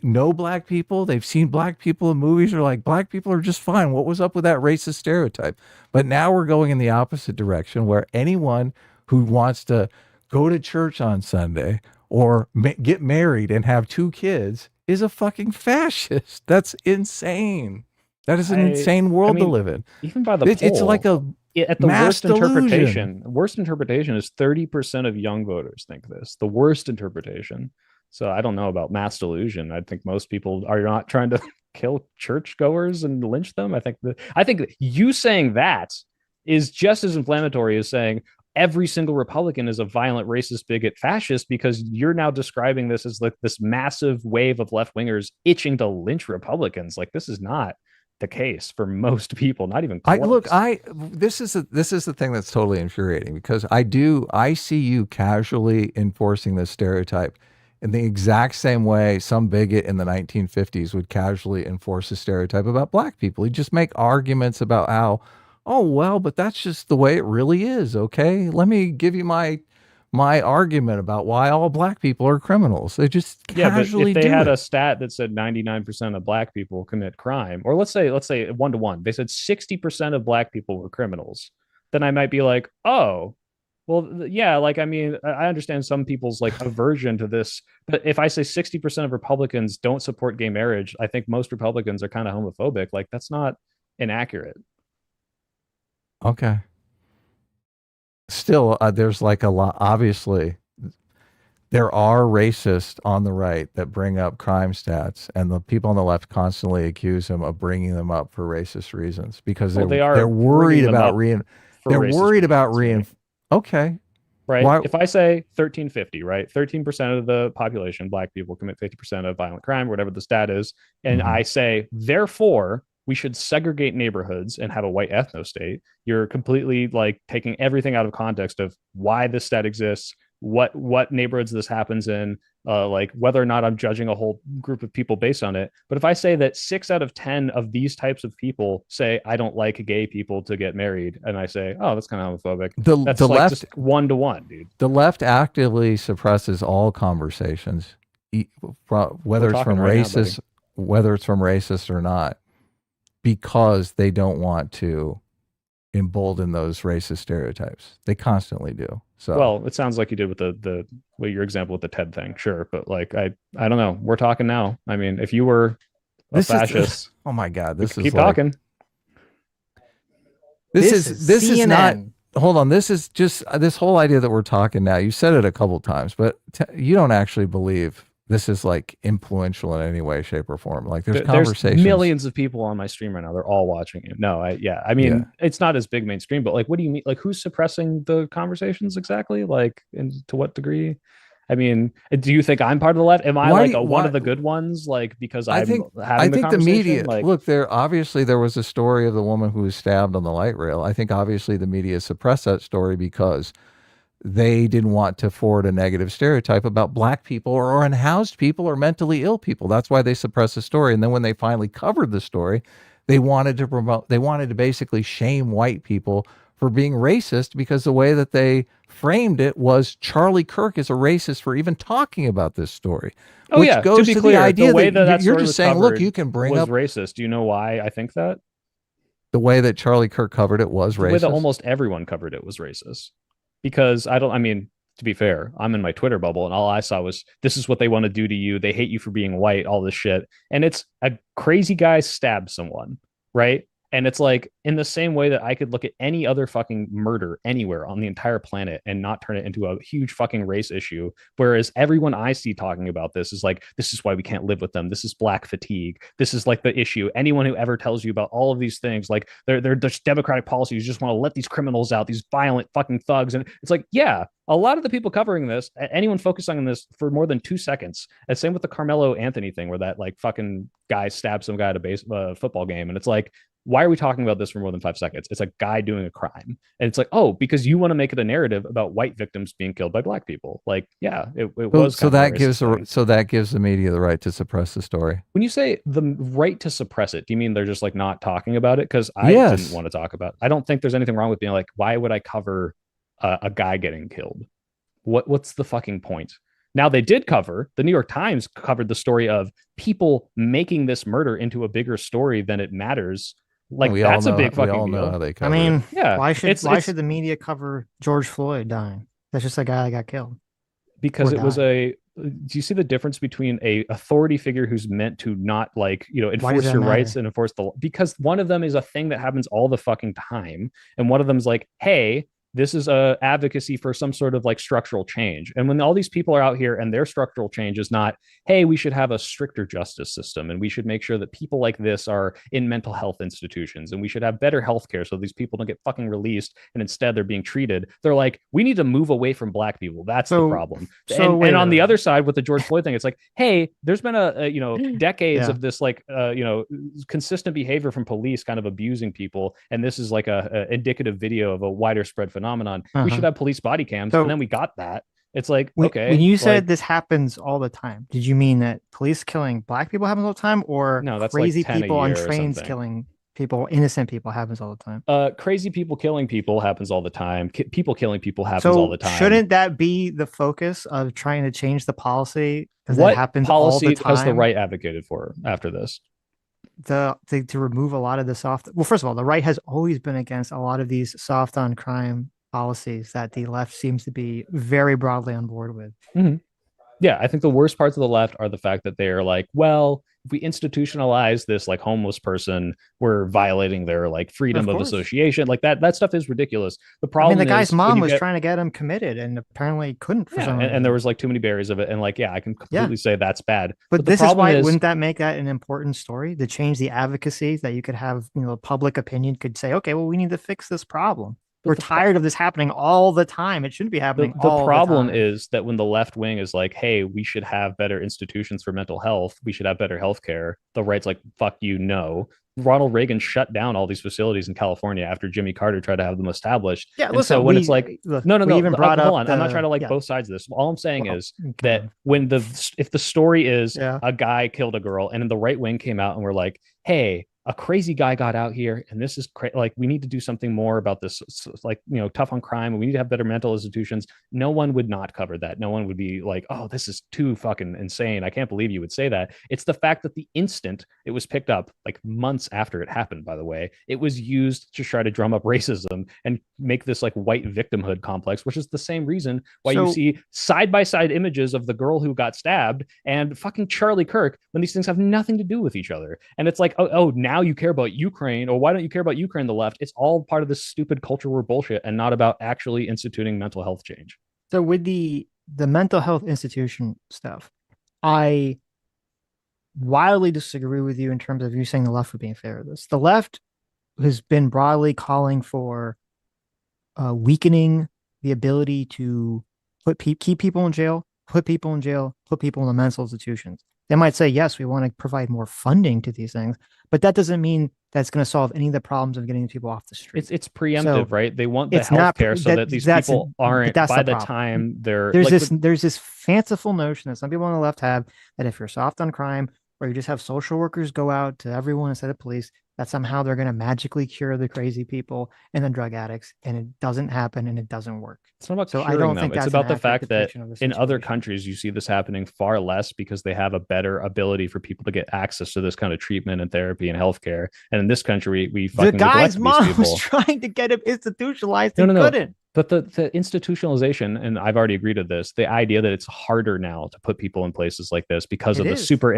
Speaker 1: know black people. They've seen black people in movies. They're like, black people are just fine. What was up with that racist stereotype? But now we're going in the opposite direction, where anyone who wants to go to church on Sunday or get married and have 2 kids is a fucking fascist. That's insane. That is an insane world to live in.
Speaker 3: Even by the poll,
Speaker 1: it's like a
Speaker 3: at the
Speaker 1: mass
Speaker 3: worst
Speaker 1: delusion.
Speaker 3: interpretation is 30% of young voters think this. The worst interpretation. So I don't know about mass delusion. I think most people are not trying to kill churchgoers and lynch them. I think that you saying that is just as inflammatory as saying every single Republican is a violent, racist, bigot, fascist, because you're now describing this as like this massive wave of left wingers itching to lynch Republicans. Like, this is not the case for most people, not even close.
Speaker 1: This is the thing that's totally infuriating, because I see you casually enforcing this stereotype in the exact same way some bigot in the 1950s would casually enforce a stereotype about black people. He'd just make arguments about how, oh, well, but that's just the way it really is. Okay, let me give you my argument about why all black people are criminals. They just casually
Speaker 3: but if they had a stat that said 99% of black people commit crime, or let's say 1-to-1, they said 60% of black people were criminals, then I might be like, oh, well, yeah, like, I mean, I understand some people's like aversion to this, but if I say 60% of Republicans don't support gay marriage, I think most Republicans are kind of homophobic. Like, that's not inaccurate.
Speaker 1: Okay. Still, there's like a lot. Obviously, there are racists on the right that bring up crime stats, and the people on the left constantly accuse them of bringing them up for racist reasons, because they're worried about Okay.
Speaker 3: Right. Why? If I say 1350, right? 13% of the population, black people, commit 50% of violent crime, whatever the stat is. And I say, therefore, we should segregate neighborhoods and have a white ethno state. You're completely like taking everything out of context of why this stat exists, what neighborhoods this happens in, like whether or not I'm judging a whole group of people based on it. But if I say that 6 out of 10 of these types of people say, I don't like gay people to get married, and I say, oh, that's kind of homophobic. That's the like left, just 1-to-1, dude.
Speaker 1: The left actively suppresses all conversations, whether it's from racist or not, because they don't want to embolden those racist stereotypes. They constantly do. So,
Speaker 3: well, it sounds like you did with your example with the TED thing, sure, but like I don't know. We're talking now. I mean, if you were a fascist,
Speaker 1: oh my God, this is
Speaker 3: keep talking.
Speaker 1: This is not. Hold on. This is just this whole idea that we're talking now. You said it a couple of times, but you don't actually believe this is like influential in any way, shape, or form. Like there's conversations.
Speaker 3: There's millions of people on my stream right now. They're all watching it. No, I mean, it's not as big mainstream, but like, what do you mean? Like, who's suppressing the conversations exactly? Like, and to what degree? I mean, do you think I'm part of the left? Am I one of the good ones? Like, because I think the
Speaker 1: media,
Speaker 3: like,
Speaker 1: look, there was a story of the woman who was stabbed on the light rail. I think obviously the media suppressed that story because they didn't want to forward a negative stereotype about black people or unhoused people or mentally ill people. That's why they suppressed the story. And then when they finally covered the story, they wanted to basically shame white people for being racist, because the way that they framed it was Charlie Kirk is a racist for even talking about this story.
Speaker 3: Oh, which goes to the idea
Speaker 1: that you're just saying, look, you can bring up
Speaker 3: racist. Do you know why I think that?
Speaker 1: The way that Charlie Kirk covered it was racist. The way that
Speaker 3: almost everyone covered it was racist. Because to be fair, I'm in my Twitter bubble and all I saw was, this is what they want to do to you. They hate you for being white, all this shit. And it's a crazy guy stabbed someone, right? And it's like, in the same way that I could look at any other fucking murder anywhere on the entire planet and not turn it into a huge fucking race issue. Whereas everyone I see talking about this is like, this is why we can't live with them. This is black fatigue. This is like the issue. Anyone who ever tells you about all of these things, like they're just democratic policies, you just want to let these criminals out, these violent fucking thugs. And it's like, yeah, a lot of the people covering this, anyone focusing on this for more than 2 seconds, and same with the Carmelo Anthony thing, where that like fucking guy stabbed some guy at a football game. And it's like, why are we talking about this for more than 5 seconds? It's a guy doing a crime. And it's like, oh, because you want to make it a narrative about white victims being killed by black people. Like, yeah, it was.
Speaker 1: So that gives the media the right to suppress the story.
Speaker 3: When you say the right to suppress it, do you mean they're just like not talking about it? Because I didn't want to talk about it. I don't think there's anything wrong with being like, why would I cover a guy getting killed? What's the fucking point? Now, they did cover, the New York Times covered the story of people making this murder into a bigger story than it matters. Like, that's a big fucking deal.
Speaker 2: I mean, yeah. Why should the media cover George Floyd dying? That's just a guy that got killed.
Speaker 3: Because it was a do you see the difference between a authority figure who's meant to not like,
Speaker 2: Why does
Speaker 3: enforce
Speaker 2: that
Speaker 3: your
Speaker 2: matter?
Speaker 3: rights and enforce the law? Because one of them is a thing that happens all the fucking time, and one of them's like, hey, this is a advocacy for some sort of like structural change. And when all these people are out here and their structural change is not, hey, we should have a stricter justice system and we should make sure that people like this are in mental health institutions and we should have better healthcare so these people don't get fucking released and instead they're being treated. They're like, we need to move away from black people. That's the problem. And on the other side with the George Floyd thing, it's like, hey, there's been a decades of this like consistent behavior from police kind of abusing people, and this is like a indicative video of a wider spread phenomenon. We should have police body cams, and then we got that. It's like, okay.
Speaker 2: When you said this happens all the time, did you mean that police killing black people happens all the time, or
Speaker 3: no, that's
Speaker 2: crazy
Speaker 3: like
Speaker 2: people on trains killing people, innocent people happens all the time?
Speaker 3: Crazy people killing people happens all the time. People killing people happens all the time.
Speaker 2: Shouldn't that be the focus of trying to change the policy? Because
Speaker 3: what
Speaker 2: that happens
Speaker 3: policy
Speaker 2: all the time?
Speaker 3: has the right advocated for after this?
Speaker 2: To remove a lot of the soft. Well, first of all, the right has always been against a lot of these soft on crime policies that the left seems to be very broadly on board with.
Speaker 3: Mm-hmm. Yeah, I think the worst parts of the left are the fact that they're like, well, if we institutionalize this like homeless person, we're violating their like freedom of association. Like that stuff is ridiculous. The problem,
Speaker 2: the guy's mom was trying to get him committed and apparently couldn't for some reason.
Speaker 3: And there was like too many barriers of it. And like, I can completely say that's bad.
Speaker 2: But this is why wouldn't that make that an important story to change the advocacy that you could have, public opinion could say, okay, well, we need to fix this problem. We're tired of this happening all the time. It shouldn't be happening all the time.
Speaker 3: The problem is that when the left wing is like, hey, we should have better institutions for mental health, we should have better healthcare, the right's like, fuck you, no. Ronald Reagan shut down all these facilities in California after Jimmy Carter tried to have them established.
Speaker 2: Yeah,
Speaker 3: and so when it's like, no, even brought up hold on, I'm not trying to like both sides of this. All I'm saying is that when if the story is a guy killed a girl and then the right wing came out and we're like, hey, a crazy guy got out here and this is like, we need to do something more about this, like, tough on crime, and we need to have better mental institutions. No one would not cover that. No one would be like, oh, this is too fucking insane. I can't believe you would say that. It's the fact that the instant it was picked up, like months after it happened, by the way, it was used to try to drum up racism and make this like white victimhood complex, which is the same reason why you see side-by-side images of the girl who got stabbed and fucking Charlie Kirk when these things have nothing to do with each other. And it's like, oh, now you care about Ukraine, or why don't you care about Ukraine, the left? It's all part of this stupid culture war bullshit and not about actually instituting mental health change.
Speaker 2: So with the mental health institution stuff, I wildly disagree with you in terms of you saying the left would be in favor of this. The left has been broadly calling for weakening the ability to keep people in jail, put people in the mental institutions. They might say, yes, we want to provide more funding to these things, but that doesn't mean that's going to solve any of the problems of getting people off the street.
Speaker 3: It's preemptive, right? They want the healthcare so that these people aren't, by the time they're...
Speaker 2: There's this fanciful notion that some people on the left have that if you're soft on crime, or you just have social workers go out to everyone instead of police, that somehow they're going to magically cure the crazy people and the drug addicts, and it doesn't happen and it doesn't work.
Speaker 3: It's not about curing them. It's about the fact that in other countries you see this happening far less because they have a better ability for people to get access to this kind of treatment and therapy and healthcare. And in this country, we fucking
Speaker 2: the guy's mom was trying to get him institutionalized and couldn't.
Speaker 3: But the institutionalization, and I've already agreed to this, the idea that it's harder now to put people in places like this because of the super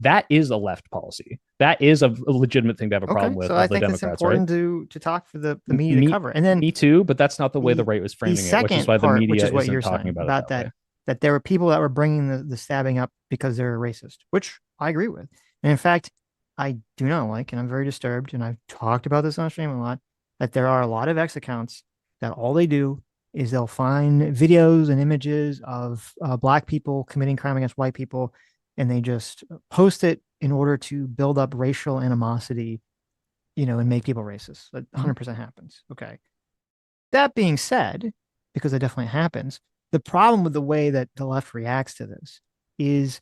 Speaker 3: that is a left policy. That is a legitimate thing to have a problem with.
Speaker 2: So I think it's important to talk for the media to cover. And then
Speaker 3: me too, but that's not the way the right was framing it, which is why the media isn't talking about
Speaker 2: that. That there were people that were bringing the stabbing up because they're racist, which I agree with. And in fact, I do not like, and I'm very disturbed, and I've talked about this on stream a lot, that there are a lot of X accounts that all they do is they'll find videos and images of black people committing crime against white people, and they just post it in order to build up racial animosity, and make people racist. That 100% happens. Okay. That being said, because it definitely happens, the problem with the way that the left reacts to this is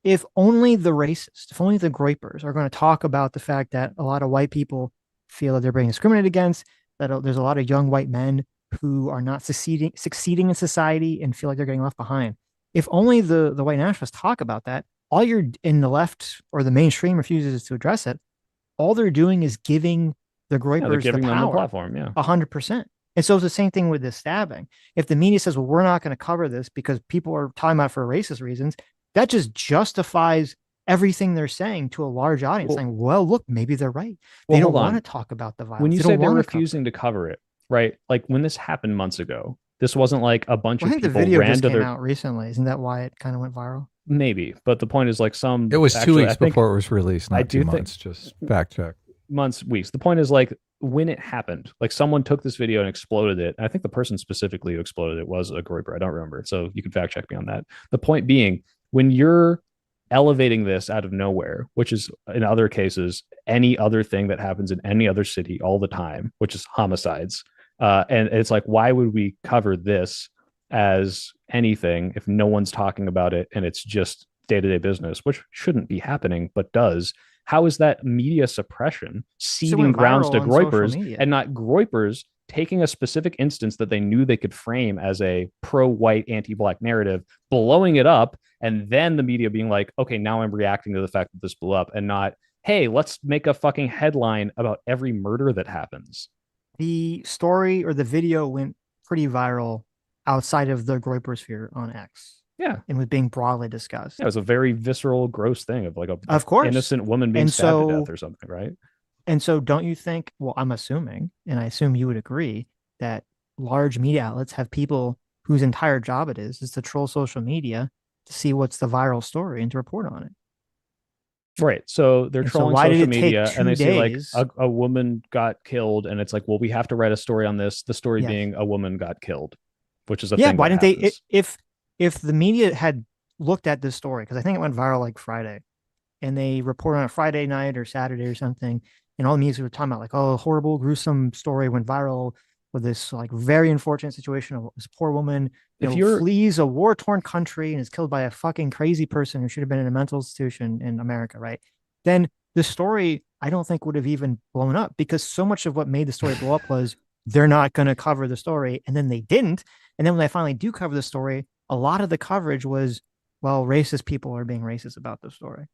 Speaker 2: if only the racists, if only the groypers are going to talk about the fact that a lot of white people feel that they're being discriminated against, that there's a lot of young white men who are not succeeding in society and feel like they're getting left behind. If only the white nationalists talk about that, all you're in the left or the mainstream refuses to address it, all they're doing is giving the groypers the power,
Speaker 3: platform,
Speaker 2: 100%. And so it's the same thing with this stabbing. If the media says, well, we're not going to cover this because people are talking about it for racist reasons, that just justifies everything they're saying to a large audience,
Speaker 3: Well,
Speaker 2: saying, well, look, maybe they're right.
Speaker 3: well,
Speaker 2: They don't
Speaker 3: hold
Speaker 2: want
Speaker 3: on.
Speaker 2: to talk about the
Speaker 3: When
Speaker 2: violence.
Speaker 3: you
Speaker 2: They
Speaker 3: say
Speaker 2: don't
Speaker 3: they're
Speaker 2: want to cover it.
Speaker 3: refusing to cover it, right? Like when this happened months ago, this wasn't like a bunch
Speaker 2: Well, I
Speaker 3: of
Speaker 2: think the
Speaker 3: people
Speaker 2: video
Speaker 3: ran
Speaker 2: just
Speaker 3: to
Speaker 2: came
Speaker 3: their
Speaker 2: out recently. Isn't that why it kind of went viral?
Speaker 3: maybe, but the point is like
Speaker 1: It was 2 weeks
Speaker 3: I think
Speaker 1: before it was released,
Speaker 3: I
Speaker 1: not
Speaker 3: do
Speaker 1: 2 months. Just fact check.
Speaker 3: months, weeks. The point is like when it happened, like someone took this video and exploded it. I think the person specifically who exploded it was a Groiper. I don't remember. So you can fact check me on that. The point being, when you're elevating this out of nowhere, which is in other cases, any other thing that happens in any other city all the time, which is homicides. And it's like, why would we cover this as anything if no one's talking about it and it's just day-to-day business, which shouldn't be happening, but does? How is that media suppression
Speaker 2: So it
Speaker 3: ceding
Speaker 2: went
Speaker 3: grounds to
Speaker 2: viral on social
Speaker 3: groypers
Speaker 2: media.
Speaker 3: and not groypers taking a specific instance that they knew they could frame as a pro-white, anti-black narrative, blowing it up, and then the media being like, okay, now I'm reacting to the fact that this blew up, and not, hey, let's make a fucking headline about every murder that happens.
Speaker 2: The story or the video went pretty viral outside of the Groiper sphere on X
Speaker 3: Yeah.
Speaker 2: and was being broadly discussed.
Speaker 3: Yeah, it was a very visceral, gross thing of like a
Speaker 2: Of course.
Speaker 3: innocent woman being
Speaker 2: And
Speaker 3: stabbed to
Speaker 2: so-
Speaker 3: death or something, right?
Speaker 2: And so don't you think, well, I'm assuming, and I assume you would agree, that large media outlets have people whose entire job it is to troll social media to see what's the viral story and to report on it.
Speaker 3: Right. So they're
Speaker 2: And so
Speaker 3: trolling
Speaker 2: why did
Speaker 3: social
Speaker 2: it take
Speaker 3: media
Speaker 2: 2
Speaker 3: and they say like
Speaker 2: days?
Speaker 3: a woman got killed and it's like, well, we have to write a story on this. The story
Speaker 2: Yes.
Speaker 3: being a woman got killed, which is a
Speaker 2: Yeah,
Speaker 3: thing.
Speaker 2: why
Speaker 3: that
Speaker 2: didn't they
Speaker 3: happens.
Speaker 2: if the media had looked at this story, because I think it went viral like Friday, and they reported on a Friday night or Saturday or something, and all the media were talking about like, oh, horrible, gruesome story went viral with this like very unfortunate situation of this poor woman,
Speaker 3: If you're
Speaker 2: flees a war-torn country and is killed by a fucking crazy person who should have been in a mental institution in America, right? Then the story I don't think would have even blown up, because so much of what made the story blow up was they're not going to cover the story, and then they didn't. And then when they finally do cover the story, a lot of the coverage was, well, racist people are being racist about the story.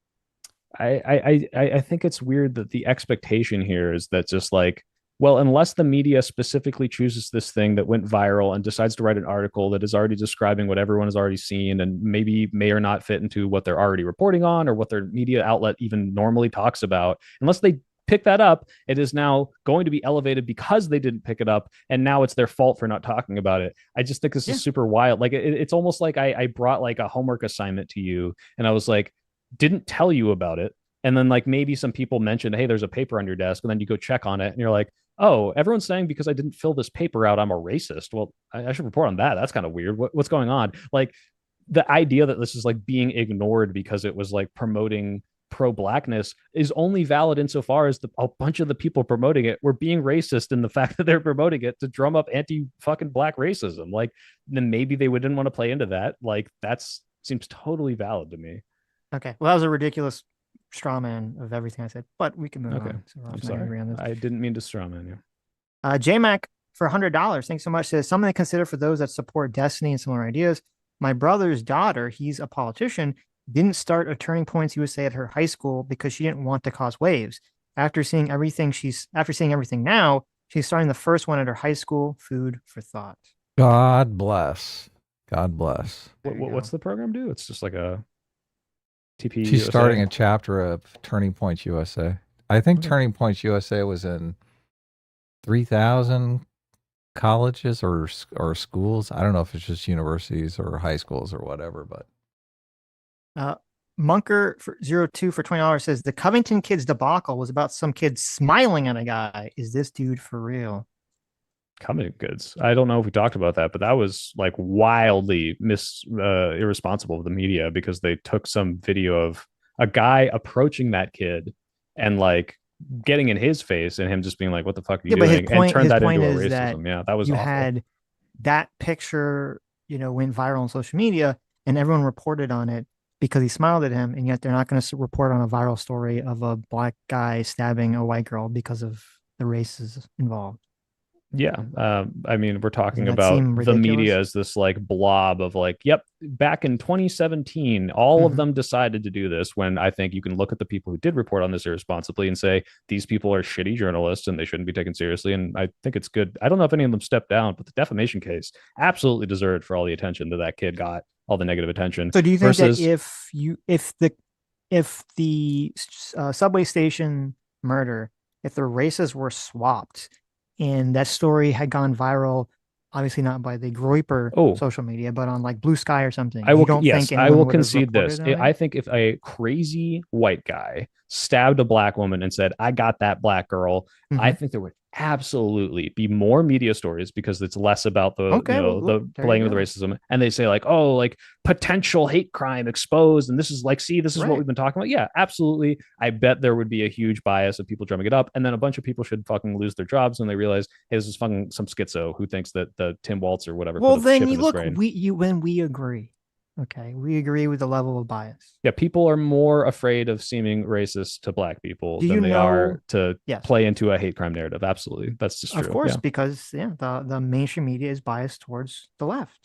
Speaker 3: I think it's weird that the expectation here is that just like, well, unless the media specifically chooses this thing that went viral and decides to write an article that is already describing what everyone has already seen and maybe may or not fit into what they're already reporting on or what their media outlet even normally talks about, unless they pick that up, it is now going to be elevated because they didn't pick it up, and now it's their fault for not talking about it. I just think this is super wild. Like it's almost like I brought like a homework assignment to you and I was like, didn't tell you about it, and then like maybe some people mentioned, hey, there's a paper on your desk, and then you go check on it and you're like, oh, everyone's saying because I didn't fill this paper out I'm a racist. Well, I should report on that. That's kind of weird. What's going on? Like the idea that this is like being ignored because it was like promoting pro-blackness is only valid insofar as a bunch of the people promoting it were being racist in the fact that they're promoting it to drum up anti-fucking black racism. Like then maybe they didn't want to play into that. Like that's seems totally valid to me.
Speaker 2: Okay. Well, that was a ridiculous straw man of everything I said, but we can move
Speaker 3: Okay.
Speaker 2: on. So
Speaker 3: I'm sorry. I didn't mean to strawman you.
Speaker 2: JMac for $100. Thanks so much. Says something to consider for those that support destiny and similar ideas. My brother's daughter, he's a politician, didn't start a Turning Points USA at her high school because she didn't want to cause waves. After seeing everything now, she's starting the first one at her high school. Food for thought.
Speaker 1: God bless. God bless.
Speaker 3: What's the program do? It's just like a TP.
Speaker 1: She's
Speaker 3: USA?
Speaker 1: starting a chapter of Turning Points USA. I think Turning Points USA was in 3,000 colleges or schools. I don't know if it's just universities or high schools or whatever, but
Speaker 2: Munker for 02 for $20 says the Covington kids debacle was about some kids smiling at a guy. Is this dude for real?
Speaker 3: Covington kids. I don't know if we talked about that, but that was like wildly irresponsible of the media because they took some video of a guy approaching that kid and like getting in his face and him just being like, what the fuck are you doing? And turned that into a racism. Yeah, that was
Speaker 2: you
Speaker 3: awful.
Speaker 2: Had that picture, went viral on social media and everyone reported on it because he smiled at him, and yet they're not going to report on a viral story of a black guy stabbing a white girl because of the races involved.
Speaker 3: Yeah. I mean, we're talking
Speaker 2: Doesn't that
Speaker 3: about
Speaker 2: seem
Speaker 3: the media
Speaker 2: ridiculous?
Speaker 3: as this like blob of like, yep, back in 2017, all of
Speaker 2: Mhm.
Speaker 3: them decided to do this. When I think you can look at the people who did report on this irresponsibly and say, these people are shitty journalists and they shouldn't be taken seriously. And I think it's good. I don't know if any of them stepped down, but the defamation case absolutely deserved for all the attention that that kid got, all the negative attention
Speaker 2: So do you think that
Speaker 3: versus,
Speaker 2: if the subway station murder, if the races were swapped and that story had gone viral, obviously not by the Groiper
Speaker 3: oh,
Speaker 2: social media, but on like Blue Sky or something,
Speaker 3: I
Speaker 2: you
Speaker 3: will,
Speaker 2: don't
Speaker 3: yes,
Speaker 2: think
Speaker 3: I
Speaker 2: anyone
Speaker 3: will
Speaker 2: would have
Speaker 3: concede
Speaker 2: reported
Speaker 3: this.
Speaker 2: on
Speaker 3: I
Speaker 2: it?
Speaker 3: think if a crazy white guy stabbed a black woman and said, I got that black girl, I
Speaker 2: Hmm.
Speaker 3: think there would absolutely be more media stories because it's less about the,
Speaker 2: Okay, well, look,
Speaker 3: the
Speaker 2: there you
Speaker 3: playing of the
Speaker 2: go.
Speaker 3: racism. And they say, like, oh, like potential hate crime exposed. And this is like, see, this is what
Speaker 2: Right.
Speaker 3: we've been talking about. Yeah, absolutely. I bet there would be a huge bias of people drumming it up. And then a bunch of people should fucking lose their jobs when they realize, hey, this is fucking some schizo who thinks that the Tim Waltz or whatever
Speaker 2: Well,
Speaker 3: put a
Speaker 2: then
Speaker 3: chip in
Speaker 2: you
Speaker 3: his
Speaker 2: look,
Speaker 3: brain.
Speaker 2: when we agree. Okay, we agree with the level of bias.
Speaker 3: Yeah, people are more afraid of seeming racist to black people
Speaker 2: Do you
Speaker 3: than they are
Speaker 2: know?
Speaker 3: to
Speaker 2: Yes,
Speaker 3: play into a hate crime narrative. Absolutely. That's just
Speaker 2: of
Speaker 3: true.
Speaker 2: course,
Speaker 3: Yeah.
Speaker 2: because yeah, the mainstream media is biased towards the left.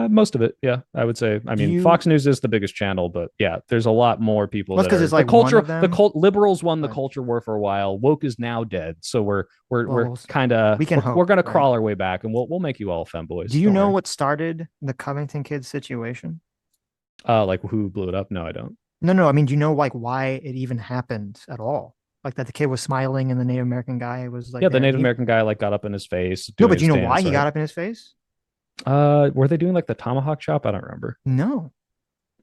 Speaker 3: Most of it. Yeah. I would say, I
Speaker 2: Do
Speaker 3: mean,
Speaker 2: you?
Speaker 3: Fox News is the biggest channel, but yeah, there's a lot more people
Speaker 2: Well, it's
Speaker 3: that
Speaker 2: because
Speaker 3: are
Speaker 2: it's
Speaker 3: the
Speaker 2: like one
Speaker 3: culture,
Speaker 2: of
Speaker 3: the
Speaker 2: them.
Speaker 3: cult liberals won the
Speaker 2: But
Speaker 3: culture war for a while. Woke is now dead. So we're
Speaker 2: well,
Speaker 3: kind of,
Speaker 2: we can
Speaker 3: we're
Speaker 2: hope,
Speaker 3: going to
Speaker 2: right?
Speaker 3: crawl our way back and we'll make you all
Speaker 2: Do
Speaker 3: femboys.
Speaker 2: you
Speaker 3: Don't
Speaker 2: know
Speaker 3: worry.
Speaker 2: what started the Covington kids situation?
Speaker 3: Like who blew it up? No, I don't.
Speaker 2: No, no. I mean, do you know like why it even happened at all? Like that the kid was smiling and the Native American guy was like
Speaker 3: Yeah. The
Speaker 2: there.
Speaker 3: Native American guy like got up in his face
Speaker 2: No,
Speaker 3: doing
Speaker 2: but do
Speaker 3: his
Speaker 2: you know why
Speaker 3: dance,
Speaker 2: he
Speaker 3: right?
Speaker 2: got up in his face?
Speaker 3: Were they doing like the tomahawk chop? I don't remember.
Speaker 2: No.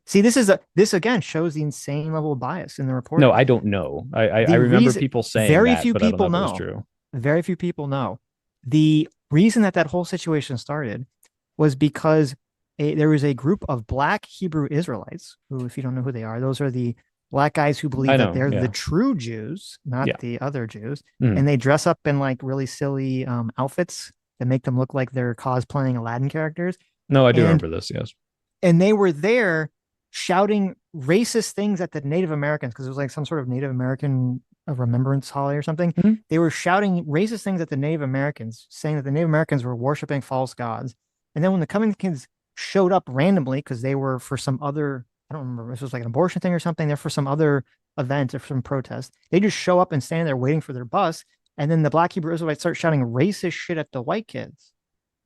Speaker 2: See, this again shows the insane level of bias in the
Speaker 3: No,
Speaker 2: reporting.
Speaker 3: I don't know. I
Speaker 2: The
Speaker 3: remember
Speaker 2: reason
Speaker 3: people saying
Speaker 2: very
Speaker 3: that,
Speaker 2: few
Speaker 3: but I don't know
Speaker 2: people
Speaker 3: if it was
Speaker 2: know.
Speaker 3: true.
Speaker 2: Very few people know. The reason that whole situation started was because there was a group of Black Hebrew Israelites who, if you don't know who they are, those are the Black guys who
Speaker 3: I
Speaker 2: believe that
Speaker 3: know.
Speaker 2: they're the
Speaker 3: Yeah.
Speaker 2: true Jews, not
Speaker 3: Yeah.
Speaker 2: the other Jews,
Speaker 3: Mhm.
Speaker 2: and they dress up in like really silly outfits that make them look like they're cosplaying Aladdin characters,
Speaker 3: No, I do
Speaker 2: and
Speaker 3: remember this. Yes.
Speaker 2: they were there shouting racist things at the Native Americans because it was like some sort of Native American remembrance holiday or something.
Speaker 3: Mhm.
Speaker 2: They were shouting racist things at the Native Americans, saying that the Native Americans were worshiping false gods. And then when the Covingtons showed up randomly because they were for some other, I don't remember, this was like an abortion thing or something, they're for some other event or some protest. They just show up and stand there waiting for their bus. And then the Black Hebrew Israelites start shouting racist shit at the white kids.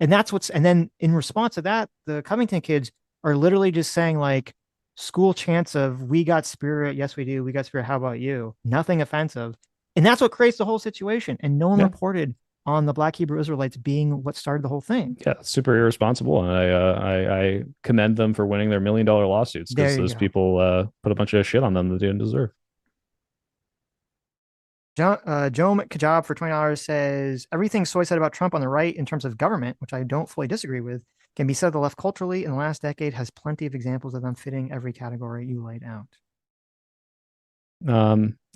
Speaker 2: And then in response to that, the Covington kids are literally just saying like school chants of "We got spirit, yes we do. We got spirit. How about you?" Nothing offensive, and that's what creates the whole situation. And no one
Speaker 3: Yeah.
Speaker 2: reported on the Black Hebrew Israelites being what started the whole thing.
Speaker 3: Yeah. Super irresponsible, and I commend them for winning their $1 million lawsuits because
Speaker 2: There you
Speaker 3: those
Speaker 2: go.
Speaker 3: people put a bunch of shit on them that they didn't deserve.
Speaker 2: Joe Kajab for $20 says everything Soy said about Trump on the right in terms of government, which I don't fully disagree with, can be said of the left culturally. In the last decade, has plenty of examples of them fitting every category you laid out.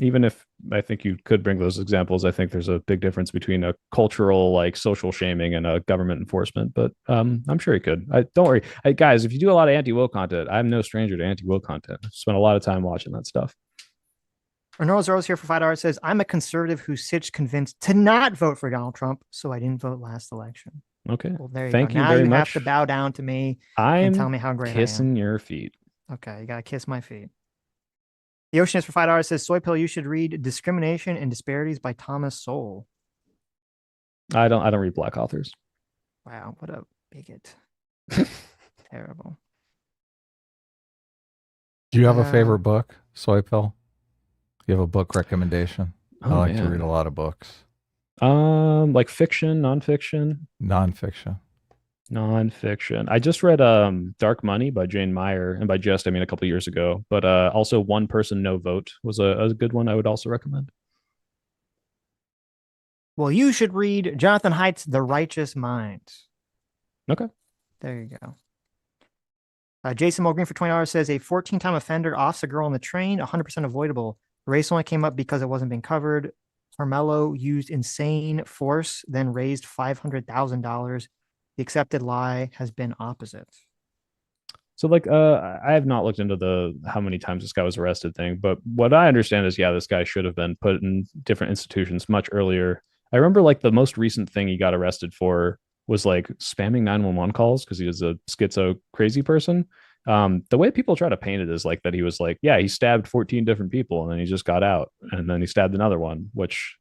Speaker 3: Even if I think you could bring those examples, I think there's a big difference between a cultural like social shaming and a government enforcement. But I'm sure he could. Don't worry, guys. If you do a lot of anti-woke content, I'm no stranger to anti-woke content. I've spent a lot of time watching that stuff.
Speaker 2: Arnold Zeros here for $5 says, I'm a conservative who Sitch convinced to not vote for Donald Trump, so I didn't vote last election.
Speaker 3: Okay.
Speaker 2: Well, there you
Speaker 3: Thank
Speaker 2: go.
Speaker 3: you
Speaker 2: Now
Speaker 3: very
Speaker 2: you
Speaker 3: much.
Speaker 2: have to bow down to me and tell
Speaker 3: I'm
Speaker 2: me how great I am.
Speaker 3: kissing your feet.
Speaker 2: Okay, you gotta kiss my feet. The Oceanist for $5 says, Soypill, you should read Discrimination and Disparities by Thomas Sowell.
Speaker 3: I don't read black authors.
Speaker 2: Wow, what a bigot. Terrible.
Speaker 1: Do you have a favorite book, SoyPill? You have a book recommendation? I like to read a lot of books.
Speaker 3: Like fiction, nonfiction. Nonfiction. I just read Dark Money by Jane Meyer, and by just I mean a couple years ago. But also One Person No Vote was a good one I would also recommend.
Speaker 2: Well, you should read Jonathan Haidt's The Righteous Mind.
Speaker 3: Okay.
Speaker 2: There you go. Jason Mulgreen for $20 says a 14-time offender offs a girl on the train, 100% avoidable. The race only came up because it wasn't being covered. Carmelo used insane force, then raised $500,000. The accepted lie has been opposite.
Speaker 3: So like I have not looked into the how many times this guy was arrested thing, but what I understand is yeah, this guy should have been put in different institutions much earlier. I remember like the most recent thing he got arrested for was like spamming 911 calls because he was a schizo crazy person. The way people try to paint it is like that he was like, yeah, he stabbed 14 different people and then he just got out and then he stabbed another one, which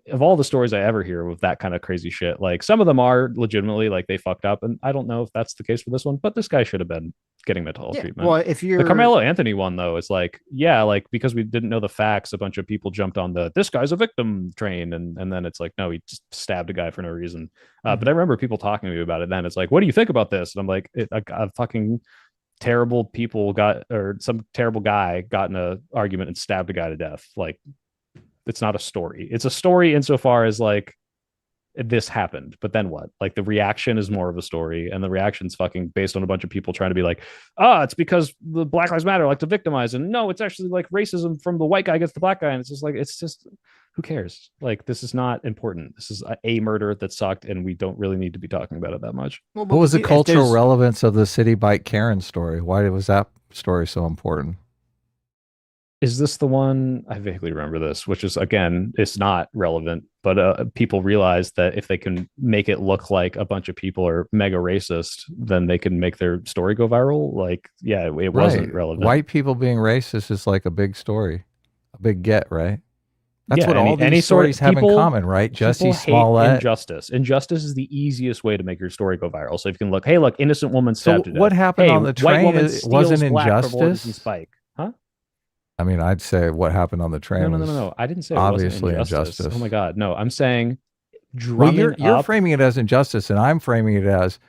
Speaker 3: of all the stories I ever hear with that kind of crazy shit, like some of them are legitimately like they fucked up, and I don't know if that's the case for this one, but this guy should have been getting mental health treatment.
Speaker 2: Well, if you're
Speaker 3: the Carmelo Anthony one though, it's like, yeah, like because we didn't know the facts, a bunch of people jumped on the this guy's a victim train, and then it's like, no, he just stabbed a guy for no reason. But I remember people talking to me about it. Then it's like, what do you think about this? And I'm like, a fucking terrible people got, or some terrible guy got in a argument and stabbed a guy to death. Like, it's not a story. It's a story insofar as like this happened, but then what? Like the reaction is more of a story, and the reaction's fucking based on a bunch of people trying to be like, it's because the Black Lives Matter like to victimize, and no, it's actually like racism from the white guy against the black guy, and it's just like, it's just, who cares? Like, this is not important. This is a murder that sucked, and we don't really need to be talking about it that much.
Speaker 1: Well, what was the cultural relevance of the City Bike Karen story? Why was that story so important?
Speaker 3: Is this the one? I vaguely remember this, which is, again, it's not relevant, but people realize that if they can make it look like a bunch of people are mega racist, then they can make their story go viral. Like, yeah, it wasn't relevant.
Speaker 1: White people being racist is like a big story, a big get, right? That's what all these stories have in common, right? Jussie Smollett.
Speaker 3: Injustice is the easiest way to make your story go viral. So if you can look, hey, look, innocent woman stabbed to death.
Speaker 1: What happened on the train wasn't injustice?
Speaker 3: Spike. Huh?
Speaker 1: I mean, I'd say what happened on the train.
Speaker 3: No. I didn't say
Speaker 1: obviously
Speaker 3: it wasn't injustice. Oh my God, no. I'm saying,
Speaker 1: you're framing it as injustice, and I'm framing it as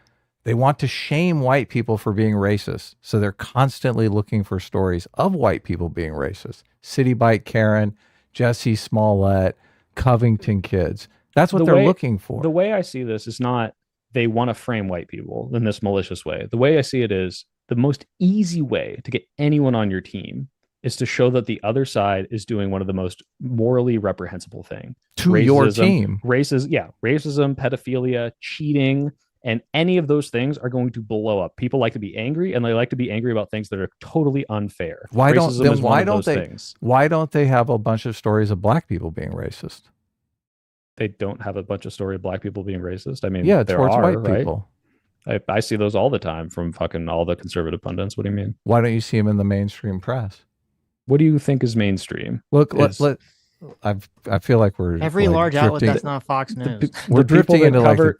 Speaker 1: they want to shame white people for being racist. So they're constantly looking for stories of white people being racist. City Bike Karen, Jussie Smollett, Covington kids. That's what they're looking for.
Speaker 3: The way I see this is not they want to frame white people in this malicious way. The way I see it is the most easy way to get anyone on your team is to show that the other side is doing one of the most morally reprehensible thing
Speaker 1: to your team.
Speaker 3: Racism, pedophilia, cheating, and any of those things are going to blow up. People like to be angry, and they like to be angry about things that are totally unfair.
Speaker 1: Why don't they have a bunch of stories of black people being racist?
Speaker 3: They don't have a bunch of stories of black people being racist. I mean,
Speaker 1: yeah, towards white people.
Speaker 3: I see those all the time from fucking all the conservative pundits. What do you mean?
Speaker 1: Why don't you see them in the mainstream press?
Speaker 3: What do you think is mainstream?
Speaker 1: Look, I feel like we're
Speaker 2: every large outlet that's not Fox News.
Speaker 1: We're drifting into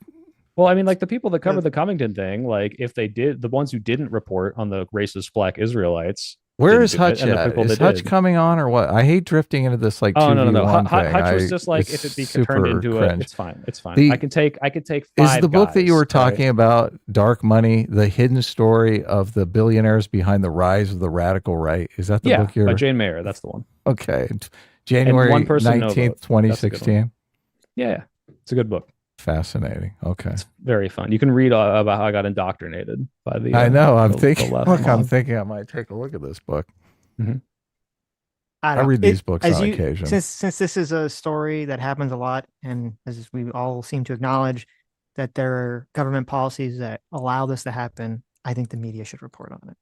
Speaker 3: well, I mean, like the people that covered the Covington thing, like if they did, the ones who didn't report on the racist black Israelites.
Speaker 1: Where is Hutch at? Is Hutch coming on or what? I hate drifting into this like.
Speaker 3: Oh no. Hutch was just like, if it be turned into a, it's fine. I can take 5
Speaker 1: Is the book that you were talking about, Dark Money, the hidden story of the billionaires behind the rise of the radical right? Is that the book you're?
Speaker 3: By Jane Mayer. That's the one.
Speaker 1: Okay, January 19th, 2016.
Speaker 3: Yeah, it's a good book.
Speaker 1: Fascinating. Okay,
Speaker 3: it's very fun. You can read about how I got indoctrinated by the.
Speaker 1: I know. I'm thinking. I'm thinking I might take a look at this book.
Speaker 3: Mm-hmm.
Speaker 2: I
Speaker 1: read these books on occasion.
Speaker 2: Since this is a story that happens a lot, and as we all seem to acknowledge that there are government policies that allow this to happen, I think the media should report on it.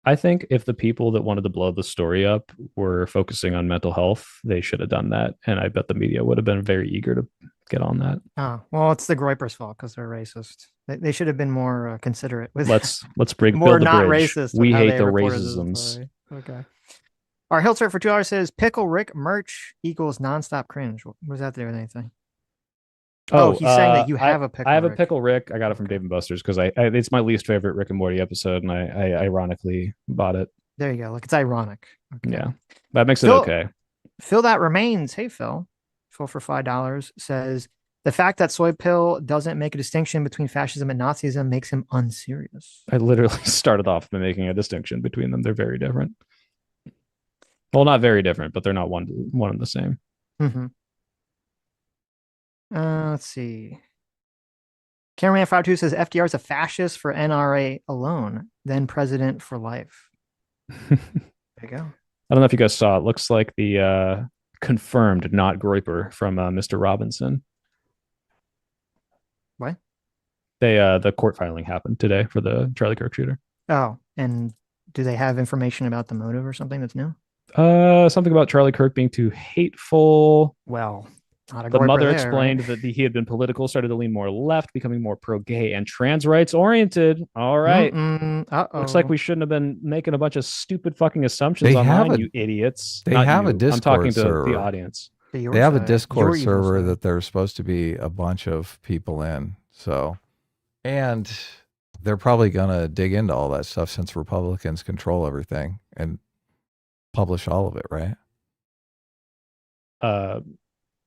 Speaker 3: I think if the people that wanted to blow the story up were focusing on mental health, they should have done that. And I bet the media would have been very eager to get on that.
Speaker 2: Oh, well, it's the Groypers' fault because they're racist. They should have been more considerate with
Speaker 3: let's break
Speaker 2: more
Speaker 3: build
Speaker 2: not
Speaker 3: the bridge.
Speaker 2: Racist.
Speaker 3: We hate the racisms.
Speaker 2: Okay. Our Hiltzer for $2 says Pickle Rick merch equals nonstop cringe. What does that do with anything? Oh, he's saying that you have a pickle.
Speaker 3: I have a pickle Rick. I got it from Dave and Buster's because it's my least favorite Rick and Morty episode, and I ironically bought it.
Speaker 2: There you go. Look, it's ironic. Okay.
Speaker 3: Yeah, that makes it okay.
Speaker 2: Phil that remains. Hey, Phil for $5 says the fact that SoyPill doesn't make a distinction between fascism and Nazism makes him unserious.
Speaker 3: I literally started off by making a distinction between them. They're very different. Well, not very different, but they're not one and the same.
Speaker 2: Mm-hmm. Let's see. Cameraman52 says FDR is a fascist for NRA alone, then president for life. There you go.
Speaker 3: I don't know if you guys saw it. Looks like the confirmed not Groyper from Mr. Robinson.
Speaker 2: What?
Speaker 3: The court filing happened today for the Charlie Kirk shooter.
Speaker 2: Oh, and do they have information about the motive or something that's new?
Speaker 3: Something about Charlie Kirk being too hateful.
Speaker 2: Well, Not a
Speaker 3: The
Speaker 2: goiper
Speaker 3: mother
Speaker 2: there,
Speaker 3: explained
Speaker 2: right?
Speaker 3: that he had been political, started to lean more left, becoming more pro-gay and trans rights oriented. All right. Looks like
Speaker 2: Uh-oh.
Speaker 3: we shouldn't have been making a bunch of stupid fucking assumptions
Speaker 1: They have
Speaker 3: online,
Speaker 1: a
Speaker 3: you idiots.
Speaker 1: they
Speaker 3: Not
Speaker 1: have a
Speaker 3: you. I'm talking
Speaker 1: Discord
Speaker 3: to the
Speaker 1: server.
Speaker 3: audience.
Speaker 2: To your
Speaker 1: They have a
Speaker 2: side,
Speaker 1: Discord
Speaker 2: your evil
Speaker 1: server
Speaker 2: side.
Speaker 1: that there's supposed to be a bunch of people in. So, and they're probably going to dig into all that stuff since Republicans control everything and publish all of it, right?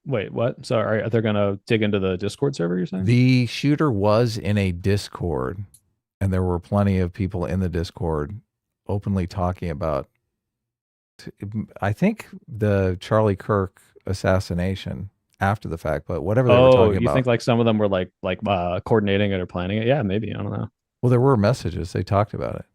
Speaker 3: Wait, what? Sorry, are they gonna dig into the Discord server, you're saying?
Speaker 1: The shooter was in a Discord, and there were plenty of people in the Discord openly talking about, I think, the Charlie Kirk assassination after the fact, but whatever they were talking
Speaker 3: You
Speaker 1: about.
Speaker 3: think like some of them were like coordinating it or planning it? Yeah, maybe. I don't know.
Speaker 1: Well, there were messages. They talked about it.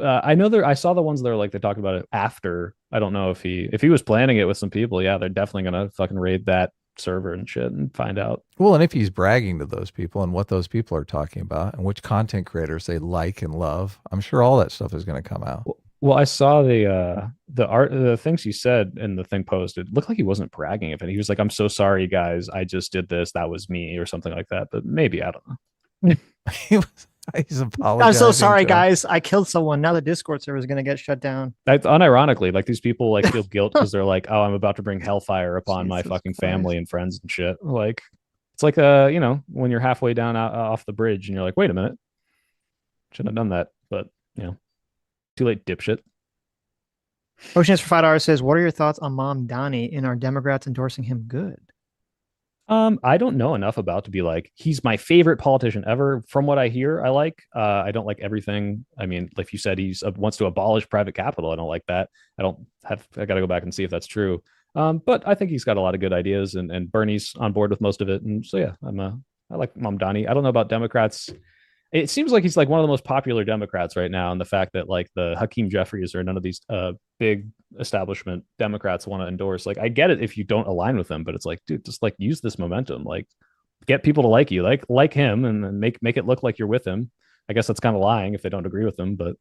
Speaker 3: I know I saw the ones that are like they talked about it after. I don't know if he was planning it with some people. Yeah, they're definitely gonna fucking raid that server and shit and find out.
Speaker 1: Well, and if he's bragging to those people and what those people are talking about and which content creators they like and love, I'm sure all that stuff is going to come out.
Speaker 3: Well, I saw the things he said in the thing posted. It looked like he wasn't bragging of it. He was like, "I'm so sorry, guys. I just did this. That was me," or something like that. But maybe I don't know.
Speaker 1: He's apologizing.
Speaker 2: I'm so sorry, guys. I killed someone. Now the Discord server is going to get shut down.
Speaker 3: Unironically, like these people like feel guilt because they're like, "Oh, I'm about to bring hellfire upon my
Speaker 2: Jesus
Speaker 3: fucking
Speaker 2: Christ.
Speaker 3: family and friends and shit." Like, it's like when you're halfway down off the bridge and you're like, "Wait a minute, shouldn't have done that," but too late, dipshit.
Speaker 2: Oceans for $5 says, "What are your thoughts on Mom Donnie and are Democrats endorsing him good?"
Speaker 3: I don't know enough about to be like, he's my favorite politician ever. From what I hear, I like. I don't like everything. I mean, like you said, he's wants to abolish private capital. I don't like that. I got to go back and see if that's true. But I think he's got a lot of good ideas, and Bernie's on board with most of it. And so yeah, I like Mamdani. I don't know about Democrats. It seems like he's like one of the most popular Democrats right now, and the fact that like the Hakeem Jeffries or none of these big establishment Democrats want to endorse. Like, I get it if you don't align with them, but it's like, dude, just like use this momentum, like get people to like you, like him, and then make it look like you're with him. I guess that's kind of lying if they don't agree with him, but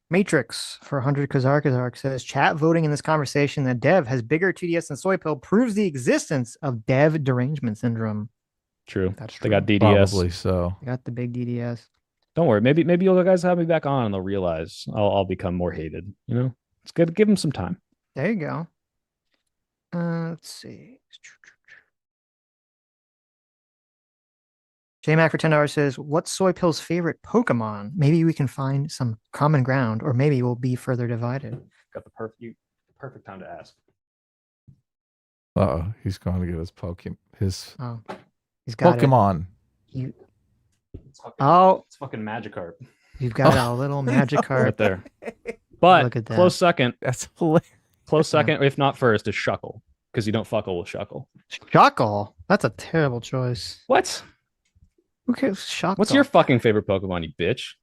Speaker 2: Matrix for 100 Kazark says, "Chat voting in this conversation that Dev has bigger TDS than SoyPill proves the existence of Dev derangement syndrome."
Speaker 3: true.
Speaker 2: That's
Speaker 3: They
Speaker 2: true.
Speaker 3: got DDS.
Speaker 1: Probably so.
Speaker 2: I got the big DDS.
Speaker 3: Don't worry. Maybe you'll guys have me back on and they'll realize I'll become more hated. It's good. Give them some time.
Speaker 2: There you go. Let's see. JMac for $10 says, "What's SoyPill's favorite Pokemon? Maybe we can find some common ground, or maybe we'll be further divided."
Speaker 3: Got the perfect time to ask.
Speaker 1: Uh-oh, he's going to get his Pokemon.
Speaker 2: Oh, he's got
Speaker 1: Pokemon.
Speaker 3: It's fucking Magikarp
Speaker 2: You've got a little Magikarp
Speaker 3: right there. But
Speaker 2: Look at that.
Speaker 3: close second,
Speaker 1: That's hilarious.
Speaker 3: if not first, is Shuckle, because you don't fuckle with Shuckle.
Speaker 2: Shuckle. That's a terrible choice.
Speaker 3: What?
Speaker 2: Who cares? Shuckle.
Speaker 3: What's your fucking favorite Pokemon, you bitch?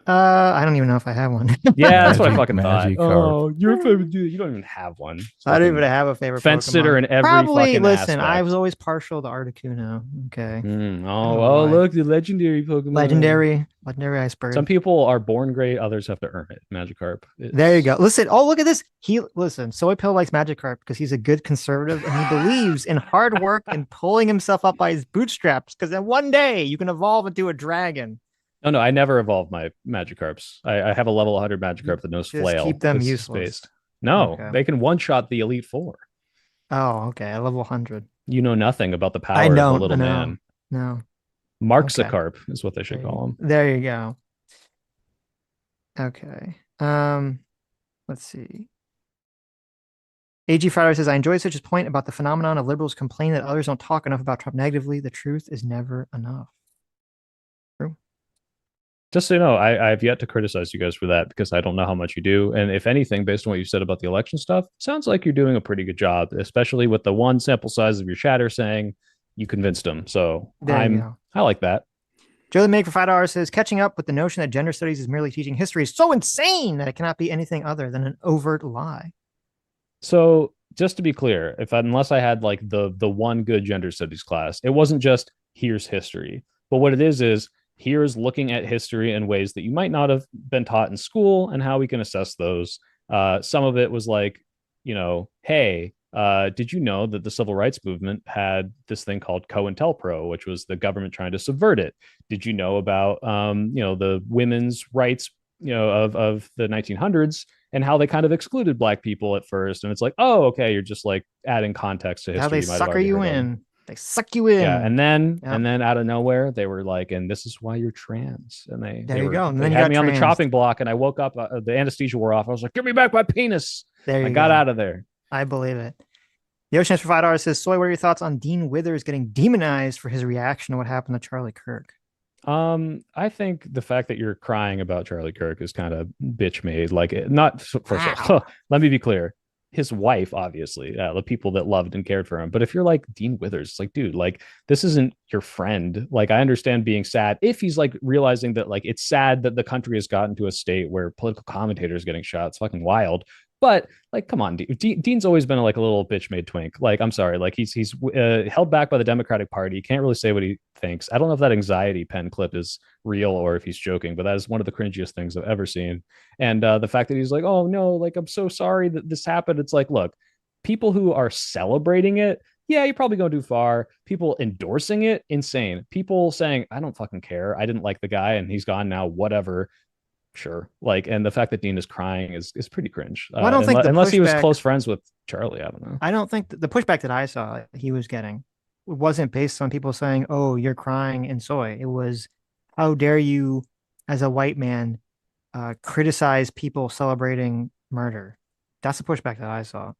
Speaker 2: I don't even know if I have one.
Speaker 3: Yeah, that's what I
Speaker 1: Magic-
Speaker 3: fucking thought.
Speaker 1: Magikarp.
Speaker 3: Oh, your favorite dude. You don't even have one.
Speaker 2: I don't even have a favorite
Speaker 3: fence
Speaker 2: Pokemon.
Speaker 3: sitter in every
Speaker 2: Probably,
Speaker 3: fucking
Speaker 2: listen,
Speaker 3: aspect.
Speaker 2: I was always partial to Articuno. Okay.
Speaker 3: Oh,
Speaker 2: why.
Speaker 3: look, the legendary Pokemon.
Speaker 2: Legendary Iceberg.
Speaker 3: Some people are born great, others have to earn it. Magikarp.
Speaker 2: There you go. Listen. Oh, look at this. Soypill likes Magikarp because he's a good conservative and he believes in hard work and pulling himself up by his bootstraps. Because then one day you can evolve into a dragon.
Speaker 3: No, I never evolved my Magikarps. I have a level 100 Magikarp that knows
Speaker 2: Just
Speaker 3: flail.
Speaker 2: keep them
Speaker 3: It's
Speaker 2: useless.
Speaker 3: based. No,
Speaker 2: Okay.
Speaker 3: they can one-shot the Elite Four.
Speaker 2: Oh, okay. At level 100.
Speaker 3: You know nothing about the power
Speaker 2: I
Speaker 3: of the
Speaker 2: don't
Speaker 3: little
Speaker 2: know.
Speaker 3: man.
Speaker 2: No.
Speaker 3: Marxikarp is what they should call him.
Speaker 2: There you go. Okay. Let's see. AG Friday says, "I enjoy Sitch's point about the phenomenon of liberals complaining that others don't talk enough about Trump negatively. The truth is never enough." True.
Speaker 3: Just so you know, I've yet to criticize you guys for that because I don't know how much you do. And if anything, based on what you said about the election stuff, sounds like you're doing a pretty good job, especially with the one sample size of your chatter saying you convinced them. So
Speaker 2: There you go.
Speaker 3: I like that.
Speaker 2: Joe the Make for $5 says, "Catching up with the notion that gender studies is merely teaching history is so insane that it cannot be anything other than an overt lie."
Speaker 3: So just to be clear, unless I had like the one good gender studies class, it wasn't just here's history, but what it is here's looking at history in ways that you might not have been taught in school and how we can assess those. Some of it was like, hey, Did you know that the civil rights movement had this thing called COINTELPRO, which was the government trying to subvert it? Did you know about the women's rights of the 1900s and how they kind of excluded black people at first? And it's like, oh, okay, you're just like adding context to
Speaker 2: How
Speaker 3: history.
Speaker 2: they
Speaker 3: You might have
Speaker 2: sucker
Speaker 3: already
Speaker 2: you
Speaker 3: heard of.
Speaker 2: in. They suck you in.
Speaker 3: Yeah, and then
Speaker 2: Yep.
Speaker 3: and then out of nowhere they were like, and this is why you're trans. And
Speaker 2: There you go. And
Speaker 3: they
Speaker 2: then you
Speaker 3: had
Speaker 2: got
Speaker 3: me on the
Speaker 2: trans.
Speaker 3: chopping block, and I woke up. The anesthesia wore off. I was like, give me back my penis.
Speaker 2: There you
Speaker 3: I
Speaker 2: go.
Speaker 3: got out of there.
Speaker 2: I believe it. The Ocean for $5 says, Soy, what are your thoughts on Dean Withers getting demonized for his reaction to what happened to Charlie Kirk?
Speaker 3: I think the fact that you're crying about Charlie Kirk is kind of bitch made. Like, not first of all, let me be clear. His wife, obviously, the people that loved and cared for him. But if you're like Dean Withers, it's like, dude, like, this isn't your friend. Like, I understand being sad if he's like realizing that like it's sad that the country has gotten to a state where political commentators getting shot. It's fucking wild. But like, come on, Dean's always been like a little bitch made twink. Like, I'm sorry, like he's held back by the Democratic Party. He can't really say what he thinks. I don't know if that anxiety pen clip is real or if he's joking, but that is one of the cringiest things I've ever seen. And the fact that he's like, oh no, like I'm so sorry that this happened. It's like, look, people who are celebrating it, yeah, you're probably going too far. People endorsing it, insane. People saying, I don't fucking care. I didn't like the guy and he's gone now, whatever. Sure. Like, and the fact that Dean is crying is pretty cringe.
Speaker 2: Well, I don't think
Speaker 3: unless he was close friends with Charlie. I don't know.
Speaker 2: I don't think the pushback that I saw he was getting wasn't based on people saying, oh, you're crying in soy. It was, how dare you, as a white man, criticize people celebrating murder. That's the pushback that I saw.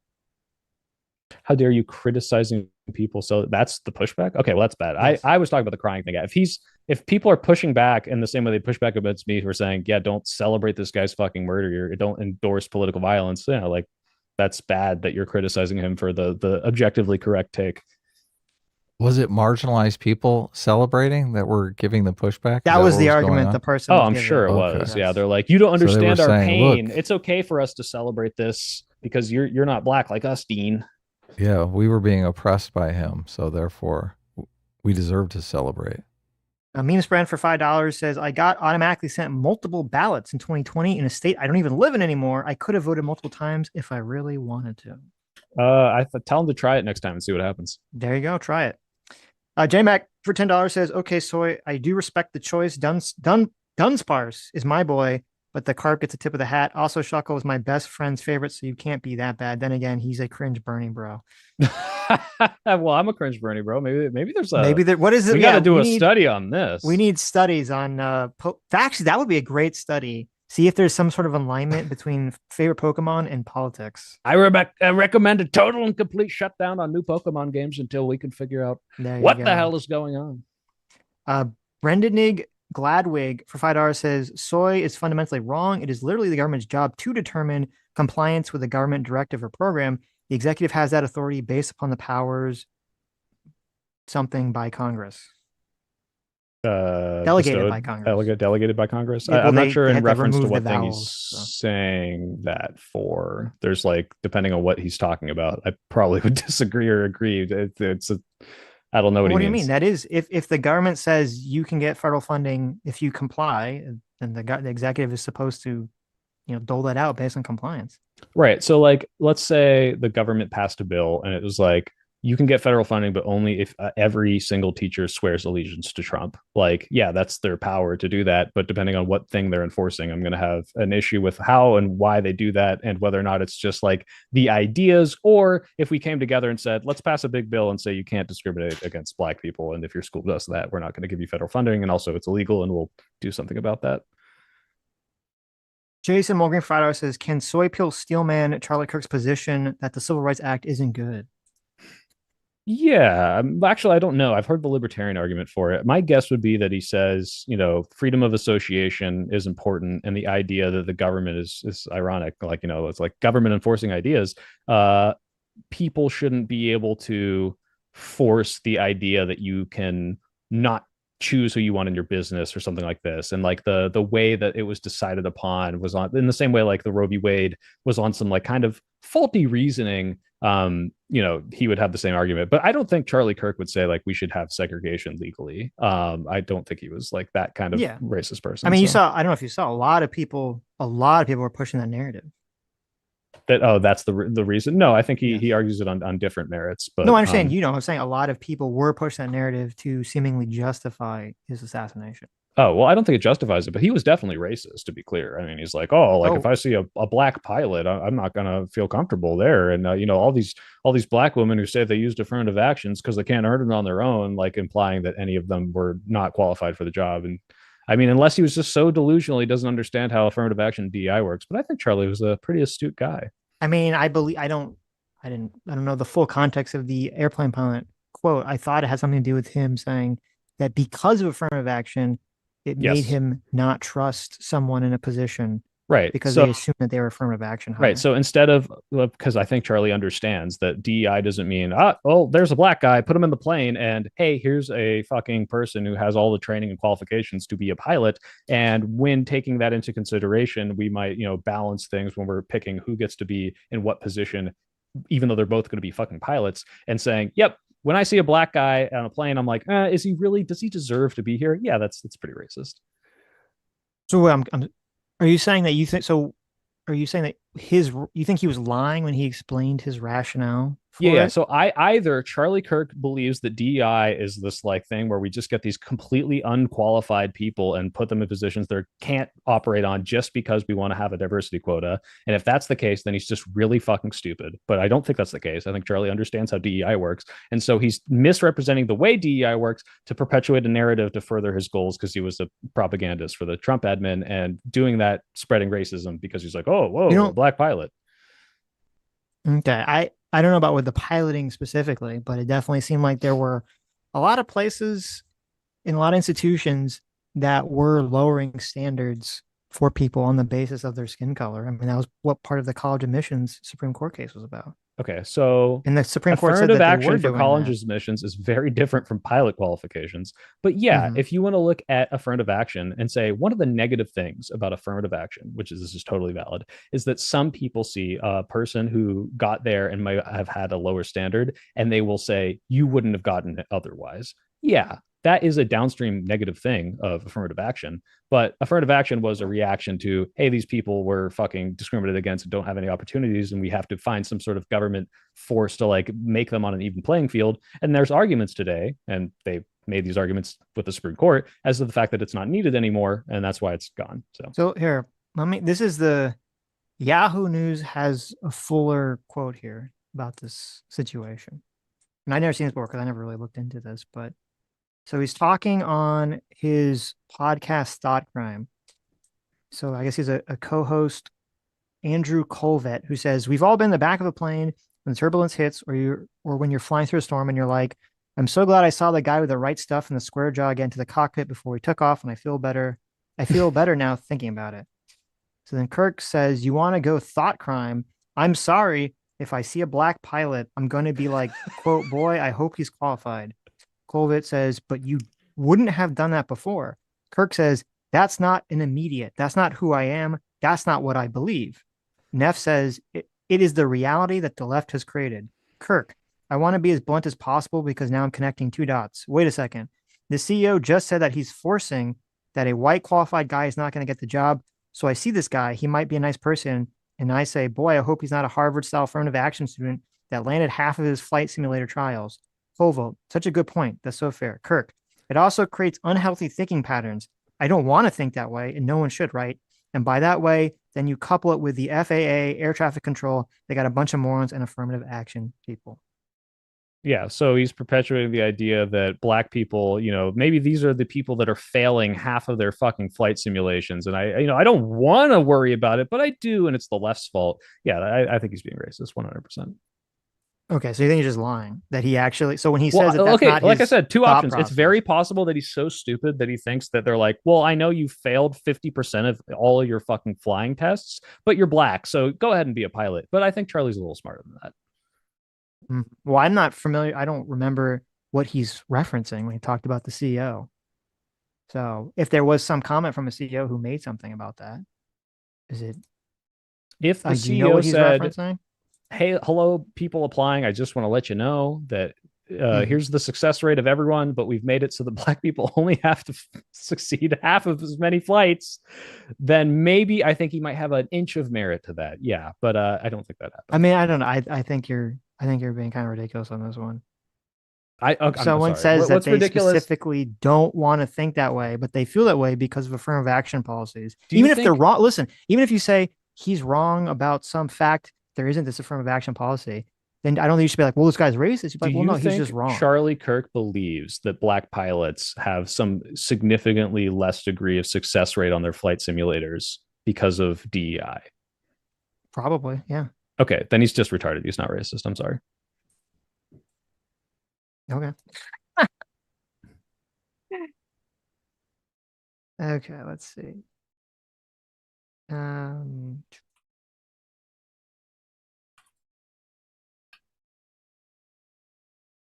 Speaker 3: How dare you criticizing people? So that's the pushback. Okay, well that's bad. Yes. I was talking about the crying thing. If people are pushing back in the same way they push back against me for saying, yeah, don't celebrate this guy's fucking murder, don't endorse political violence, you know, like that's bad that you're criticizing him for the objectively correct take.
Speaker 1: Was it marginalized people celebrating that were giving the pushback?
Speaker 2: That was the argument the person.
Speaker 3: Oh, I'm sure it was. Yes. Yeah, they're like, you don't understand our pain. It's okay for us to celebrate this because you're not black like us, Dean.
Speaker 1: Yeah, we were being oppressed by him, so therefore we deserve to celebrate.
Speaker 2: A meme brand for $5 says, I got automatically sent multiple ballots in 2020 in a state I don't even live in anymore. I could have voted multiple times if I really wanted to.
Speaker 3: I tell them to try it next time and see what happens.
Speaker 2: There you go. Try it. JMac for $10 says, okay, Soy, I do respect the choice. Dunsparce is my boy, but the carp gets a tip of the hat. Also, Shuckle is my best friend's favorite, so you can't be that bad. Then again, he's a cringe burning bro.
Speaker 3: Well, I'm a cringe burning bro. Maybe there's
Speaker 2: what is it?
Speaker 3: We got to do a study on this.
Speaker 2: We need studies on actually, that would be a great study. See if there's some sort of alignment between favorite Pokemon and politics.
Speaker 3: I recommend a total and complete shutdown on new Pokemon games until we can figure out what the hell is going on.
Speaker 2: Brendanig Gladwig for $5 says, soy is fundamentally wrong. It is literally the government's job to determine compliance with a government directive or program. The executive has that authority based upon the powers something by Congress. Delegated by Congress.
Speaker 3: Delegated by Congress. Yeah, I'm not sure in reference to what thing he's saying that for. There's like, depending on what he's talking about, I probably would disagree or agree. I don't know what he means.
Speaker 2: What do you mean? That is, if the government says you can get federal funding if you comply, then the executive is supposed to, dole that out based on compliance.
Speaker 3: Right. So like, let's say the government passed a bill and it was like, you can get federal funding, but only if every single teacher swears allegiance to Trump. Like, yeah, that's their power to do that. But depending on what thing they're enforcing, I'm going to have an issue with how and why they do that and whether or not it's just like the ideas, or if we came together and said, let's pass a big bill and say you can't discriminate against black people. And if your school does that, we're not going to give you federal funding. And also it's illegal and we'll do something about that.
Speaker 2: Jason Mulgreen Friday says, can SoyPill steelman Charlie Kirk's position that the Civil Rights Act isn't good?
Speaker 3: Yeah, actually, I don't know. I've heard the libertarian argument for it. My guess would be that he says, freedom of association is important, and the idea that the government is ironic. Like, it's like government enforcing ideas. People shouldn't be able to force the idea that you can not choose who you want in your business or something like this. And like the way that it was decided upon was on in the same way like the Roe v. Wade was on some like kind of faulty reasoning. He would have the same argument, but I don't think Charlie Kirk would say like we should have segregation legally. I don't think he was like that kind of racist person.
Speaker 2: I mean, I don't know if you saw a lot of people were pushing that narrative.
Speaker 3: That's the reason. No, I think
Speaker 2: Yes.
Speaker 3: he argues it on different merits. But
Speaker 2: No, I understand. I'm saying a lot of people were pushing that narrative to seemingly justify his assassination.
Speaker 3: Oh, well, I don't think it justifies it, but he was definitely racist, to be clear. I mean, he's like, oh, like if
Speaker 2: Oh,
Speaker 3: I see a black pilot, I'm not gonna feel comfortable there. And all these black women who say they used affirmative actions because they can't earn it on their own, like implying that any of them were not qualified for the job. And I mean, unless he was just so delusional, he doesn't understand how affirmative action DEI works. But I think Charlie was a pretty astute guy.
Speaker 2: I mean, I don't know the full context of the airplane pilot quote. I thought it had something to do with him saying that because of affirmative action, it made
Speaker 3: Yes.
Speaker 2: him not trust someone in a position
Speaker 3: Right.
Speaker 2: because
Speaker 3: So
Speaker 2: they assumed that they were affirmative action hire.
Speaker 3: right. So instead of, because I think Charlie understands that DEI doesn't mean, there's a black guy, put him in the plane, and hey, here's a fucking person who has all the training and qualifications to be a pilot. And when taking that into consideration, we might, balance things when we're picking who gets to be in what position, even though they're both going to be fucking pilots, and saying, yep. When I see a black guy on a plane, I'm like, does he deserve to be here? Yeah, that's pretty racist.
Speaker 2: So are you saying that you think so? Are you saying that you think he was lying when he explained his rationale for
Speaker 3: Yeah.
Speaker 2: it?
Speaker 3: So I either Charlie Kirk believes that DEI is this like thing where we just get these completely unqualified people and put them in positions they can't operate on just because we want to have a diversity quota. And if that's the case, then he's just really fucking stupid. But I don't think that's the case. I think Charlie understands how DEI works. And so he's misrepresenting the way DEI works to perpetuate a narrative to further his goals because he was a propagandist for the Trump admin and doing that, spreading racism because he's like, oh, whoa, a black pilot.
Speaker 2: Okay, I don't know about with the piloting specifically, but it definitely seemed like there were a lot of places in a lot of institutions that were lowering standards for people on the basis of their skin color. I mean, that was what part of the college admissions Supreme Court case was about.
Speaker 3: Okay, so
Speaker 2: And the Supreme Court said
Speaker 3: affirmative
Speaker 2: that they
Speaker 3: action
Speaker 2: were
Speaker 3: for
Speaker 2: doing
Speaker 3: college
Speaker 2: that.
Speaker 3: admissions is very different from pilot qualifications. But yeah,
Speaker 2: Mhm.
Speaker 3: if you want to look at affirmative action and say one of the negative things about affirmative action, which is this is totally valid, is that some people see a person who got there and might have had a lower standard, and they will say, you wouldn't have gotten it otherwise. Yeah, that is a downstream negative thing of affirmative action. But affirmative action was a reaction to, hey, these people were fucking discriminated against and don't have any opportunities, and we have to find some sort of government force to like make them on an even playing field. And there's arguments today, and they made these arguments with the Supreme Court as to the fact that it's not needed anymore, and that's why it's gone.
Speaker 2: So here, this is the Yahoo News has a fuller quote here about this situation. And I've never seen this before because I never really looked into this, but so he's talking on his podcast Thought Crime. So I guess he's a co-host, Andrew Colvett, who says, we've all been in the back of a plane when turbulence hits or when you're flying through a storm and you're like, I'm so glad I saw the guy with the right stuff in the square jaw get into the cockpit before we took off, and I feel better. I feel better now thinking about it. So then Kirk says, you want to go thought crime? I'm sorry. If I see a black pilot, I'm going to be like, quote, boy, I hope he's qualified. Colvett says, but you wouldn't have done that before. Kirk says, that's not an immediate. That's not who I am. That's not what I believe. Neff says, it is the reality that the left has created. Kirk, I want to be as blunt as possible because now I'm connecting two dots. Wait a second. The CEO just said that he's forcing that a white qualified guy is not going to get the job. So I see this guy. He might be a nice person. And I say, boy, I hope he's not a Harvard-style affirmative action student that landed half of his flight simulator trials. Koval, such a good point. That's so fair. Kirk, it also creates unhealthy thinking patterns. I don't want to think that way, and no one should, right? And by that way, then you couple it with the FAA, air traffic control. They got a bunch of morons and affirmative action people.
Speaker 3: Yeah, so he's perpetuating the idea that black people, maybe these are the people that are failing half of their fucking flight simulations. And I don't want to worry about it, but I do, and it's the left's fault. Yeah, I think he's being racist, 100%.
Speaker 2: Okay, so you think he's just lying that he actually? So when he says that, that's
Speaker 3: okay,
Speaker 2: not
Speaker 3: like I
Speaker 2: his
Speaker 3: said, two options.
Speaker 2: process.
Speaker 3: It's very possible that he's so stupid that he thinks that they're like, well, I know you failed 50% of all of your fucking flying tests, but you're black, so go ahead and be a pilot. But I think Charlie's a little smarter than that.
Speaker 2: Well, I'm not familiar. I don't remember what he's referencing when he talked about the CEO. So if there was some comment from a CEO who made something about that, is it?
Speaker 3: If the
Speaker 2: do you know
Speaker 3: CEO
Speaker 2: what he's
Speaker 3: said,
Speaker 2: referencing?
Speaker 3: hey, hello, people applying, I just want to let you know that here's the success rate of everyone, but we've made it so that black people only have to succeed half of as many flights, then maybe I think he might have an inch of merit to that. Yeah, but I don't think that happens.
Speaker 2: I mean, I don't know. I think you're being kind of ridiculous on this one.
Speaker 3: I'm
Speaker 2: Someone
Speaker 3: sorry.
Speaker 2: says that
Speaker 3: What's
Speaker 2: they
Speaker 3: ridiculous?
Speaker 2: specifically don't want to think that way, but they feel that way because of affirmative action policies.
Speaker 3: Do you
Speaker 2: Even if they're
Speaker 3: think-
Speaker 2: wrong, listen, even if you say he's wrong about some fact, there isn't this affirmative action policy, then I don't think you should be like, well, this guy's racist. You'd be
Speaker 3: Do
Speaker 2: like, well,
Speaker 3: you
Speaker 2: no, he's
Speaker 3: think
Speaker 2: just wrong.
Speaker 3: Charlie Kirk believes that black pilots have some significantly less degree of success rate on their flight simulators because of DEI?
Speaker 2: Probably, yeah.
Speaker 3: Okay, then he's just retarded. He's not racist. I'm sorry.
Speaker 2: Okay. Okay, let's see.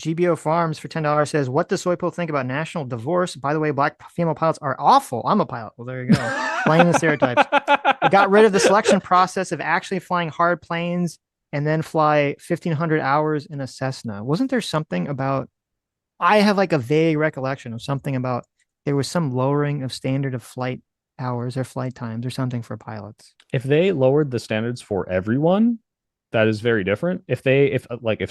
Speaker 2: GBO Farms for $10 says, what does SoyPill think about national divorce? By the way, black female pilots are awful. I'm a pilot. Well, there you go. Playing the stereotypes. It got rid of the selection process of actually flying hard planes and then fly 1,500 hours in a Cessna. Wasn't there something about, I have like a vague recollection of something about there was some lowering of standard of flight hours or flight times or something for pilots.
Speaker 3: If they lowered the standards for everyone, that is very different. If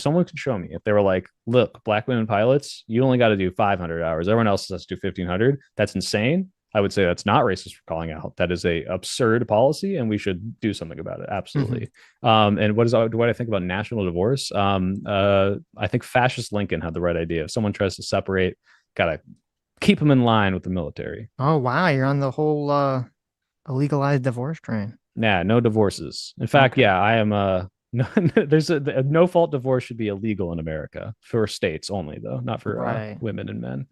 Speaker 3: someone could show me, if they were like, look, black women pilots, you only got to do 500 hours, everyone else has to do 1,500, that's insane. I would say that's not racist for calling out. That is a absurd policy, and we should do something about it. Absolutely. And what I think about national divorce? I think fascist Lincoln had the right idea. If someone tries to separate, gotta keep them in line with the military.
Speaker 2: Oh wow, you're on the whole illegalized divorce train.
Speaker 3: Nah, no divorces. In fact,
Speaker 2: Okay.
Speaker 3: yeah, I am no, there's a no fault divorce should be illegal in America for states only, though, not for
Speaker 2: Right.
Speaker 3: women and men.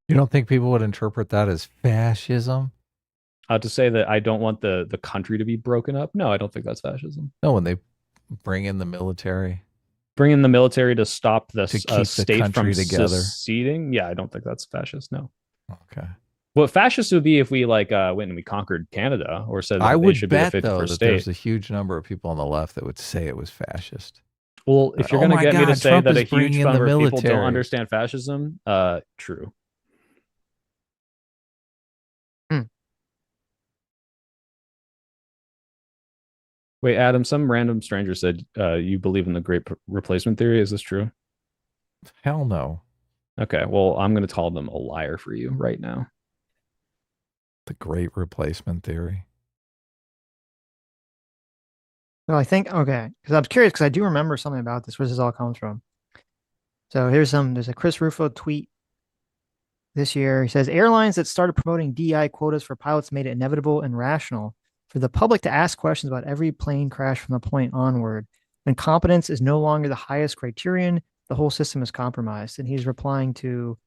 Speaker 1: You don't think people would interpret that as fascism?
Speaker 3: To say that I don't want the country to be broken up, no, I don't think that's fascism.
Speaker 1: No, when they bring in the military.
Speaker 3: Bring in the military to stop the
Speaker 1: To keep the
Speaker 3: state from
Speaker 1: country together.
Speaker 3: seceding, yeah, I don't think that's fascist. No.
Speaker 1: Okay.
Speaker 3: What fascist would be if we went and we conquered Canada or said that
Speaker 1: I
Speaker 3: they
Speaker 1: would
Speaker 3: should be the
Speaker 1: bet, though,
Speaker 3: 51st
Speaker 1: that
Speaker 3: state.
Speaker 1: there's a huge number of people on the left that would say it was fascist.
Speaker 3: Well, if you're
Speaker 1: Oh
Speaker 3: going to
Speaker 1: my
Speaker 3: get me to
Speaker 1: God,
Speaker 3: say
Speaker 1: Trump
Speaker 3: that a
Speaker 1: is bringing
Speaker 3: huge
Speaker 1: in the
Speaker 3: number of people don't
Speaker 1: military.
Speaker 3: understand fascism, true. Wait, Adam, some random stranger said you believe in the great replacement theory. Is this true?
Speaker 1: Hell no.
Speaker 3: Okay, well, I'm going to call them a liar for you right now.
Speaker 1: The great replacement theory.
Speaker 2: Well, I think, okay, because I'm curious because I do remember something about this, where this all comes from. So there's a Chris Rufo tweet this year. He says, airlines that started promoting DEI quotas for pilots made it inevitable and rational for the public to ask questions about every plane crash from the point onward. When competence is no longer the highest criterion, the whole system is compromised. And he's replying to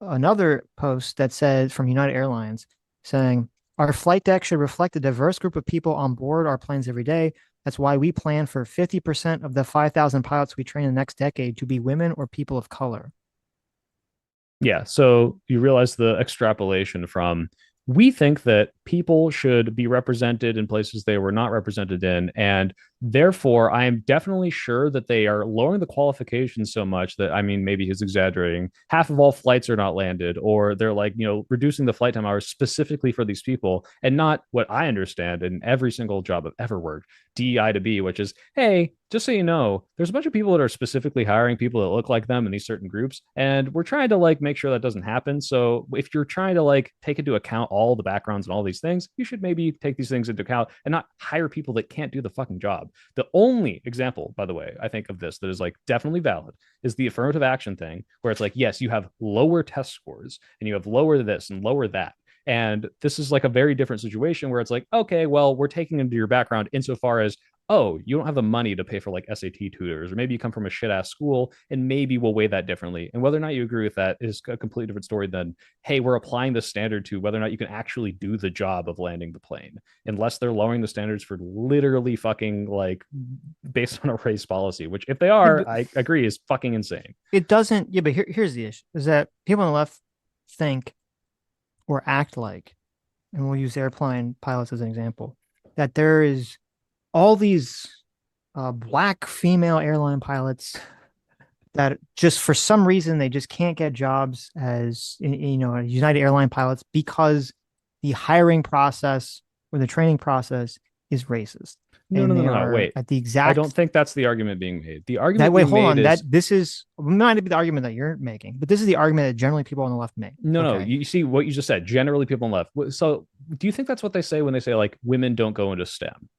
Speaker 2: another post that said from United Airlines saying, our flight deck should reflect a diverse group of people on board our planes every day. That's why we plan for 50% of the 5,000 pilots we train in the next decade to be women or people of color.
Speaker 3: Yeah, so you realize the extrapolation from we think that people should be represented in places they were not represented in, and therefore I am definitely sure that they are lowering the qualifications so much that, I mean, maybe he's exaggerating, half of all flights are not landed, or they're like, reducing the flight time hours specifically for these people, and not what I understand in every single job I've ever worked, DEI to be, which is, hey, just so you know, there's a bunch of people that are specifically hiring people that look like them in these certain groups, and we're trying to make sure that doesn't happen. So if you're trying to take into account all the backgrounds and all these things, you should maybe take these things into account and not hire people that can't do the fucking job. The only example, by the way, I think of this that is definitely valid is the affirmative action thing, where it's yes, you have lower test scores and you have lower this and lower that. And this is a very different situation where it's okay, well, we're taking into your background insofar as, oh, you don't have the money to pay for SAT tutors, or maybe you come from a shit ass school, and maybe we'll weigh that differently. And whether or not you agree with that is a completely different story than, hey, we're applying the standard to whether or not you can actually do the job of landing the plane, unless they're lowering the standards for literally fucking based on a race policy, which if they are, yeah, I agree, is fucking insane.
Speaker 2: It doesn't, yeah, but here's the issue, is that people on the left think or act like, and we'll use airplane pilots as an example, that there is all these black female airline pilots that just for some reason they just can't get jobs as United Airline pilots because the hiring process or the training process is racist.
Speaker 3: No,
Speaker 2: And
Speaker 3: no, no,
Speaker 2: they
Speaker 3: no, no.
Speaker 2: are
Speaker 3: Wait.
Speaker 2: at the
Speaker 3: I
Speaker 2: exact
Speaker 3: don't think that's the argument being made. The
Speaker 2: that
Speaker 3: argument
Speaker 2: way.
Speaker 3: being
Speaker 2: Hold
Speaker 3: made
Speaker 2: on,
Speaker 3: is
Speaker 2: that this is might be the argument that you're making, but this is the argument that generally people on the left make.
Speaker 3: no.
Speaker 2: Okay.
Speaker 3: You see what you just said. Generally, people on the left. So, do you think that's what they say when they say like women don't go into STEM?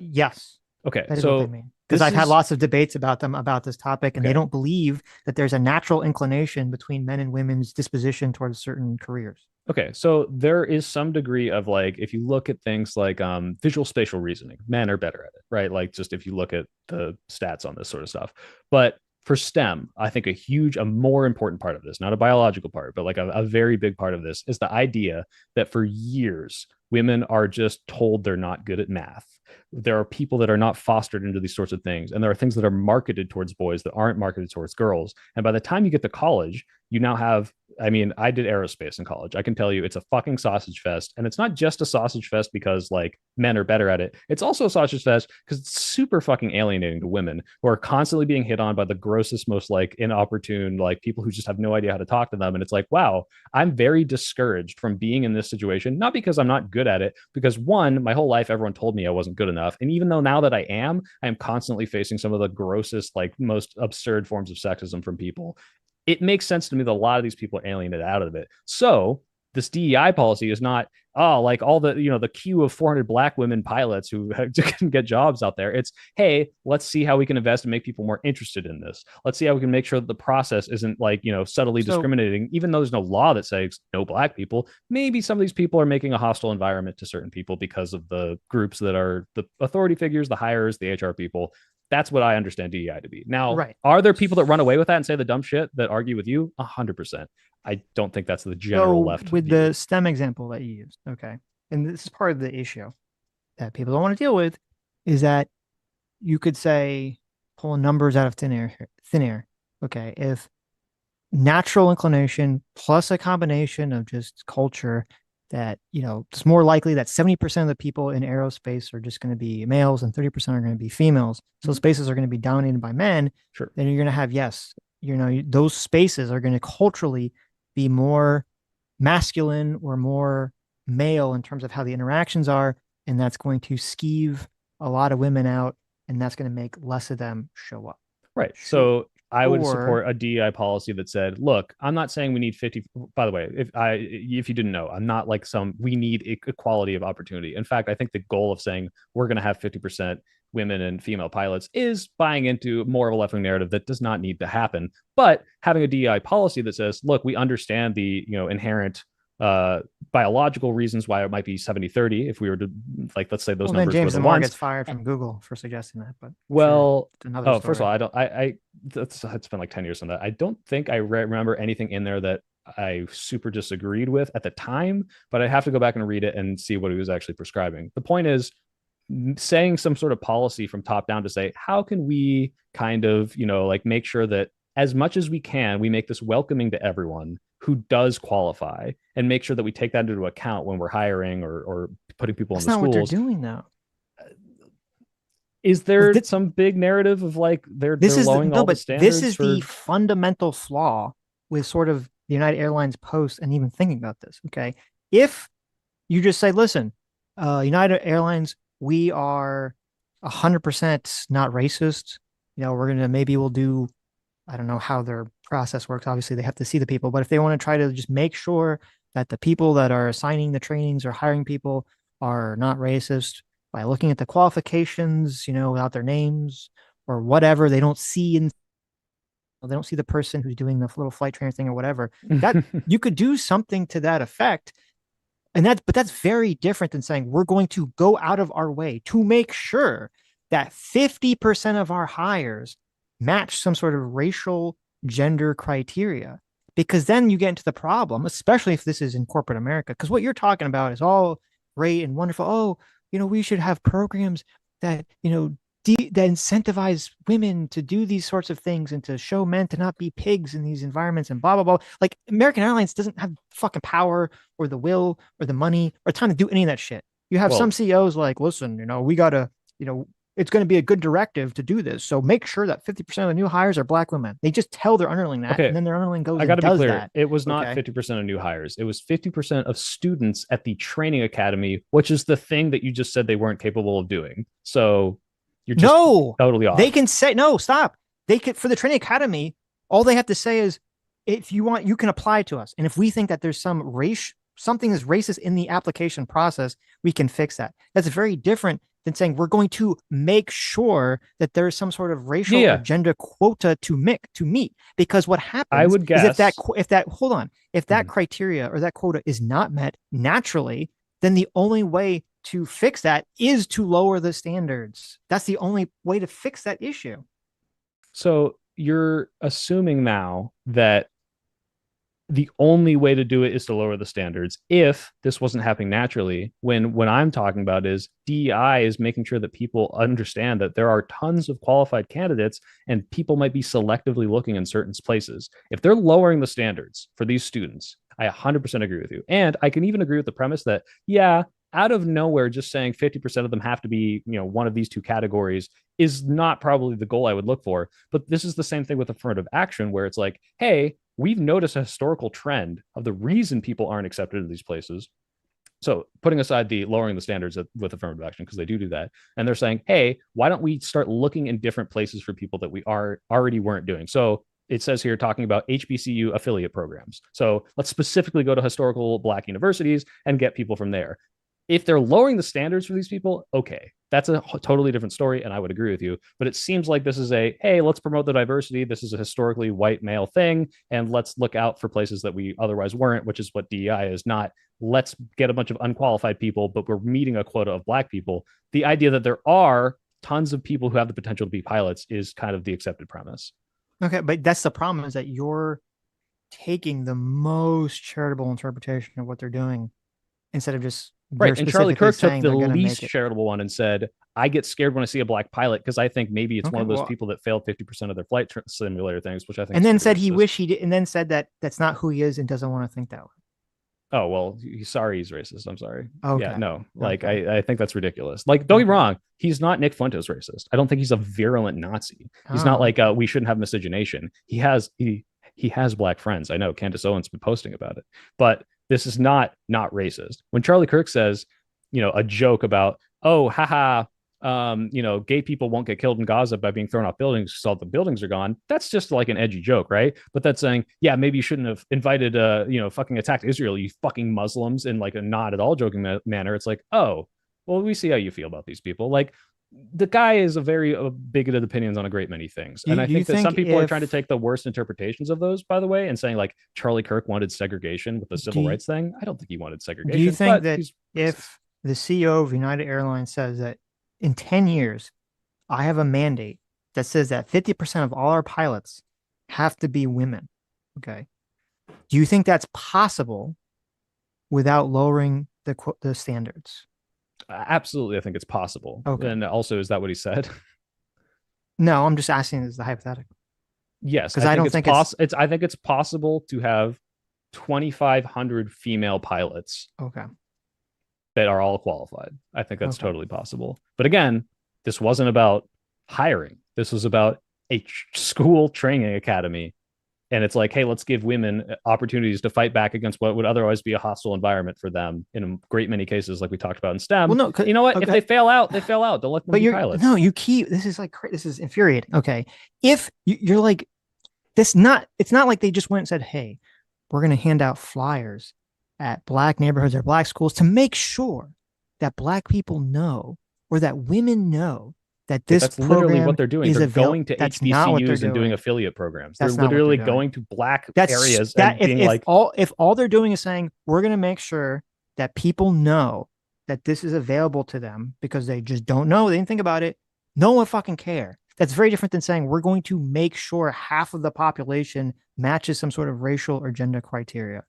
Speaker 2: Yes,
Speaker 3: Okay,
Speaker 2: that is what they
Speaker 3: so
Speaker 2: mean. Because
Speaker 3: this
Speaker 2: I've had
Speaker 3: is
Speaker 2: lots of debates about them about this topic, and they
Speaker 3: okay.
Speaker 2: don't believe that there's a natural inclination between men and women's disposition towards certain careers.
Speaker 3: Okay, so there is some degree of like if you look at things like visual spatial reasoning, men are better at it, right? Like just if you look at the stats on this sort of stuff. But for STEM, I think a more important part of this, not a biological part, but like a very big part of this is the idea that for years women are just told they're not good at math. There are people that are not fostered into these sorts of things, and there are things that are marketed towards boys that aren't marketed towards girls. And by the time you get to college, you now have, I mean, I did aerospace in college. I can tell you it's a fucking sausage fest. And it's not just a sausage fest because like men are better at it. It's also a sausage fest because it's super fucking alienating to women who are constantly being hit on by the grossest, most like inopportune, like people who just have no idea how to talk to them. And it's like, wow, I'm very discouraged from being in this situation, not because I'm not good at it, because one, my whole life, everyone told me I wasn't good enough. And even though now that I am constantly facing some of the grossest, like most absurd forms of sexism from people. It makes sense to me that a lot of these people are alienated out of it. So this DEI policy is not, oh, like all the, the queue of 400 black women pilots who can get jobs out there. It's, hey, let's see how we can invest and make people more interested in this. Let's see how we can make sure that the process isn't like, subtly discriminating, even though there's no law that says no black people. Maybe some of these people are making a hostile environment to certain people because of the groups that are the authority figures, the hires, the HR people. That's what I understand DEI to be. Now,
Speaker 2: Right.
Speaker 3: Are there people that run away with that and say the dumb shit that argue with you? 100%. I don't think that's the general left
Speaker 2: with
Speaker 3: view.
Speaker 2: the STEM example that you used, okay, and this is part of the issue that people don't want to deal with, is that you could say pull numbers out of thin air. Okay, if natural inclination plus a combination of just culture, that it's more likely that 70% of the people in aerospace are just going to be males and 30% are going to be females. So spaces are going to be dominated by men.
Speaker 3: Sure.
Speaker 2: Then you're going to have, yes, those spaces are going to culturally be more masculine or more male in terms of how the interactions are, and that's going to skeeve a lot of women out, and that's going to make less of them show up.
Speaker 3: Right. So I would support a DEI policy that said, look, I'm not saying we need 50. By the way, if you didn't know, I'm not like we need equality of opportunity. In fact, I think the goal of saying we're going to have 50% women and female pilots is buying into more of a left-wing narrative that does not need to happen. But having a DEI policy that says, look, we understand the inherent biological reasons why it might be 70-30 if we were to, like, let's say those numbers
Speaker 2: then James
Speaker 3: were the
Speaker 2: Damore
Speaker 3: ones.
Speaker 2: gets fired from Google for suggesting that. But
Speaker 3: First of all, it's been like 10 years on that. I don't think I remember anything in there that I super disagreed with at the time, but I have to go back and read it and see what he was actually prescribing. The point is saying some sort of policy from top down to say, how can we kind of, like make sure that as much as we can, we make this welcoming to everyone who does qualify, and make sure that we take that into account when we're hiring or putting people in the schools.
Speaker 2: That's not what they're doing now.
Speaker 3: Is there some big narrative of like they're lowering all the standards?
Speaker 2: This is the fundamental flaw with sort of the United Airlines post and even thinking about this. Okay, if you just say, listen, United Airlines, we are 100% not racist. We'll do, I don't know how their process works. Obviously, they have to see the people, but if they want to try to just make sure that the people that are assigning the trainings or hiring people are not racist by looking at the qualifications, without their names or whatever, they don't see the person who's doing the little flight trainer thing or whatever. That you could do something to that effect. But that's very different than saying we're going to go out of our way to make sure that 50% of our hires match some sort of racial gender criteria, because then you get into the problem, especially if this is in corporate America, because what you're talking about is all great and wonderful. Oh, we should have programs that, that incentivize women to do these sorts of things and to show men to not be pigs in these environments and blah, blah, blah. Like American Airlines doesn't have fucking power or the will or the money or time to do any of that shit. You have some CEOs like, listen, we got to, it's going to be a good directive to do this. So make sure that 50% of the new hires are black women. They just tell their underling that,
Speaker 3: Okay.
Speaker 2: and then their underling goes
Speaker 3: I got
Speaker 2: and
Speaker 3: to be
Speaker 2: does
Speaker 3: clear.
Speaker 2: that.
Speaker 3: It was not
Speaker 2: Okay.
Speaker 3: 50% of new hires. It was 50% of students at the training academy, which is the thing that you just said they weren't capable of doing. So you're just totally off.
Speaker 2: They can say, no, stop. They could, for the training academy, all they have to say is, if you want, you can apply to us. And if we think that there's something that's racist in the application process, we can fix that. That's very different than saying we're going to make sure that there's some sort of racial or gender quota to meet. Because what happens
Speaker 3: I would guess
Speaker 2: is if that criteria or that quota is not met naturally, then the only way to fix that is to lower the standards. That's the only way to fix that issue.
Speaker 3: So you're assuming now that the only way to do it is to lower the standards if this wasn't happening naturally, when what I'm talking about is DEI is making sure that people understand that there are tons of qualified candidates and people might be selectively looking in certain places. If they're lowering the standards for these students, I 100% agree with you. And I can even agree with the premise that, yeah, out of nowhere, just saying 50% of them have to be, one of these two categories is not probably the goal I would look for. But this is the same thing with affirmative action, where it's like, hey, we've noticed a historical trend of the reason people aren't accepted in these places. So putting aside the lowering the standards with affirmative action, because they do that, and they're saying, hey, why don't we start looking in different places for people that we already weren't doing? So it says here talking about HBCU affiliate programs. So let's specifically go to historical Black universities and get people from there. If they're lowering the standards for these people, okay, that's a totally different story, and I would agree with you. But it seems like this is hey, let's promote the diversity. This is a historically white male thing, and let's look out for places that we otherwise weren't, which is what DEI is. Not let's get a bunch of unqualified people, but we're meeting a quota of Black people. The idea that there are tons of people who have the potential to be pilots is kind of the accepted premise.
Speaker 2: Okay, but that's the problem, is that you're taking the most charitable interpretation of what they're doing instead of just
Speaker 3: right. And Charlie Kirk took the least charitable one and said, I get scared when I see a Black pilot because I think maybe it's one of those people that failed 50% of their flight simulator things, which I think.
Speaker 2: And then said he wished he did, and then said that that's not who he is and doesn't want to think that way.
Speaker 3: Oh, well, sorry, he's racist. I'm sorry.
Speaker 2: Okay.
Speaker 3: Yeah, no, I think that's ridiculous. Like, don't get me wrong. He's not Nick Fuentes racist. I don't think he's a virulent Nazi. He's not like we shouldn't have miscegenation. He has Black friends. I know Candace Owens been posting about it, but this is not racist. When Charlie Kirk says, a joke about, oh, haha, gay people won't get killed in Gaza by being thrown off buildings because all the buildings are gone. That's just like an edgy joke, right? But that's saying, yeah, maybe you shouldn't have invited, fucking attacked Israel, you fucking Muslims, in like a not at all joking manner. It's like, oh, well, we see how you feel about these people. Like, the guy is a very bigoted opinions on a great many things. And I think that some people are trying to take the worst interpretations of those, by the way, and saying like Charlie Kirk wanted segregation with the civil rights thing. I don't think he wanted segregation.
Speaker 2: Do you think that if the CEO of United Airlines says that in 10 years, I have a mandate that says that 50% of all our pilots have to be women, okay, do you think that's possible without lowering the standards?
Speaker 3: Absolutely, I think it's possible.
Speaker 2: Okay.
Speaker 3: And also, is that what he said?
Speaker 2: No, I'm just asking as the hypothetical.
Speaker 3: Yes, because I don't think I think it's possible to have 2,500 female pilots.
Speaker 2: Okay.
Speaker 3: That are all qualified. I think that's totally possible. But again, this wasn't about hiring. This was about a school training academy. And it's like, hey, let's give women opportunities to fight back against what would otherwise be a hostile environment for them in a great many cases, like we talked about in STEM. Well, no, you know what? Okay. If they fail out, they fail out. Don't let them be pilots.
Speaker 2: No, this is infuriating. Okay. If you're like, it's not like they just went and said, hey, we're going to hand out flyers at Black neighborhoods or Black schools to make sure that Black people know, or that women know, that that's
Speaker 3: literally what they're doing. They're going to HBCUs and doing affiliate programs. They're literally going to Black areas and being like,
Speaker 2: if all they're doing is saying, we're going to make sure that people know that this is available to them because they just don't know, they didn't think about it, no one fucking care. That's very different than saying we're going to make sure half of the population matches some sort of racial or gender criteria,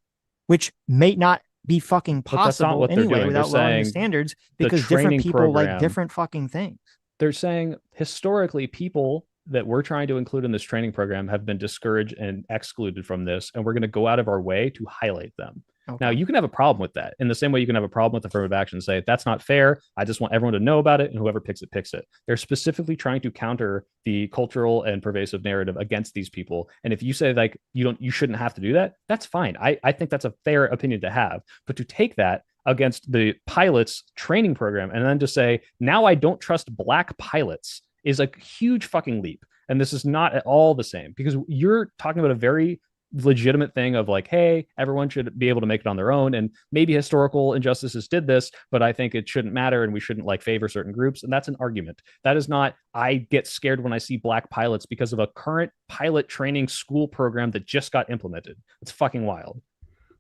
Speaker 2: which may not be fucking possible anyway without lowering the standards, because different people like different fucking things.
Speaker 3: They're saying historically people that we're trying to include in this training program have been discouraged and excluded from this, and we're going to go out of our way to highlight them.
Speaker 2: Okay.
Speaker 3: Now, you can have a problem with that in the same way you can have a problem with affirmative action and say, that's not fair. I just want everyone to know about it. And whoever picks it, picks it. They're specifically trying to counter the cultural and pervasive narrative against these people. And if you say like, you shouldn't have to do that, that's fine. I think that's a fair opinion to have. But to take that against the pilots training program and then to say, now I don't trust black pilots is a huge fucking leap. And this is not at all the same because you're talking about a very legitimate thing of like, hey, everyone should be able to make it on their own. And maybe historical injustices did this, but I think it shouldn't matter and we shouldn't like favor certain groups. And that's an argument. That is not, I get scared when I see black pilots because of a current pilot training school program that just got implemented. It's fucking wild.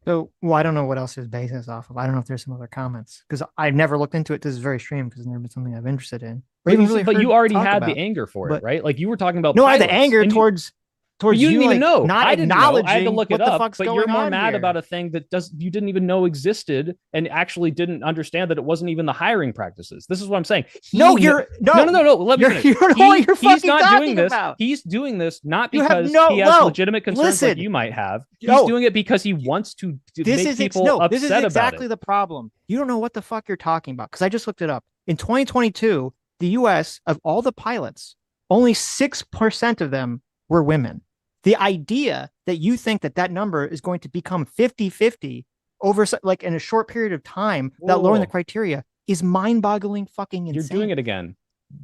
Speaker 2: So, well, I don't know what else is basing this off of. I don't know if there's some other comments because I've never looked into it. This is very stream because it's never been something I'm interested in.
Speaker 3: But you already had the anger for it, right? Like you were talking about.
Speaker 2: No, I had the anger towards
Speaker 3: you didn't even
Speaker 2: like,
Speaker 3: know.
Speaker 2: Not
Speaker 3: I didn't
Speaker 2: acknowledging
Speaker 3: know. I had to look it up. But you're more mad
Speaker 2: here.
Speaker 3: about a thing that you didn't even know existed and actually didn't understand that it wasn't even the hiring practices. This is what I'm saying.
Speaker 2: No. Let me finish. You don't know what you're fucking talking about.
Speaker 3: He's doing this not because he has legitimate concerns like you might have. He's doing it because he wants to make people upset about it.
Speaker 2: This is exactly the problem. You don't know what the fuck you're talking about because I just looked it up. In 2022, the U.S. of all the pilots, only 6% of them were women. The idea that you think that number is going to become 50-50 over like in a short period of time without lowering the criteria is mind-boggling fucking insane.
Speaker 3: You're doing it again.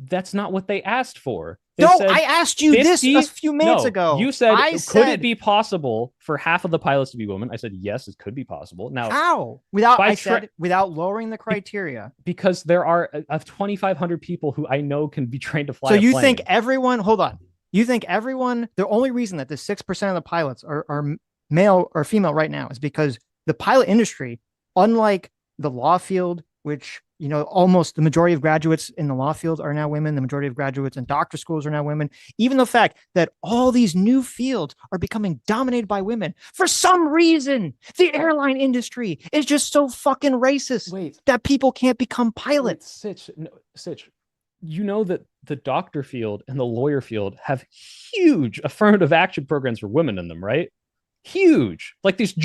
Speaker 3: That's not what they asked for.
Speaker 2: I asked you this a few minutes ago.
Speaker 3: You said, could it be possible for half of the pilots to be women? I said, yes, it could be possible. Now,
Speaker 2: how? Without lowering the criteria?
Speaker 3: Because there are 2,500 people who I know can be trained to fly.
Speaker 2: So you think everyone, hold on. You think everyone, the only reason that the 6% of the pilots are male or female right now is because the pilot industry, unlike the law field, which, you know, almost the majority of graduates in the law field are now women, the majority of graduates in doctor schools are now women, even the fact that all these new fields are becoming dominated by women. For some reason, the airline industry is just so fucking racist that people can't become pilots.
Speaker 3: Sitch. You know that the doctor field and the lawyer field have huge affirmative action programs for women in them, right? Huge. Like there's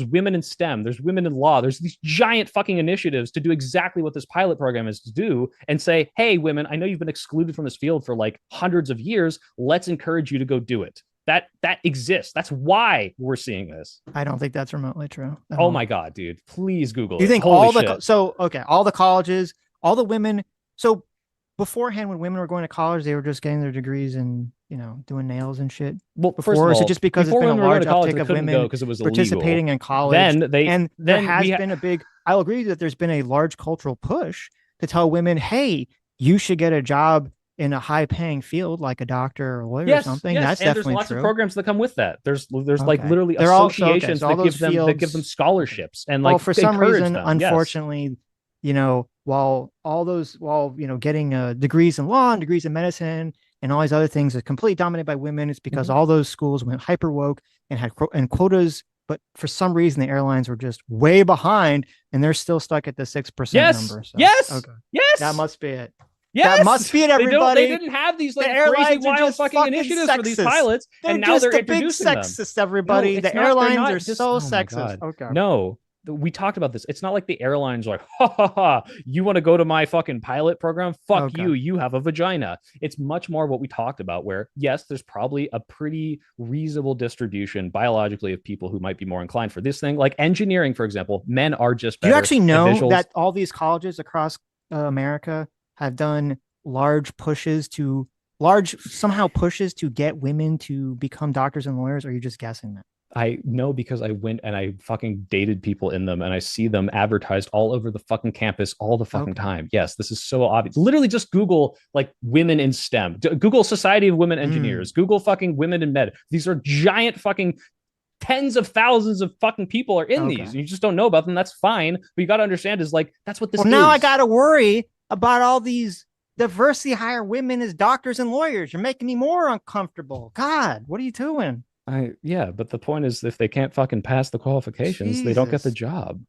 Speaker 3: women in STEM, there's women in law, there's these giant fucking initiatives to do exactly what this pilot program is to do and say, hey, women, I know you've been excluded from this field for like hundreds of years. Let's encourage you to go do it. That exists. That's why we're seeing this.
Speaker 2: I don't think that's remotely true.
Speaker 3: Oh my God, dude. Please Google it.
Speaker 2: You think all the colleges, all the women. So beforehand, when women were going to college, they were just getting their degrees and, you know, doing nails and shit.
Speaker 3: Well, first of all,
Speaker 2: is it just because it's been a large uptick of women
Speaker 3: because it was
Speaker 2: participating
Speaker 3: illegal
Speaker 2: in college? There has been a big, I'll agree that there's been a large cultural push to tell women, hey, you should get a job in a high paying field like a doctor or a lawyer or something. That's definitely
Speaker 3: there's lots
Speaker 2: true.
Speaker 3: of programs that come with that. There's like literally associations that give them scholarships and like
Speaker 2: for some reason, unfortunately, you know, while getting degrees in law and degrees in medicine and all these other things are completely dominated by women, it's because all those schools went hyper woke and had quotas. But for some reason, the airlines were just way behind, and they're still stuck at the 6% number. So,
Speaker 3: yes,
Speaker 2: that must be it.
Speaker 3: Yes,
Speaker 2: that must be it, everybody.
Speaker 3: They didn't have these like crazy wild fucking initiatives
Speaker 2: sexist
Speaker 3: for these pilots, and now they're introducing them.
Speaker 2: Sexist, everybody.
Speaker 3: No,
Speaker 2: the airlines are so sexist. Okay.
Speaker 3: No, we talked about this. It's not like the airlines are like, ha ha ha, you want to go to my fucking pilot program? Fuck you. You have a vagina. It's much more what we talked about, where yes, there's probably a pretty reasonable distribution biologically of people who might be more inclined for this thing. Like engineering, for example, men are just better.
Speaker 2: Do you actually know that all these colleges across America have done large pushes to get women to become doctors and lawyers? Or are you just guessing that?
Speaker 3: I know because I went and I fucking dated people in them and I see them advertised all over the fucking campus all the fucking time. Yes, this is so obvious. Literally just Google like women in STEM. Google Society of Women Engineers. Google fucking women in med. These are giant fucking tens of thousands of fucking people are in these. You just don't know about them. That's fine. But you got to understand is like, that's what this is.
Speaker 2: Now I got to worry about all these diversity hire women as doctors and lawyers. You're making me more uncomfortable. God, what are you doing?
Speaker 3: But the point is, if they can't fucking pass the qualifications, they don't get the job.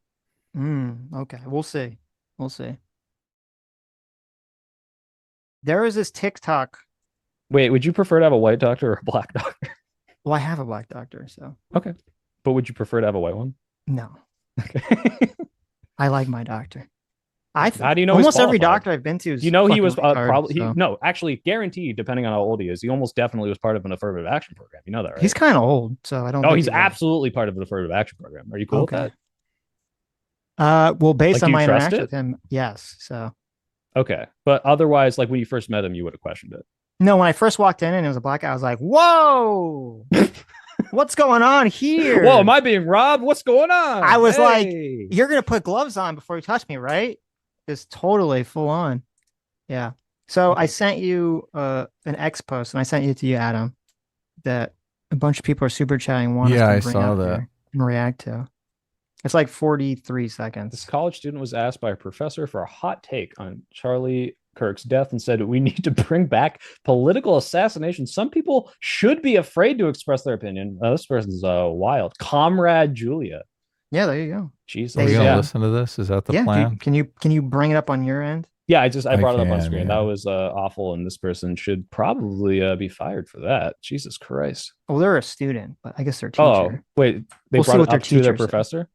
Speaker 2: Okay, we'll see. There is this TikTok.
Speaker 3: Wait, would you prefer to have a white doctor or a black doctor?
Speaker 2: Well, I have a black doctor, so
Speaker 3: okay. But would you prefer to have a white one?
Speaker 2: No.
Speaker 3: Okay.
Speaker 2: I like my doctor.
Speaker 3: How do you know he's
Speaker 2: almost every
Speaker 3: qualified?
Speaker 2: doctor I've been to is
Speaker 3: You know he
Speaker 2: fucking
Speaker 3: was
Speaker 2: retarded,
Speaker 3: probably
Speaker 2: so.
Speaker 3: no, actually guaranteed, depending on how old he is, he almost definitely was part of an affirmative action program. You know that, right?
Speaker 2: He's kind of old, so I don't
Speaker 3: Oh,
Speaker 2: think
Speaker 3: he's
Speaker 2: he's
Speaker 3: absolutely part of an affirmative action program. Are you cool with
Speaker 2: okay.
Speaker 3: that?
Speaker 2: Well, based
Speaker 3: Like,
Speaker 2: on
Speaker 3: do you
Speaker 2: my
Speaker 3: trust
Speaker 2: interaction
Speaker 3: it?
Speaker 2: with him, yes. So
Speaker 3: Okay. But otherwise, like when you first met him, you would have questioned it.
Speaker 2: no, when I first walked in and it was a black guy, I was like, "Whoa, what's going on
Speaker 3: Whoa, am
Speaker 2: here?"
Speaker 3: I being robbed? What's going
Speaker 2: I
Speaker 3: on?
Speaker 2: was like,
Speaker 3: Hey.
Speaker 2: "You're gonna put gloves on before you touch me, right?" Just totally full on. Yeah. So I
Speaker 3: Okay.
Speaker 2: sent you an X post, and I sent it to you, Adam, that a bunch of people are super chatting, want us
Speaker 1: Yeah,
Speaker 2: to
Speaker 1: I
Speaker 2: bring
Speaker 1: saw
Speaker 2: up
Speaker 1: that.
Speaker 2: here and react to. It's like 43
Speaker 3: This
Speaker 2: seconds.
Speaker 3: college student was asked by a professor for a hot take on Charlie Kirk's death and said, "We need to bring back political assassination. Some people should be afraid to express their opinion." This person's wild. Comrade Julia.
Speaker 2: Yeah, there you go.
Speaker 1: Are we
Speaker 3: Jesus.
Speaker 2: They
Speaker 1: gonna
Speaker 3: Yeah.
Speaker 1: listen to this? Is that the
Speaker 2: Yeah,
Speaker 1: plan?
Speaker 2: can you bring it up on your end?
Speaker 3: Yeah, I
Speaker 1: I
Speaker 3: brought it up on
Speaker 1: can,
Speaker 3: screen. That
Speaker 1: yeah.
Speaker 3: was awful, and this person should probably be fired for that. Jesus Christ.
Speaker 2: Well, they're a student, but I guess they're a
Speaker 3: Oh,
Speaker 2: teacher.
Speaker 3: wait, they
Speaker 2: We'll see
Speaker 3: brought it
Speaker 2: what their
Speaker 3: up to their
Speaker 2: teacher says.
Speaker 3: professor?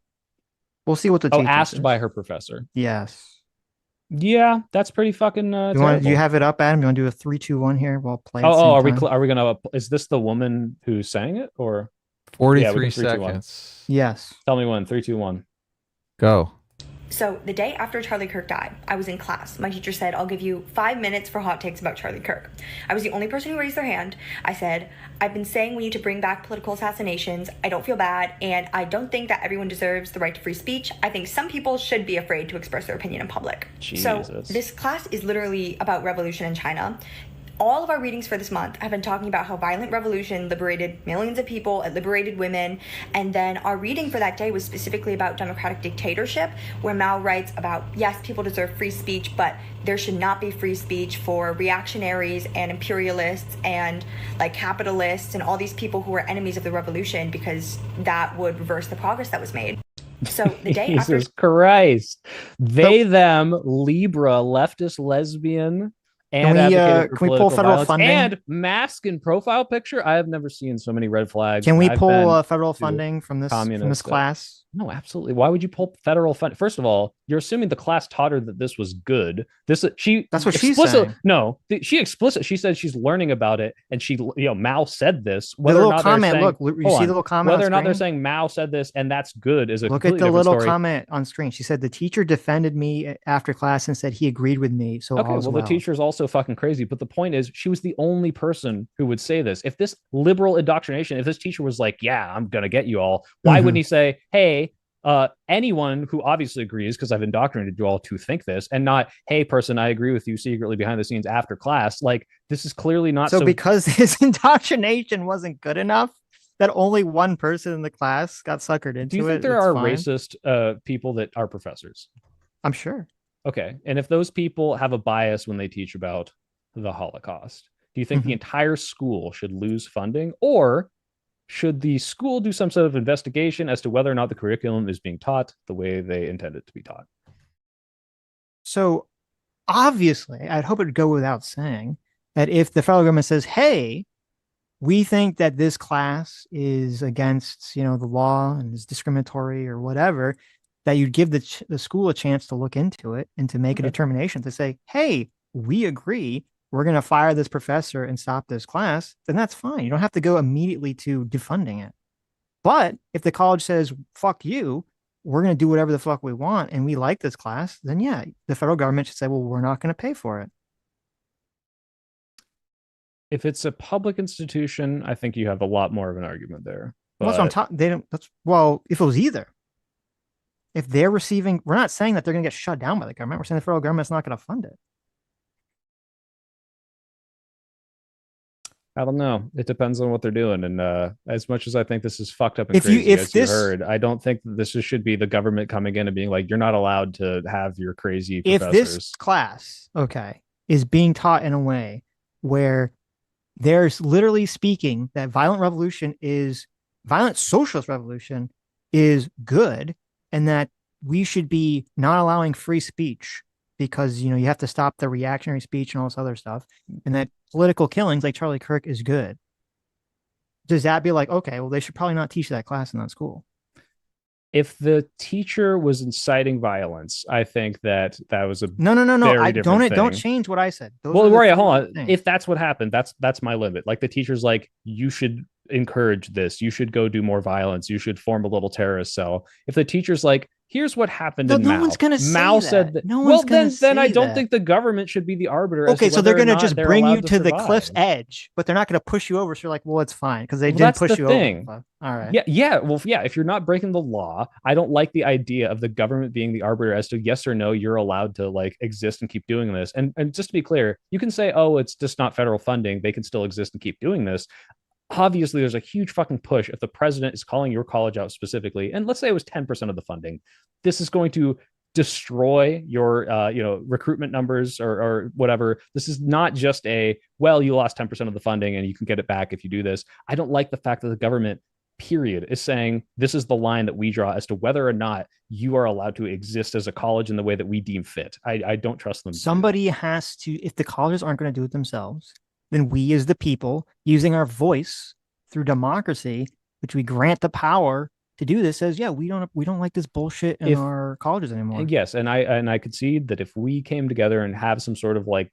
Speaker 2: We'll see what the
Speaker 3: Oh,
Speaker 2: teacher
Speaker 3: asked by
Speaker 2: says.
Speaker 3: her professor.
Speaker 2: Yes.
Speaker 3: Yeah, that's pretty fucking
Speaker 2: Do you
Speaker 3: terrible.
Speaker 2: have it up, Adam? You want to do a 3, 2, 1 here? We'll play at
Speaker 3: Oh,
Speaker 2: the same
Speaker 3: are we
Speaker 2: time.
Speaker 3: are we gonna? Is this the woman who's saying it, or yeah, we
Speaker 1: 43
Speaker 3: can 3, 2, 1.
Speaker 1: seconds.
Speaker 2: Yes.
Speaker 3: Tell me when. 3, 2, 1.
Speaker 1: Go.
Speaker 4: So the day after Charlie Kirk died, I was in class. My teacher said, "I'll give you 5 minutes for hot takes about Charlie Kirk." I was the only person who raised their hand. I said, "I've been saying we need to bring back political assassinations. I don't feel bad, and I don't think that everyone deserves the right to free speech. I think some people should be afraid to express their opinion in public." So
Speaker 3: Jesus.
Speaker 4: this class is literally about revolution in China. All of our readings for this month have been talking about how violent revolution liberated millions of people, it liberated women, and then our reading for that day was specifically about democratic dictatorship, where Mao writes about, yes, people deserve free speech, but there should not be free speech for reactionaries and imperialists and like capitalists and all these people who are enemies of the revolution, because that would reverse the progress that was made. So the day after...
Speaker 3: Jesus Christ. They, them, Libra, leftist, lesbian, and advocated for
Speaker 2: can we pull
Speaker 3: political
Speaker 2: federal
Speaker 3: violence,
Speaker 2: funding?
Speaker 3: and mask and profile picture. I have never seen so many red flags.
Speaker 2: Can we
Speaker 3: I've
Speaker 2: pull
Speaker 3: been
Speaker 2: federal
Speaker 3: to
Speaker 2: funding from this
Speaker 3: communist
Speaker 2: class?
Speaker 3: No, absolutely. Why would you pull federal fund? First of all, you're assuming the class taught her that this was good. That's what she's saying. No, she said she's learning about it, and Mao said this. Whether
Speaker 2: the
Speaker 3: or
Speaker 2: little
Speaker 3: not
Speaker 2: comment.
Speaker 3: saying,
Speaker 2: Look, you see the little comment.
Speaker 3: Whether
Speaker 2: on
Speaker 3: or not they're
Speaker 2: screen?
Speaker 3: saying Mao said this and that's good is a
Speaker 2: Look at
Speaker 3: completely
Speaker 2: the little
Speaker 3: different story.
Speaker 2: comment on screen. She said the teacher defended me after class and said he agreed with me. So
Speaker 3: okay, well, the teacher's also fucking crazy. But the point is, she was the only person who would say this. If this liberal indoctrination, if this teacher was like, "Yeah, I'm gonna get you all," why wouldn't he say, "Hey"? Anyone who obviously agrees, because I've indoctrinated you all to think this, and not, "Hey, person, I agree with you secretly behind the scenes after class." Like, this is clearly not
Speaker 2: so because his indoctrination wasn't good enough, that only one person in the class got suckered into it.
Speaker 3: Do you think there are racist people that are professors?
Speaker 2: I'm sure.
Speaker 3: Okay, and if those people have a bias when they teach about the Holocaust, do you think the entire school should lose funding, or should the school do some sort of investigation as to whether or not the curriculum is being taught the way they intend it to be taught?
Speaker 2: So obviously, I'd hope it would go without saying that if the federal government says, "Hey, we think that this class is against, the law and is discriminatory or whatever," that you'd give the school a chance to look into it and to make a determination to say, "Hey, we agree. We're going to fire this professor and stop this class," then that's fine. You don't have to go immediately to defunding it. But if the college says, "Fuck you, we're going to do whatever the fuck we want, and we like this class," then yeah, the federal government should say, "Well, we're not going to pay for it."
Speaker 3: If it's a public institution, I think you have a lot more of an argument there.
Speaker 2: Well, that's what they don't. Well, if it was either. If they're receiving, we're not saying that they're going to get shut down by the government. We're saying the federal government's not going to fund it.
Speaker 3: I don't know. It depends on what they're doing. And as much as I think this is fucked up and crazy, as you heard, I don't think that this should be the government coming in and being like, "You're not allowed to have your crazy professors."
Speaker 2: If this class, is being taught in a way where there's literally speaking that violent socialist revolution is good, and that we should be not allowing free speech because, you have to stop the reactionary speech and all this other stuff, and that political killings like Charlie Kirk is good, does that be like, okay, well, they should probably not teach that class in that school?
Speaker 3: If the teacher was inciting violence, I think that was a
Speaker 2: No.
Speaker 3: very
Speaker 2: I
Speaker 3: different
Speaker 2: don't
Speaker 3: thing.
Speaker 2: change what I said. Those
Speaker 3: Well,
Speaker 2: are the
Speaker 3: Rory,
Speaker 2: three
Speaker 3: hold on.
Speaker 2: things.
Speaker 3: If that's what happened, that's my limit. Like the teacher's like, you should encourage this. You should go do more violence. You should form a little terrorist cell. If the teacher's like, here's what happened in
Speaker 2: No
Speaker 3: Mao.
Speaker 2: one's gonna
Speaker 3: Mao
Speaker 2: say
Speaker 3: said
Speaker 2: that.
Speaker 3: that.
Speaker 2: No
Speaker 3: Well,
Speaker 2: one's gonna
Speaker 3: then I
Speaker 2: say
Speaker 3: don't
Speaker 2: that.
Speaker 3: think the government should be the arbiter.
Speaker 2: Okay,
Speaker 3: as to
Speaker 2: so they're
Speaker 3: whether or
Speaker 2: gonna
Speaker 3: not
Speaker 2: just
Speaker 3: they're
Speaker 2: bring you
Speaker 3: allowed
Speaker 2: to the cliff's
Speaker 3: survive.
Speaker 2: edge, but they're not gonna push you over. So you're like, well, it's fine because they
Speaker 3: Well,
Speaker 2: didn't
Speaker 3: that's
Speaker 2: push
Speaker 3: the
Speaker 2: you
Speaker 3: thing.
Speaker 2: over. All right.
Speaker 3: Yeah. Well, yeah. If you're not breaking the law, I don't like the idea of the government being the arbiter as to yes or no, you're allowed to like exist and keep doing this. And just to be clear, you can say, oh, it's just not federal funding. They can still exist and keep doing this. Obviously, there's a huge fucking push if the president is calling your college out specifically, and let's say it was 10% of the funding. This is going to destroy your recruitment numbers or whatever. This is not just a, well, you lost 10% of the funding and you can get it back if you do this. I don't like the fact that the government period is saying this is the line that we draw as to whether or not you are allowed to exist as a college in the way that we deem fit. I don't trust them.
Speaker 2: Somebody has to, if the colleges aren't going to do it themselves, then we as the people using our voice through democracy, which we grant the power to do this, says, yeah, we don't like this bullshit in our colleges anymore.
Speaker 3: Yes, and I concede that if we came together and have some sort of like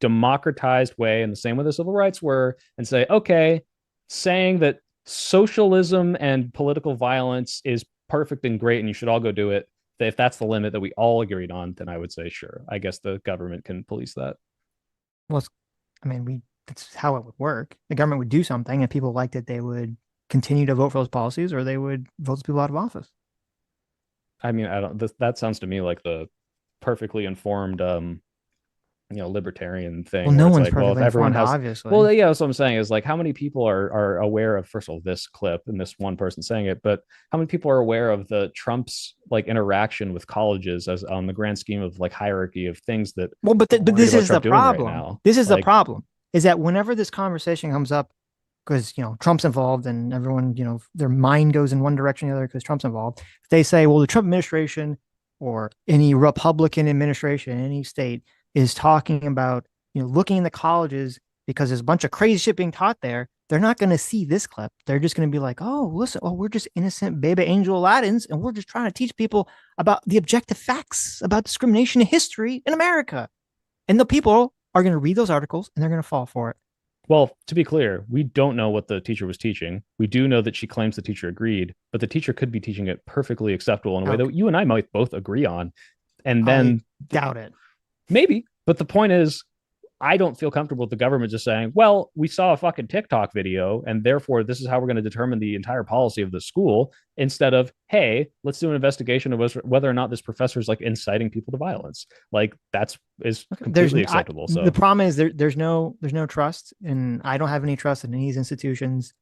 Speaker 3: democratized way, and the same way the civil rights were, and say, okay, saying that socialism and political violence is perfect and great and you should all go do it, if that's the limit that we all agreed on, then I would say, sure, I guess the government can police that.
Speaker 2: Well, that's how it would work. The government would do something and people liked it, they would continue to vote for those policies or they would vote those people out of office.
Speaker 3: I mean, that sounds to me like the perfectly informed libertarian thing.
Speaker 2: Well, no one's
Speaker 3: like,
Speaker 2: perfectly
Speaker 3: well, if everyone
Speaker 2: informed,
Speaker 3: has,
Speaker 2: obviously.
Speaker 3: well, yeah, that's what I'm saying is like how many people are aware of, first of all, this clip and this one person saying it, but how many people are aware of the Trump's like interaction with colleges as on the grand scheme of like hierarchy of things that,
Speaker 2: well, but this is the problem.
Speaker 3: Right,
Speaker 2: this is like, the problem is that whenever this conversation comes up, because Trump's involved and everyone, their mind goes in one direction or the other because Trump's involved. If they say, well, the Trump administration or any Republican administration in any state is talking about, looking in the colleges because there's a bunch of crazy shit being taught there, they're not going to see this clip. They're just going to be like, oh, listen, we're just innocent baby angel Aladdins and we're just trying to teach people about the objective facts about discrimination in history in America. And the people are going to read those articles and they're going to fall for it.
Speaker 3: Well, to be clear, we don't know what the teacher was teaching. We do know that she claims the teacher agreed, but the teacher could be teaching it perfectly acceptable in a way that you and I might both agree on. And then
Speaker 2: doubt it.
Speaker 3: Maybe. But the point is, I don't feel comfortable with the government just saying, well, we saw a fucking TikTok video and therefore this is how we're going to determine the entire policy of the school, instead of, hey, let's do an investigation of whether or not this professor is like inciting people to violence. Like is completely acceptable. So
Speaker 2: the problem is there's no trust, and I don't have any trust in these institutions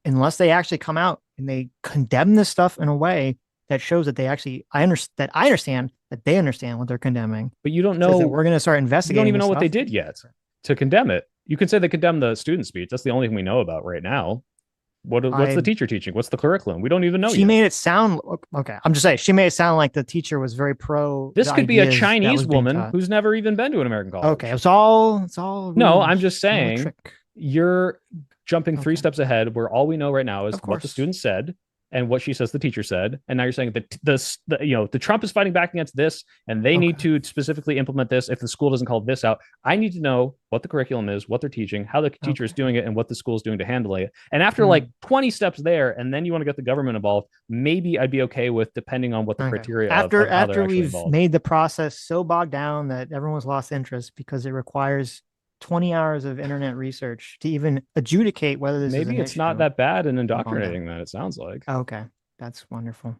Speaker 2: unless they actually come out and they condemn this stuff in a way that shows that they actually, I understand that they understand what they're condemning.
Speaker 3: But you don't know.
Speaker 2: We're going to start investigating.
Speaker 3: You don't even know what they did yet to condemn it. You can say they condemned the student speech. That's the only thing we know about right now. What's the teacher teaching? What's the curriculum? We don't even know.
Speaker 2: She made it sound okay. I'm just saying she made it sound like the teacher was very pro.
Speaker 3: This could be a Chinese woman who's never even been to an American college.
Speaker 2: Okay, it's all.
Speaker 3: No, I'm just saying you're jumping 3 steps ahead. Where all we know right now is what the student said and what she says the teacher said, and now you're saying that the Trump is fighting back against this, and they need to specifically implement this if the school doesn't call this out. I need to know what the curriculum is, what they're teaching, how the teacher is doing it, and what the school is doing to handle it. And after like 20 steps there, and then you want to get the government involved, maybe I'd be okay with, depending on what the criteria
Speaker 2: after we've made the process so bogged down that everyone's lost interest because it requires 20 hours of internet research to even adjudicate whether this
Speaker 3: maybe
Speaker 2: is
Speaker 3: it's not that bad in indoctrinating that, it sounds like.
Speaker 2: Okay, that's wonderful.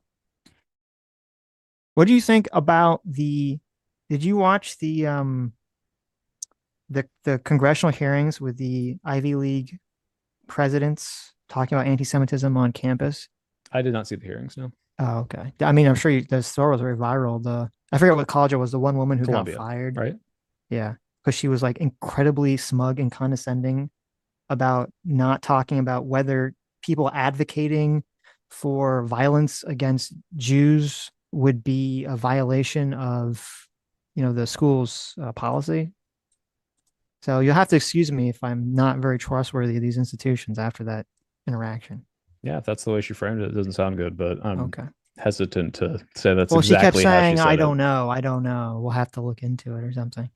Speaker 2: What do you think about did you watch the congressional hearings with the Ivy League presidents talking about anti-Semitism on campus?
Speaker 3: I did not see the hearings, no.
Speaker 2: Oh, okay. I mean, I'm sure the story was very viral. I forget what college it was, the one woman who
Speaker 3: Columbia,
Speaker 2: got fired.
Speaker 3: Right?
Speaker 2: Yeah. Because she was like incredibly smug and condescending about not talking about whether people advocating for violence against Jews would be a violation of, the school's policy. So you'll have to excuse me if I'm not very trustworthy of these institutions after that interaction.
Speaker 3: Yeah, if that's the way she framed it, it doesn't sound good, but
Speaker 2: okay.
Speaker 3: hesitant to say that's
Speaker 2: Well,
Speaker 3: exactly
Speaker 2: she kept
Speaker 3: how
Speaker 2: saying,
Speaker 3: she
Speaker 2: I
Speaker 3: said
Speaker 2: don't know. I don't know. We'll have to look into it or something.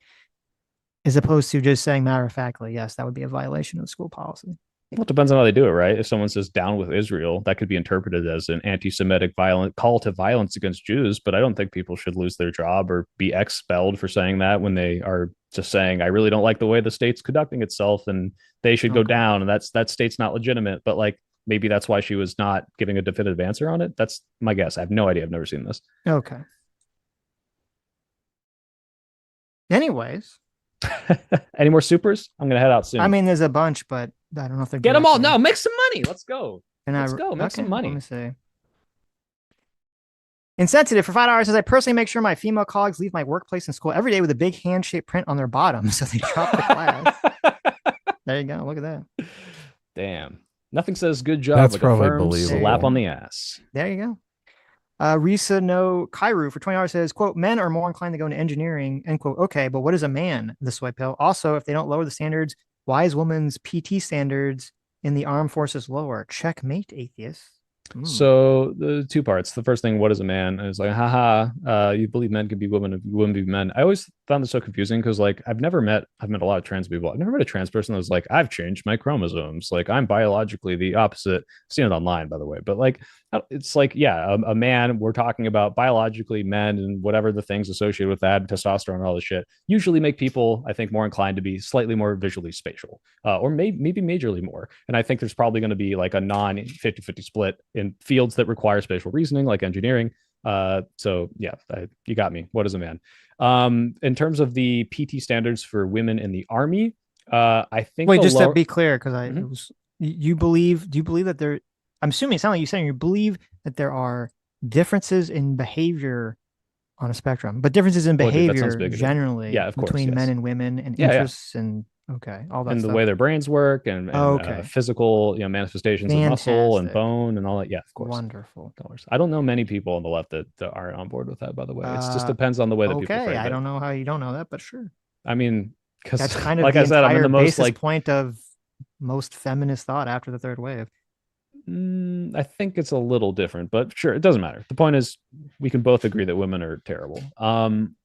Speaker 2: As opposed to just saying matter of factly, yes, that would be a violation of school policy.
Speaker 3: Well, it depends on how they do it, right? If someone says down with Israel, that could be interpreted as an anti-Semitic violent call to violence against Jews. But I don't think people should lose their job or be expelled for saying that when they are just saying, I really don't like the way the state's conducting itself and they should go down. And that state's not legitimate. But like maybe that's why she was not giving a definitive answer on it. That's my guess. I have no idea. I've never seen this.
Speaker 2: Okay. Anyways.
Speaker 3: Any more supers? I'm gonna head out soon.
Speaker 2: I mean, there's a bunch, but I don't know if they're
Speaker 3: get them all. No, make some money. Let's go. Let's go. Make some money.
Speaker 2: Let me see. Insensitive for $5 says I personally make sure my female colleagues leave my workplace and school every day with a big hand-shaped print on their bottom, so they drop the class. There you go. Look at that.
Speaker 3: Damn. Nothing says good job
Speaker 1: That's
Speaker 3: like
Speaker 1: probably
Speaker 3: a firm
Speaker 1: believable.
Speaker 3: slap on the ass.
Speaker 2: There you go. Risa no Kairu for $20 says, quote, men are more inclined to go into engineering, end quote. Okay, but what is a man? The SoyPill. Also, if they don't lower the standards, why is women's PT standards in the armed forces lower? Checkmate, atheists.
Speaker 3: So the two parts. The first thing, what is a man? Is like, haha, you believe men can be women, women be men. I always found this so confusing because like I've met a lot of trans people. I've never met a trans person that was like, I've changed my chromosomes. Like I'm biologically the opposite. I've seen it online, by the way. But like it's like, yeah, a man, we're talking about biologically men and whatever the things associated with that, testosterone and all this shit, usually make people, I think, more inclined to be slightly more visually spatial, or maybe majorly more. And I think there's probably going to be like a non 50-50 split in fields that require spatial reasoning, like engineering. So yeah, you got me. What is a man? In terms of the PT standards for women in the army, I think.
Speaker 2: Wait, just to be clear, because do you believe that there? I'm assuming it sounds like you're saying you believe that there are differences in behavior on a spectrum, but differences in behavior generally, between men and women, and interests and all that,
Speaker 3: and
Speaker 2: stuff.
Speaker 3: The way their brains work and physical, manifestations of muscle and bone and all that. Yeah, of course.
Speaker 2: Wonderful.
Speaker 3: I don't know many people on the left that aren't on board with that. By the way, it just depends on the way that people frame it.
Speaker 2: I don't know how you don't know that, but sure.
Speaker 3: I mean, because
Speaker 2: that's kind of
Speaker 3: like
Speaker 2: the
Speaker 3: I said, I'm in the most
Speaker 2: point of most feminist thought after the third wave.
Speaker 3: I think it's a little different, but sure, it doesn't matter. The point is, we can both agree that women are terrible.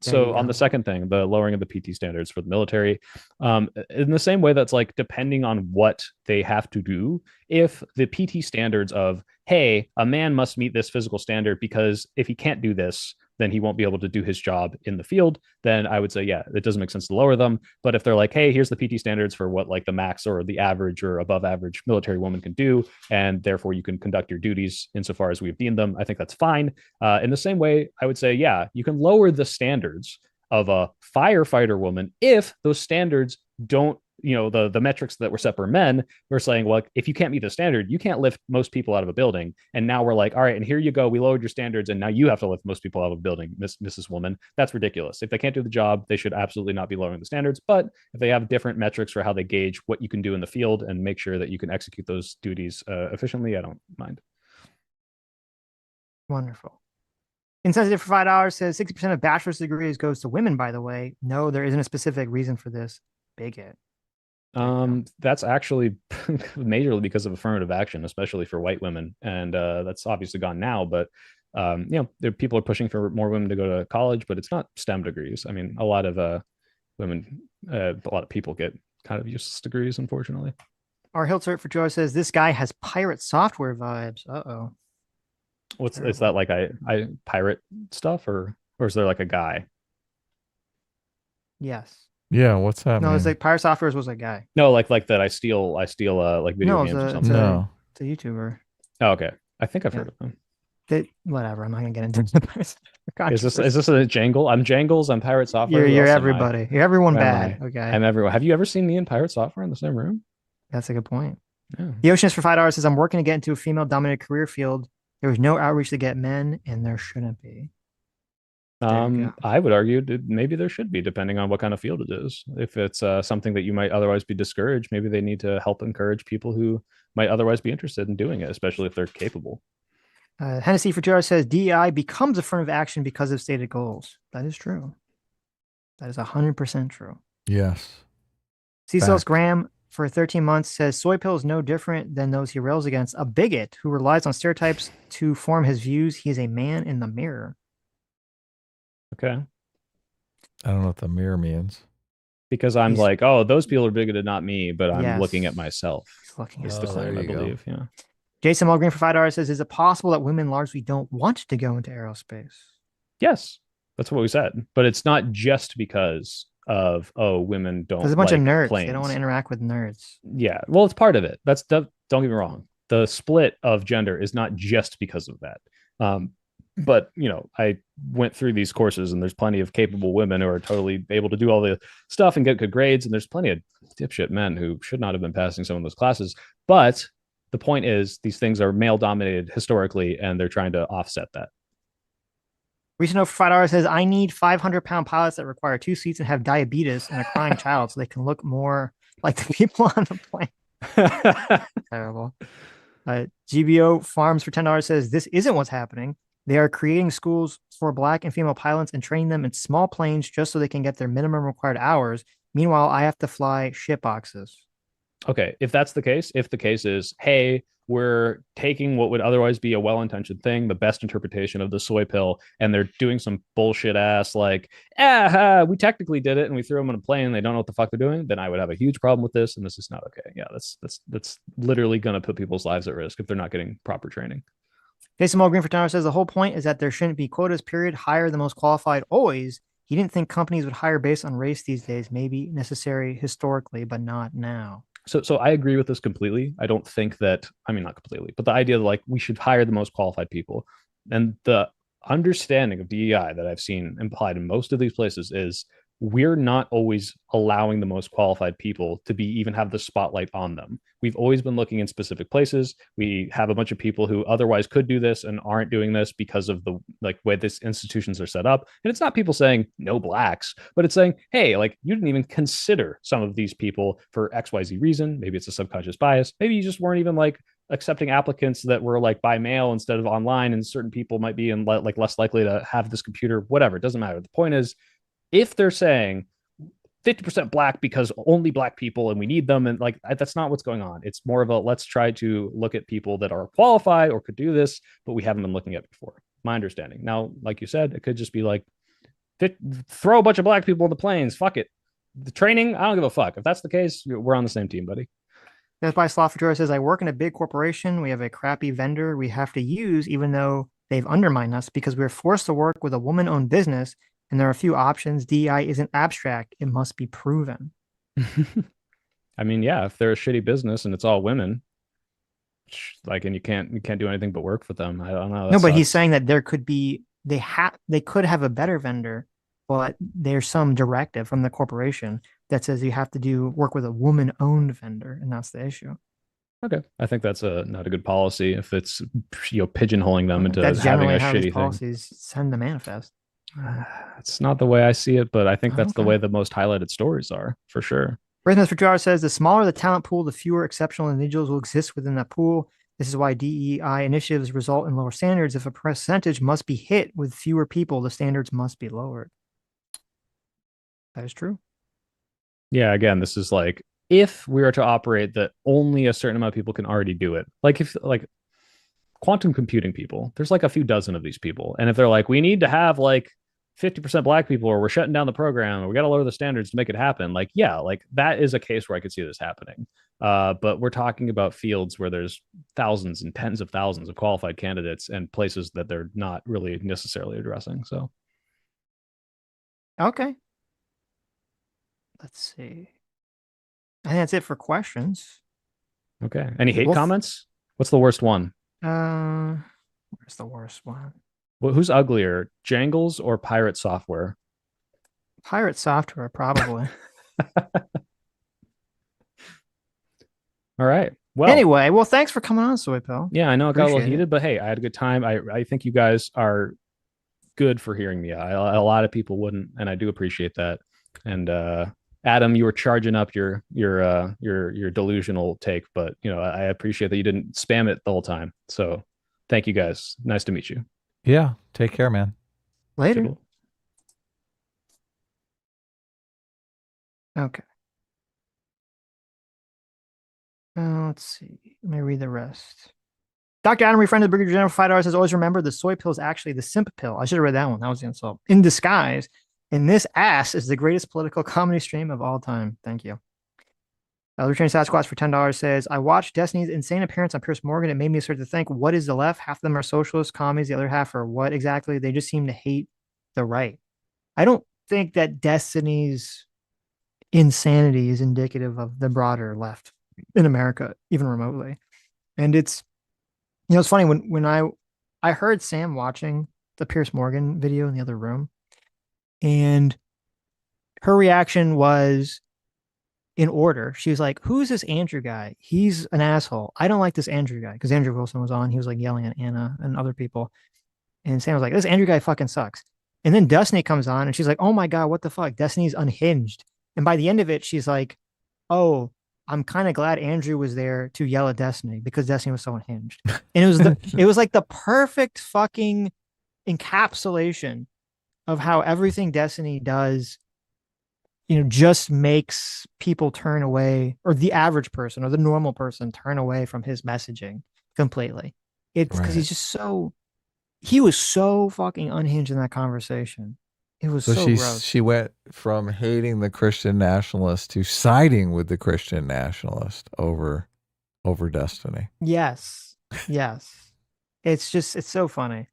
Speaker 3: So on the second thing, the lowering of the PT standards for the military, in the same way that's like depending on what they have to do, if the PT standards of, hey, a man must meet this physical standard because if he can't do this, then he won't be able to do his job in the field, then I would say, yeah, it doesn't make sense to lower them. But if they're like, hey, here's the PT standards for what like the max or the average or above average military woman can do, and therefore you can conduct your duties insofar as we've deemed them, I think that's fine. In the same way, I would say, yeah, you can lower the standards of a firefighter woman if those standards don't, the metrics that were set for men, we're saying, well, if you can't meet the standard, you can't lift most people out of a building. And now we're like, all right, and here you go. We lowered your standards. And now you have to lift most people out of a building, Mrs. Woman. That's ridiculous. If they can't do the job, they should absolutely not be lowering the standards. But if they have different metrics for how they gauge what you can do in the field and make sure that you can execute those duties efficiently, I don't mind.
Speaker 2: Wonderful. Insensitive for $5 says 60% of bachelor's degrees goes to women, by the way. No, there isn't a specific reason for this. Bigot.
Speaker 3: That's actually majorly because of affirmative action, especially for white women, and that's obviously gone now. But people are pushing for more women to go to college, but it's not STEM degrees. I mean, a lot of women, a lot of people get kind of useless degrees, unfortunately.
Speaker 2: Our Hiltert for Joe says this guy has pirate software vibes. Uh-oh.
Speaker 3: Is that like I pirate stuff, or is there like a guy?
Speaker 2: Yes.
Speaker 1: Yeah, what's that?
Speaker 2: No, it's like Pirate Software was a guy.
Speaker 3: No, like that I steal like video games or something.
Speaker 2: No, it's a YouTuber.
Speaker 3: Oh, okay. I think I've heard of them.
Speaker 2: Whatever. I'm not gonna get into the
Speaker 3: Is this a jangle? I'm Jangles. I'm Pirate Software.
Speaker 2: You're everybody. You're everyone bad. Okay.
Speaker 3: I'm everyone. Have you ever seen me in Pirate Software in the same room?
Speaker 2: That's a good point.
Speaker 3: Yeah.
Speaker 2: The Oceanist for $5 says I'm working to get into a female-dominated career field. There was no outreach to get men, and there shouldn't be.
Speaker 3: I would argue that maybe there should be, depending on what kind of field it is. If it's something that you might otherwise be discouraged, maybe they need to help encourage people who might otherwise be interested in doing it, especially if they're capable.
Speaker 2: Hennessy for $2 says DEI becomes affirmative action because of stated goals. That is true. That is 100% true.
Speaker 1: Yes.
Speaker 2: C. Graham for 13 months says SoyPill is no different than those he rails against. A bigot who relies on stereotypes to form his views. He is a man in the mirror.
Speaker 3: Okay.
Speaker 1: I don't know what the mirror means.
Speaker 3: Because I'm
Speaker 2: He's-
Speaker 3: like, oh, those people are bigoted, not me, but I'm
Speaker 2: Yes.
Speaker 3: looking at myself.
Speaker 2: He's looking
Speaker 3: Is
Speaker 2: at
Speaker 3: the
Speaker 1: Oh,
Speaker 3: claim,
Speaker 1: there
Speaker 3: I
Speaker 1: you go.
Speaker 3: believe. Yeah.
Speaker 2: Jason Mulgreen for $5 says, is it possible that women largely don't want to go into aerospace?
Speaker 3: Yes, that's what we said. But it's not just because of, oh, women don't
Speaker 2: There's a bunch of
Speaker 3: like
Speaker 2: nerds.
Speaker 3: planes.
Speaker 2: They don't want to interact with nerds.
Speaker 3: Yeah. Well, it's part of it. Don't get me wrong. The split of gender is not just because of that. But I went through these courses, and there's plenty of capable women who are totally able to do all the stuff and get good grades, and there's plenty of dipshit men who should not have been passing some of those classes. But the point is, these things are male dominated historically, and they're trying to offset that.
Speaker 2: Recent note for $5 says, I need 500-pound pilots that require 2 seats and have diabetes and a crying child so they can look more like the people on the plane. Terrible. GBO Farms for $10 says, this isn't what's happening. They are creating schools for Black and female pilots and training them in small planes just so they can get their minimum required hours. Meanwhile, I have to fly shit boxes.
Speaker 3: Okay, if that's the case, if the case is, hey, we're taking what would otherwise be a well-intentioned thing, the best interpretation of the soy pill, and they're doing some bullshit ass like, we technically did it and we threw them on a plane and they don't know what the fuck they're doing, then I would have a huge problem with this, and this is not okay. Yeah, that's literally going to put people's lives at risk if they're not getting proper training.
Speaker 2: Jason Mulgreen for $10 says, the whole point is that there shouldn't be quotas, period. Hire the most qualified always. He didn't think companies would hire based on race these days. Maybe necessary historically, but not now.
Speaker 3: So I agree with this completely. I don't think that, I mean, not completely, but the idea that like we should hire the most qualified people, and the understanding of DEI that I've seen implied in most of these places is we're not always allowing the most qualified people to be even have the spotlight on them. We've always been looking in specific places. We have a bunch of people who otherwise could do this and aren't doing this because of the like way these institutions are set up. And it's not people saying no blacks, but it's saying, hey, like you didn't even consider some of these people for XYZ reason. Maybe it's a subconscious bias. Maybe you just weren't even like accepting applicants that were like by mail instead of online, and certain people might be in like less likely to have this computer, whatever. It doesn't matter. The point is, if they're saying 50% black because only black people and we need them, and like that's not what's going on. It's more of a let's try to look at people that are qualified or could do this, but we haven't been looking at before. My understanding. Now, like you said, it could just be like throw a bunch of black people in the planes. Fuck it. The training, I don't give a fuck. If that's the case, we're on the same team, buddy.
Speaker 2: That's why Sloffatura says, I work in a big corporation. We have a crappy vendor we have to use, even though they've undermined us because we're forced to work with a woman-owned business. And there are a few options. DEI isn't abstract. It must be proven.
Speaker 3: I mean, yeah, if they're a shitty business and it's all women, like, and you can't do anything but work for them. I don't know.
Speaker 2: No, but he's saying that there could be, they could have a better vendor, but there's some directive from the corporation that says you have to work with a woman-owned vendor, and that's the issue.
Speaker 3: Okay, I think that's not a good policy if it's pigeonholing them into
Speaker 2: that's
Speaker 3: having
Speaker 2: generally
Speaker 3: a
Speaker 2: how
Speaker 3: shitty
Speaker 2: these policies send the manifest.
Speaker 3: It's not the way I see it, but I think that's the way the most highlighted stories are, for sure.
Speaker 2: Rhythmus for 2 hours says, the smaller the talent pool, the fewer exceptional individuals will exist within that pool. This is why DEI initiatives result in lower standards. If a percentage must be hit with fewer people, the standards must be lowered. That is true.
Speaker 3: Yeah, again, this is like, if we are to operate that only a certain amount of people can already do it, like if like quantum computing people, there's like a few dozen of these people. And if they're like, we need to have like 50% black people or we're shutting down the program or we got to lower the standards to make it happen. Like, yeah, like that is a case where I could see this happening. But we're talking about fields where there's thousands and tens of thousands of qualified candidates and places that they're not really necessarily addressing. So.
Speaker 2: Okay. Let's see. I think that's it for questions.
Speaker 3: Okay. Any hate comments? What's the worst one?
Speaker 2: Where's the worst one?
Speaker 3: Well, who's uglier, Jangles or Pirate Software?
Speaker 2: Pirate Software, probably.
Speaker 3: All right. Well,
Speaker 2: anyway, well, thanks for coming on, SoyPill.
Speaker 3: Yeah, I know it got a little heated, but hey, I had a good time. I think you guys are good for hearing me. A lot of people wouldn't, and I do appreciate that. And Adam, you were charging up your delusional take, but I appreciate that you didn't spam it the whole time. So thank you guys. Nice to meet you.
Speaker 1: Yeah. Take care, man.
Speaker 2: Later. Okay. Let's see. Let me read the rest. Dr. Adam, friend of the Brigadier General for $5 says, always remember the soy pill is actually the simp pill. I should have read that one. That was the insult. In disguise. And this ass is the greatest political comedy stream of all time. Thank you. Returning Sasquatch for $10 says, I watched Destiny's insane appearance on Piers Morgan. It made me start to think, what is the left? Half of them are socialists, commies. The other half are what exactly? They just seem to hate the right. I don't think that Destiny's insanity is indicative of the broader left in America, even remotely. And it's, it's funny when I heard Sam watching the Piers Morgan video in the other room, and her reaction was in order. She was like, who's this Andrew guy? He's an asshole. I don't like this Andrew guy, because Andrew Wilson was on. He was like yelling at Anna and other people. And Sam was like, this Andrew guy fucking sucks. And then Destiny comes on and she's like, oh my God, what the fuck? Destiny's unhinged. And by the end of it, she's like, oh, I'm kind of glad Andrew was there to yell at Destiny because Destiny was so unhinged. And it was like the perfect fucking encapsulation of how everything Destiny does, just makes people turn away, or the average person or the normal person turn away from his messaging completely. It's because he was so fucking unhinged in that conversation. It was so gross.
Speaker 1: She went from hating the Christian nationalist to siding with the Christian nationalist over Destiny.
Speaker 2: Yes. It's so funny.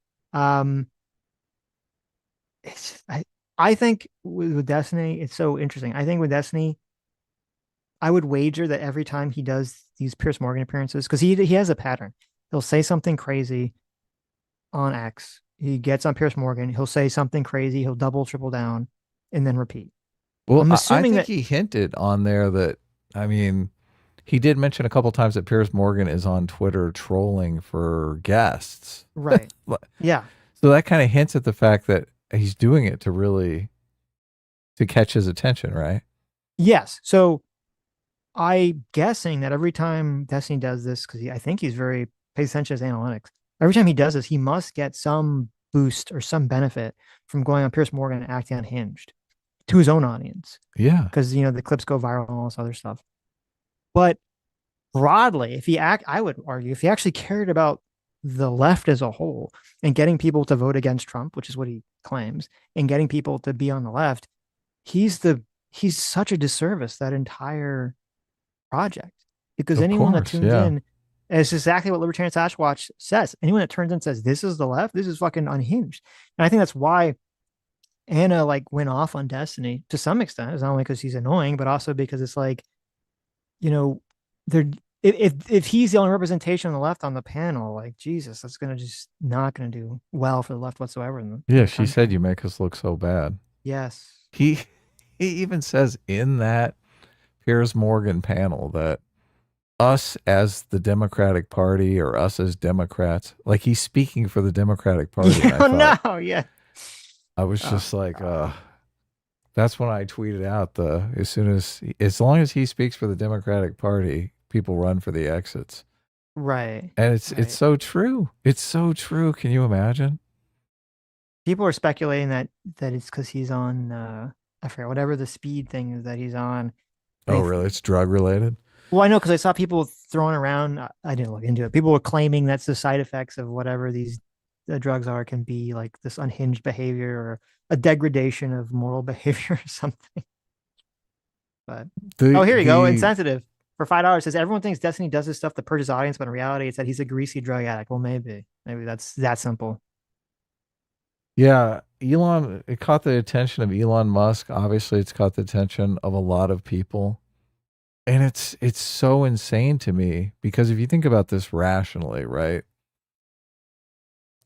Speaker 2: I think with Destiny, it's so interesting. I think with Destiny, I would wager that every time he does these Piers Morgan appearances, because he has a pattern. He'll say something crazy on X. He gets on Piers Morgan. He'll say something crazy. He'll double, triple down, and then repeat.
Speaker 1: Well, I'm assuming I think he hinted on there that, he did mention a couple times that Piers Morgan is on Twitter trolling for guests.
Speaker 2: Right. Yeah.
Speaker 1: So that kind of hints at the fact that he's doing it to catch his attention, right?
Speaker 2: Yes. So I'm guessing that every time Destiny does this, because I think he's very pays attention to his analytics. Every time he does this, he must get some boost or some benefit from going on Piers Morgan and acting unhinged to his own audience.
Speaker 1: Yeah.
Speaker 2: Because, the clips go viral and all this other stuff. But broadly, I would argue, if he actually cared about the left as a whole and getting people to vote against Trump, which is what he claims, and getting people to be on the left, he's such a disservice, that entire project. Because anyone that tunes in, it's exactly what Libertarian Sasquatch says. Anyone that turns in and says, this is the left, this is fucking unhinged. And I think that's why Anna went off on Destiny to some extent. It's not only because he's annoying, but also because it's like, if he's the only representation on the left on the panel, Jesus, that's not gonna do well for the left whatsoever.
Speaker 1: She said you make us look so bad.
Speaker 2: Yes.
Speaker 1: He even says in that Piers Morgan panel that us as the Democratic Party, or us as Democrats, he's speaking for the Democratic Party.
Speaker 2: No, yeah.
Speaker 1: I was just that's when I tweeted out as long as he speaks for the Democratic Party, people run for the exits.
Speaker 2: Right.
Speaker 1: And it's so true. It's so true. Can you imagine?
Speaker 2: People are speculating that it's because he's on I forget whatever the speed thing is that he's on.
Speaker 1: Oh, really? It's drug related?
Speaker 2: Well, I know, because I saw people throwing around. I didn't look into it. People were claiming that's the side effects of whatever the drugs are, can be like this unhinged behavior or a degradation of moral behavior or something. But here you go. Insensitive for $5 says everyone thinks Destiny does this stuff to purge his audience, but in reality, it's that he's a greasy drug addict. Well, maybe that's that simple.
Speaker 1: Yeah, it caught the attention of Elon Musk. Obviously, it's caught the attention of a lot of people. And it's so insane to me, because if you think about this rationally, right?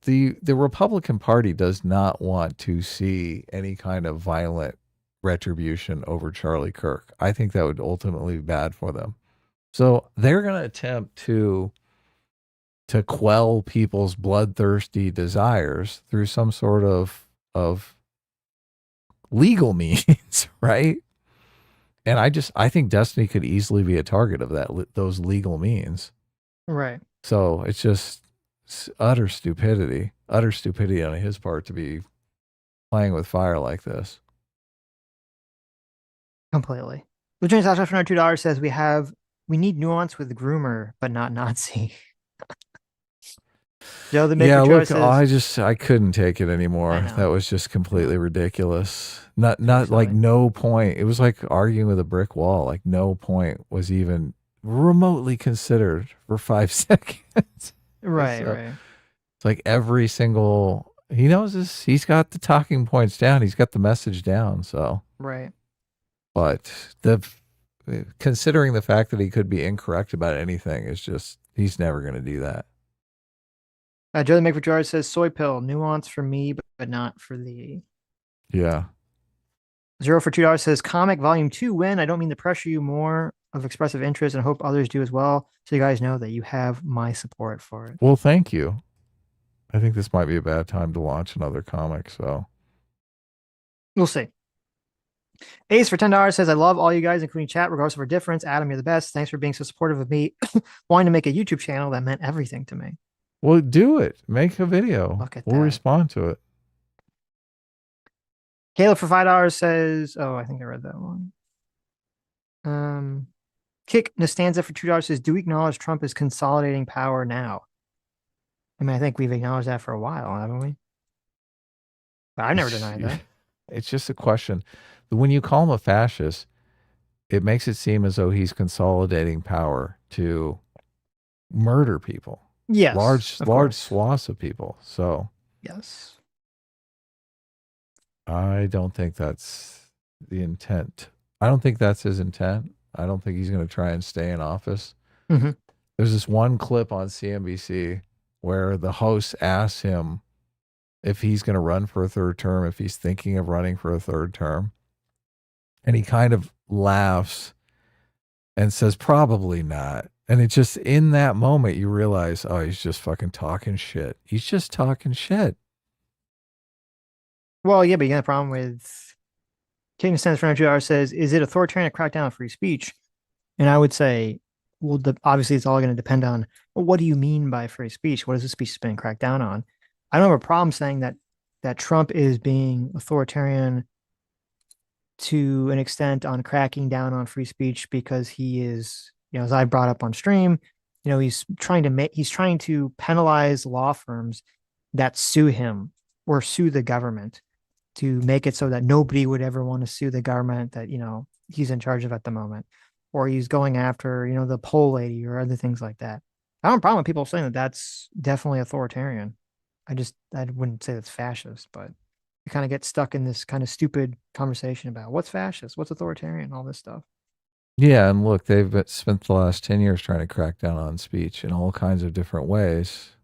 Speaker 1: The Republican Party does not want to see any kind of violent retribution over Charlie Kirk. I think that would ultimately be bad for them. So they're going to attempt to quell people's bloodthirsty desires through some sort of legal means, right? And I think Destiny could easily be a target of those legal means.
Speaker 2: Right.
Speaker 1: So it's just utter stupidity on his part to be playing with fire like this.
Speaker 2: Completely. Lieutenant Sasha for $2 says we have we need nuance with groomer, but not Nazi. Joe the
Speaker 1: Yeah,
Speaker 2: Maker
Speaker 1: look,
Speaker 2: says,
Speaker 1: I couldn't take it
Speaker 2: I
Speaker 1: anymore.
Speaker 2: know.
Speaker 1: That was just completely ridiculous. Not like
Speaker 2: silly.
Speaker 1: no point. It was like arguing with a brick wall. Like no point was even remotely considered for 5 seconds.
Speaker 2: Right,
Speaker 1: So,
Speaker 2: right.
Speaker 1: it's like every single he knows this. He's got the talking points down. He's got the message down. So,
Speaker 2: Right.
Speaker 1: but considering the fact that he could be incorrect about anything is just he's never going to do that.
Speaker 2: Joe the Maker says, SoyPill, nuance for me, but not for thee.
Speaker 1: Yeah.
Speaker 2: Zero for $2 says, comic volume 2 win. I don't mean to pressure you, more of expressive interest, and hope others do as well. So you guys know that you have my support for it.
Speaker 1: Well, thank you. I think this might be a bad time to launch another comic, so
Speaker 2: We'll see. Ace for $10 says, I love all you guys, including chat, regardless of our difference. Adam, you're the best. Thanks for being so supportive of me wanting to make a YouTube channel that meant everything to me.
Speaker 1: well, do it. Make a video.
Speaker 2: Look at
Speaker 1: we'll
Speaker 2: that.
Speaker 1: respond to it.
Speaker 2: Caleb for $5 says, oh, I think I read that one. Kick Nastanza for $2 says, do we acknowledge Trump is consolidating power now? I mean, I think we've acknowledged that for a while, haven't we? But I've never denied that.
Speaker 1: It's just a question. When you call him a fascist, it makes it seem as though he's consolidating power to murder people.
Speaker 2: Yes.
Speaker 1: Large swaths of people. So
Speaker 2: yes.
Speaker 1: I don't think that's the intent. I don't think that's his intent. I don't think he's going to try and stay in office.
Speaker 2: Mm-hmm.
Speaker 1: There's this one clip on CNBC where the host asks him if he's going to run for a third term, if he's thinking of running for a third term. And he kind of laughs and says, probably not. And it's just in that moment, you realize, oh, he's just fucking talking shit. He's just talking shit.
Speaker 2: Well, yeah, but you got a problem with King Stands for $2 says, is it authoritarian to crack down on free speech? And I would say, well, obviously it's all going to depend on, well, what do you mean by free speech? What is the speech that's been cracked down on? I don't have a problem saying that Trump is being authoritarian to an extent on cracking down on free speech because he is, as I brought up on stream, he's trying to penalize law firms that sue him or sue the government to make it so that nobody would ever want to sue the government that, he's in charge of at the moment, or he's going after, the poll lady or other things like that. I don't have a problem with people saying that that's definitely authoritarian. I wouldn't say that's fascist, but you kind of get stuck in this kind of stupid conversation about what's fascist, what's authoritarian, all this stuff.
Speaker 1: Yeah, and look, they've spent the last 10 years trying to crack down on speech in all kinds of different ways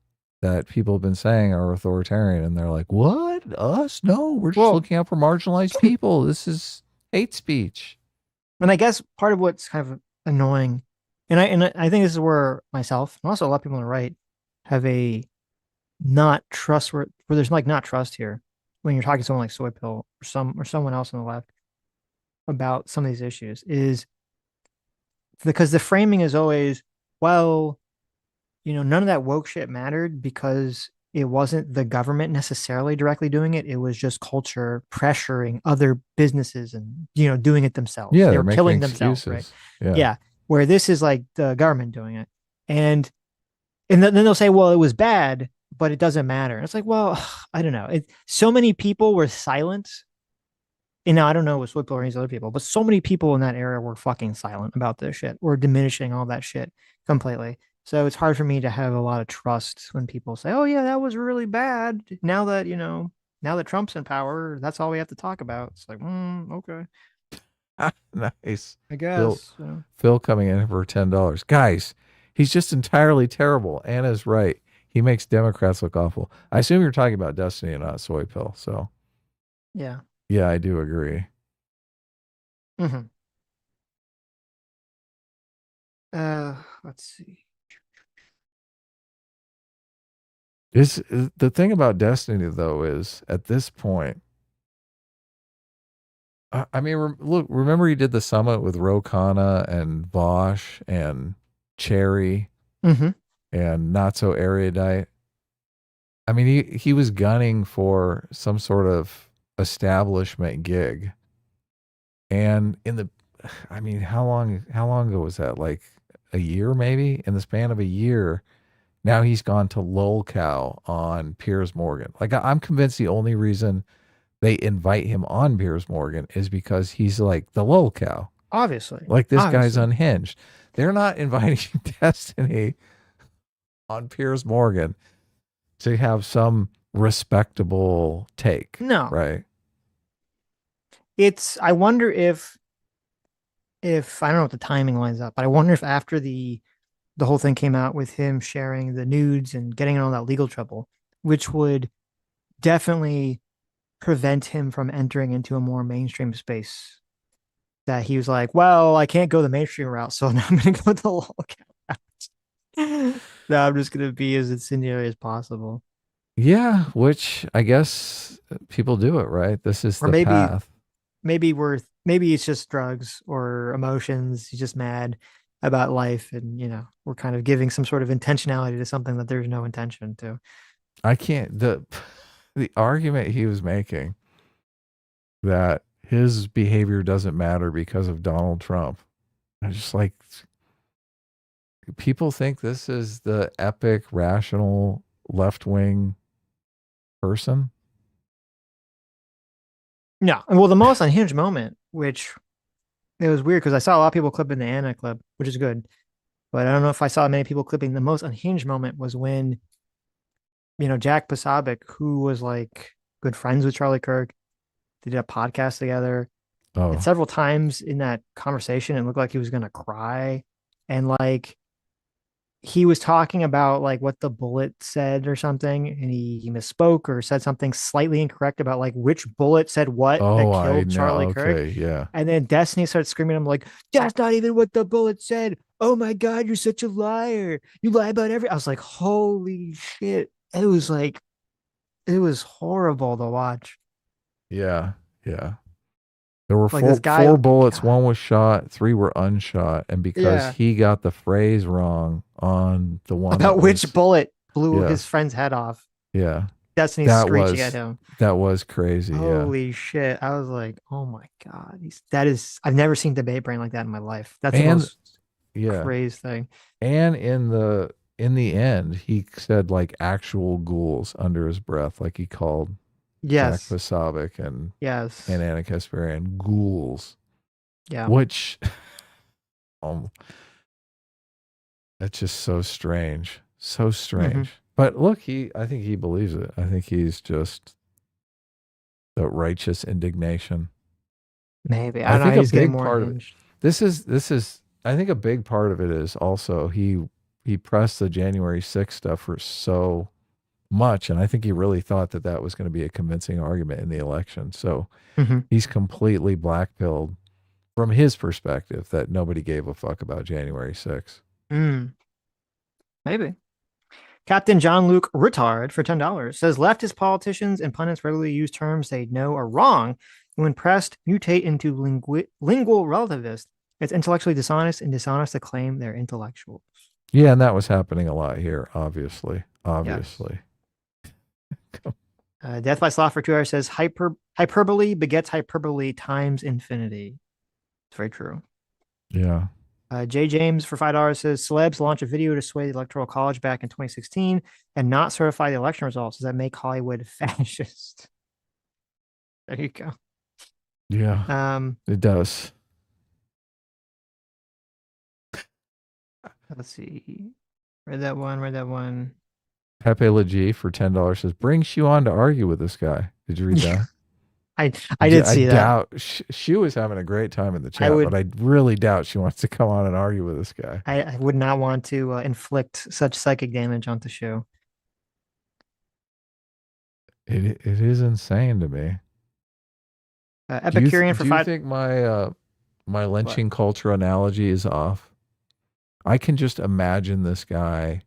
Speaker 1: that people have been saying are authoritarian. And they're like, what? Us? No, we're just looking out for marginalized people. This is hate speech.
Speaker 2: And I guess part of what's kind of annoying, and I think this is where myself, and also a lot of people on the right, have a not trust where there's like not trust here when you're talking to someone like SoyPill or someone else on the left about some of these issues, is because the framing is always, well, none of that woke shit mattered because it wasn't the government necessarily directly doing it. It was just culture pressuring other businesses and, doing it themselves.
Speaker 1: Yeah,
Speaker 2: they were killing themselves, right? Yeah. Where this is like the government doing it. And then they'll say, well, it was bad, but it doesn't matter. And it's like, well, I don't know. So many people were silent. And now I don't know with SoyPill or any other people, but so many people in that era were fucking silent about this shit or diminishing all that shit completely. So it's hard for me to have a lot of trust when people say, oh yeah, that was really bad. Now that, now that Trump's in power, that's all we have to talk about. It's like, okay.
Speaker 1: Nice.
Speaker 2: I guess.
Speaker 1: Phil coming in for $10. Guys, he's just entirely terrible. Anna's right. He makes Democrats look awful. I assume you're talking about Destiny and not SoyPill. So
Speaker 2: yeah.
Speaker 1: Yeah, I do agree.
Speaker 2: Mm-hmm. Let's see.
Speaker 1: The thing about Destiny, though, is at this point, I mean, look, remember he did the summit with Rokana and Vosh and Cherry and Not So Erudite. I mean, he was gunning for some sort of establishment gig. And how long ago was that? Like a year, maybe in the span of a year. Now he's gone to lolcow on Piers Morgan. Like I'm convinced the only reason they invite him on Piers Morgan is because he's like the lolcow.
Speaker 2: Obviously.
Speaker 1: Like this guy's
Speaker 2: Obviously.
Speaker 1: unhinged. They're not inviting Destiny on Piers Morgan to have some respectable take.
Speaker 2: No.
Speaker 1: Right.
Speaker 2: I wonder if I don't know if the timing lines up, but I wonder if after the whole thing came out with him sharing the nudes and getting in all that legal trouble, which would definitely prevent him from entering into a more mainstream space, that he was like, well, I can't go the mainstream route, so now I'm going to go the lolcow route. Now I'm just going to be as incendiary as possible.
Speaker 1: Yeah, which I guess people do it, right? This is
Speaker 2: Or
Speaker 1: the path.
Speaker 2: maybe it's just drugs or emotions. He's just mad about life, and we're kind of giving some sort of intentionality to something that there's no intention to.
Speaker 1: I can't the argument he was making that his behavior doesn't matter because of Donald Trump. I just like, people think this is the epic rational left-wing person.
Speaker 2: No, well, the most unhinged moment, which it was weird because I saw a lot of people clipping the Anna clip, which is good, but I don't know if I saw many people clipping the most unhinged moment was when, Jack Posobiec, who was like good friends with Charlie Kirk, they did a podcast together.
Speaker 1: Oh,
Speaker 2: And several times in that conversation, it looked like he was gonna cry, and like he was talking about like what the bullet said or something, and he misspoke or said something slightly incorrect about like which bullet said what that
Speaker 1: I
Speaker 2: killed
Speaker 1: know.
Speaker 2: Charlie Kirk.
Speaker 1: Okay, yeah.
Speaker 2: And then Destiny started screaming, I'm like, that's not even what the bullet said. Oh my God, you're such a liar. You lie about everything. I was like, holy shit. It was horrible to watch.
Speaker 1: Yeah, yeah. There were
Speaker 2: Like this guy,
Speaker 1: four bullets.
Speaker 2: God.
Speaker 1: One was shot, 3 were unshot, and because
Speaker 2: Yeah.
Speaker 1: he got the phrase wrong on the one
Speaker 2: About
Speaker 1: that
Speaker 2: which
Speaker 1: was-
Speaker 2: bullet blew
Speaker 1: Yeah.
Speaker 2: his friend's head off.
Speaker 1: yeah,
Speaker 2: Destiny's
Speaker 1: that
Speaker 2: screeching
Speaker 1: was
Speaker 2: at him.
Speaker 1: that was crazy. Yeah,
Speaker 2: Holy shit. I was like, oh my God. I've never seen debate brain like that in my life. That's the
Speaker 1: and
Speaker 2: most
Speaker 1: yeah,
Speaker 2: crazy thing.
Speaker 1: and in the end, he said like actual ghouls under his breath, like he called
Speaker 2: Yes.
Speaker 1: Jack Posobiec and
Speaker 2: Yes.
Speaker 1: Anna Kasparian ghouls,
Speaker 2: Yeah.
Speaker 1: which that's just so strange, so strange. But look, I think he believes it. I think he's just the righteous indignation.
Speaker 2: Maybe.
Speaker 1: I
Speaker 2: I don't
Speaker 1: think
Speaker 2: know.
Speaker 1: a
Speaker 2: He's getting
Speaker 1: big
Speaker 2: more
Speaker 1: part of it-
Speaker 2: unhinged.
Speaker 1: This is I think a big part of it is also he pressed the January 6th stuff for so much, and I think he really thought that was going to be a convincing argument in the election. So he's completely blackpilled from his perspective that nobody gave a fuck about January 6th.
Speaker 2: Maybe. Captain John Luke Rittard for $10 says leftist politicians and pundits regularly use terms they know are wrong. When pressed, mutate into lingual relativists. It's intellectually dishonest and dishonest to claim they're intellectuals.
Speaker 1: Yeah, and that was happening a lot here, obviously.
Speaker 2: Death by Sloth for 2 hours says hyperbole begets hyperbole times infinity. It's very true.
Speaker 1: Yeah.
Speaker 2: J. James for $5 says celebs launch a video to sway the Electoral College back in 2016 and not certify the election results. Does that make Hollywood fascist? There you go.
Speaker 1: Yeah. It does.
Speaker 2: Let's see. Read that one.
Speaker 1: Pepe Legee for $10 says brings you on to argue with this guy. Did you read that?
Speaker 2: I did see that.
Speaker 1: Doubt she was having a great time in the chat, but I really doubt she wants to come on and argue with this guy.
Speaker 2: I would not want to inflict such psychic damage on the show.
Speaker 1: It is insane to me.
Speaker 2: Epicurean for
Speaker 1: do you
Speaker 2: 5.
Speaker 1: think my lynching culture analogy is off? I can just imagine this guy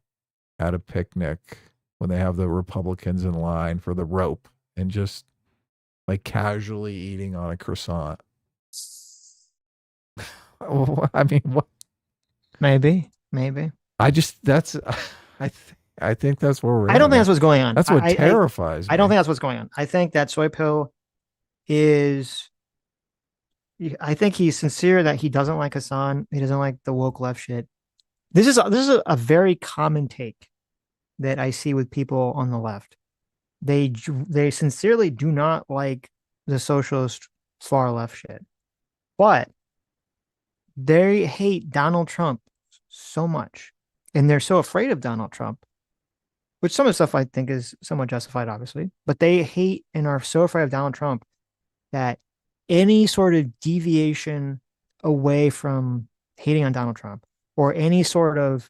Speaker 1: at a picnic when they have the Republicans in line for the rope and just like casually eating on a croissant. I mean, what?
Speaker 2: Maybe.
Speaker 1: I think that's where we're
Speaker 2: I don't think that's what's going on.
Speaker 1: That's what terrifies me.
Speaker 2: I don't think that's what's going on. I think that SoyPill I think he's sincere that he doesn't like Hassan. He doesn't like the woke left shit. This is a very common take that I see with people on the left. They sincerely do not like the socialist far left shit, but they hate Donald Trump so much, and they're so afraid of Donald Trump, which some of the stuff I think is somewhat justified, obviously, but they hate and are so afraid of Donald Trump that any sort of deviation away from hating on Donald Trump or any sort of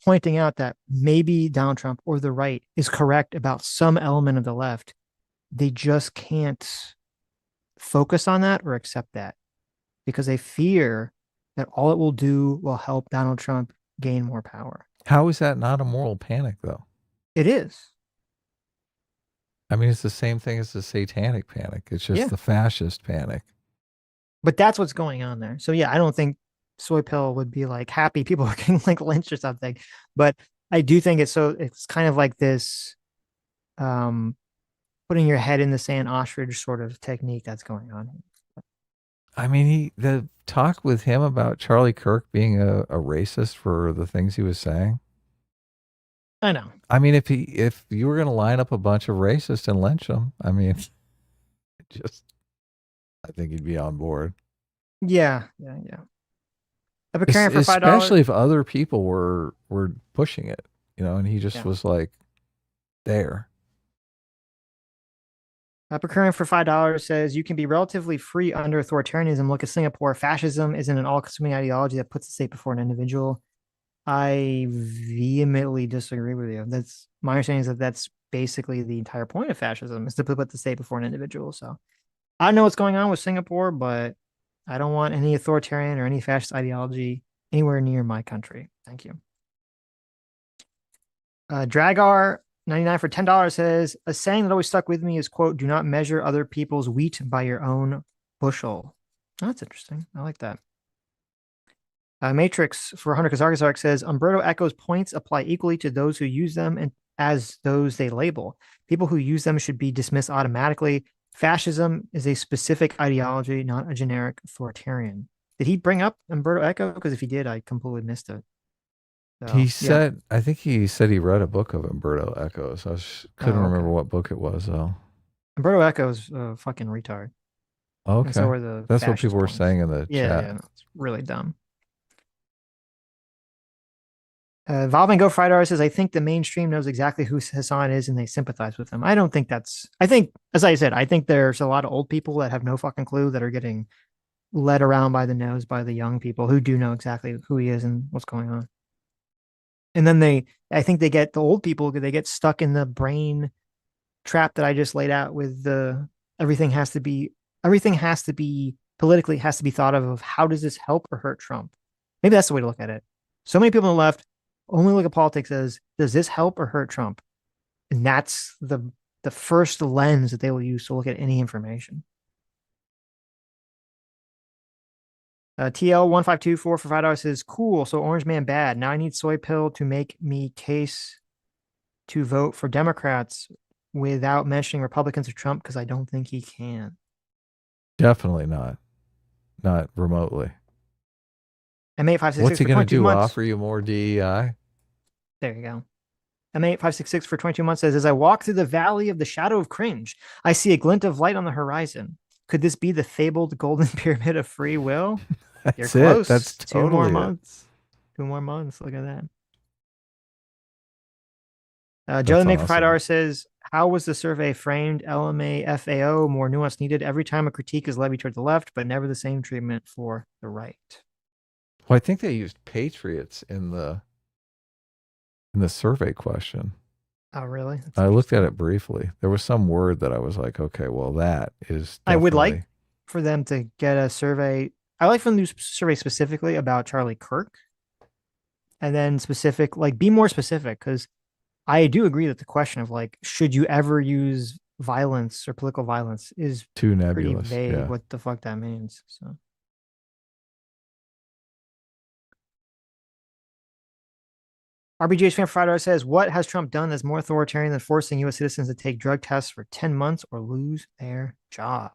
Speaker 2: pointing out that maybe Donald Trump or the right is correct about some element of the left, they just can't focus on that or accept that because they fear that all it will do will help Donald Trump gain more power.
Speaker 1: How is that not a moral panic, though?
Speaker 2: It is.
Speaker 1: I mean, it's the same thing as the satanic panic. It's just the fascist panic.
Speaker 2: But that's what's going on there. So yeah, I don't think SoyPill would be like happy people are getting like lynched or something. But I do think it's kind of like this putting your head in the sand ostrich sort of technique that's going on.
Speaker 1: I mean, the talk with him about Charlie Kirk being a racist for the things he was saying.
Speaker 2: I know.
Speaker 1: I mean, if you were going to line up a bunch of racists and lynch them, I mean, I think he'd be on board.
Speaker 2: Yeah. I've been carrying for $5.
Speaker 1: Especially if other people were pushing it, and he just was like there.
Speaker 2: Procuring for $5 says you can be relatively free under authoritarianism. Look at Singapore. Fascism isn't an all-consuming ideology that puts the state before an individual. I vehemently disagree with you. That's my understanding is that that's basically the entire point of fascism is to put the state before an individual. So I don't know what's going on with Singapore, but I don't want any authoritarian or any fascist ideology anywhere near my country. Thank you. Dragar 99 for $10 says a saying that always stuck with me is, quote, do not measure other people's wheat by your own bushel. Oh, that's interesting. I like that. Matrix for 100 Kazarkazark says Umberto Eco's points apply equally to those who use them and as those they label. People who use them should be dismissed automatically. Fascism is a specific ideology, not a generic authoritarian. Did he bring up Umberto Eco? Because if he did, I completely missed it.
Speaker 1: So, I think he said he read a book of Umberto Eco. So I couldn't remember what book it was, though.
Speaker 2: Umberto Eco is a fucking retard.
Speaker 1: Okay.
Speaker 2: So
Speaker 1: that's what people were saying in the chat.
Speaker 2: Yeah, it's really dumb. Valving Go Friday says, I think the mainstream knows exactly who Hassan is and they sympathize with him. I don't think I think, as I said, I think there's a lot of old people that have no fucking clue that are getting led around by the nose by the young people who do know exactly who he is and what's going on. And then I think they get the old people, they get stuck in the brain trap that I just laid out with everything has to be politically has to be thought of how does this help or hurt Trump? Maybe that's the way to look at it. So many people on the left only look at politics as, does this help or hurt Trump? And that's the first lens that they will use to look at any information. TL1524 for $5 says, cool, so Orange Man bad. Now I need SoyPill to make me case to vote for Democrats without mentioning Republicans or Trump because I don't think he can.
Speaker 1: Definitely not. Not remotely.
Speaker 2: M8566
Speaker 1: What's he going to do?
Speaker 2: Months.
Speaker 1: Offer you more DEI?
Speaker 2: There you go. M8566 for 22 months says, as I walk through the valley of the shadow of cringe, I see a glint of light on the horizon. Could this be the fabled golden pyramid of free will? You're close.
Speaker 1: That's totally
Speaker 2: 2 more months. 2 more months. Look at that. Joe the Make for $5 says, how was the survey framed? LMA, FAO, more nuance needed. Every time a critique is levied toward the left, but never the same treatment for the right.
Speaker 1: Well, I think they used patriots in the survey question.
Speaker 2: Oh, really?
Speaker 1: I looked at it briefly. There was some word that I was like, okay, well, that is definitely...
Speaker 2: I would like for them to get a survey. I like for them to do a survey specifically about Charlie Kirk. And then be more specific, because I do agree that the question of should you ever use violence or political violence is
Speaker 1: too nebulous.
Speaker 2: Pretty vague what the fuck that means. So. RBGH fan Friday says, what has Trump done that's more authoritarian than forcing U.S. citizens to take drug tests for 10 months or lose their job?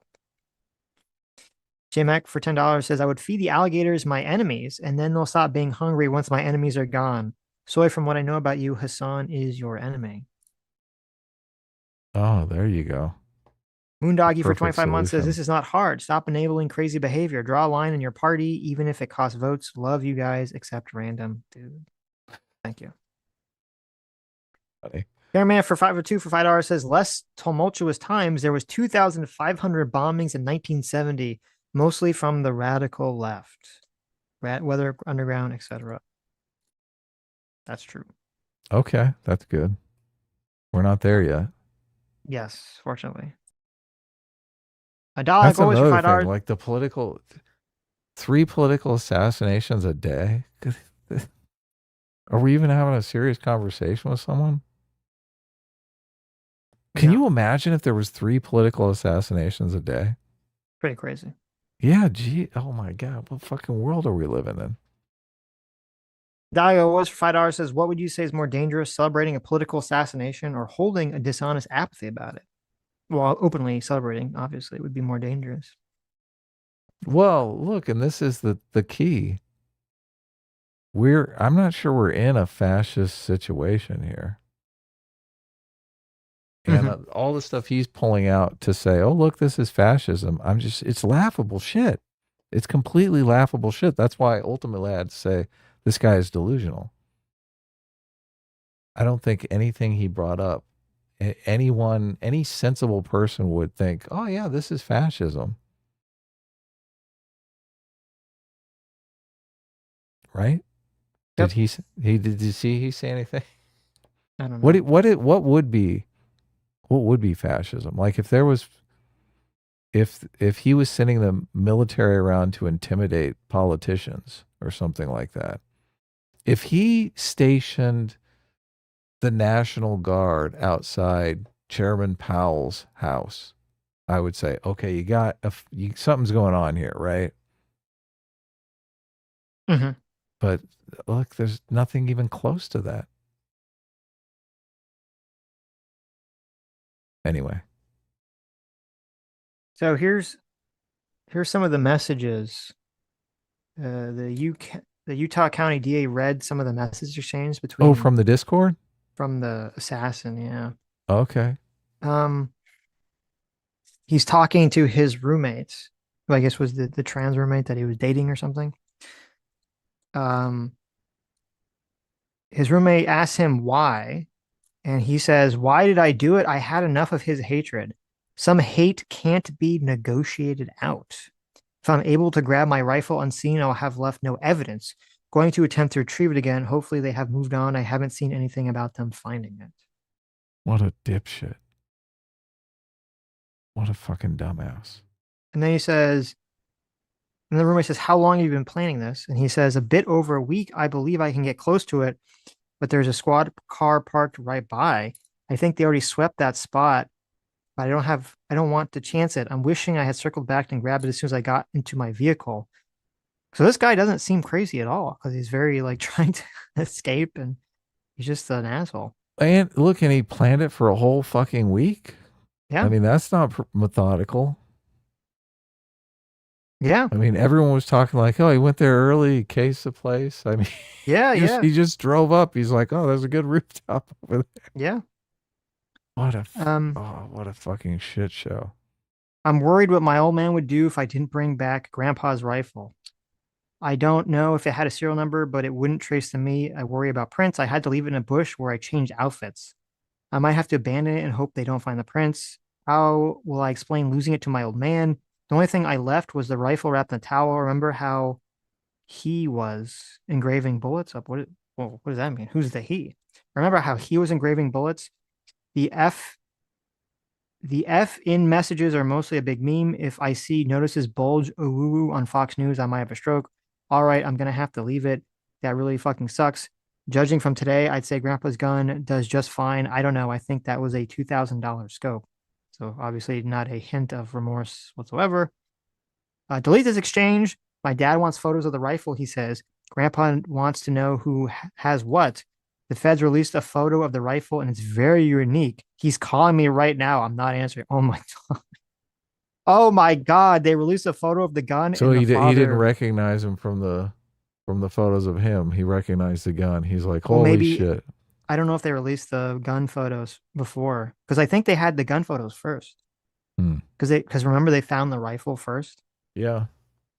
Speaker 2: JMac for $10 says, I would feed the alligators my enemies, and then they'll stop being hungry once my enemies are gone. Soy, from what I know about you, Hassan is your enemy.
Speaker 1: Oh, there you go.
Speaker 2: Moondoggy for
Speaker 1: Perfect
Speaker 2: 25 months says,
Speaker 1: solution.
Speaker 2: this is not hard. Stop enabling crazy behavior. Draw a line in your party, even if it costs votes. Love you guys, except random. Dude. Thank you.
Speaker 1: Funny.
Speaker 2: Airman for $5 says, less tumultuous times. There was 2,500 bombings in 1970, mostly from the radical left. Weather Underground, etc. That's true.
Speaker 1: Okay, that's good. We're not there yet.
Speaker 2: Yes, fortunately. A dollar
Speaker 1: That's
Speaker 2: always for
Speaker 1: another
Speaker 2: $5.
Speaker 1: thing. Like the political, 3 political assassinations a day. Are we even having a serious conversation with someone? Can you imagine if there was 3 political assassinations a day?
Speaker 2: Pretty crazy.
Speaker 1: Yeah, gee. Oh my God. What fucking world are we living in?
Speaker 2: Dario was for $5 says, what would you say is more dangerous, celebrating a political assassination or holding a dishonest apathy about it? Well, openly celebrating, obviously, would be more dangerous.
Speaker 1: Well, look, and this is the key. I'm not sure we're in a fascist situation here. And all the stuff he's pulling out to say, oh, look, this is fascism. It's laughable shit. It's completely laughable shit. That's why ultimately I had to say this guy is delusional. I don't think anything he brought up, any sensible person would think, oh yeah, this is fascism. Right?
Speaker 2: Yep.
Speaker 1: Did you see he say anything?
Speaker 2: I don't know.
Speaker 1: What would be fascism? Like if there was, if he was sending the military around to intimidate politicians or something like that, if he stationed the National Guard outside Chairman Powell's house, I would say, okay, something's going on here, right? But look, there's nothing even close to that. Anyway.
Speaker 2: So here's some of the messages. The Utah County DA read some of the message exchange between.
Speaker 1: Oh, from the Discord?
Speaker 2: From the assassin, yeah.
Speaker 1: Okay.
Speaker 2: He's talking to his roommates, who I guess was the trans roommate that he was dating or something. His roommate asks him why, and he says, why did I do it? I had enough of his hatred. Some hate can't be negotiated out. If I'm able to grab my rifle unseen, I'll have left no evidence. Going to attempt to retrieve it again. Hopefully they have moved on. I haven't seen anything about them finding it.
Speaker 1: What a dipshit. What a fucking dumbass.
Speaker 2: And then he says, and the roommate says, how long have you been planning this? And he says, a bit over a week. I believe I can get close to it, but there's a squad car parked right by. I think they already swept that spot, but I don't want to chance it. I'm wishing I had circled back and grabbed it as soon as I got into my vehicle. So this guy doesn't seem crazy at all because he's very like trying to escape and he's just an asshole.
Speaker 1: And look, and he planned it for a whole fucking week.
Speaker 2: Yeah.
Speaker 1: I mean, that's not methodical.
Speaker 2: Yeah.
Speaker 1: I mean, everyone was talking like, oh, he went there early, cased the place. I mean, he just drove up. He's like, oh, there's a good rooftop over there.
Speaker 2: Yeah.
Speaker 1: What a fucking shit show.
Speaker 2: I'm worried what my old man would do if I didn't bring back Grandpa's rifle. I don't know if it had a serial number, but it wouldn't trace to me. I worry about prints. I had to leave it in a bush where I changed outfits. I might have to abandon it and hope they don't find the prints. How will I explain losing it to my old man? The only thing I left was the rifle wrapped in a towel. Remember how he was engraving bullets up? What does that mean? Who's the he? Remember how he was engraving bullets? The F in messages are mostly a big meme. If I see notices bulge ooh on Fox News, I might have a stroke. All right, I'm going to have to leave it. That really fucking sucks. Judging from today, I'd say Grandpa's gun does just fine. I don't know. I think that was a $2,000 scope. So obviously not a hint of remorse whatsoever. Delete this exchange. My dad wants photos of the rifle, he says. Grandpa wants to know who has what. The feds released a photo of the rifle and it's very unique. He's calling me right now. I'm not answering. Oh my God. Oh my God! They released a photo of the gun.
Speaker 1: So
Speaker 2: and
Speaker 1: he
Speaker 2: the
Speaker 1: he didn't
Speaker 2: father.
Speaker 1: recognize him from the photos of him. He recognized the gun. He's like,
Speaker 2: Well,
Speaker 1: holy
Speaker 2: maybe
Speaker 1: shit.
Speaker 2: I don't know if they released the gun photos before, because I think they had the gun photos first.
Speaker 1: Hmm.
Speaker 2: Because remember they found the rifle first,
Speaker 1: Yeah.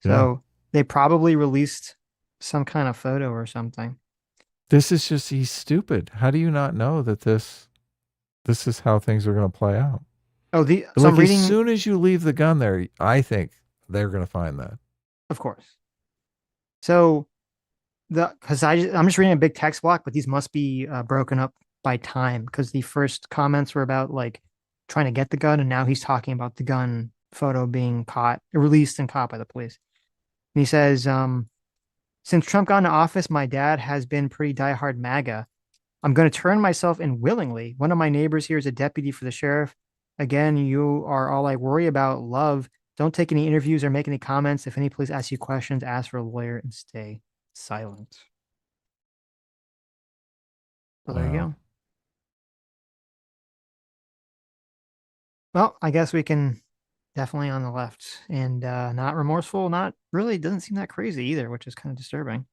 Speaker 1: Yeah.
Speaker 2: so they probably released some kind of photo or something.
Speaker 1: This is just, he's stupid. How do you not know that this is how things are going to play out?
Speaker 2: Oh, so
Speaker 1: Like,
Speaker 2: I'm
Speaker 1: as
Speaker 2: reading,
Speaker 1: soon as you leave the gun there, I think they're going to find that.
Speaker 2: of course. So I'm just reading a big text block, but these must be broken up by time because the first comments were about like trying to get the gun, and now he's talking about the gun photo being released and caught by the police. And he says, since Trump got into office, my dad has been pretty diehard MAGA. I'm going to turn myself in willingly. One of my neighbors here is a deputy for the sheriff. Again, you are all I worry about. Love. Don't take any interviews or make any comments. If any police ask you questions, ask for a lawyer and stay silent. So there you
Speaker 1: Wow.
Speaker 2: go. Well, I guess we can definitely on the left and not remorseful, not really doesn't seem that crazy either, which is kind of disturbing.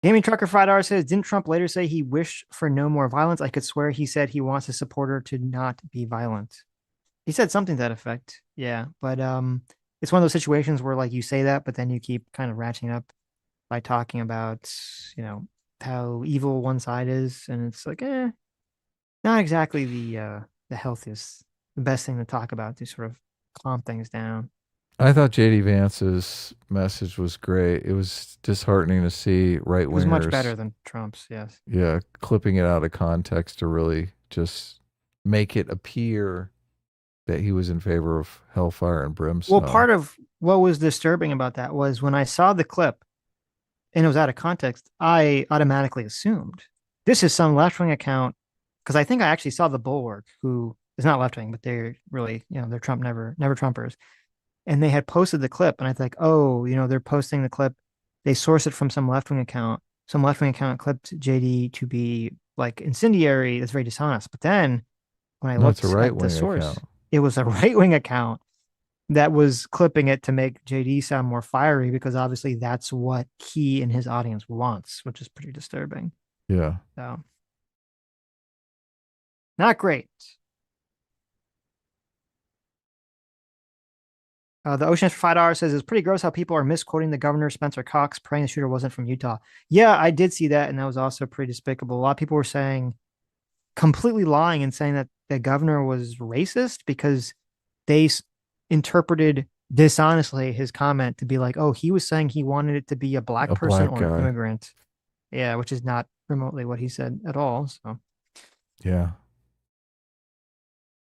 Speaker 2: Gaming Trucker Fried R says, didn't Trump later say he wished for no more violence? I could swear he said he wants his supporter to not be violent. He said something to that effect. Yeah. But it's one of those situations where like you say that, but then you keep kind of ratcheting up by talking about, how evil one side is. And it's like, not exactly the healthiest, the best thing to talk about to sort of calm things down.
Speaker 1: I thought JD Vance's message was great. It was disheartening to see right
Speaker 2: It was much better
Speaker 1: wingers,
Speaker 2: than Trump's, yes.
Speaker 1: yeah, clipping it out of context to really just make it appear that he was in favor of hellfire and
Speaker 2: Well,
Speaker 1: brimstone.
Speaker 2: part of what was disturbing about that was when I saw the clip and it was out of context, I automatically assumed this is some left wing account because I think I actually saw the Bulwark, who is not left wing, but they're really, they're Trump never Trumpers, and they had posted the clip, and I think, oh, they're posting the clip. They source it from some left wing account. Some left wing account clipped JD to be like incendiary. That's very dishonest. But then when I
Speaker 1: No, it's a
Speaker 2: looked
Speaker 1: right
Speaker 2: at the
Speaker 1: wing
Speaker 2: source,
Speaker 1: account.
Speaker 2: it was a right wing account that was clipping it to make JD sound more fiery because obviously that's what he and his audience wants, which is pretty disturbing.
Speaker 1: Yeah.
Speaker 2: So, not great. The Ocean for $5 says it's pretty gross how people are misquoting the governor, Spencer Cox, praying the shooter wasn't from Utah. Yeah, I did see that, and that was also pretty despicable. A lot of people were saying, completely lying and saying that the governor was racist because they interpreted dishonestly his comment to be like, oh, he was saying he wanted it to be a black
Speaker 1: A
Speaker 2: person
Speaker 1: black
Speaker 2: or an
Speaker 1: guy.
Speaker 2: immigrant. Yeah, which is not remotely what he said at all. So,
Speaker 1: Yeah.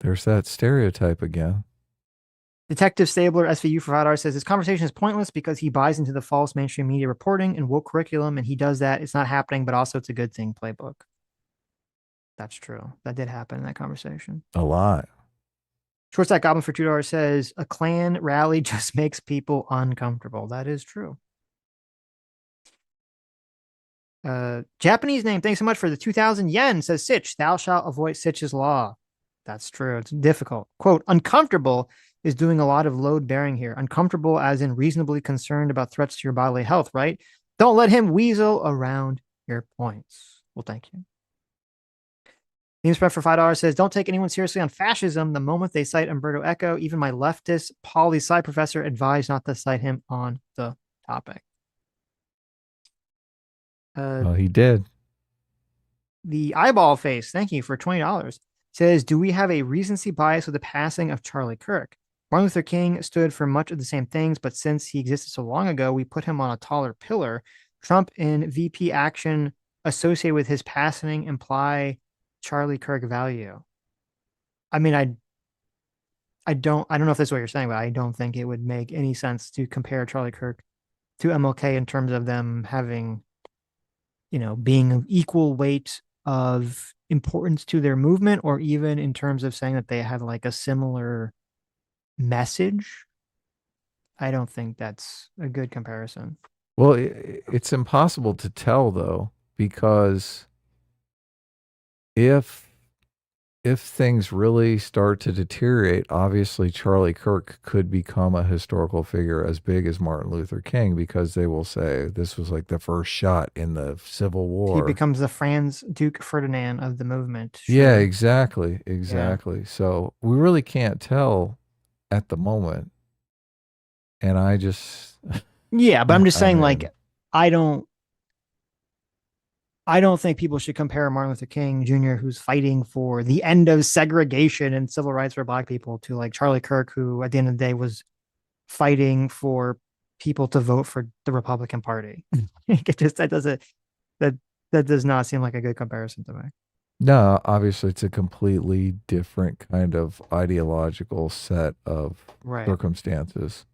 Speaker 1: There's that stereotype again.
Speaker 2: Detective Stabler, SVU for $5 says this conversation is pointless because he buys into the false mainstream media reporting and woke curriculum, and he does that. It's not happening, but also it's a good thing. Playbook. That's true. That did happen in that conversation.
Speaker 1: A lot.
Speaker 2: Shortstack Goblin for $2 says a Klan rally just makes people uncomfortable. That is true. Japanese name, thanks so much for the 2,000 yen, says Sitch, thou shalt avoid Sitch's law. That's true. It's difficult. Quote, uncomfortable is doing a lot of load bearing here. Uncomfortable as in reasonably concerned about threats to your bodily health, right? Don't let him weasel around your points. Well, thank you. Meme spread for $5 says, don't take anyone seriously on fascism. The moment they cite Umberto Eco, even my leftist poli-sci professor advised not to cite him on the topic.
Speaker 1: He did.
Speaker 2: The eyeball face, thank you for $20, says, do we have a recency bias with the passing of Charlie Kirk? Martin Luther King stood for much of the same things, but since he existed so long ago, we put him on a taller pillar. Trump in VP action associated with his passing imply Charlie Kirk value. I mean, I don't know if that's what you're saying, but I don't think it would make any sense to compare Charlie Kirk to MLK in terms of them having, being of equal weight of importance to their movement, or even in terms of saying that they had like a similar message. I don't think that's a good comparison.
Speaker 1: Well, it's impossible to tell though, because if if things really start to deteriorate, obviously Charlie Kirk could become a historical figure as big as Martin Luther King, because they will say this was like the first shot in the Civil War.
Speaker 2: He becomes the Franz Duke Ferdinand of the movement.
Speaker 1: Yeah,
Speaker 2: Sure.
Speaker 1: exactly. So we really can't tell at the moment. And I just,
Speaker 2: Yeah, but I'm just saying,
Speaker 1: mean,
Speaker 2: like, I don't think people should compare Martin Luther King Jr., who's fighting for the end of segregation and civil rights for Black people, to like Charlie Kirk, who at the end of the day was fighting for people to vote for the Republican Party. It just that that does not seem like a good comparison to me.
Speaker 1: no, obviously it's a completely different kind of ideological set of
Speaker 2: Right.
Speaker 1: circumstances.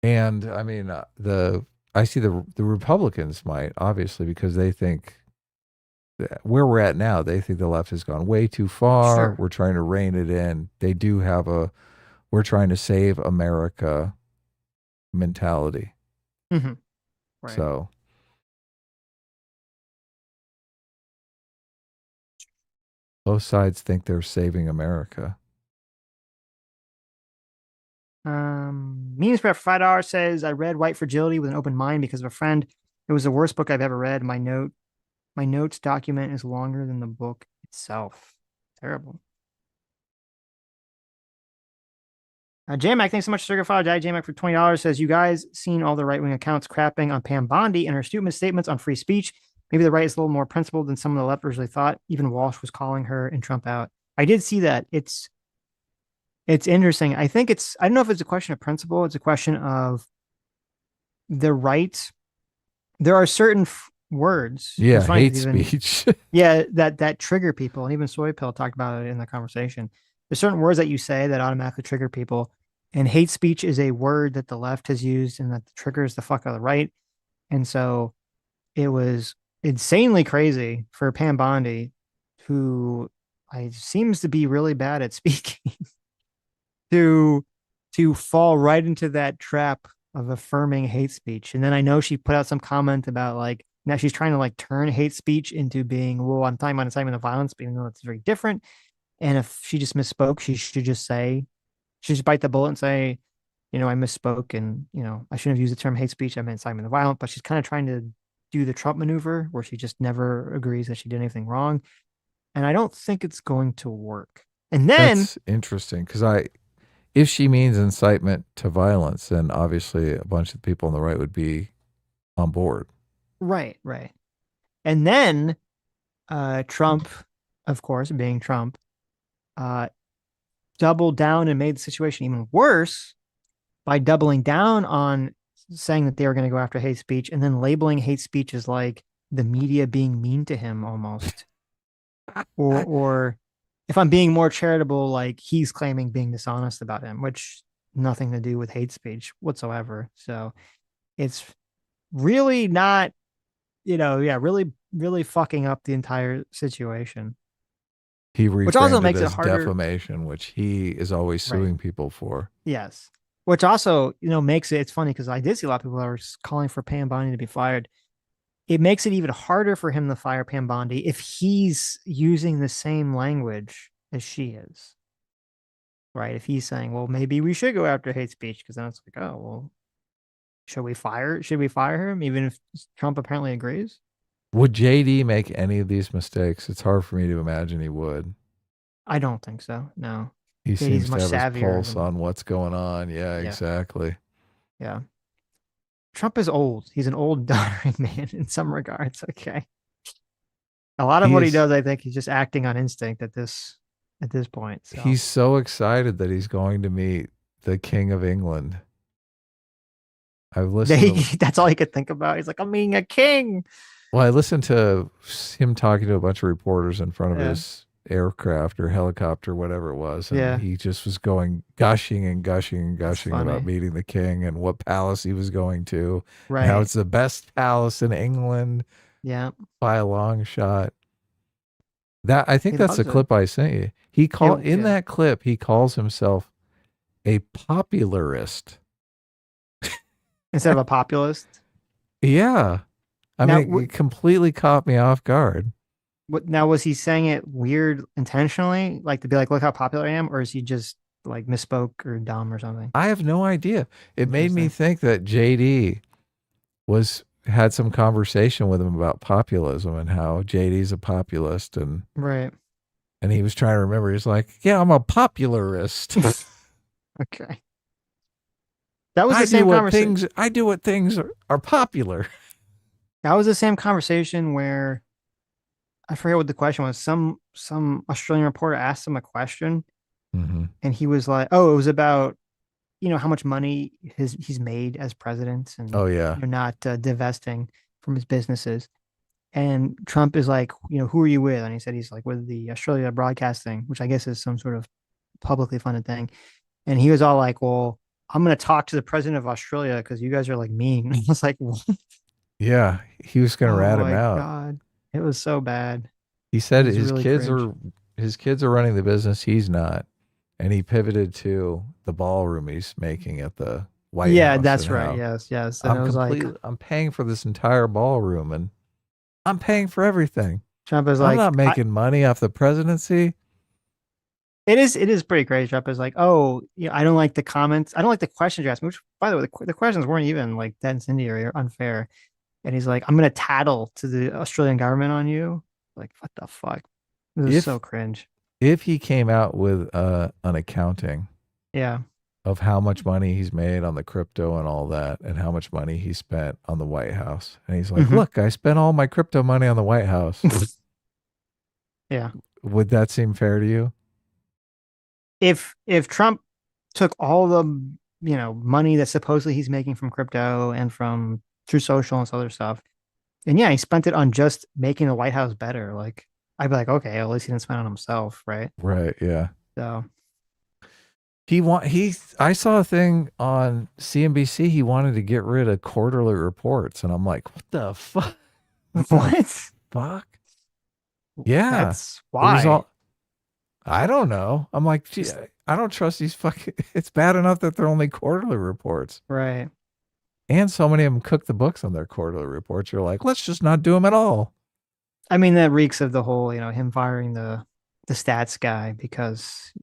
Speaker 1: And I mean, I see the Republicans might, obviously, because they think that where we're at now, they think the left has gone way too far.
Speaker 2: Sure.
Speaker 1: We're trying to rein it in. They do have we're trying to save America mentality.
Speaker 2: Mm-hmm. Right.
Speaker 1: So both sides think they're saving America.
Speaker 2: Memes for $5 says, I read White Fragility with an open mind because of a friend. It was the worst book I've ever read. My notes document is longer than the book itself. Terrible. JMac, thanks so much, Circuit File. JMac for $20 says, you guys seen all the right-wing accounts crapping on Pam Bondi and her stupid statements on free speech. Maybe the right is a little more principled than some of the left originally thought. Even Walsh was calling her and Trump out. I did see that. It's interesting. I think I don't know if it's a question of principle. It's a question of the right. There are certain words.
Speaker 1: Yeah, hate speech.
Speaker 2: Yeah, that trigger people. And even SoyPill talked about it in the conversation. There's certain words that you say that automatically trigger people. And hate speech is a word that the left has used and that triggers the fuck out of the right. And so it was insanely crazy for Pam Bondi, who seems to be really bad at speaking, to fall right into that trap of affirming hate speech. And then I know she put out some comment about like, now she's trying to like turn hate speech into being, well, I'm talking about incitement of violence, but even though it's very different. And if she just misspoke, she should just bite the bullet and say, I misspoke, and, I shouldn't have used the term hate speech. I meant incitement of violence. But she's kind of trying to do the Trump maneuver where she just never agrees that she did anything wrong. And I don't think it's going to work. And then
Speaker 1: that's interesting, because if she means incitement to violence, then obviously a bunch of people on the right would be on board.
Speaker 2: Right. And then Trump, of course, being Trump, doubled down and made the situation even worse by doubling down on saying that they were going to go after hate speech and then labeling hate speech as like the media being mean to him almost. or if I'm being more charitable, like he's claiming being dishonest about him, which nothing to do with hate speech whatsoever. So it's really not, really, really fucking up the entire situation.
Speaker 1: He reframed
Speaker 2: which also makes
Speaker 1: it
Speaker 2: it
Speaker 1: as
Speaker 2: harder.
Speaker 1: Defamation, which he is always suing people for.
Speaker 2: Yes. Which also, makes it's funny because I did see a lot of people that were calling for Pam Bondi to be fired. It makes it even harder for him to fire Pam Bondi if he's using the same language as she is. Right? If he's saying, well, maybe we should go after hate speech, because then it's like, oh, well, should we fire him even if Trump apparently agrees?
Speaker 1: Would JD make any of these mistakes? It's hard for me to imagine he would.
Speaker 2: I don't think so. No.
Speaker 1: He seems
Speaker 2: much
Speaker 1: to have his
Speaker 2: savvier
Speaker 1: pulse on what's going on. Yeah, exactly.
Speaker 2: Yeah. Trump is old. He's an old, doddering man in some regards. Okay. A lot of what he does, I think he's just acting on instinct at this point. So.
Speaker 1: He's so excited that he's going to meet the King of England. I've listened.
Speaker 2: That's all he could think about. He's like, I'm meeting a king.
Speaker 1: Well, I listened to him talking to a bunch of reporters in front of his aircraft or helicopter, whatever it was. And he just was gushing about meeting the king and what palace he was going to. Right. How it's the best palace in England.
Speaker 2: Yeah.
Speaker 1: By a long shot. I think that's the clip I sent you. That clip, he calls himself a popularist.
Speaker 2: Instead of a populist?
Speaker 1: Yeah. I mean, it completely caught me off guard.
Speaker 2: What now, was he saying it weird intentionally, like to be like, look how popular I am, or is he just like misspoke or dumb or something?
Speaker 1: I have no idea. It made me
Speaker 2: Interesting.
Speaker 1: think that JD had some conversation with him about populism and how JD's a populist,
Speaker 2: Right.
Speaker 1: and he was trying to remember. He's like, "Yeah, I'm a popularist.
Speaker 2: Okay. That was the same conversation.
Speaker 1: I do what things are popular."
Speaker 2: That was the same conversation where I forget what the question was. Some Australian reporter asked him a question,
Speaker 1: Mm-hmm.
Speaker 2: and he was like, "Oh, it was about how much money he's made as president, and
Speaker 1: Oh yeah,
Speaker 2: not divesting from his businesses." And Trump is like, who are you with? And he said he's like with the Australia Broadcasting, which I guess is some sort of publicly funded thing. And he was all like, "Well, I'm going to talk to the president of Australia because you guys are like mean." I was like, "What?"
Speaker 1: yeah. He was gonna
Speaker 2: Oh
Speaker 1: rat him
Speaker 2: my
Speaker 1: out.
Speaker 2: God. It was so bad.
Speaker 1: He
Speaker 2: It
Speaker 1: said
Speaker 2: was really cringe.
Speaker 1: his kids are running the business. He's not, and he pivoted to the ballroom he's making at the White
Speaker 2: Yeah,
Speaker 1: House
Speaker 2: that's
Speaker 1: and
Speaker 2: right.
Speaker 1: how
Speaker 2: Yes, yes. And it was like,
Speaker 1: I'm paying for this entire ballroom and I'm paying for everything.
Speaker 2: Trump is
Speaker 1: I'm
Speaker 2: like,
Speaker 1: not making money off the presidency.
Speaker 2: it is pretty crazy. Trump is like, "Oh, I don't like the comments. I don't like the questions you asked me," which, by the way, the questions weren't even like that incendiary or unfair. And he's like, "I'm going to tattle to the Australian government on you." Like, what the fuck? This is so
Speaker 1: If
Speaker 2: cringe.
Speaker 1: he came out with an accounting
Speaker 2: Yeah.
Speaker 1: of how much money he's made on the crypto and all that, and how much money he spent on the White House, and he's like,
Speaker 2: Hmm.
Speaker 1: "Look, I spent all my crypto money on the White House."
Speaker 2: Yeah.
Speaker 1: Would that seem fair to you?
Speaker 2: If Trump took all the money that supposedly he's making from crypto and from True Social and this other stuff, and yeah, he spent it on just making the White House better, like I'd be like, okay, at least he didn't spend it on himself, right?
Speaker 1: Right. Yeah.
Speaker 2: So
Speaker 1: I saw a thing on CNBC. He wanted to get rid of quarterly reports, and I'm like, what the fuck? What the
Speaker 2: what?
Speaker 1: fuck? Yeah.
Speaker 2: That's
Speaker 1: There's
Speaker 2: why.
Speaker 1: all I don't know. I'm like, gee, I don't trust these fucking it's bad enough that they're only quarterly reports.
Speaker 2: Right.
Speaker 1: And so many of them cook the books on their quarterly reports. You're like, let's just not do them at all.
Speaker 2: I mean, that reeks of the whole, him firing the stats guy because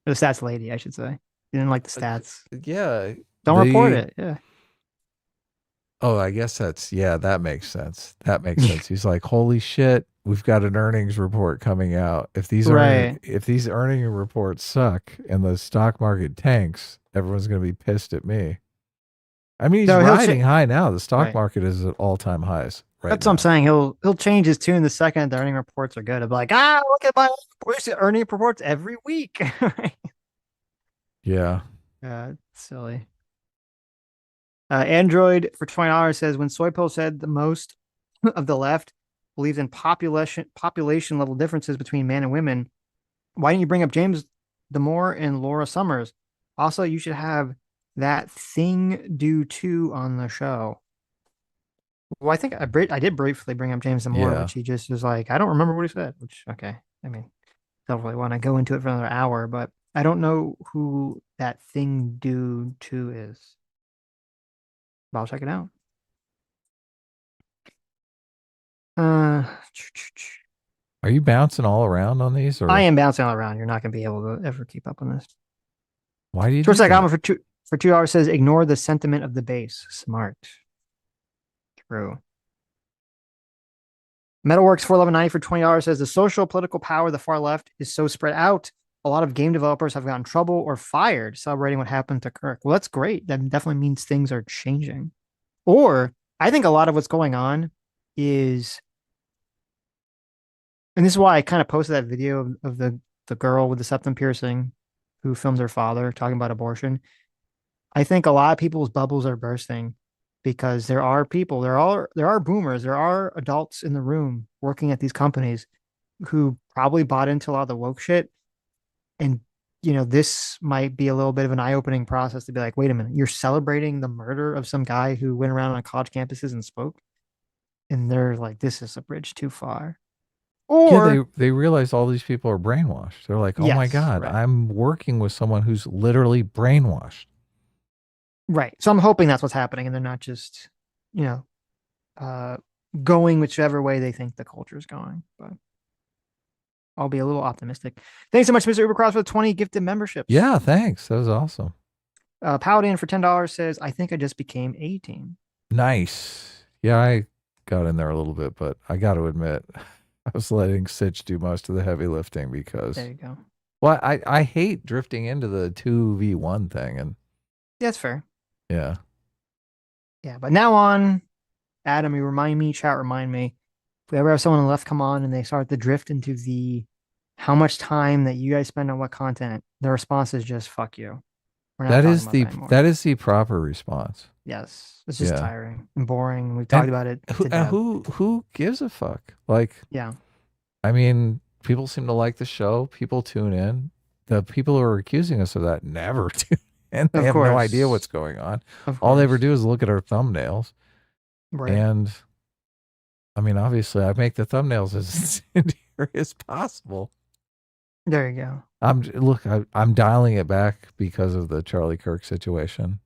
Speaker 2: the stats lady, I should say. He didn't like the stats.
Speaker 1: Yeah.
Speaker 2: Don't report it. Yeah.
Speaker 1: Oh, I guess that makes sense. That makes sense. He's like, holy shit, we've got an earnings report coming out.
Speaker 2: Right.
Speaker 1: If these earning reports suck and the stock market tanks, everyone's going to be pissed at me. I mean, he's
Speaker 2: No,
Speaker 1: riding high now. The stock
Speaker 2: right.
Speaker 1: market is at all-time highs right
Speaker 2: That's
Speaker 1: now.
Speaker 2: what I'm saying. He'll change his tune the second the earning reports are good. He'll be like, look at my earning reports every week.
Speaker 1: Yeah.
Speaker 2: Silly. Android for $20 says, when SoyPill said the most of the left believes in population level differences between men and women, why didn't you bring up James Damore and Laura Summers? Also, you should have that thing do too on the show. Well, I think I did briefly bring up James Damore,
Speaker 1: Yeah.
Speaker 2: which he just was like, I don't remember what he said, which, okay. I mean, don't really want to go into it for another hour, but I don't know who that thing do too is. But I'll check it out.
Speaker 1: Are you bouncing all around on these, or
Speaker 2: I am bouncing all around. You're not going to be able to ever keep up on this.
Speaker 1: why do you
Speaker 2: Short
Speaker 1: do that?
Speaker 2: for $2 says, ignore the sentiment of the base. Smart. True. Metalworks 411.90 for $20 says, the social political power of the far left is so spread out. A lot of game developers have gotten in trouble or fired celebrating what happened to Kirk. Well, that's great. That definitely means things are changing. Or I think a lot of what's going on is, and this is why I kind of posted that video of the girl with the septum piercing who filmed her father talking about abortion. I think a lot of people's bubbles are bursting because there are people, there are boomers, there are adults in the room working at these companies who probably bought into a lot of the woke shit. And this might be a little bit of an eye-opening process to be like, wait a minute, you're celebrating the murder of some guy who went around on college campuses and spoke, and they're like, this is a bridge too far. Or
Speaker 1: Yeah, they realize all these people are brainwashed. They're like, oh my
Speaker 2: yes,
Speaker 1: God,
Speaker 2: right.
Speaker 1: I'm working with someone who's literally brainwashed.
Speaker 2: Right. So I'm hoping that's what's happening, and they're not just, going whichever way they think the culture is going. But I'll be a little optimistic. Thanks so much, Mr. Ubercross, for the 20 gifted memberships.
Speaker 1: Yeah, thanks. That was awesome.
Speaker 2: Paladin for $10 says, I think I just became 18.
Speaker 1: Nice. Yeah, I got in there a little bit, but I got to admit, I was letting Sitch do most of the heavy lifting because,
Speaker 2: There you go.
Speaker 1: well, I hate drifting into the 2v1 thing. And
Speaker 2: That's fair.
Speaker 1: yeah.
Speaker 2: Yeah, but now on, Adam, you remind me, chat, remind me. If we ever have someone on the left come on and they start to drift into the how much time that you guys spend on what content, the response is just fuck you. We're not
Speaker 1: That
Speaker 2: talking
Speaker 1: is
Speaker 2: about
Speaker 1: the
Speaker 2: that anymore.
Speaker 1: that is the proper response.
Speaker 2: Yes. It's just
Speaker 1: Yeah.
Speaker 2: tiring and boring. We've talked about it to death.
Speaker 1: Who gives a fuck? Like,
Speaker 2: Yeah.
Speaker 1: I mean, people seem to like the show. People tune in. The people who are accusing us of that never tune in. They
Speaker 2: Of
Speaker 1: have no
Speaker 2: course.
Speaker 1: idea what's going on.
Speaker 2: Of
Speaker 1: All they ever
Speaker 2: course.
Speaker 1: do is look at our thumbnails.
Speaker 2: Right.
Speaker 1: And I mean, obviously, I make the thumbnails as incendiary as possible.
Speaker 2: There you go.
Speaker 1: I'm dialing it back because of the Charlie Kirk situation.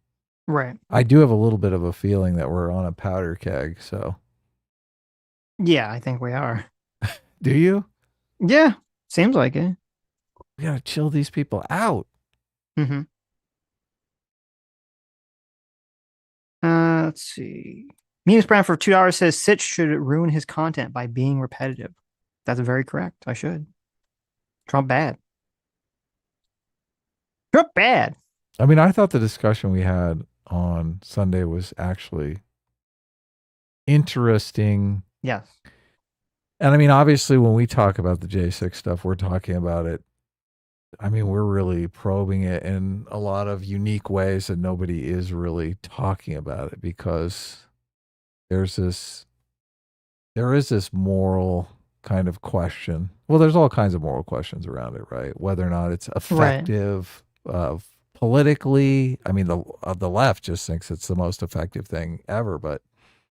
Speaker 2: Right.
Speaker 1: I do have a little bit of a feeling that we're on a powder keg. So,
Speaker 2: Yeah, I think we are.
Speaker 1: do you?
Speaker 2: Yeah. Seems like it.
Speaker 1: We gotta chill these people out.
Speaker 2: Mm-hmm. Let's see. Memes Brand for $2 says Sitch should ruin his content by being repetitive. That's very correct. I should. Trump bad. Trump bad.
Speaker 1: I mean, I thought the discussion we had on Sunday was actually interesting.
Speaker 2: Yes.
Speaker 1: And I mean, obviously, when we talk about the J6 stuff, we're talking about it. I mean, we're really probing it in a lot of unique ways that nobody is really talking about it because there is this moral kind of question. Well, there's all kinds of moral questions around it, right? Whether or not it's effective politically. I mean, the left just thinks it's the most effective thing ever, but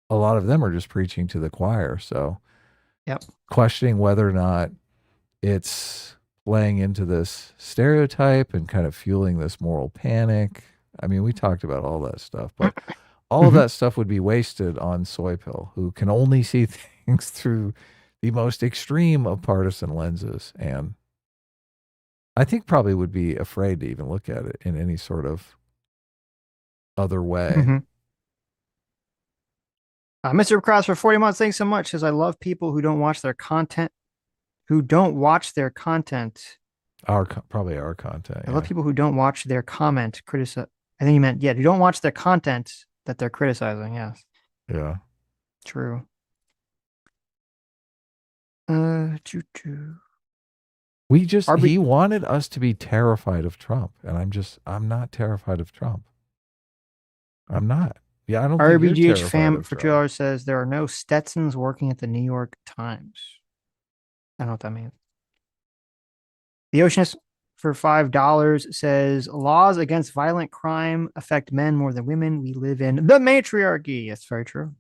Speaker 1: a lot of them are just preaching to the choir. So,
Speaker 2: yep,
Speaker 1: questioning whether or not it's playing into this stereotype and kind of fueling this moral panic. I mean, we talked about all that stuff, but all of that stuff would be wasted on SoyPill, who can only see things through the most extreme of partisan lenses. And I think probably would be afraid to even look at it in any sort of other way.
Speaker 2: Mr. Cross for 40 months. Thanks so much. Says I love people who don't watch their content.
Speaker 1: Probably our content.
Speaker 2: I love people who don't watch their comment. I think you meant, who don't watch their content that they're criticizing. Yes.
Speaker 1: Yeah.
Speaker 2: True.
Speaker 1: He wanted us to be terrified of Trump. And I'm not terrified of Trump. I'm not. Yeah, I don't think you're
Speaker 2: RBGH fam for
Speaker 1: Trump.
Speaker 2: $2 says there are no Stetsons working at the New York Times. I don't know what that means. The Oceanist for $5 says laws against violent crime affect men more than women. We live in the matriarchy. That's very true.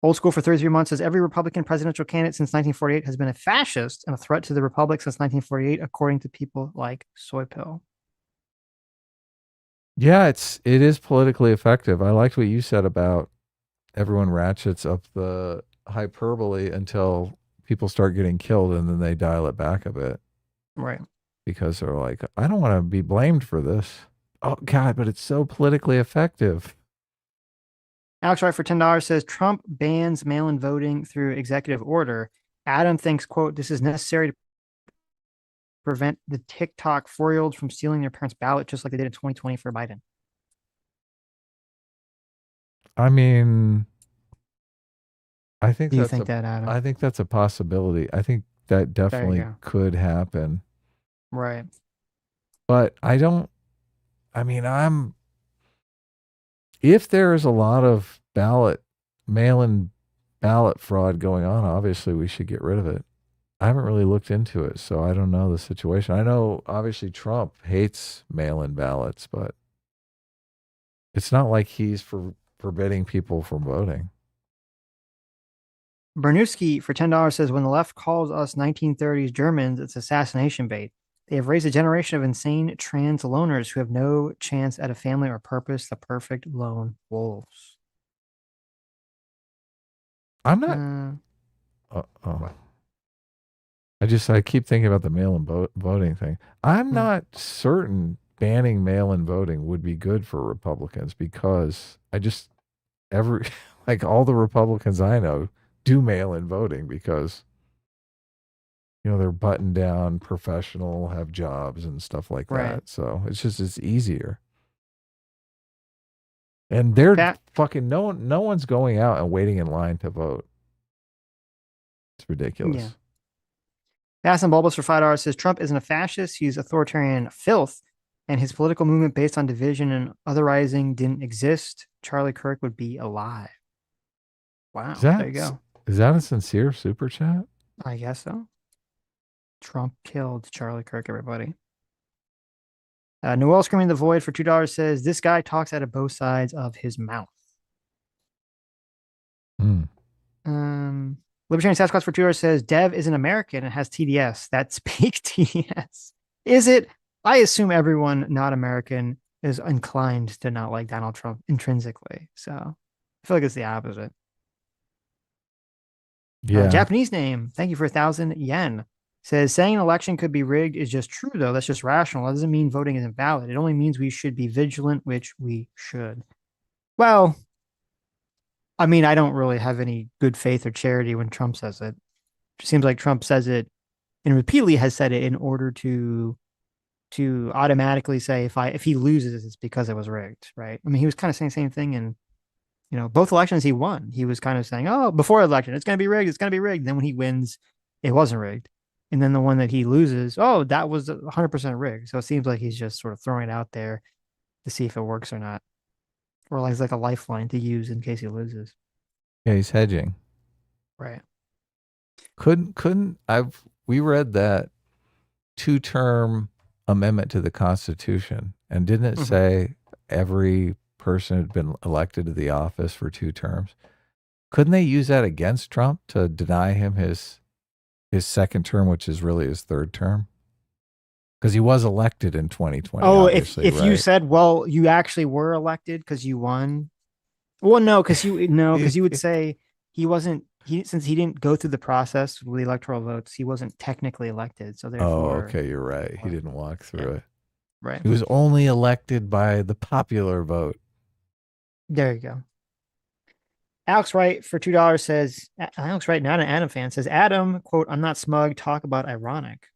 Speaker 2: Old School for 33 months says every Republican presidential candidate since 1948 has been a fascist and a threat to the Republic since 1948, according to people like SoyPill.
Speaker 1: Yeah, it is politically effective. I liked what you said about everyone ratchets up the hyperbole until people start getting killed and then they dial it back a bit.
Speaker 2: Right.
Speaker 1: Because they're like, I don't want to be blamed for this. Oh, God, but it's so politically effective.
Speaker 2: Alex Wright for $10 says Trump bans mail-in voting through executive order. Adam thinks, quote, this is necessary to prevent the TikTok 4-year-olds from stealing their parents' ballot, just like they did in 2020 for Biden.
Speaker 1: I mean, I think
Speaker 2: that, Adam?
Speaker 1: I think that's a possibility. I think that definitely could happen.
Speaker 2: Right.
Speaker 1: But if there is a lot of mail-in ballot fraud going on, obviously we should get rid of it. I haven't really looked into it, so I don't know the situation. I know obviously Trump hates mail-in ballots, but it's not like he's forbidding people from voting.
Speaker 2: Bernewski for $10 says when the left calls us 1930s Germans, it's assassination bait. They have raised a generation of insane trans loners who have no chance at a family or purpose, the perfect lone wolves.
Speaker 1: I'm not. I keep thinking about the mail-in voting thing. I'm
Speaker 2: Hmm.
Speaker 1: not certain banning mail-in voting would be good for Republicans because every like all the Republicans I know do mail-in voting because they're buttoned down, professional, have jobs and stuff like
Speaker 2: Right.
Speaker 1: that. So it's easier. And they're
Speaker 2: That
Speaker 1: fucking no one's going out and waiting in line to vote. It's ridiculous.
Speaker 2: Yeah. Bass and Bulbous for $5 says Trump isn't a fascist. He's authoritarian filth, and his political movement based on division and otherizing didn't exist. Charlie Kirk would be alive. Wow. There you go.
Speaker 1: Is that a sincere super chat?
Speaker 2: I guess so. Trump killed Charlie Kirk, everybody. Noel Screaming the Void for $2 says this guy talks out of both sides of his mouth. Libertarian Sasquatch for $2 says Dev is an American and has TDS. That's peak TDS. Is it? I assume everyone not American is inclined to not like Donald Trump intrinsically. So I feel like it's the opposite.
Speaker 1: Yeah.
Speaker 2: Japanese name. Thank you for 1,000 yen. Says saying an election could be rigged is just true, though. That's just rational. That doesn't mean voting isn't valid. It only means we should be vigilant, which we should. Well, I mean, I don't really have any good faith or charity when Trump says it. It seems like Trump says it and repeatedly has said it in order to automatically say if he loses, it's because it was rigged, right? I mean, he was kind of saying the same thing in both elections he won. He was kind of saying, oh, before election, it's going to be rigged. It's going to be rigged. And then when he wins, it wasn't rigged. And then the one that he loses, oh, that was 100% rigged. So it seems like he's just sort of throwing it out there to see if it works or not. Or like a lifeline to use in case he loses.
Speaker 1: Yeah, he's hedging.
Speaker 2: Right.
Speaker 1: We read that 2-term amendment to the Constitution, and didn't it say every person had been elected to the office for 2 terms? Couldn't they use that against Trump to deny him his second term, which is really his 3rd term? Because he was elected in 2020.
Speaker 2: Oh, if
Speaker 1: right?
Speaker 2: you said, well, you actually were elected because you won. Well, no, because you would say he wasn't. Since he didn't go through the process with the electoral votes, he wasn't technically elected. So therefore,
Speaker 1: okay, you're right. He didn't walk through it.
Speaker 2: Right.
Speaker 1: He was only elected by the popular vote.
Speaker 2: There you go. Alex Wright for $2 says, Alex Wright, not an Adam fan, says, Adam, quote, I'm not smug, talk about ironic.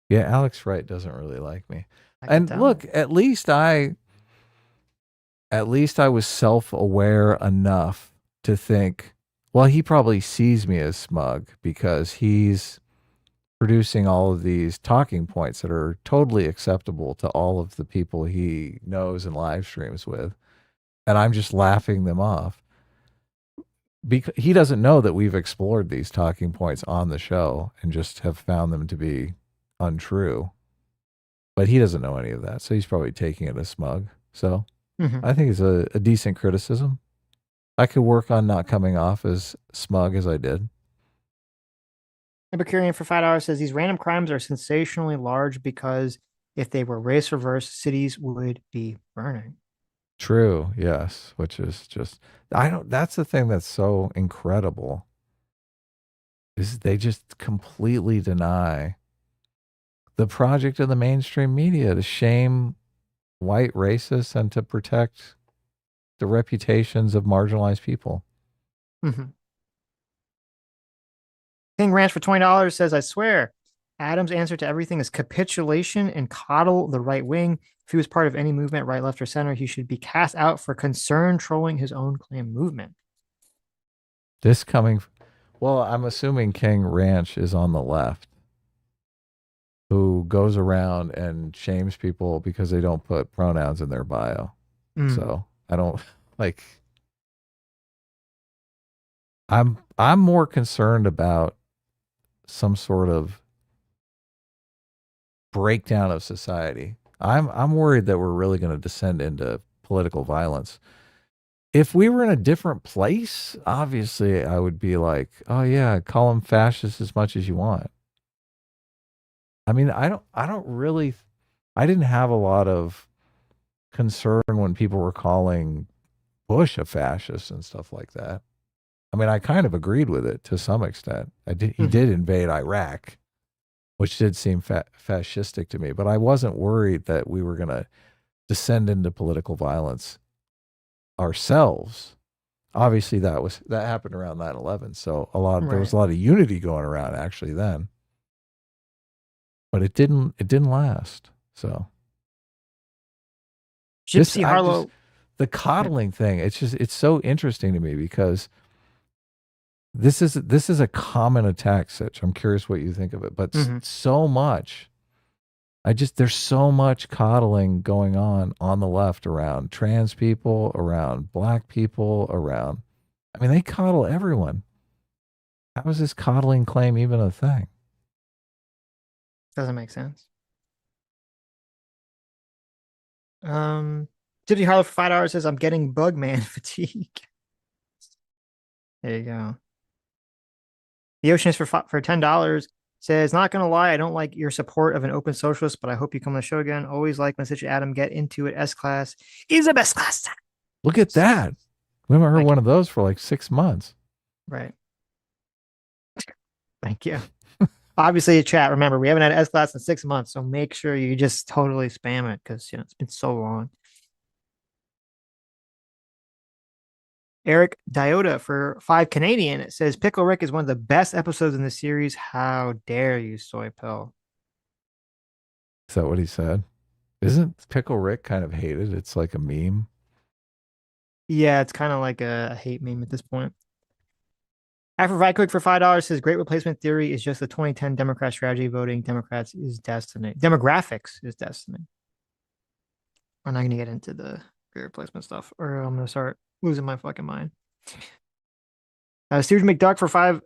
Speaker 1: Yeah, Alex Wright doesn't really like me.
Speaker 2: I can
Speaker 1: And
Speaker 2: tell.
Speaker 1: look, at least I was self-aware enough to think, well, he probably sees me as smug because he's producing all of these talking points that are totally acceptable to all of the people he knows and live streams with. And I'm just laughing them off. Because he doesn't know that we've explored these talking points on the show and just have found them to be untrue. But he doesn't know any of that. So he's probably taking it as smug. So I think it's a decent criticism. I could work on not coming off as smug as I did.
Speaker 2: Epicurean for $5 says these random crimes are sensationally large because if they were race reversed, cities would be burning.
Speaker 1: True, yes, which is just that's the thing that's so incredible. Is they just completely deny the project of the mainstream media to shame white racists and to protect the reputations of marginalized people.
Speaker 2: King Ranch for $20 says, I swear, Adam's answer to everything is capitulation and coddle the right wing. If he was part of any movement, right, left, or center, he should be cast out for concern trolling his own claim movement.
Speaker 1: Well, I'm assuming King Ranch is on the left, who goes around and shames people because they don't put pronouns in their bio. So I don't like. I'm more concerned about some sort of breakdown of society. I'm worried that we're really going to descend into political violence. If we were in a different place, obviously I would be like, oh yeah, call them fascists as much as you want. I mean, I didn't have a lot of concern when people were calling Bush a fascist and stuff like that. I mean, I kind of agreed with it to some extent. He did invade Iraq, which did seem fascistic to me, but I wasn't worried that we were going to descend into political violence ourselves. Obviously, that happened around 9/11, so there was a lot of unity going around actually then, but it didn't last. So
Speaker 2: Gypsy Harlow,
Speaker 1: the coddling thing, it's so interesting to me because this is a common attack, Sitch. I'm curious what you think of it, but so much. There's so much coddling going on the left around trans people, around black people, around. I mean, they coddle everyone. How is this coddling claim even a thing?
Speaker 2: Doesn't make sense. Gypsy Harlow for $5 says, "I'm getting Bugman fatigue." There you go. The Oceanist for $10 says, "Not gonna lie, I don't like your support of an open socialist, but I hope you come on the show again. Always like when Sitch and Adam get into it. S class is the best class."
Speaker 1: Look at that. We haven't heard one of those for like 6 months.
Speaker 2: Right. Thank you. Obviously, chat, remember, we haven't had S class in 6 months, so make sure you just totally spam it because it's been so long. Eric Diota for $5 It says, "Pickle Rick is one of the best episodes in the series. How dare you, SoyPill?"
Speaker 1: Is that what he said? Isn't Pickle Rick kind of hated? It's like a meme.
Speaker 2: Yeah, it's kind of like a hate meme at this point. After Quick for $5 says, "Great replacement theory is just the 2010 Democrat strategy. Voting Democrats is destiny. Demographics is destiny." I'm not going to get into the great replacement stuff, or I'm going to start losing my fucking mind. Steve McDuck for $5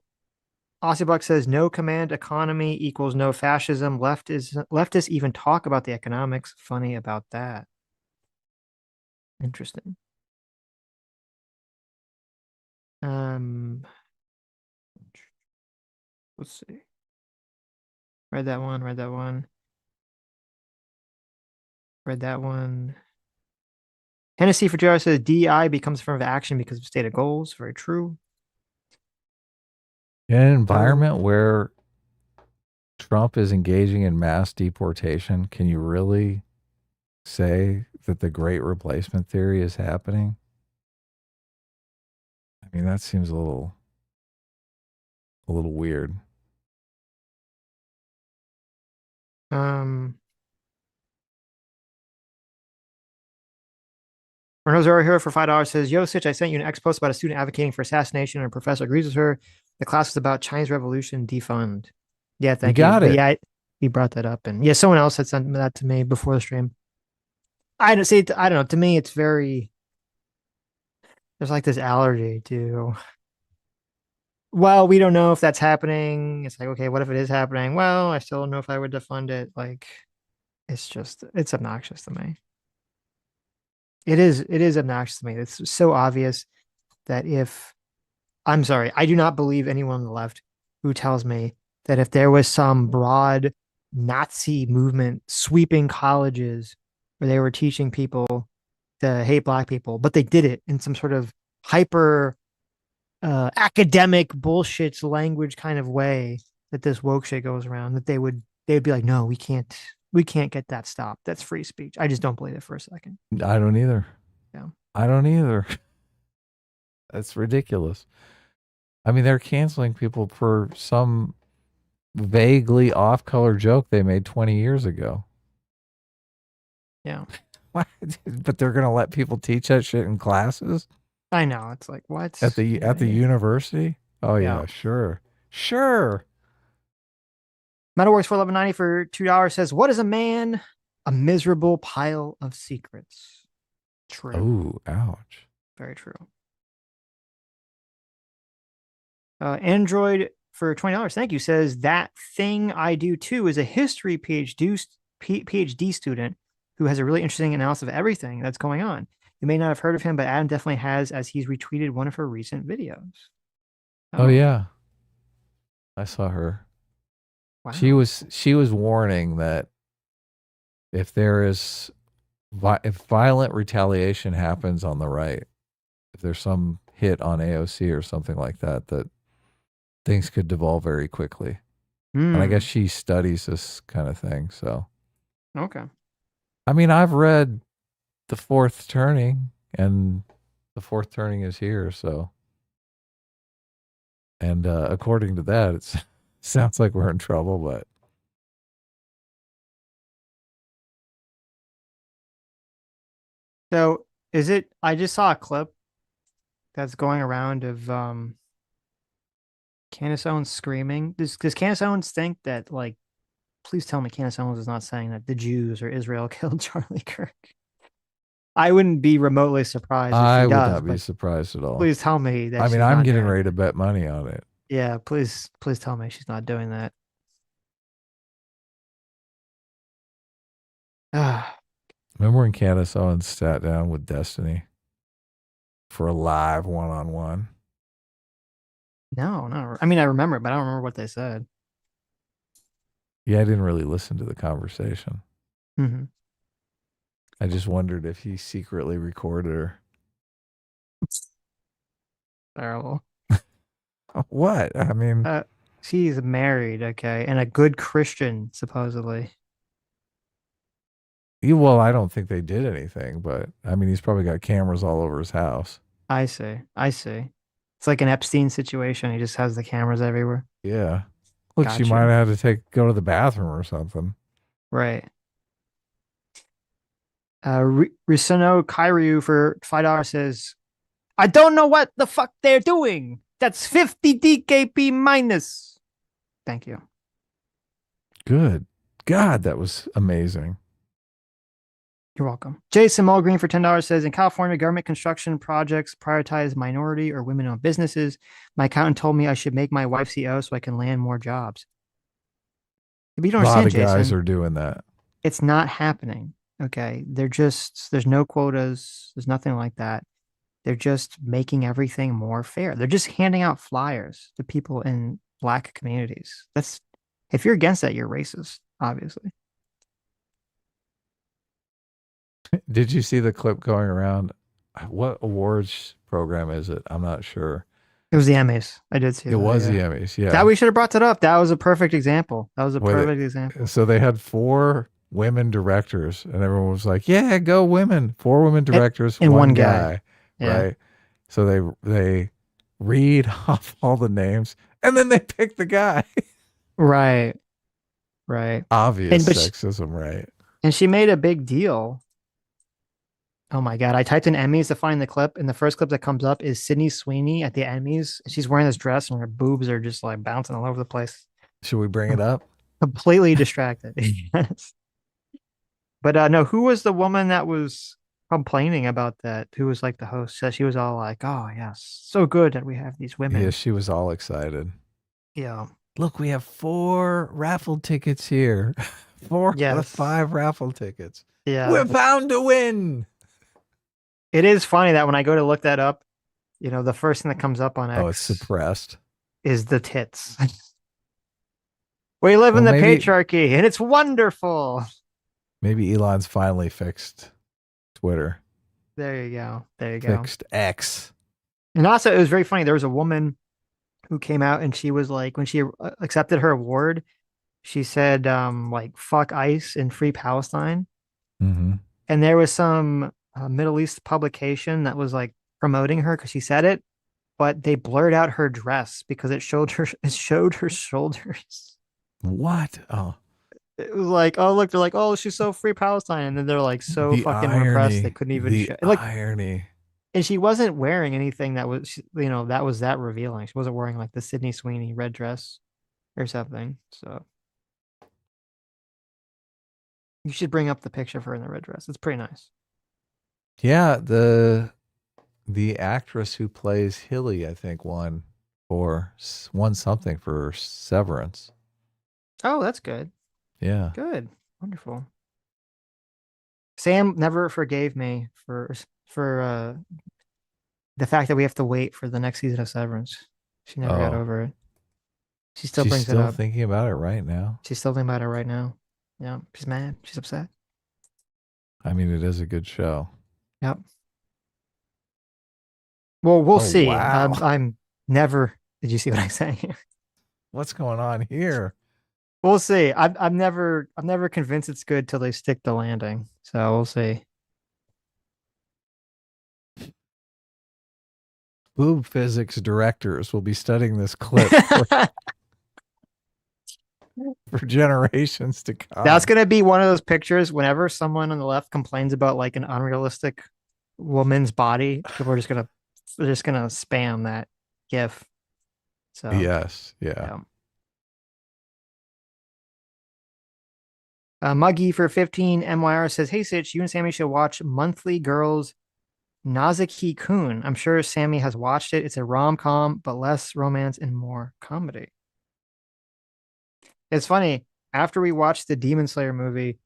Speaker 2: Aussie Buck says, "No command economy equals no fascism. Leftists even talk about the economics. Funny about that." Interesting. Let's see. Read that one. Read that one. Tennessee for JR says, "DI becomes affirmative action because of stated goals." Very true.
Speaker 1: In an environment where Trump is engaging in mass deportation, can you really say that the great replacement theory is happening? I mean, that seems a little weird.
Speaker 2: Renault Zero Hero for $5 says, "Yo, Sitch, I sent you an X post about a student advocating for assassination, and a professor agrees with her. The class was about Chinese Revolution defund." Yeah, thank you.
Speaker 1: Got it.
Speaker 2: Yeah, he brought that up, and yeah, someone else had sent that to me before the stream. I don't know. To me, it's very. There's like this allergy to. Well, we don't know if that's happening. It's like, okay, what if it is happening? Well, I still don't know if I would defund it. Like, it's obnoxious to me. It is obnoxious to me. It's so obvious that I'm sorry, I do not believe anyone on the left who tells me that if there was some broad Nazi movement sweeping colleges where they were teaching people to hate black people, but they did it in some sort of hyper academic bullshit language kind of way that this woke shit goes around, that they'd be like, "No, we can't get that stopped. That's free speech." I just don't believe it for a second.
Speaker 1: I don't either.
Speaker 2: Yeah.
Speaker 1: I don't either. That's ridiculous. I mean, they're canceling people for some vaguely off-color joke they made 20 years ago.
Speaker 2: Yeah.
Speaker 1: But they're going to let people teach that shit in classes?
Speaker 2: I know. It's like, what?
Speaker 1: At the university? Oh, yeah, sure.
Speaker 2: Metalworks for $11.90 for $2 says, "What is a man? A miserable pile of secrets." True.
Speaker 1: Oh, ouch.
Speaker 2: Very true. Android for $20, thank you, says, "That thing I do too" is a history PhD student who has a really interesting analysis of everything that's going on. You may not have heard of him, but Adam definitely has, as he's retweeted one of her recent videos.
Speaker 1: Oh yeah. I saw her.
Speaker 2: Wow.
Speaker 1: She was warning that if violent retaliation happens on the right, if there's some hit on AOC or something like that, that things could devolve very quickly. And I guess she studies this kind of thing. So,
Speaker 2: Okay.
Speaker 1: I mean, I've read The Fourth Turning, and The Fourth Turning is here. So, and according to that, it sounds like we're in trouble, but.
Speaker 2: So is it? I just saw a clip that's going around of Candace Owens screaming. Does Candace Owens think that, like, please tell me Candace Owens is not saying that the Jews or Israel killed Charlie Kirk? I wouldn't be remotely surprised if
Speaker 1: I
Speaker 2: she
Speaker 1: would
Speaker 2: does,
Speaker 1: not be
Speaker 2: but
Speaker 1: surprised at all.
Speaker 2: please tell me that
Speaker 1: I mean,
Speaker 2: she's
Speaker 1: I'm
Speaker 2: not
Speaker 1: getting
Speaker 2: doing
Speaker 1: ready to
Speaker 2: that.
Speaker 1: bet money on it.
Speaker 2: Yeah, please tell me she's not doing that. Ah,
Speaker 1: Remember when Candace Owens sat down with Destiny for a live one-on-one?
Speaker 2: no. I mean, I remember, but I don't remember what they said.
Speaker 1: Yeah, I didn't really listen to the conversation.
Speaker 2: Hmm.
Speaker 1: I just wondered if he secretly recorded her.
Speaker 2: Terrible.
Speaker 1: What? I mean,
Speaker 2: She's married, okay, and a good Christian, supposedly.
Speaker 1: well, I don't think they did anything, but I mean, he's probably got cameras all over his house.
Speaker 2: I see. It's like an Epstein situation. He just has the cameras everywhere.
Speaker 1: Yeah. Look, she
Speaker 2: Got
Speaker 1: might
Speaker 2: you.
Speaker 1: have had to go to the bathroom or something.
Speaker 2: Right. Risano Kairyu for $5 says, I don't know what the fuck they're doing. That's 50 DKP minus. Thank you.
Speaker 1: Good. God, that was amazing.
Speaker 2: You're welcome. Jason Mulgreen for $10 says, in California, government construction projects prioritize minority or women-owned businesses. My accountant told me I should make my wife CEO so I can land more jobs. If you don't
Speaker 1: A lot
Speaker 2: understand,
Speaker 1: of guys
Speaker 2: Jason,
Speaker 1: are doing that.
Speaker 2: it's not happening. Okay. There's no quotas. There's nothing like that. They're just making everything more fair. They're just handing out flyers to people in Black communities. If you're against that, you're racist, obviously.
Speaker 1: Did you see the clip going around? What awards program is it? I'm not sure.
Speaker 2: It was the Emmys. I did see
Speaker 1: It
Speaker 2: that.
Speaker 1: was
Speaker 2: Yeah.
Speaker 1: the Emmys. Yeah.
Speaker 2: That we should have brought that up. That was a perfect example.
Speaker 1: So they had 4 women directors, and everyone was like, "Yeah, go women! 4 women directors,
Speaker 2: and
Speaker 1: one
Speaker 2: one
Speaker 1: guy."
Speaker 2: Yeah.
Speaker 1: Right? So they read off all the names, and then they pick the guy.
Speaker 2: Right. Right.
Speaker 1: Obvious
Speaker 2: But
Speaker 1: sexism, right?
Speaker 2: and she made a big deal. Oh my God. I typed in Emmys to find the clip, and the first clip that comes up is Sydney Sweeney at the Emmys. She's wearing this dress, and her boobs are just like bouncing all over the place.
Speaker 1: Should we bring it up?
Speaker 2: Completely distracted. Yes. But no, who was the woman that was complaining about that? Who was like the host? So she was all like, "Oh yes, so good that we have these women."
Speaker 1: Yeah, she was all excited.
Speaker 2: Yeah.
Speaker 1: Look, we have 4 raffle tickets here. 4 out of
Speaker 2: Yes.
Speaker 1: 5 raffle tickets.
Speaker 2: Yeah.
Speaker 1: We're bound to win.
Speaker 2: It is funny that when I go to look that up, the first thing that comes up on X
Speaker 1: Oh, it's suppressed.
Speaker 2: is the tits. We live in the
Speaker 1: maybe-
Speaker 2: patriarchy, and it's wonderful.
Speaker 1: Maybe Elon's finally fixed Twitter.
Speaker 2: There you go.
Speaker 1: Fixed X.
Speaker 2: And also, it was very funny. There was a woman who came out, and she was like, when she accepted her award, she said, like, fuck ICE and free Palestine.
Speaker 1: Mm-hmm.
Speaker 2: And there was some Middle East publication that was like promoting her because she said it, but they blurred out her dress because it showed her shoulders.
Speaker 1: What? Oh,
Speaker 2: It was like, oh look, they're like, oh, she's so free Palestine, and then they're like so
Speaker 1: the
Speaker 2: fucking
Speaker 1: irony,
Speaker 2: repressed they couldn't even
Speaker 1: the
Speaker 2: show. Like,
Speaker 1: irony.
Speaker 2: and she wasn't wearing anything that was, that was that revealing. She wasn't wearing like the Sydney Sweeney red dress or something. So you should bring up the picture of her in the red dress. It's pretty nice.
Speaker 1: Yeah, the actress who plays Hilly, I think, won something for Severance.
Speaker 2: Oh, that's good.
Speaker 1: Yeah.
Speaker 2: Good. Wonderful. Sam never forgave me for the fact that we have to wait for the next season of Severance. She never got
Speaker 1: Oh.
Speaker 2: over it. She still
Speaker 1: She's
Speaker 2: brings
Speaker 1: still
Speaker 2: it up.
Speaker 1: thinking about it right now.
Speaker 2: She's still thinking about it right now. Yeah, she's mad. She's upset.
Speaker 1: I mean, it is a good show.
Speaker 2: Yep. Well, we'll
Speaker 1: Oh,
Speaker 2: see.
Speaker 1: wow.
Speaker 2: I'm never. Did you see what I'm saying?
Speaker 1: What's going on here?
Speaker 2: We'll see. I'm never convinced it's good till they stick the landing. So we'll see.
Speaker 1: Boob physics directors will be studying this clip for generations to come.
Speaker 2: That's gonna be one of those pictures. Whenever someone on the left complains about like an unrealistic woman's body, people are just gonna spam that GIF. So
Speaker 1: Yes. Yeah.
Speaker 2: yeah. Muggy for 15 MYR says, "Hey Sitch, you and Sammy should watch Monthly Girls Nazuki Kun. I'm sure Sammy has watched it. It's a rom-com, but less romance and more comedy." It's funny. After we watched the Demon Slayer movie,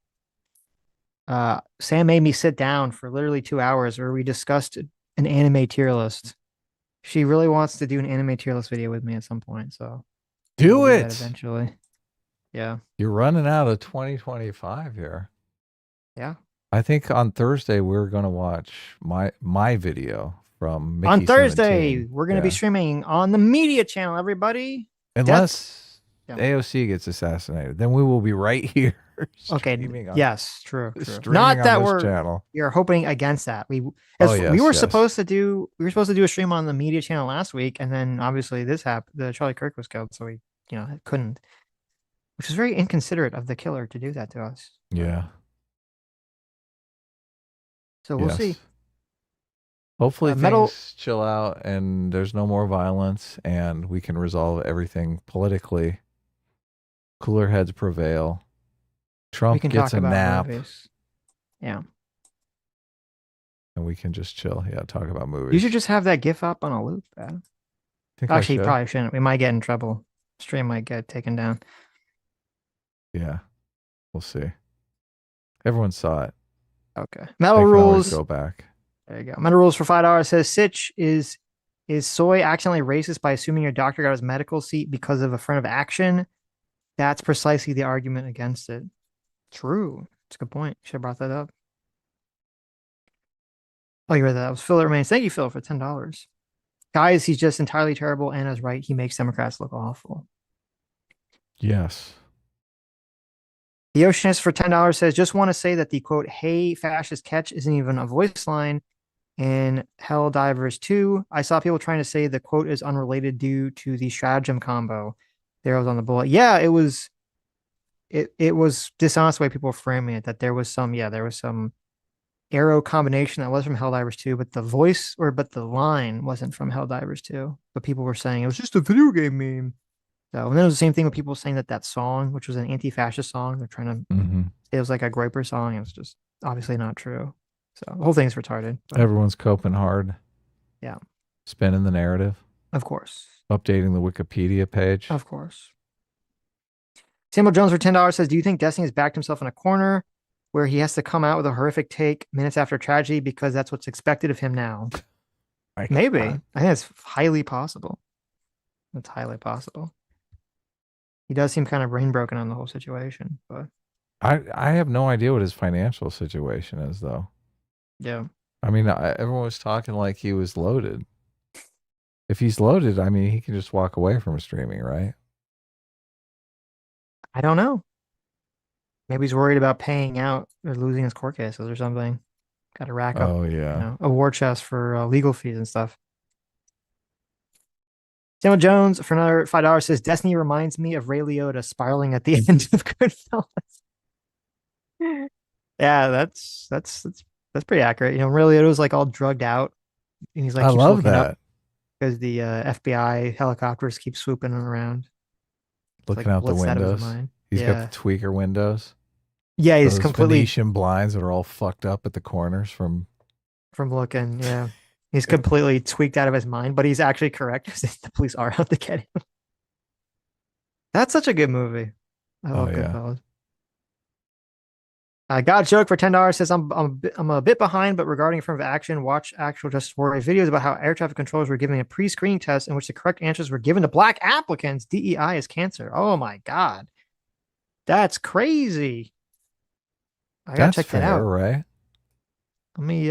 Speaker 2: Sam made me sit down for literally 2 hours where we discussed an anime tier list. She really wants to do an anime tier list video with me at some point, so
Speaker 1: Do
Speaker 2: we'll that
Speaker 1: it.
Speaker 2: eventually. Yeah.
Speaker 1: You're running out of 2025 here.
Speaker 2: Yeah.
Speaker 1: I think on Thursday we're going to watch my video from Mickey
Speaker 2: On Thursday,
Speaker 1: 17.
Speaker 2: we're going to be streaming on the media channel, everybody.
Speaker 1: Unless
Speaker 2: Yeah.
Speaker 1: AOC gets assassinated, then we will be right here.
Speaker 2: Okay.
Speaker 1: streaming on-
Speaker 2: Yes, true.
Speaker 1: streaming
Speaker 2: Not
Speaker 1: on
Speaker 2: that
Speaker 1: this
Speaker 2: we're
Speaker 1: channel.
Speaker 2: hoping against that. We
Speaker 1: yes,
Speaker 2: were
Speaker 1: yes.
Speaker 2: supposed to do a stream on the media channel last week, and then obviously this happened. The Charlie Kirk was killed, so we couldn't, which is very inconsiderate of the killer to do that to us.
Speaker 1: Yeah.
Speaker 2: So we'll see.
Speaker 1: Hopefully
Speaker 2: Metal-
Speaker 1: things chill out and there's no more violence and we can resolve everything politically. Cooler heads prevail.
Speaker 2: We
Speaker 1: Trump
Speaker 2: can
Speaker 1: gets
Speaker 2: talk
Speaker 1: a
Speaker 2: about
Speaker 1: nap
Speaker 2: movies. Yeah.
Speaker 1: and we can just chill. Yeah, talk about movies.
Speaker 2: You should just have that GIF up on a loop, Adam.
Speaker 1: think I
Speaker 2: Actually, you
Speaker 1: should.
Speaker 2: probably shouldn't. We might get in trouble. Stream might get taken down.
Speaker 1: Yeah. We'll see. Everyone saw it.
Speaker 2: Okay.
Speaker 1: They
Speaker 2: Metal
Speaker 1: can always
Speaker 2: Rules.
Speaker 1: go back.
Speaker 2: There you go. Metal Rules for $5 says Sitch is soy accidentally racist by assuming your doctor got his medical seat because of affirmative action? That's precisely the argument against it. True. It's a good point. Should have brought that up. Oh, you read that. That was Phil that remains. Thank you, Phil, for $10. Guys, he's just entirely terrible. Anna's right. He makes Democrats look awful.
Speaker 1: Yes.
Speaker 2: The Oceanist for $10 says, just want to say that the quote, "Hey, fascist catch" isn't even a voice line in Helldivers 2. I saw people trying to say the quote is unrelated due to the stratagem combo. There was on the bullet. Yeah, it was dishonest the way people were framing it, that there was some arrow combination that was from Helldivers 2, but the line wasn't from Helldivers 2. But people were saying it was just a video game meme. So, and then it was the same thing with people saying that song, which was an anti-fascist song, they're trying to it was like a Groiper song. It was just obviously not true. So the whole thing's retarded. But
Speaker 1: Everyone's coping hard.
Speaker 2: Yeah.
Speaker 1: Spinning the narrative.
Speaker 2: Of course.
Speaker 1: Updating the Wikipedia page.
Speaker 2: Of course. Samuel Jones for $10 says, do you think Destiny has backed himself in a corner where he has to come out with a horrific take minutes after tragedy because that's what's expected of him now? Maybe. I think it's highly possible. It's highly possible. He does seem kind of brain broken on the whole situation, but
Speaker 1: I have no idea what his financial situation is, though.
Speaker 2: yeah.
Speaker 1: I mean, everyone was talking like he was loaded. If he's loaded, I mean, he can just walk away from streaming, right?
Speaker 2: I don't know. Maybe he's worried about paying out or losing his court cases or something. Got to rack up a war chest for legal fees and stuff. Samuel Jones for another $5 says, Destiny reminds me of Ray Liotta spiraling at the end of Goodfellas. Yeah, that's pretty accurate. Ray Liotta was like all drugged out, and he's like,
Speaker 1: I love that
Speaker 2: because the FBI helicopters keep swooping him around,
Speaker 1: looking out the windows. He's got the tweaker windows.
Speaker 2: Yeah, he's completely
Speaker 1: Venetian blinds that are all fucked up at the corners from
Speaker 2: looking. Yeah. He's completely tweaked out of his mind, but he's actually correct because the police are out to get him. That's such a good movie. I love Goodfellas. God Joke for $10 says, I'm a bit behind, but regarding affirmative action, watch actual Justice Warrior videos about how air traffic controllers were giving a pre-screening test in which the correct answers were given to black applicants. DEI is cancer. Oh my God. That's crazy. I gotta check that out.
Speaker 1: Right?
Speaker 2: Let me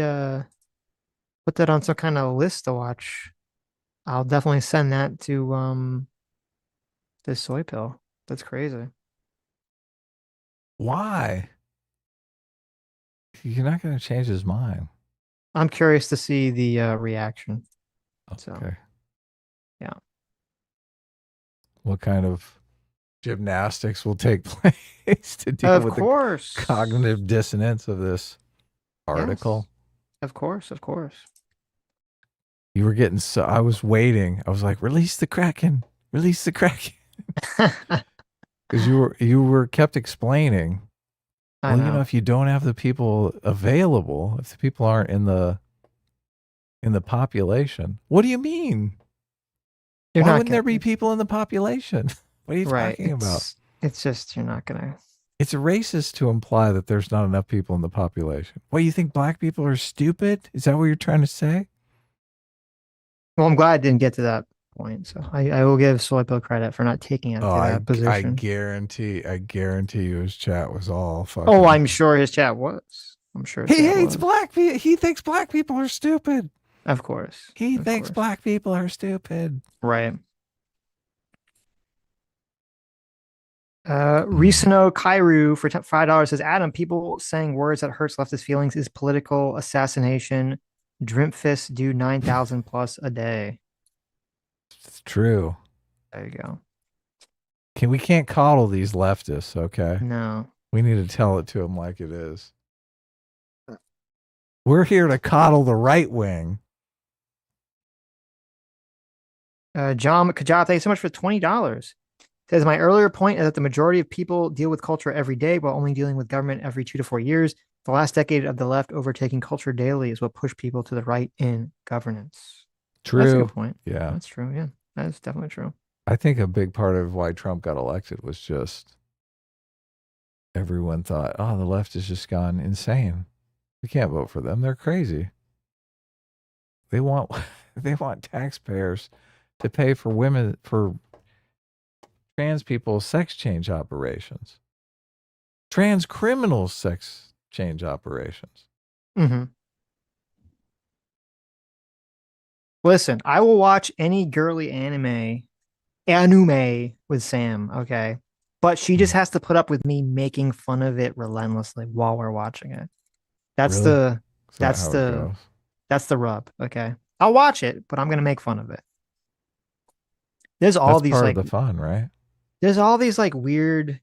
Speaker 2: put that on some kind of list to watch. I'll definitely send that to this soy pill. That's crazy.
Speaker 1: Why? You're not going to change his mind.
Speaker 2: I'm curious to see the reaction. So,
Speaker 1: Okay.
Speaker 2: yeah.
Speaker 1: What kind of gymnastics will take place to deal
Speaker 2: Of
Speaker 1: with
Speaker 2: course.
Speaker 1: the cognitive dissonance of this article?
Speaker 2: Yes. Of course.
Speaker 1: You were getting so, I was waiting. I was like, release the Kraken. Release the Kraken. Because you were kept explaining.
Speaker 2: I
Speaker 1: Well,
Speaker 2: know.
Speaker 1: you know, if you don't have the people available, if the people aren't in the population, what do you mean?
Speaker 2: You're
Speaker 1: Why
Speaker 2: not
Speaker 1: wouldn't there
Speaker 2: gonna,
Speaker 1: be people in the population? What are you
Speaker 2: right.
Speaker 1: talking about?
Speaker 2: It's just you're not gonna.
Speaker 1: It's racist to imply that there's not enough people in the population. What, you think black people are stupid? Is that what you're trying to say?
Speaker 2: Well, I'm glad I didn't get to that point. So I will give SoyPill credit for not taking it to
Speaker 1: I
Speaker 2: that position.
Speaker 1: guarantee you his chat was all fucking.
Speaker 2: Oh, I'm sure his chat was. I'm sure his
Speaker 1: He
Speaker 2: chat
Speaker 1: hates
Speaker 2: was.
Speaker 1: black people. He thinks black people are stupid.
Speaker 2: Of course.
Speaker 1: He
Speaker 2: Of
Speaker 1: thinks
Speaker 2: course.
Speaker 1: black people are stupid.
Speaker 2: Right. Risano Kairu for $5 says, Adam, people saying words that hurts leftist feelings is political assassination. Drimpfist do 9,000 plus a day.
Speaker 1: It's true.
Speaker 2: There you go.
Speaker 1: We can't coddle these leftists, okay?
Speaker 2: No.
Speaker 1: We need to tell it to them like it is. We're here to coddle the right wing.
Speaker 2: John Kajab, thanks so much for $20. Says, my earlier point is that the majority of people deal with culture every day while only dealing with government every 2 to 4 years. The last decade of the left overtaking culture daily is what pushed people to the right in governance.
Speaker 1: True.
Speaker 2: That's a good point.
Speaker 1: Yeah.
Speaker 2: That's true. Yeah, that's definitely true.
Speaker 1: I think a big part of why Trump got elected was just everyone thought, oh, the left has just gone insane. We can't vote for them. They're crazy. They want taxpayers to pay for trans people's sex change operations. Trans criminals' sex change operations.
Speaker 2: Mm-hmm. Listen, I will watch any girly anime with Sam, okay? But she just has to put up with me making fun of it relentlessly while we're watching it. That's
Speaker 1: Really?
Speaker 2: that's the rub, okay? I'll watch it, but I'm gonna make fun of it. There's all
Speaker 1: That's
Speaker 2: these
Speaker 1: part
Speaker 2: like
Speaker 1: of the fun, right?
Speaker 2: there's all these like weird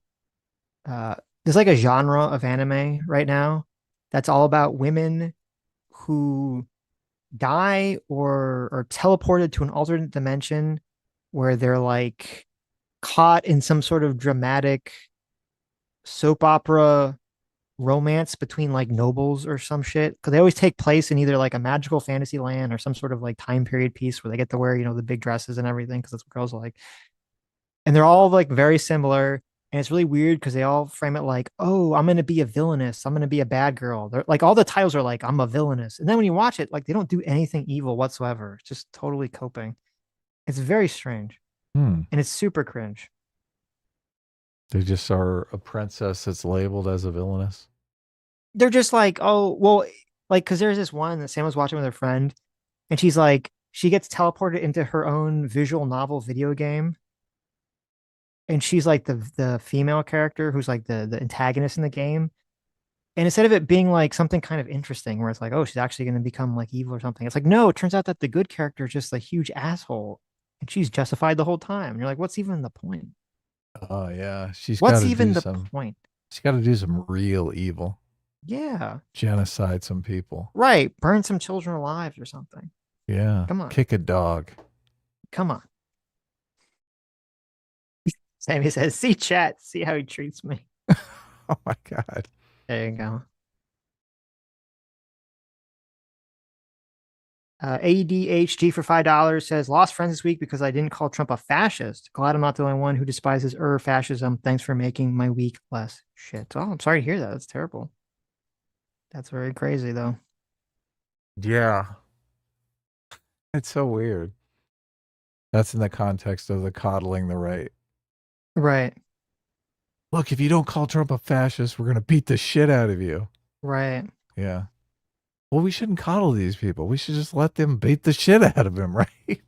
Speaker 2: there's like a genre of anime right now that's all about women who die or are teleported to an alternate dimension where they're like caught in some sort of dramatic soap opera romance between like nobles or some shit, because they always take place in either like a magical fantasy land or some sort of like time period piece where they get to wear, you know, the big dresses and everything because that's what girls like. And they're all like very similar. And it's really weird because they all frame it like, oh, I'm going to be a villainess. I'm going to be a bad girl. They're like, all the titles are like, I'm a villainess. And then when you watch it, like they don't do anything evil whatsoever. It's just totally coping. It's very strange. And it's super cringe.
Speaker 1: They just are a princess that's labeled as a villainess.
Speaker 2: They're just like, oh, well, like, because there's this one that Sam was watching with her friend, and she's like, she gets teleported into her own visual novel video game. And she's like the female character who's like the antagonist in the game. And instead of it being like something kind of interesting where it's like, oh, she's actually going to become like evil or something, it's like, no, it turns out that the good character is just a huge asshole and she's justified the whole time. And you're like, what's even the point?
Speaker 1: Oh, yeah.
Speaker 2: What's even the point?
Speaker 1: She's got to do some real evil.
Speaker 2: Yeah.
Speaker 1: Genocide some people.
Speaker 2: Right. Burn some children alive or something.
Speaker 1: Yeah.
Speaker 2: Come on.
Speaker 1: Kick a dog.
Speaker 2: Come on. Sammy says, see chat, see how he treats me.
Speaker 1: Oh my God.
Speaker 2: There you go. ADHG for $5 says, lost friends this week because I didn't call Trump a fascist. Glad I'm not the only one who despises fascism. Thanks for making my week less shit. Oh, I'm sorry to hear that. That's terrible. That's very crazy, though.
Speaker 1: Yeah. It's so weird. That's in the context of the coddling the right.
Speaker 2: Right.
Speaker 1: Look, if you don't call Trump a fascist, we're going to beat the shit out of you.
Speaker 2: Right.
Speaker 1: Yeah. well, we shouldn't coddle these people. We should just let them beat the shit out of him, right?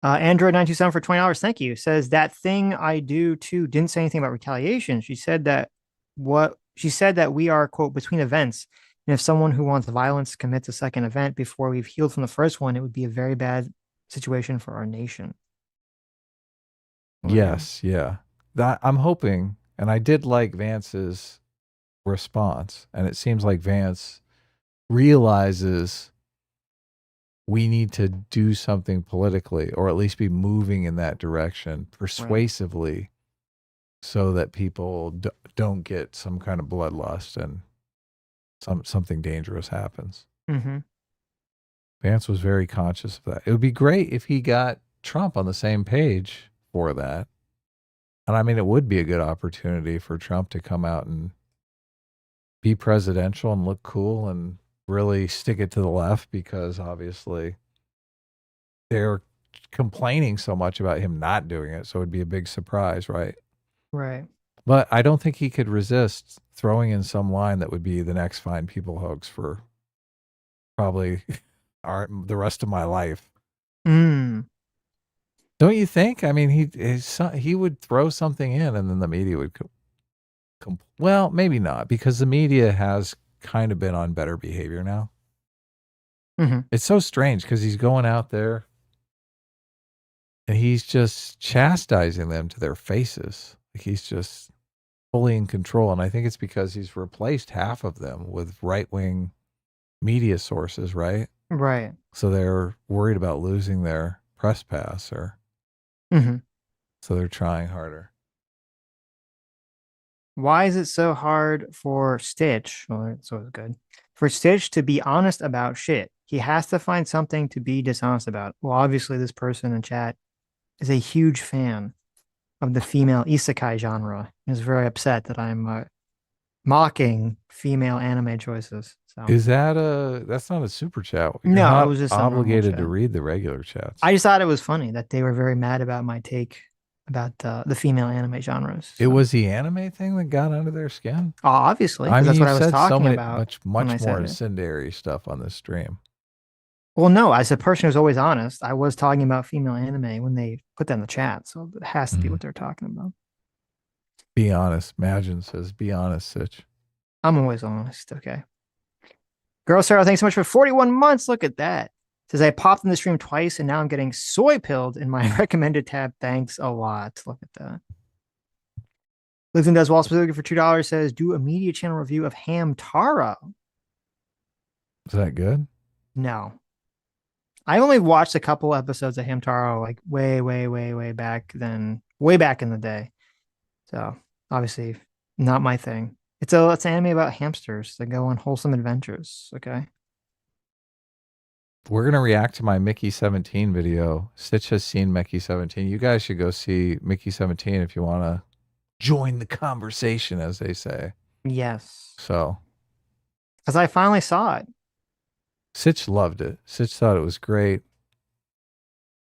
Speaker 2: Android927 for $20. Thank you. Says that thing I do too didn't say anything about retaliation. She said that we are, quote, between events. And if someone who wants violence commits a second event before we've healed from the first one, it would be a very bad situation for our nation.
Speaker 1: Yes, yeah. That I'm hoping, and I did like Vance's response, and it seems like Vance realizes we need to do something politically, or at least be moving in that direction persuasively, so that people don't get some kind of bloodlust and something dangerous happens. Vance was very conscious of that. It would be great if he got Trump on the same page for that. And I mean, it would be a good opportunity for Trump to come out and be presidential and look cool and really stick it to the left, because obviously they're complaining so much about him not doing it. So it'd be a big surprise, right?
Speaker 2: Right.
Speaker 1: But I don't think he could resist throwing in some line that would be the next Fine People hoax for probably the rest of my life. Don't you think? I mean, he would throw something in, and then the media would well, maybe not, because the media has kind of been on better behavior now. It's so strange because he's going out there and he's just chastising them to their faces. Like he's just fully in control. And I think it's because he's replaced half of them with right-wing media sources, right?
Speaker 2: Right.
Speaker 1: So they're worried about losing their press pass, or so they're trying harder.
Speaker 2: Why is it so hard for Stitch? Well, it's always good for Stitch to be honest about shit. He has to find something to be dishonest about. Well, obviously, this person in chat is a huge fan of the female isekai genre. Is very upset that I'm mocking female anime choices. So.
Speaker 1: Is that that's not a super chat? You're
Speaker 2: no,
Speaker 1: not
Speaker 2: it was just
Speaker 1: obligated to read the regular chats.
Speaker 2: I just thought it was funny that they were very mad about my take about the female anime genres. So.
Speaker 1: It was the anime thing that got under their skin.
Speaker 2: Obviously, that's what I was talking about.
Speaker 1: Much more incendiary stuff on this stream.
Speaker 2: Well, no, as a person who's always honest, I was talking about female anime when they put that in the chat, so it has to be what they're talking about.
Speaker 1: Be honest. Imagine says, "Be honest, Sitch."
Speaker 2: I'm always honest. Okay. Girl Sarah, thanks so much for 41 months. Look at that. Says I popped in the stream twice and now I'm getting soy pilled in my recommended tab. Thanks a lot. Look at that. Living does well specifically for $2 says do a media channel review of Ham Taro.
Speaker 1: Is that good?
Speaker 2: No. I only watched a couple episodes of Hamtaro like way back in the day. So obviously not my thing. It's an anime about hamsters that go on wholesome adventures. Okay.
Speaker 1: We're going to react to my Mickey 17 video. Stitch has seen Mickey 17. You guys should go see Mickey 17 if you want to join the conversation, as they say.
Speaker 2: Yes.
Speaker 1: So.
Speaker 2: Because I finally saw it.
Speaker 1: Sitch loved it. Sitch thought it was great.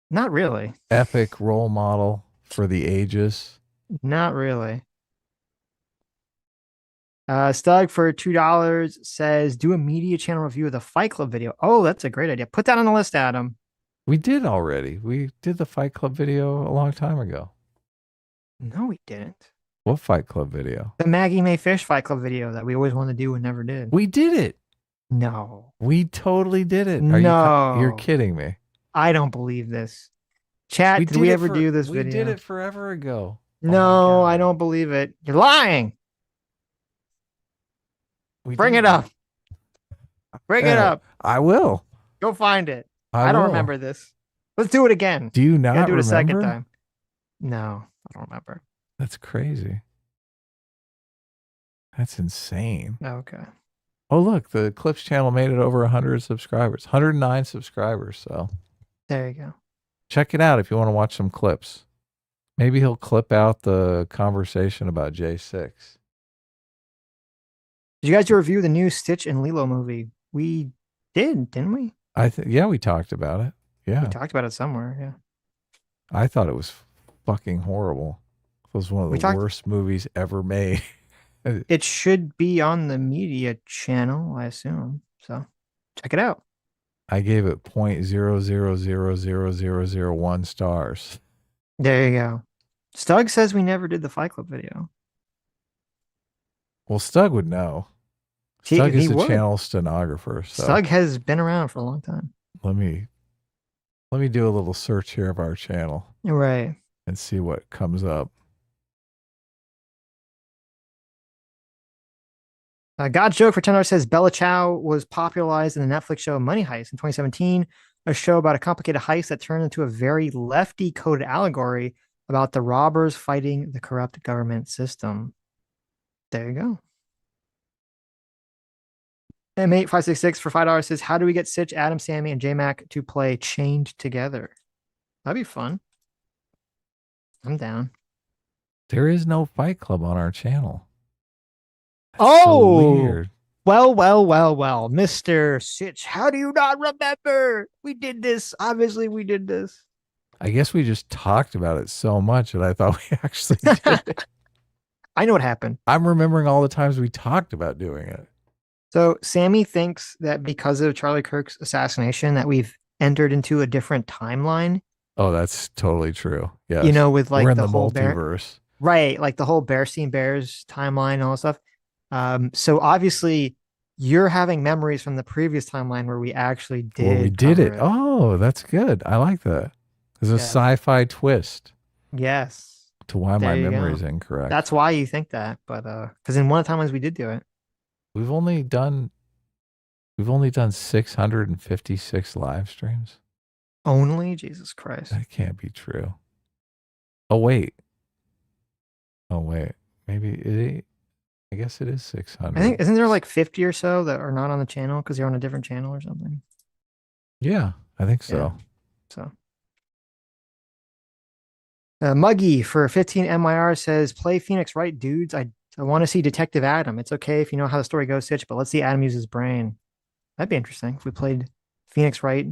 Speaker 2: Not really.
Speaker 1: Epic role model for the ages.
Speaker 2: Not really. Stug for $2 says, do a media channel review of the Fight Club video. Oh, that's a great idea. Put that on the list, Adam.
Speaker 1: We did already. We did the Fight Club video a long time ago.
Speaker 2: No, we didn't.
Speaker 1: What Fight Club video?
Speaker 2: The Maggie May Fish Fight Club video that we always wanted to do and never did.
Speaker 1: We did it.
Speaker 2: No.
Speaker 1: We totally did it. You're kidding me.
Speaker 2: I don't believe this. Chat, did we ever do this video?
Speaker 1: We did it forever ago.
Speaker 2: No, I don't believe it. You're lying. Bring it up. Bring it up.
Speaker 1: I will.
Speaker 2: Go find it. I don't remember this. Let's do it again.
Speaker 1: Do you not
Speaker 2: do it
Speaker 1: remember?
Speaker 2: A second time. No, I don't remember.
Speaker 1: That's crazy. That's insane.
Speaker 2: Okay.
Speaker 1: Oh, look, the Clips channel made it over 100 subscribers. 109 subscribers, so.
Speaker 2: There you go.
Speaker 1: Check it out if you want to watch some clips. Maybe he'll clip out the conversation about J6.
Speaker 2: Did you guys do a review of the new Stitch and Lilo movie? We did, didn't we?
Speaker 1: Yeah, we talked about it. Yeah.
Speaker 2: We talked about it somewhere, yeah.
Speaker 1: I thought it was fucking horrible. It was one of the worst movies ever made.
Speaker 2: It should be on the media channel, I assume. So check it out.
Speaker 1: I gave it 0.00000001 stars.
Speaker 2: There you go. Stug says we never did the Fight Club video.
Speaker 1: Well, Stug would know.
Speaker 2: He
Speaker 1: Stug is the
Speaker 2: would.
Speaker 1: channel stenographer. So
Speaker 2: Stug has been around for a long time.
Speaker 1: let me do a little search here of our channel
Speaker 2: Right.
Speaker 1: and see what comes up.
Speaker 2: God's Joke for $10 says Bella Chow was popularized in the Netflix show Money Heist in 2017, a show about a complicated heist that turned into a very lefty coded allegory about the robbers fighting the corrupt government system. There you go. M8566 for $5 says, how do we get Sitch, Adam, Sammy, and J-Mac to play Chained Together? That'd be fun. I'm down.
Speaker 1: There is no Fight Club on our channel.
Speaker 2: Oh,
Speaker 1: so weird.
Speaker 2: Well, Mr. Sitch, how do you not remember? We did this. Obviously, we did this.
Speaker 1: I guess we just talked about it so much that I thought we actually did it.
Speaker 2: I know what happened.
Speaker 1: I'm remembering all the times we talked about doing it.
Speaker 2: So Sammy thinks that because of Charlie Kirk's assassination that we've entered into a different timeline.
Speaker 1: Oh, that's totally true. Yeah.
Speaker 2: You know, with like
Speaker 1: we're in
Speaker 2: the
Speaker 1: the
Speaker 2: whole
Speaker 1: multiverse.
Speaker 2: right, like the whole Bearstein Bears timeline and all that stuff. So obviously you're having memories from the previous timeline where we actually did.
Speaker 1: Well, we did it. Oh, that's good. I like that. There's a sci-fi twist.
Speaker 2: Yes.
Speaker 1: To why my memory is incorrect.
Speaker 2: That's why you think that, but because in one of the timelines we did do it.
Speaker 1: We've only done 656 live streams.
Speaker 2: Only? Jesus Christ.
Speaker 1: That can't be true. Oh wait. Maybe I guess it is 600.
Speaker 2: I think isn't there like 50 or so that are not on the channel because you're on a different channel or something?
Speaker 1: Yeah, I think so.
Speaker 2: Yeah. So Muggy for 15 MIR says, play Phoenix Wright, dudes. I want to see Detective Adam. It's okay if you know how the story goes, Sitch, but let's see Adam use his brain. That'd be interesting if we played Phoenix Wright.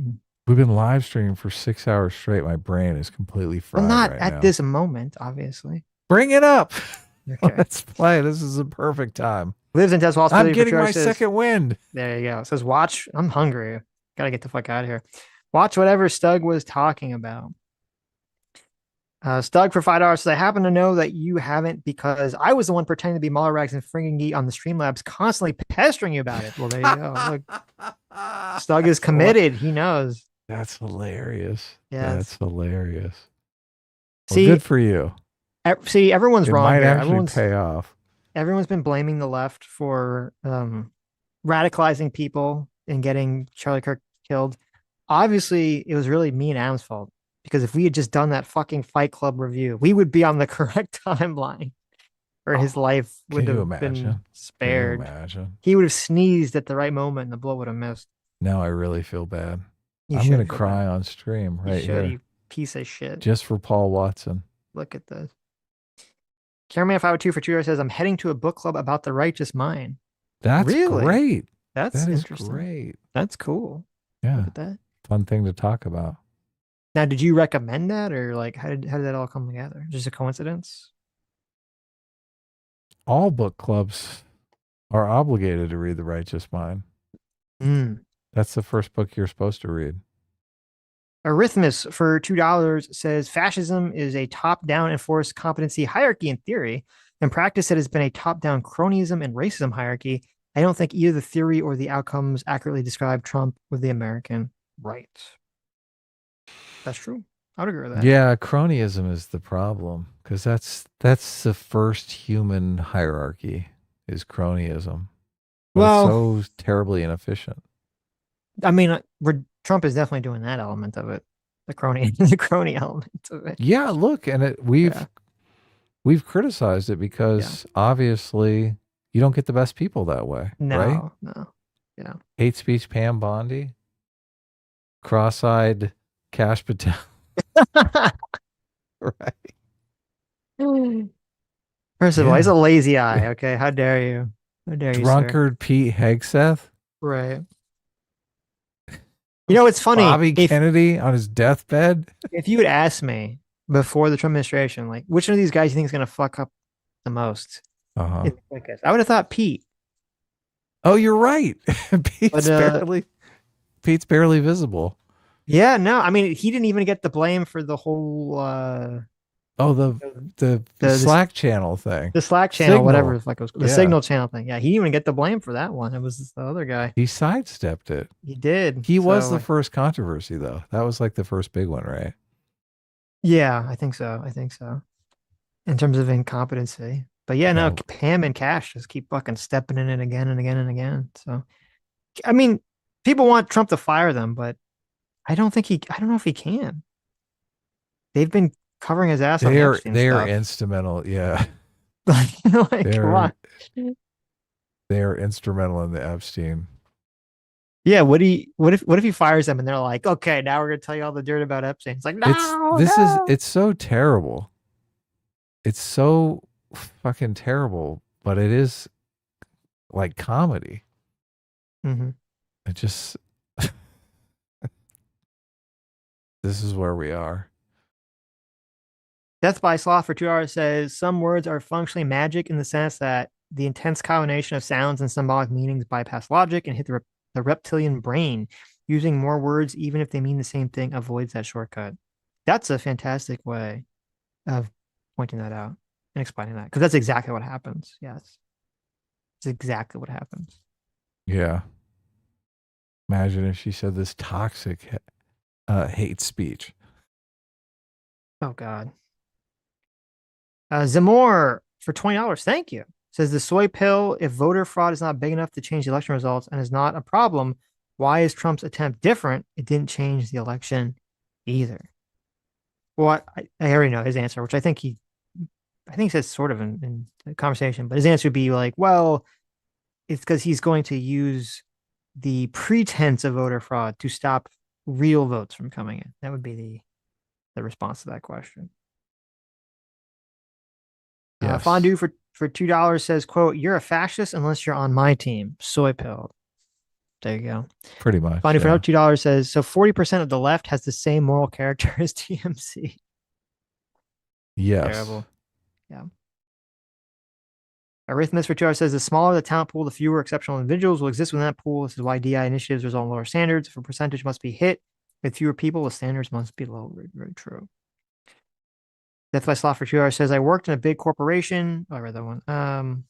Speaker 1: We've been live streaming for 6 hours straight. My brain is completely fried.
Speaker 2: Well, not
Speaker 1: right
Speaker 2: at
Speaker 1: now.
Speaker 2: this moment, obviously.
Speaker 1: Bring it up.
Speaker 2: Okay.
Speaker 1: Let's play. This is a perfect time.
Speaker 2: Lives in Deswall.
Speaker 1: I'm getting my second wind.
Speaker 2: There you go. It says, watch. I'm hungry. Gotta get the fuck out of here. Watch whatever Stug was talking about. Stug for $5 says, I happen to know that you haven't because I was the one pretending to be Mullerrags and Fringingy on the Streamlabs, constantly pestering you about it. Well, there you go. Look, Stug is committed. He knows.
Speaker 1: That's hilarious.
Speaker 2: Yeah,
Speaker 1: that's hilarious. Well,
Speaker 2: see,
Speaker 1: good for you.
Speaker 2: See, everyone's wrong.
Speaker 1: Might
Speaker 2: here.
Speaker 1: actually pay off.
Speaker 2: Everyone's been blaming the left for radicalizing people and getting Charlie Kirk killed. Obviously, it was really me and Adam's fault. Because if we had just done that fucking Fight Club review, we would be on the correct timeline, or his life would have been spared.
Speaker 1: Can you imagine?
Speaker 2: He would have sneezed at the right moment, and the bullet would have missed.
Speaker 1: Now I really feel bad.
Speaker 2: I'm
Speaker 1: gonna cry on stream right here.
Speaker 2: You piece of shit.
Speaker 1: Just for Paul Watson.
Speaker 2: Look at this. Cameraman 502 for $2 says, "I'm heading to a book club about the righteous mind."
Speaker 1: That's
Speaker 2: really
Speaker 1: great.
Speaker 2: That
Speaker 1: is
Speaker 2: interesting.
Speaker 1: Great.
Speaker 2: That's cool.
Speaker 1: Yeah.
Speaker 2: Look at that.
Speaker 1: Fun thing to talk about.
Speaker 2: Now, did you recommend that, or like how did that all come together? Just a coincidence?
Speaker 1: All book clubs are obligated to read The Righteous Mind. That's the first book you're supposed to read.
Speaker 2: Arithmus for $2 says, fascism is a top-down enforced competency hierarchy in theory. In practice, it has been a top-down cronyism and racism hierarchy. I don't think either the theory or the outcomes accurately describe Trump or the American right. That's true. I would agree with that.
Speaker 1: Yeah, cronyism is the problem because that's the first human hierarchy is cronyism. Well, it's so terribly inefficient.
Speaker 2: I mean, Trump is definitely doing that element of it, the crony element of it.
Speaker 1: Yeah, look, and we've criticized it because obviously you don't get the best people that way. Right?
Speaker 2: No. Yeah. Hate
Speaker 1: speech Pam Bondi, cross-eyed Cash Patel. Right.
Speaker 2: First of all, he's a lazy eye. Okay, how dare you? How dare you,
Speaker 1: Drunkard Pete Hegseth.
Speaker 2: Right. You know, it's funny.
Speaker 1: Bobby Kennedy on his deathbed.
Speaker 2: If you had asked me before the Trump administration, like, which one of these guys you think is going to fuck up the most?
Speaker 1: Uh-huh.
Speaker 2: in the quickest. I would have thought Pete.
Speaker 1: Oh, you're right.
Speaker 2: But,
Speaker 1: Pete's barely visible.
Speaker 2: Yeah, no, I mean, he didn't even get the blame for the whole
Speaker 1: Oh, the
Speaker 2: the
Speaker 1: Slack channel thing.
Speaker 2: the Slack channel,
Speaker 1: Signal.
Speaker 2: whatever the fuck it was, the
Speaker 1: Yeah.
Speaker 2: Signal channel thing. Yeah, he didn't even get the blame for that one. It was the other guy.
Speaker 1: He sidestepped it.
Speaker 2: He did.
Speaker 1: He was
Speaker 2: So,
Speaker 1: the first controversy, though. That was like the first big one, right?
Speaker 2: yeah, I think so. In terms of incompetency. But yeah, no,
Speaker 1: Yeah.
Speaker 2: Pam and Cash just keep fucking stepping in it again and again and again. So, I mean, people want Trump to fire them, but I don't know if he can. They've been covering his ass on
Speaker 1: They are
Speaker 2: Epstein
Speaker 1: they are
Speaker 2: stuff.
Speaker 1: instrumental. Yeah,
Speaker 2: Like, come on.
Speaker 1: they are instrumental in the Epstein.
Speaker 2: Yeah, what if he fires them and they're like, okay, now we're gonna tell you all the dirt about Epstein. It's like, no,
Speaker 1: It's so terrible. It's so fucking terrible, but it is like comedy.
Speaker 2: Mm-hmm.
Speaker 1: It just this is where we are.
Speaker 2: Death by Sloth for 2 hours says some words are functionally magic in the sense that the intense combination of sounds and symbolic meanings bypass logic and hit the reptilian brain. Using more words, even if they mean the same thing, avoids that shortcut. That's a fantastic way of pointing that out and explaining that, because that's exactly what happens. Yes, it's exactly what happens.
Speaker 1: Yeah. Imagine if she said this toxic hate speech.
Speaker 2: Oh God. Zamor for $20. Thank you. Says the soy pill. If voter fraud is not big enough to change the election results and is not a problem, why is Trump's attempt different? It didn't change the election either. Well, I already know his answer, which I think he says sort of in the conversation, but his answer would be like, well, it's because he's going to use the pretense of voter fraud to stop real votes from coming in. That would be the response to that question.
Speaker 1: Yes.
Speaker 2: Fondue for $2 says, quote, you're a fascist unless you're on my team. Soy pill. There you go.
Speaker 1: Pretty much.
Speaker 2: Fondue
Speaker 1: Yeah.
Speaker 2: for $2 says, so 40% of the left has the same moral character as TMC.
Speaker 1: Yes.
Speaker 2: Terrible. Yeah. Arrhythmus for 2 hours says the smaller the talent pool, the fewer exceptional individuals will exist within that pool. This is why DI initiatives result in lower standards. If a percentage must be hit with fewer people, the standards must be lowered. Very true. Death by Sloth for 2 hours says I worked in a big corporation. Oh, I read that one.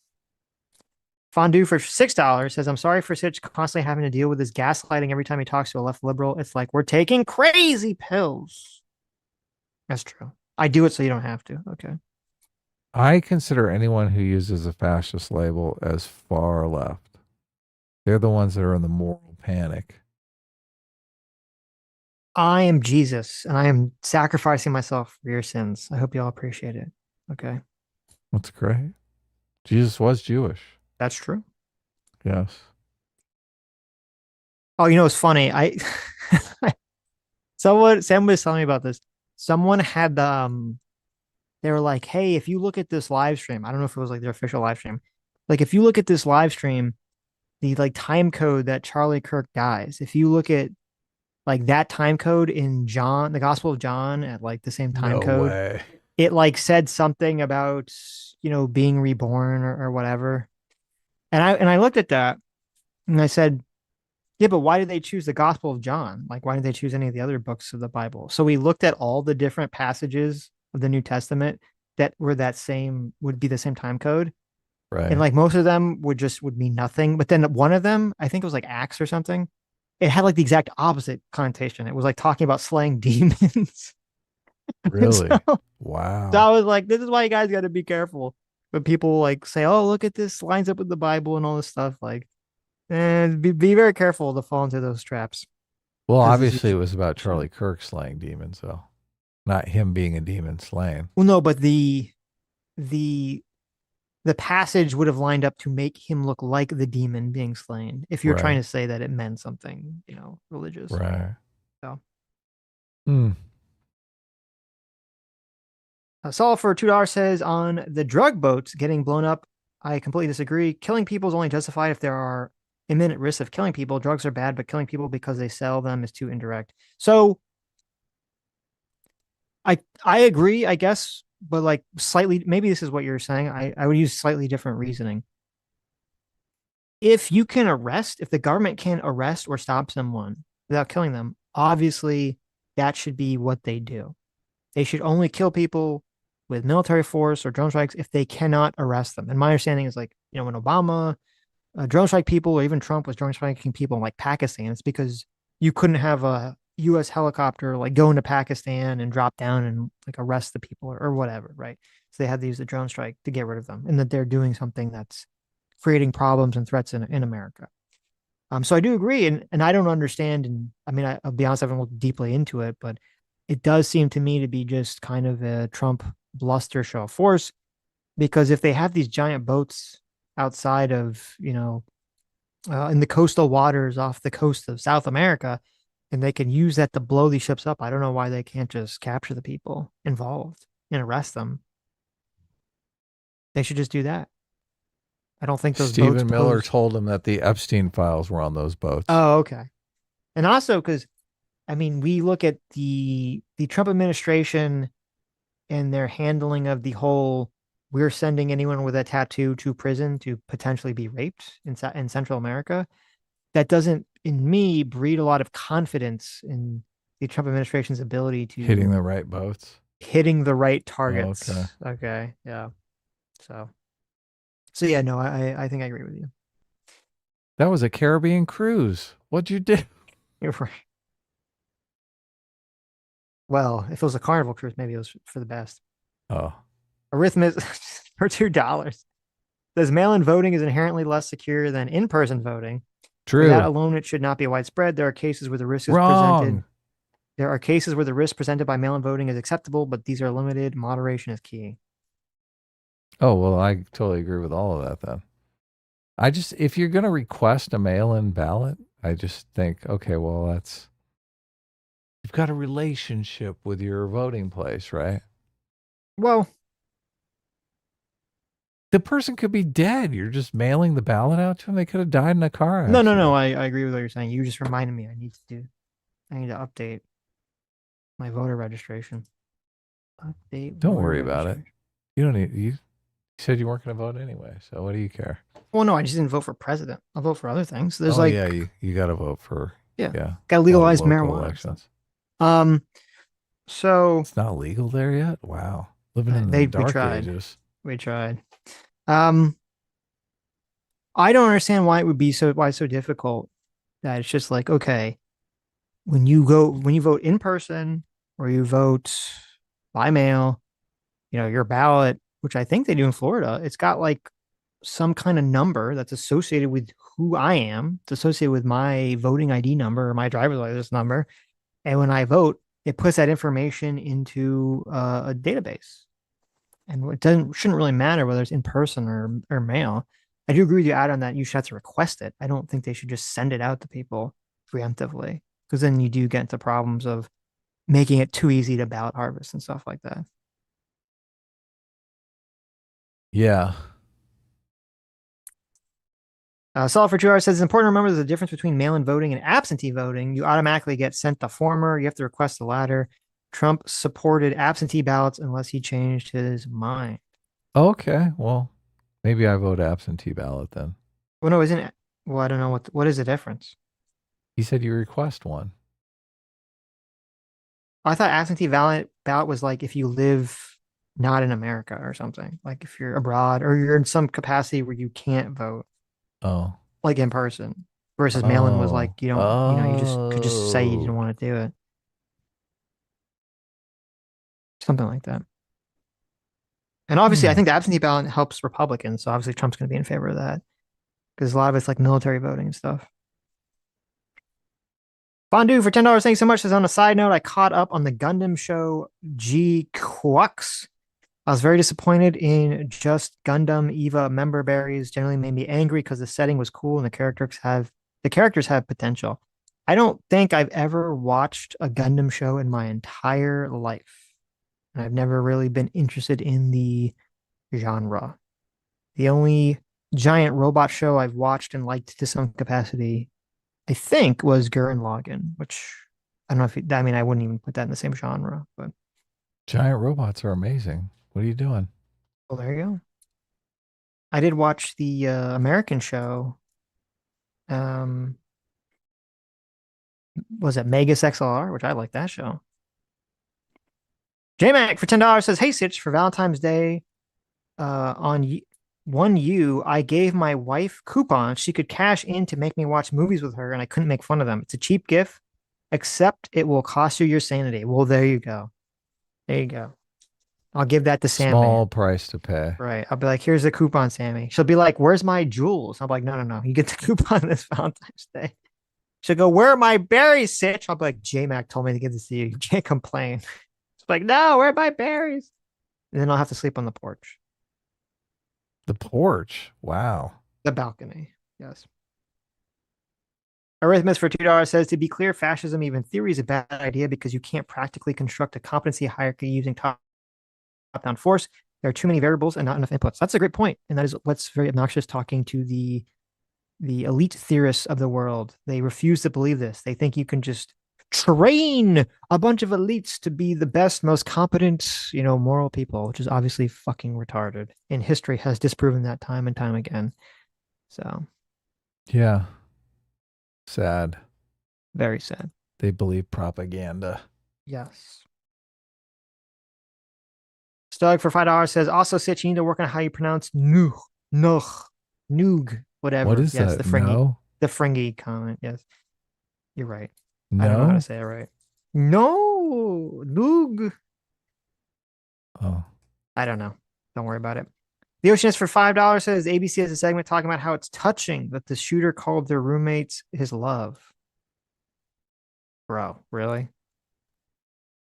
Speaker 2: Fondue for $6 says I'm sorry for Sitch constantly having to deal with this gaslighting every time he talks to a left liberal. It's like we're taking crazy pills. That's true. I do it so you don't have to. Okay.
Speaker 1: I consider anyone who uses a fascist label as far left. They're the ones that are in the moral panic.
Speaker 2: I am Jesus, and I am sacrificing myself for your sins. I hope you all appreciate it. Okay.
Speaker 1: That's great. Jesus was Jewish.
Speaker 2: That's true.
Speaker 1: Yes.
Speaker 2: Oh, you know, it's funny. Someone was telling me about this. Someone had they were like, hey, if you look at this live stream, I don't know if it was like their official live stream. Like, if you look at this live stream, the like time code that Charlie Kirk dies, if you look at like that time code in John, the Gospel of John at like the same time code,
Speaker 1: way.
Speaker 2: it like said something about, being reborn or whatever. And I looked at that and I said, yeah, but why did they choose the Gospel of John? Like, why did they choose any of the other books of the Bible? So we looked at all the different passages of the New Testament that were would be the same time code.
Speaker 1: Right.
Speaker 2: And like most of them would mean nothing. But then one of them, I think it was like Acts or something, it had like the exact opposite connotation. It was like talking about slaying demons.
Speaker 1: Really?
Speaker 2: So
Speaker 1: Wow.
Speaker 2: I was like, this is why you guys got to be careful. But people like say, oh, look at this, lines up with the Bible and all this stuff. Like, and be very careful to fall into those traps.
Speaker 1: Well,
Speaker 2: 'Cause
Speaker 1: obviously it was about Charlie Kirk slaying demons, though. Not him being a demon slain.
Speaker 2: Well, no, but the passage would have lined up to make him look like the demon being slain. If you're
Speaker 1: Right.
Speaker 2: trying to say that it meant something, religious.
Speaker 1: Right.
Speaker 2: So.
Speaker 1: Hmm.
Speaker 2: Saul for $2 says on the drug boats getting blown up, I completely disagree. Killing people is only justified if there are imminent risks of killing people. Drugs are bad, but killing people because they sell them is too indirect. So I agree, I guess, but like slightly, maybe this is what you're saying. I would use slightly different reasoning. If the government can arrest or stop someone without killing them, obviously that should be what they do. They should only kill people with military force or drone strikes if they cannot arrest them. And my understanding is like, when Obama drone strike people, or even Trump was drone striking people in like Pakistan, it's because you couldn't have a U.S. helicopter like go into Pakistan and drop down and like arrest the people or whatever, right? So they had to use the drone strike to get rid of them, and that they're doing something that's creating problems and threats in America. So I do agree, and I don't understand, and I mean, I'll be honest, I haven't looked deeply into it, but it does seem to me to be just kind of a Trump bluster show of force, because if they have these giant boats outside of, in the coastal waters off the coast of South America, and they can use that to blow these ships up, I don't know why they can't just capture the people involved and arrest them. They should just do that. I don't think those
Speaker 1: Stephen
Speaker 2: boats
Speaker 1: Miller
Speaker 2: pose...
Speaker 1: told him that the Epstein files were on those boats.
Speaker 2: Oh, okay. And also because, I mean, we look at the Trump administration and their handling of the whole, we're sending anyone with a tattoo to prison to potentially be raped in Central America. That doesn't, in me, breed a lot of confidence in the Trump administration's ability to
Speaker 1: Hitting the right boats.
Speaker 2: hitting the right targets.
Speaker 1: Okay.
Speaker 2: Okay. Yeah. So yeah, no, I think I agree with you.
Speaker 1: That was a Caribbean cruise. What'd you do?
Speaker 2: You're right. Well, if it was a Carnival cruise, maybe it was for the best.
Speaker 1: Oh,
Speaker 2: Arithmetic for $2. Says mail-in voting is inherently less secure than in-person voting.
Speaker 1: true.
Speaker 2: For that alone, it should not be widespread. There are cases where the risk is
Speaker 1: Wrong.
Speaker 2: presented. There are cases where the risk presented by mail-in voting is acceptable, but these are limited. Moderation is key.
Speaker 1: Oh, well, I totally agree with all of that then. If you're going to request a mail-in ballot, I just think, okay, well, you've got a relationship with your voting place, right?
Speaker 2: Well,
Speaker 1: the person could be dead. You're just mailing the ballot out to them. They could have died in a car
Speaker 2: no.
Speaker 1: accident.
Speaker 2: I agree with what you're saying. You just reminded me. I need to update my voter registration. Update.
Speaker 1: Don't
Speaker 2: voter
Speaker 1: worry about it. You don't need, you said you weren't going to vote anyway, so what do you care?
Speaker 2: Well, no, I just didn't vote for president. I'll vote for other things. There's
Speaker 1: yeah, you got to vote for,
Speaker 2: yeah.
Speaker 1: yeah.
Speaker 2: Got to legalize
Speaker 1: local
Speaker 2: marijuana.
Speaker 1: Elections.
Speaker 2: So
Speaker 1: it's not legal there yet? Wow. Living in the dark ages.
Speaker 2: We tried. I don't understand why it would be so difficult. That it's just like, okay, when you vote in person or you vote by mail, your ballot, which I think they do in Florida, it's got like some kind of number that's associated with who I am. It's associated with my voting ID number or my driver's license number. And when I vote, it puts that information into a database. And it shouldn't really matter whether it's in person or mail. I do agree with you, Adam, that you should have to request it. I don't think they should just send it out to people preemptively, because then you do get into problems of making it too easy to ballot harvest and stuff like that.
Speaker 1: Yeah.
Speaker 2: Solid for 2 hours says it's important to remember there's a difference between mail-in voting and absentee voting. You automatically get sent the former. You have to request the latter. Trump supported absentee ballots unless he changed his mind.
Speaker 1: Okay. Well, maybe I vote absentee ballot then.
Speaker 2: Well, no, isn't it? Well, I don't know what is the difference.
Speaker 1: He said you request one.
Speaker 2: I thought absentee ballot was like if you live not in America or something, like if you're abroad or you're in some capacity where you can't vote.
Speaker 1: Oh,
Speaker 2: like in person, versus mail-in was like you don't, you just could just say you didn't want to do it, something like that. And obviously, I think the absentee ballot helps Republicans, so obviously Trump's going to be in favor of that because a lot of it's like military voting and stuff. Fondue for $10. Thanks so much. As on a side note, I caught up on the Gundam show G Quux. I was very disappointed in just Gundam Eva member berries. Generally made me angry because the setting was cool and the characters have potential. I don't think I've ever watched a Gundam show in my entire life. And I've never really been interested in the genre. The only giant robot show I've watched and liked to some capacity, I think, was Gurren Lagann, which I don't know I wouldn't even put that in the same genre, but
Speaker 1: giant robots are amazing. What are you doing?
Speaker 2: Well, there you go. I did watch the American show. Was it Megas XLR, which I like that show. JMac for $10 says, "Hey Sitch, for Valentine's Day, on 1U, I gave my wife coupons she could cash in to make me watch movies with her, and I couldn't make fun of them. It's a cheap gift, except it will cost you your sanity." Well, there you go. There you go. I'll give that to Sammy.
Speaker 1: Small price to pay.
Speaker 2: Right. I'll be like, "Here's the coupon, Sammy." She'll be like, "Where's my jewels?" I'm like, "No. You get the coupon this Valentine's Day." She'll go, "Where are my berries, Sitch?" I'll be like, "J-Mac told me to give this to you. You can't complain." It's like, "No, where are my berries?" And then I'll have to sleep on the porch.
Speaker 1: The porch. Wow.
Speaker 2: The balcony. Yes. Arrhythmus for $2 says, "To be clear, fascism, even theory, is a bad idea because you can't practically construct a competency hierarchy using top-down force. There are too many variables and not enough inputs." That's a great point. And that is what's very obnoxious talking to the elite theorists of the world. They refuse to believe this. They think you can just train a bunch of elites to be the best, most competent, moral people, which is obviously fucking retarded. And history has disproven that time and time again. So,
Speaker 1: Yeah. Sad.
Speaker 2: very sad.
Speaker 1: They believe propaganda.
Speaker 2: Yes. Stug for $5 says, "Also, Sitch, you need to work on how you pronounce noog, whatever."
Speaker 1: What is
Speaker 2: yes,
Speaker 1: that?
Speaker 2: The fringy comment. Yes, you're right.
Speaker 1: No.
Speaker 2: I don't know how to say it right. No, noog.
Speaker 1: Oh.
Speaker 2: I don't know. Don't worry about it. The Oceanist for $5 says, "ABC has a segment talking about how it's touching that the shooter called their roommates his love." Bro, really?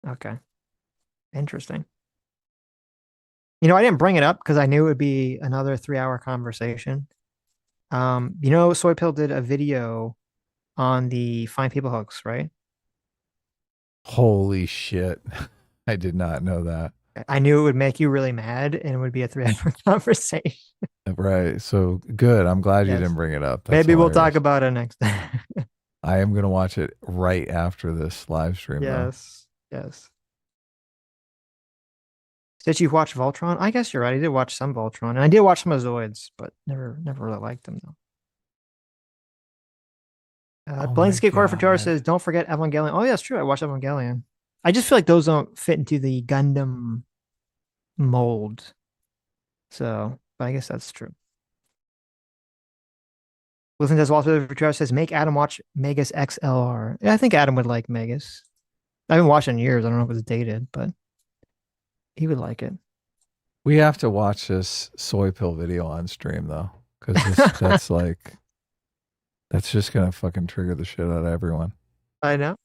Speaker 2: Okay. Interesting. I didn't bring it up because I knew it would be another 3-hour conversation. SoyPill did a video on the Find People hoax, right?
Speaker 1: Holy shit. I did not know that.
Speaker 2: I knew it would make you really mad and it would be a 3-hour conversation.
Speaker 1: Right. So good. I'm glad you
Speaker 2: Yes.
Speaker 1: didn't bring it up. That's
Speaker 2: Maybe we'll talk
Speaker 1: hilarious.
Speaker 2: about it next time.
Speaker 1: I am going to watch it right after this live stream.
Speaker 2: Yes. Did you watch Voltron? I guess you're right. I did watch some Voltron, and I did watch some of Zoids, but never really liked them though.
Speaker 1: Oh
Speaker 2: Blainscape Quarter for
Speaker 1: my
Speaker 2: Jar
Speaker 1: God.
Speaker 2: says, "Don't forget Evangelion." Oh yeah, it's true. I watched Evangelion. I just feel like those don't fit into the Gundam mold. So, but I guess that's true. Listen to Walter for Jar says, "Make Adam watch Megas XLR." Yeah, I think Adam would like Megas. I haven't watched it in years. I don't know if it's dated, but he would like it.
Speaker 1: We have to watch this soy pill video on stream though, because that's just gonna fucking trigger the shit out of everyone.
Speaker 2: I know.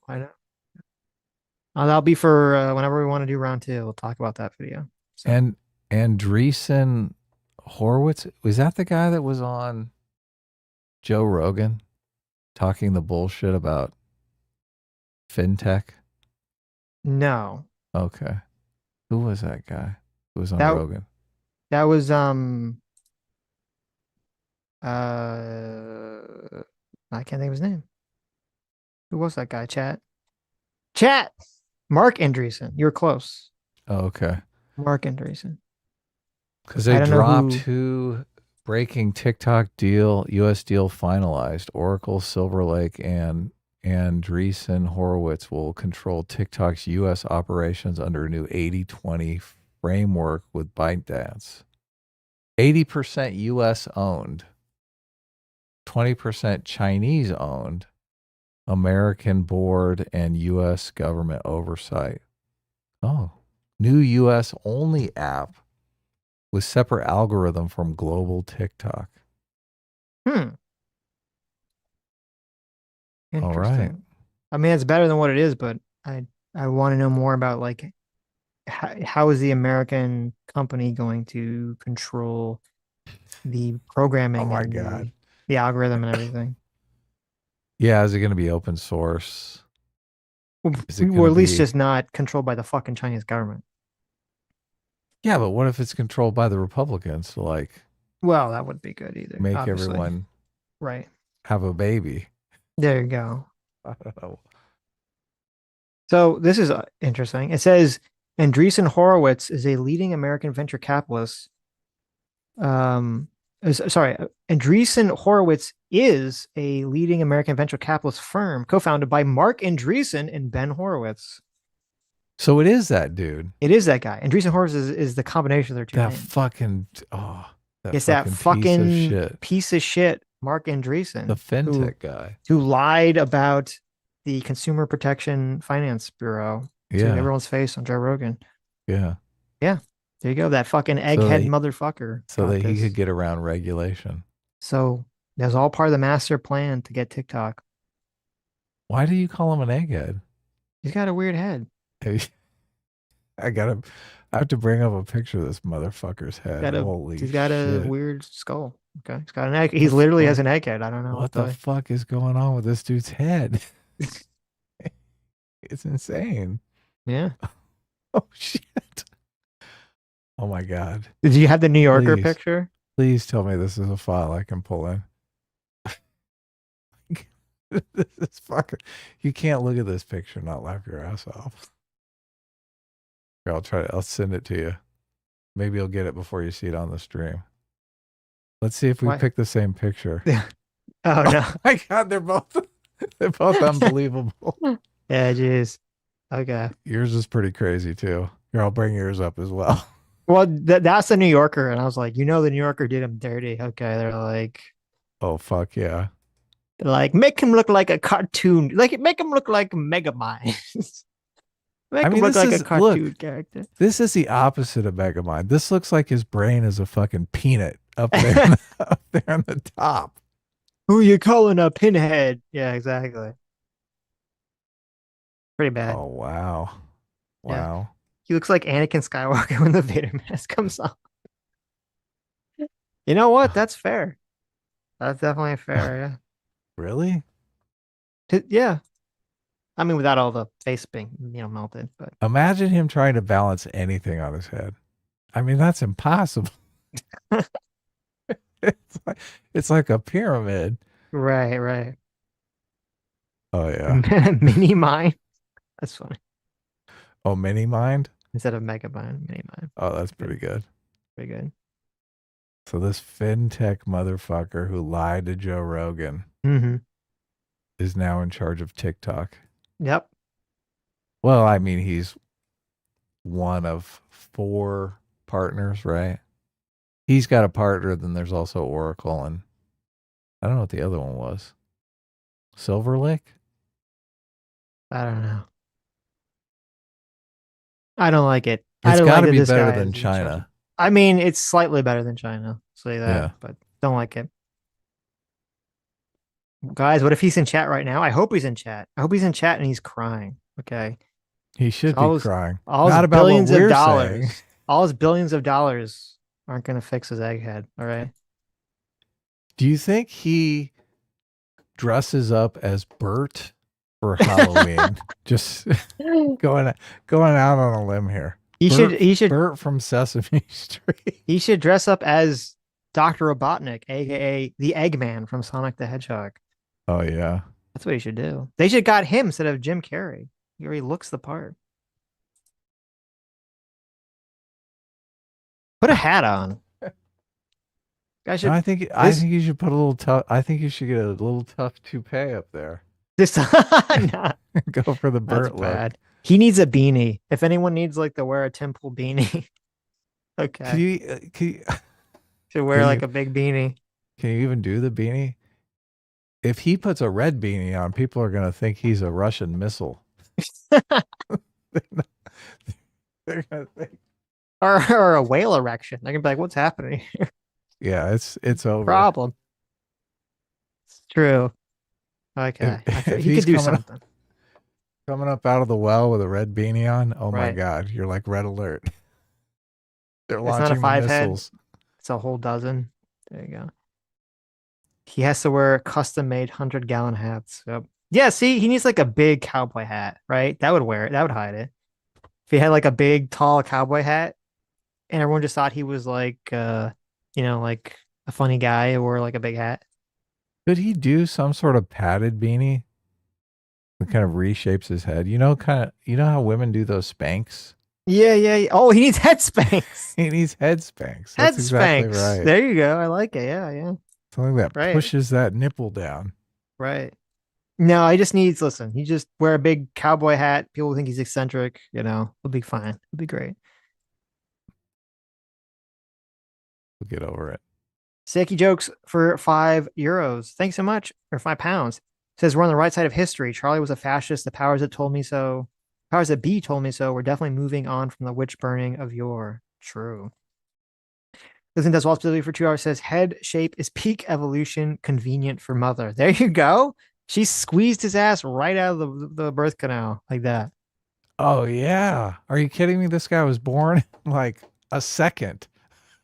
Speaker 2: That'll be for whenever we want to do round 2. We'll talk about that video. So.
Speaker 1: And Andreessen Horowitz, was that the guy that was on Joe Rogan talking the bullshit about fintech?
Speaker 2: No.
Speaker 1: Okay. Who was that guy who was on Rogan?
Speaker 2: That was I can't think of his name. Who was that guy? Chat. Mark Andreessen. You're close.
Speaker 1: Oh, okay.
Speaker 2: Mark Andreessen.
Speaker 1: Because they dropped who breaking TikTok deal, US deal finalized. Oracle, Silver Lake, and Andreessen Horowitz will control TikTok's US operations under a new 80-20 framework with ByteDance. 80% US owned, 20% Chinese owned, American board, and US government oversight. Oh, new US only app with separate algorithm from global TikTok.
Speaker 2: Interesting.
Speaker 1: All right.
Speaker 2: I mean, it's better than what it is, but I want to know more about like how is the American company going to control the programming?
Speaker 1: Oh my
Speaker 2: and
Speaker 1: God.
Speaker 2: the algorithm and everything.
Speaker 1: Yeah, is it going to be open source?
Speaker 2: Or at least just not controlled by the fucking Chinese government.
Speaker 1: Yeah, but what if it's controlled by the Republicans?
Speaker 2: Well, that wouldn't be good either.
Speaker 1: Make
Speaker 2: obviously.
Speaker 1: everyone
Speaker 2: right
Speaker 1: have a baby.
Speaker 2: There you go.
Speaker 1: I don't know.
Speaker 2: So this is interesting. It says Andreessen Horowitz is a leading American venture capitalist. Andreessen Horowitz is a leading American venture capitalist firm co-founded by Mark Andreessen and Ben Horowitz.
Speaker 1: So it is that dude.
Speaker 2: It is that guy. Andreessen Horowitz is the combination of their two
Speaker 1: That
Speaker 2: names.
Speaker 1: fucking
Speaker 2: It's that fucking piece of shit, Mark
Speaker 1: the
Speaker 2: Andreessen,
Speaker 1: fintech guy.
Speaker 2: who lied about the Consumer Protection Finance Bureau to
Speaker 1: Yeah,
Speaker 2: everyone's face on Joe Rogan.
Speaker 1: yeah.
Speaker 2: There you go, that fucking egghead motherfucker.
Speaker 1: So that he
Speaker 2: this.
Speaker 1: could get around regulation.
Speaker 2: So that was all part of the master plan to get TikTok.
Speaker 1: Why do you call him an egghead?
Speaker 2: He's got a weird head.
Speaker 1: I have to bring up a picture of this motherfucker's head.
Speaker 2: He's got a weird skull. Okay, he's got an egg. He literally has an egghead. I don't know
Speaker 1: what the fuck is going on with this dude's head. It's insane.
Speaker 2: Yeah.
Speaker 1: Oh shit. Oh my god.
Speaker 2: Did you have the New Yorker picture?
Speaker 1: Please tell me this is a file I can pull in. This is fucking. You can't look at this picture and not laugh your ass off. Here, I'll send it to you. Maybe you'll get it before you see it on the stream. Let's see if we pick the same picture.
Speaker 2: Oh no.
Speaker 1: Oh my god, they're both unbelievable.
Speaker 2: Yeah, jeez. Okay.
Speaker 1: Yours is pretty crazy too. Here, I'll bring yours up as well.
Speaker 2: Well, that's the New Yorker, and I was like, the New Yorker did him dirty. Okay, they're like,
Speaker 1: oh fuck yeah.
Speaker 2: They're like, make him look like a cartoon, like make him look like Megamind. Make him look like a cartoon character.
Speaker 1: This is the opposite of Megamind. This looks like his brain is a fucking peanut up there, up there on the top.
Speaker 2: Who you calling a pinhead? Yeah, exactly. Pretty bad.
Speaker 1: Oh wow, wow.
Speaker 2: Yeah. He looks like Anakin Skywalker when the Vader mask comes off. You know what? That's fair. That's definitely fair. Yeah.
Speaker 1: Really?
Speaker 2: Yeah. I mean, without all the face being, melted. But
Speaker 1: imagine him trying to balance anything on his head. I mean, that's impossible. It's like a pyramid.
Speaker 2: Right.
Speaker 1: Oh yeah.
Speaker 2: Mini mind. That's funny.
Speaker 1: Oh, mini mind
Speaker 2: instead of Megamind. Mini mind.
Speaker 1: Oh, that's pretty good.
Speaker 2: Pretty good.
Speaker 1: So this fintech motherfucker who lied to Joe Rogan is now in charge of TikTok.
Speaker 2: Yep.
Speaker 1: Well, I mean, he's one of 4 partners, right? He's got a partner, then there's also Oracle, and I don't know what the other one was. Silver Lake?
Speaker 2: I don't know. I don't like it.
Speaker 1: It's got to be better than China.
Speaker 2: I mean, it's slightly better than China. Say that, but don't like it. Guys, what if he's in chat right now? I hope he's in chat. I hope he's in chat and he's crying. Okay.
Speaker 1: He should be crying.
Speaker 2: Not about billions of dollars. All his billions of dollars aren't going to fix his egghead. All right.
Speaker 1: Do you think he dresses up as Bert for Halloween? Just going out on a limb here.
Speaker 2: He should
Speaker 1: Bert from Sesame Street.
Speaker 2: He should dress up as Dr. Robotnik, aka the Eggman from Sonic the Hedgehog.
Speaker 1: Oh yeah.
Speaker 2: That's what he should do. They should have got him instead of Jim Carrey. He already looks the part. Put a hat on.
Speaker 1: I think you should put a little tough. I think you should get a little tough toupee up there.
Speaker 2: This nah.
Speaker 1: Go for the Bert look.
Speaker 2: Bad. He needs a beanie. If anyone needs to wear a Temple beanie, okay. Should wear a big beanie.
Speaker 1: Can you even do the beanie? If he puts a red beanie on, people are going to think he's a Russian missile. They're going to think.
Speaker 2: Or a whale erection. They're going to be like, what's happening here?
Speaker 1: Yeah, it's over.
Speaker 2: Problem. It's true. Okay. He could do something.
Speaker 1: Coming up out of the well with a red beanie on. Oh my God. You're like red alert. They're launching missiles.
Speaker 2: It's a whole dozen. There you go. He has to wear custom made 100-gallon hats. Yep. Yeah, see, he needs a big cowboy hat, right? That would wear it. That would hide it. If he had a big, tall cowboy hat and everyone just thought he was a funny guy who wore a big hat.
Speaker 1: Could he do some sort of padded beanie that kind of reshapes his head? You know how women do those Spanx?
Speaker 2: Yeah, yeah, yeah. Oh, he needs head spanks.
Speaker 1: He needs head spanks.
Speaker 2: Head
Speaker 1: That's exactly
Speaker 2: spanks.
Speaker 1: right.
Speaker 2: There you go. I like it. Yeah, yeah.
Speaker 1: Something that
Speaker 2: Right.
Speaker 1: pushes that nipple down.
Speaker 2: Right. No, he just needs, listen, he just wear a big cowboy hat. People think he's eccentric, he'll be fine. It'll be great.
Speaker 1: We'll get over it.
Speaker 2: Seki jokes for €5. Thanks so much. Or £5. Says we're on the right side of history. Charlie was a fascist. The powers that told me so, powers that be told me so. We're definitely moving on from the witch burning of yore. True. Listen, does Walt specifically for 2 hours says head shape is peak evolution, convenient for mother. There you go. She squeezed his ass right out of the birth canal like that.
Speaker 1: Oh yeah. Are you kidding me? This guy was born in like a second.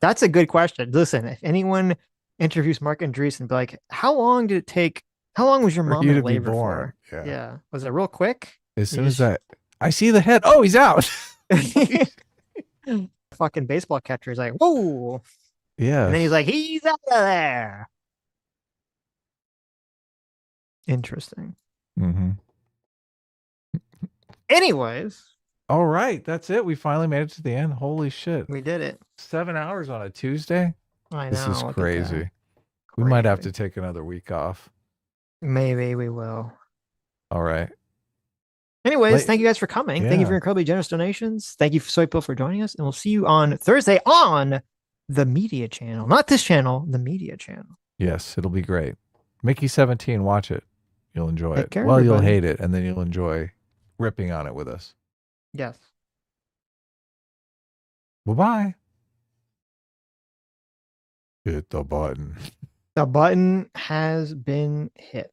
Speaker 2: That's a good question. Listen, if anyone interviews Mark Andreessen, be like, how long did it take? How long was your
Speaker 1: For
Speaker 2: mom
Speaker 1: you
Speaker 2: in
Speaker 1: to be
Speaker 2: labor
Speaker 1: born.
Speaker 2: for?
Speaker 1: Yeah.
Speaker 2: Yeah. Was it real quick?
Speaker 1: As
Speaker 2: You
Speaker 1: soon as
Speaker 2: just-
Speaker 1: that, I see the head. Oh, he's out.
Speaker 2: Fucking baseball catcher is like, whoa.
Speaker 1: Yeah.
Speaker 2: And then he's like, he's out of there. Interesting.
Speaker 1: Mm-hmm.
Speaker 2: Anyways,
Speaker 1: All right, that's it. We finally made it to the end. Holy shit!
Speaker 2: we did it.
Speaker 1: 7 hours on a Tuesday.
Speaker 2: I know.
Speaker 1: This is
Speaker 2: look at
Speaker 1: crazy.
Speaker 2: that.
Speaker 1: We might have
Speaker 2: Crazy.
Speaker 1: to take another week off.
Speaker 2: Maybe we will.
Speaker 1: All right.
Speaker 2: Anyways, thank you guys for coming. Thank you for
Speaker 1: Yeah.
Speaker 2: your incredibly generous donations. Thank you for SoyPill for joining us. And we'll see you on Thursday on the media channel. Not this channel, the media channel.
Speaker 1: Yes, it'll be great. Mickey 17, watch it. You'll enjoy
Speaker 2: Take
Speaker 1: it.
Speaker 2: care,
Speaker 1: Well, you'll
Speaker 2: everybody.
Speaker 1: hate it, and then you'll enjoy ripping on it with us.
Speaker 2: Yes.
Speaker 1: Bye-bye. Hit the button.
Speaker 2: The button has been hit.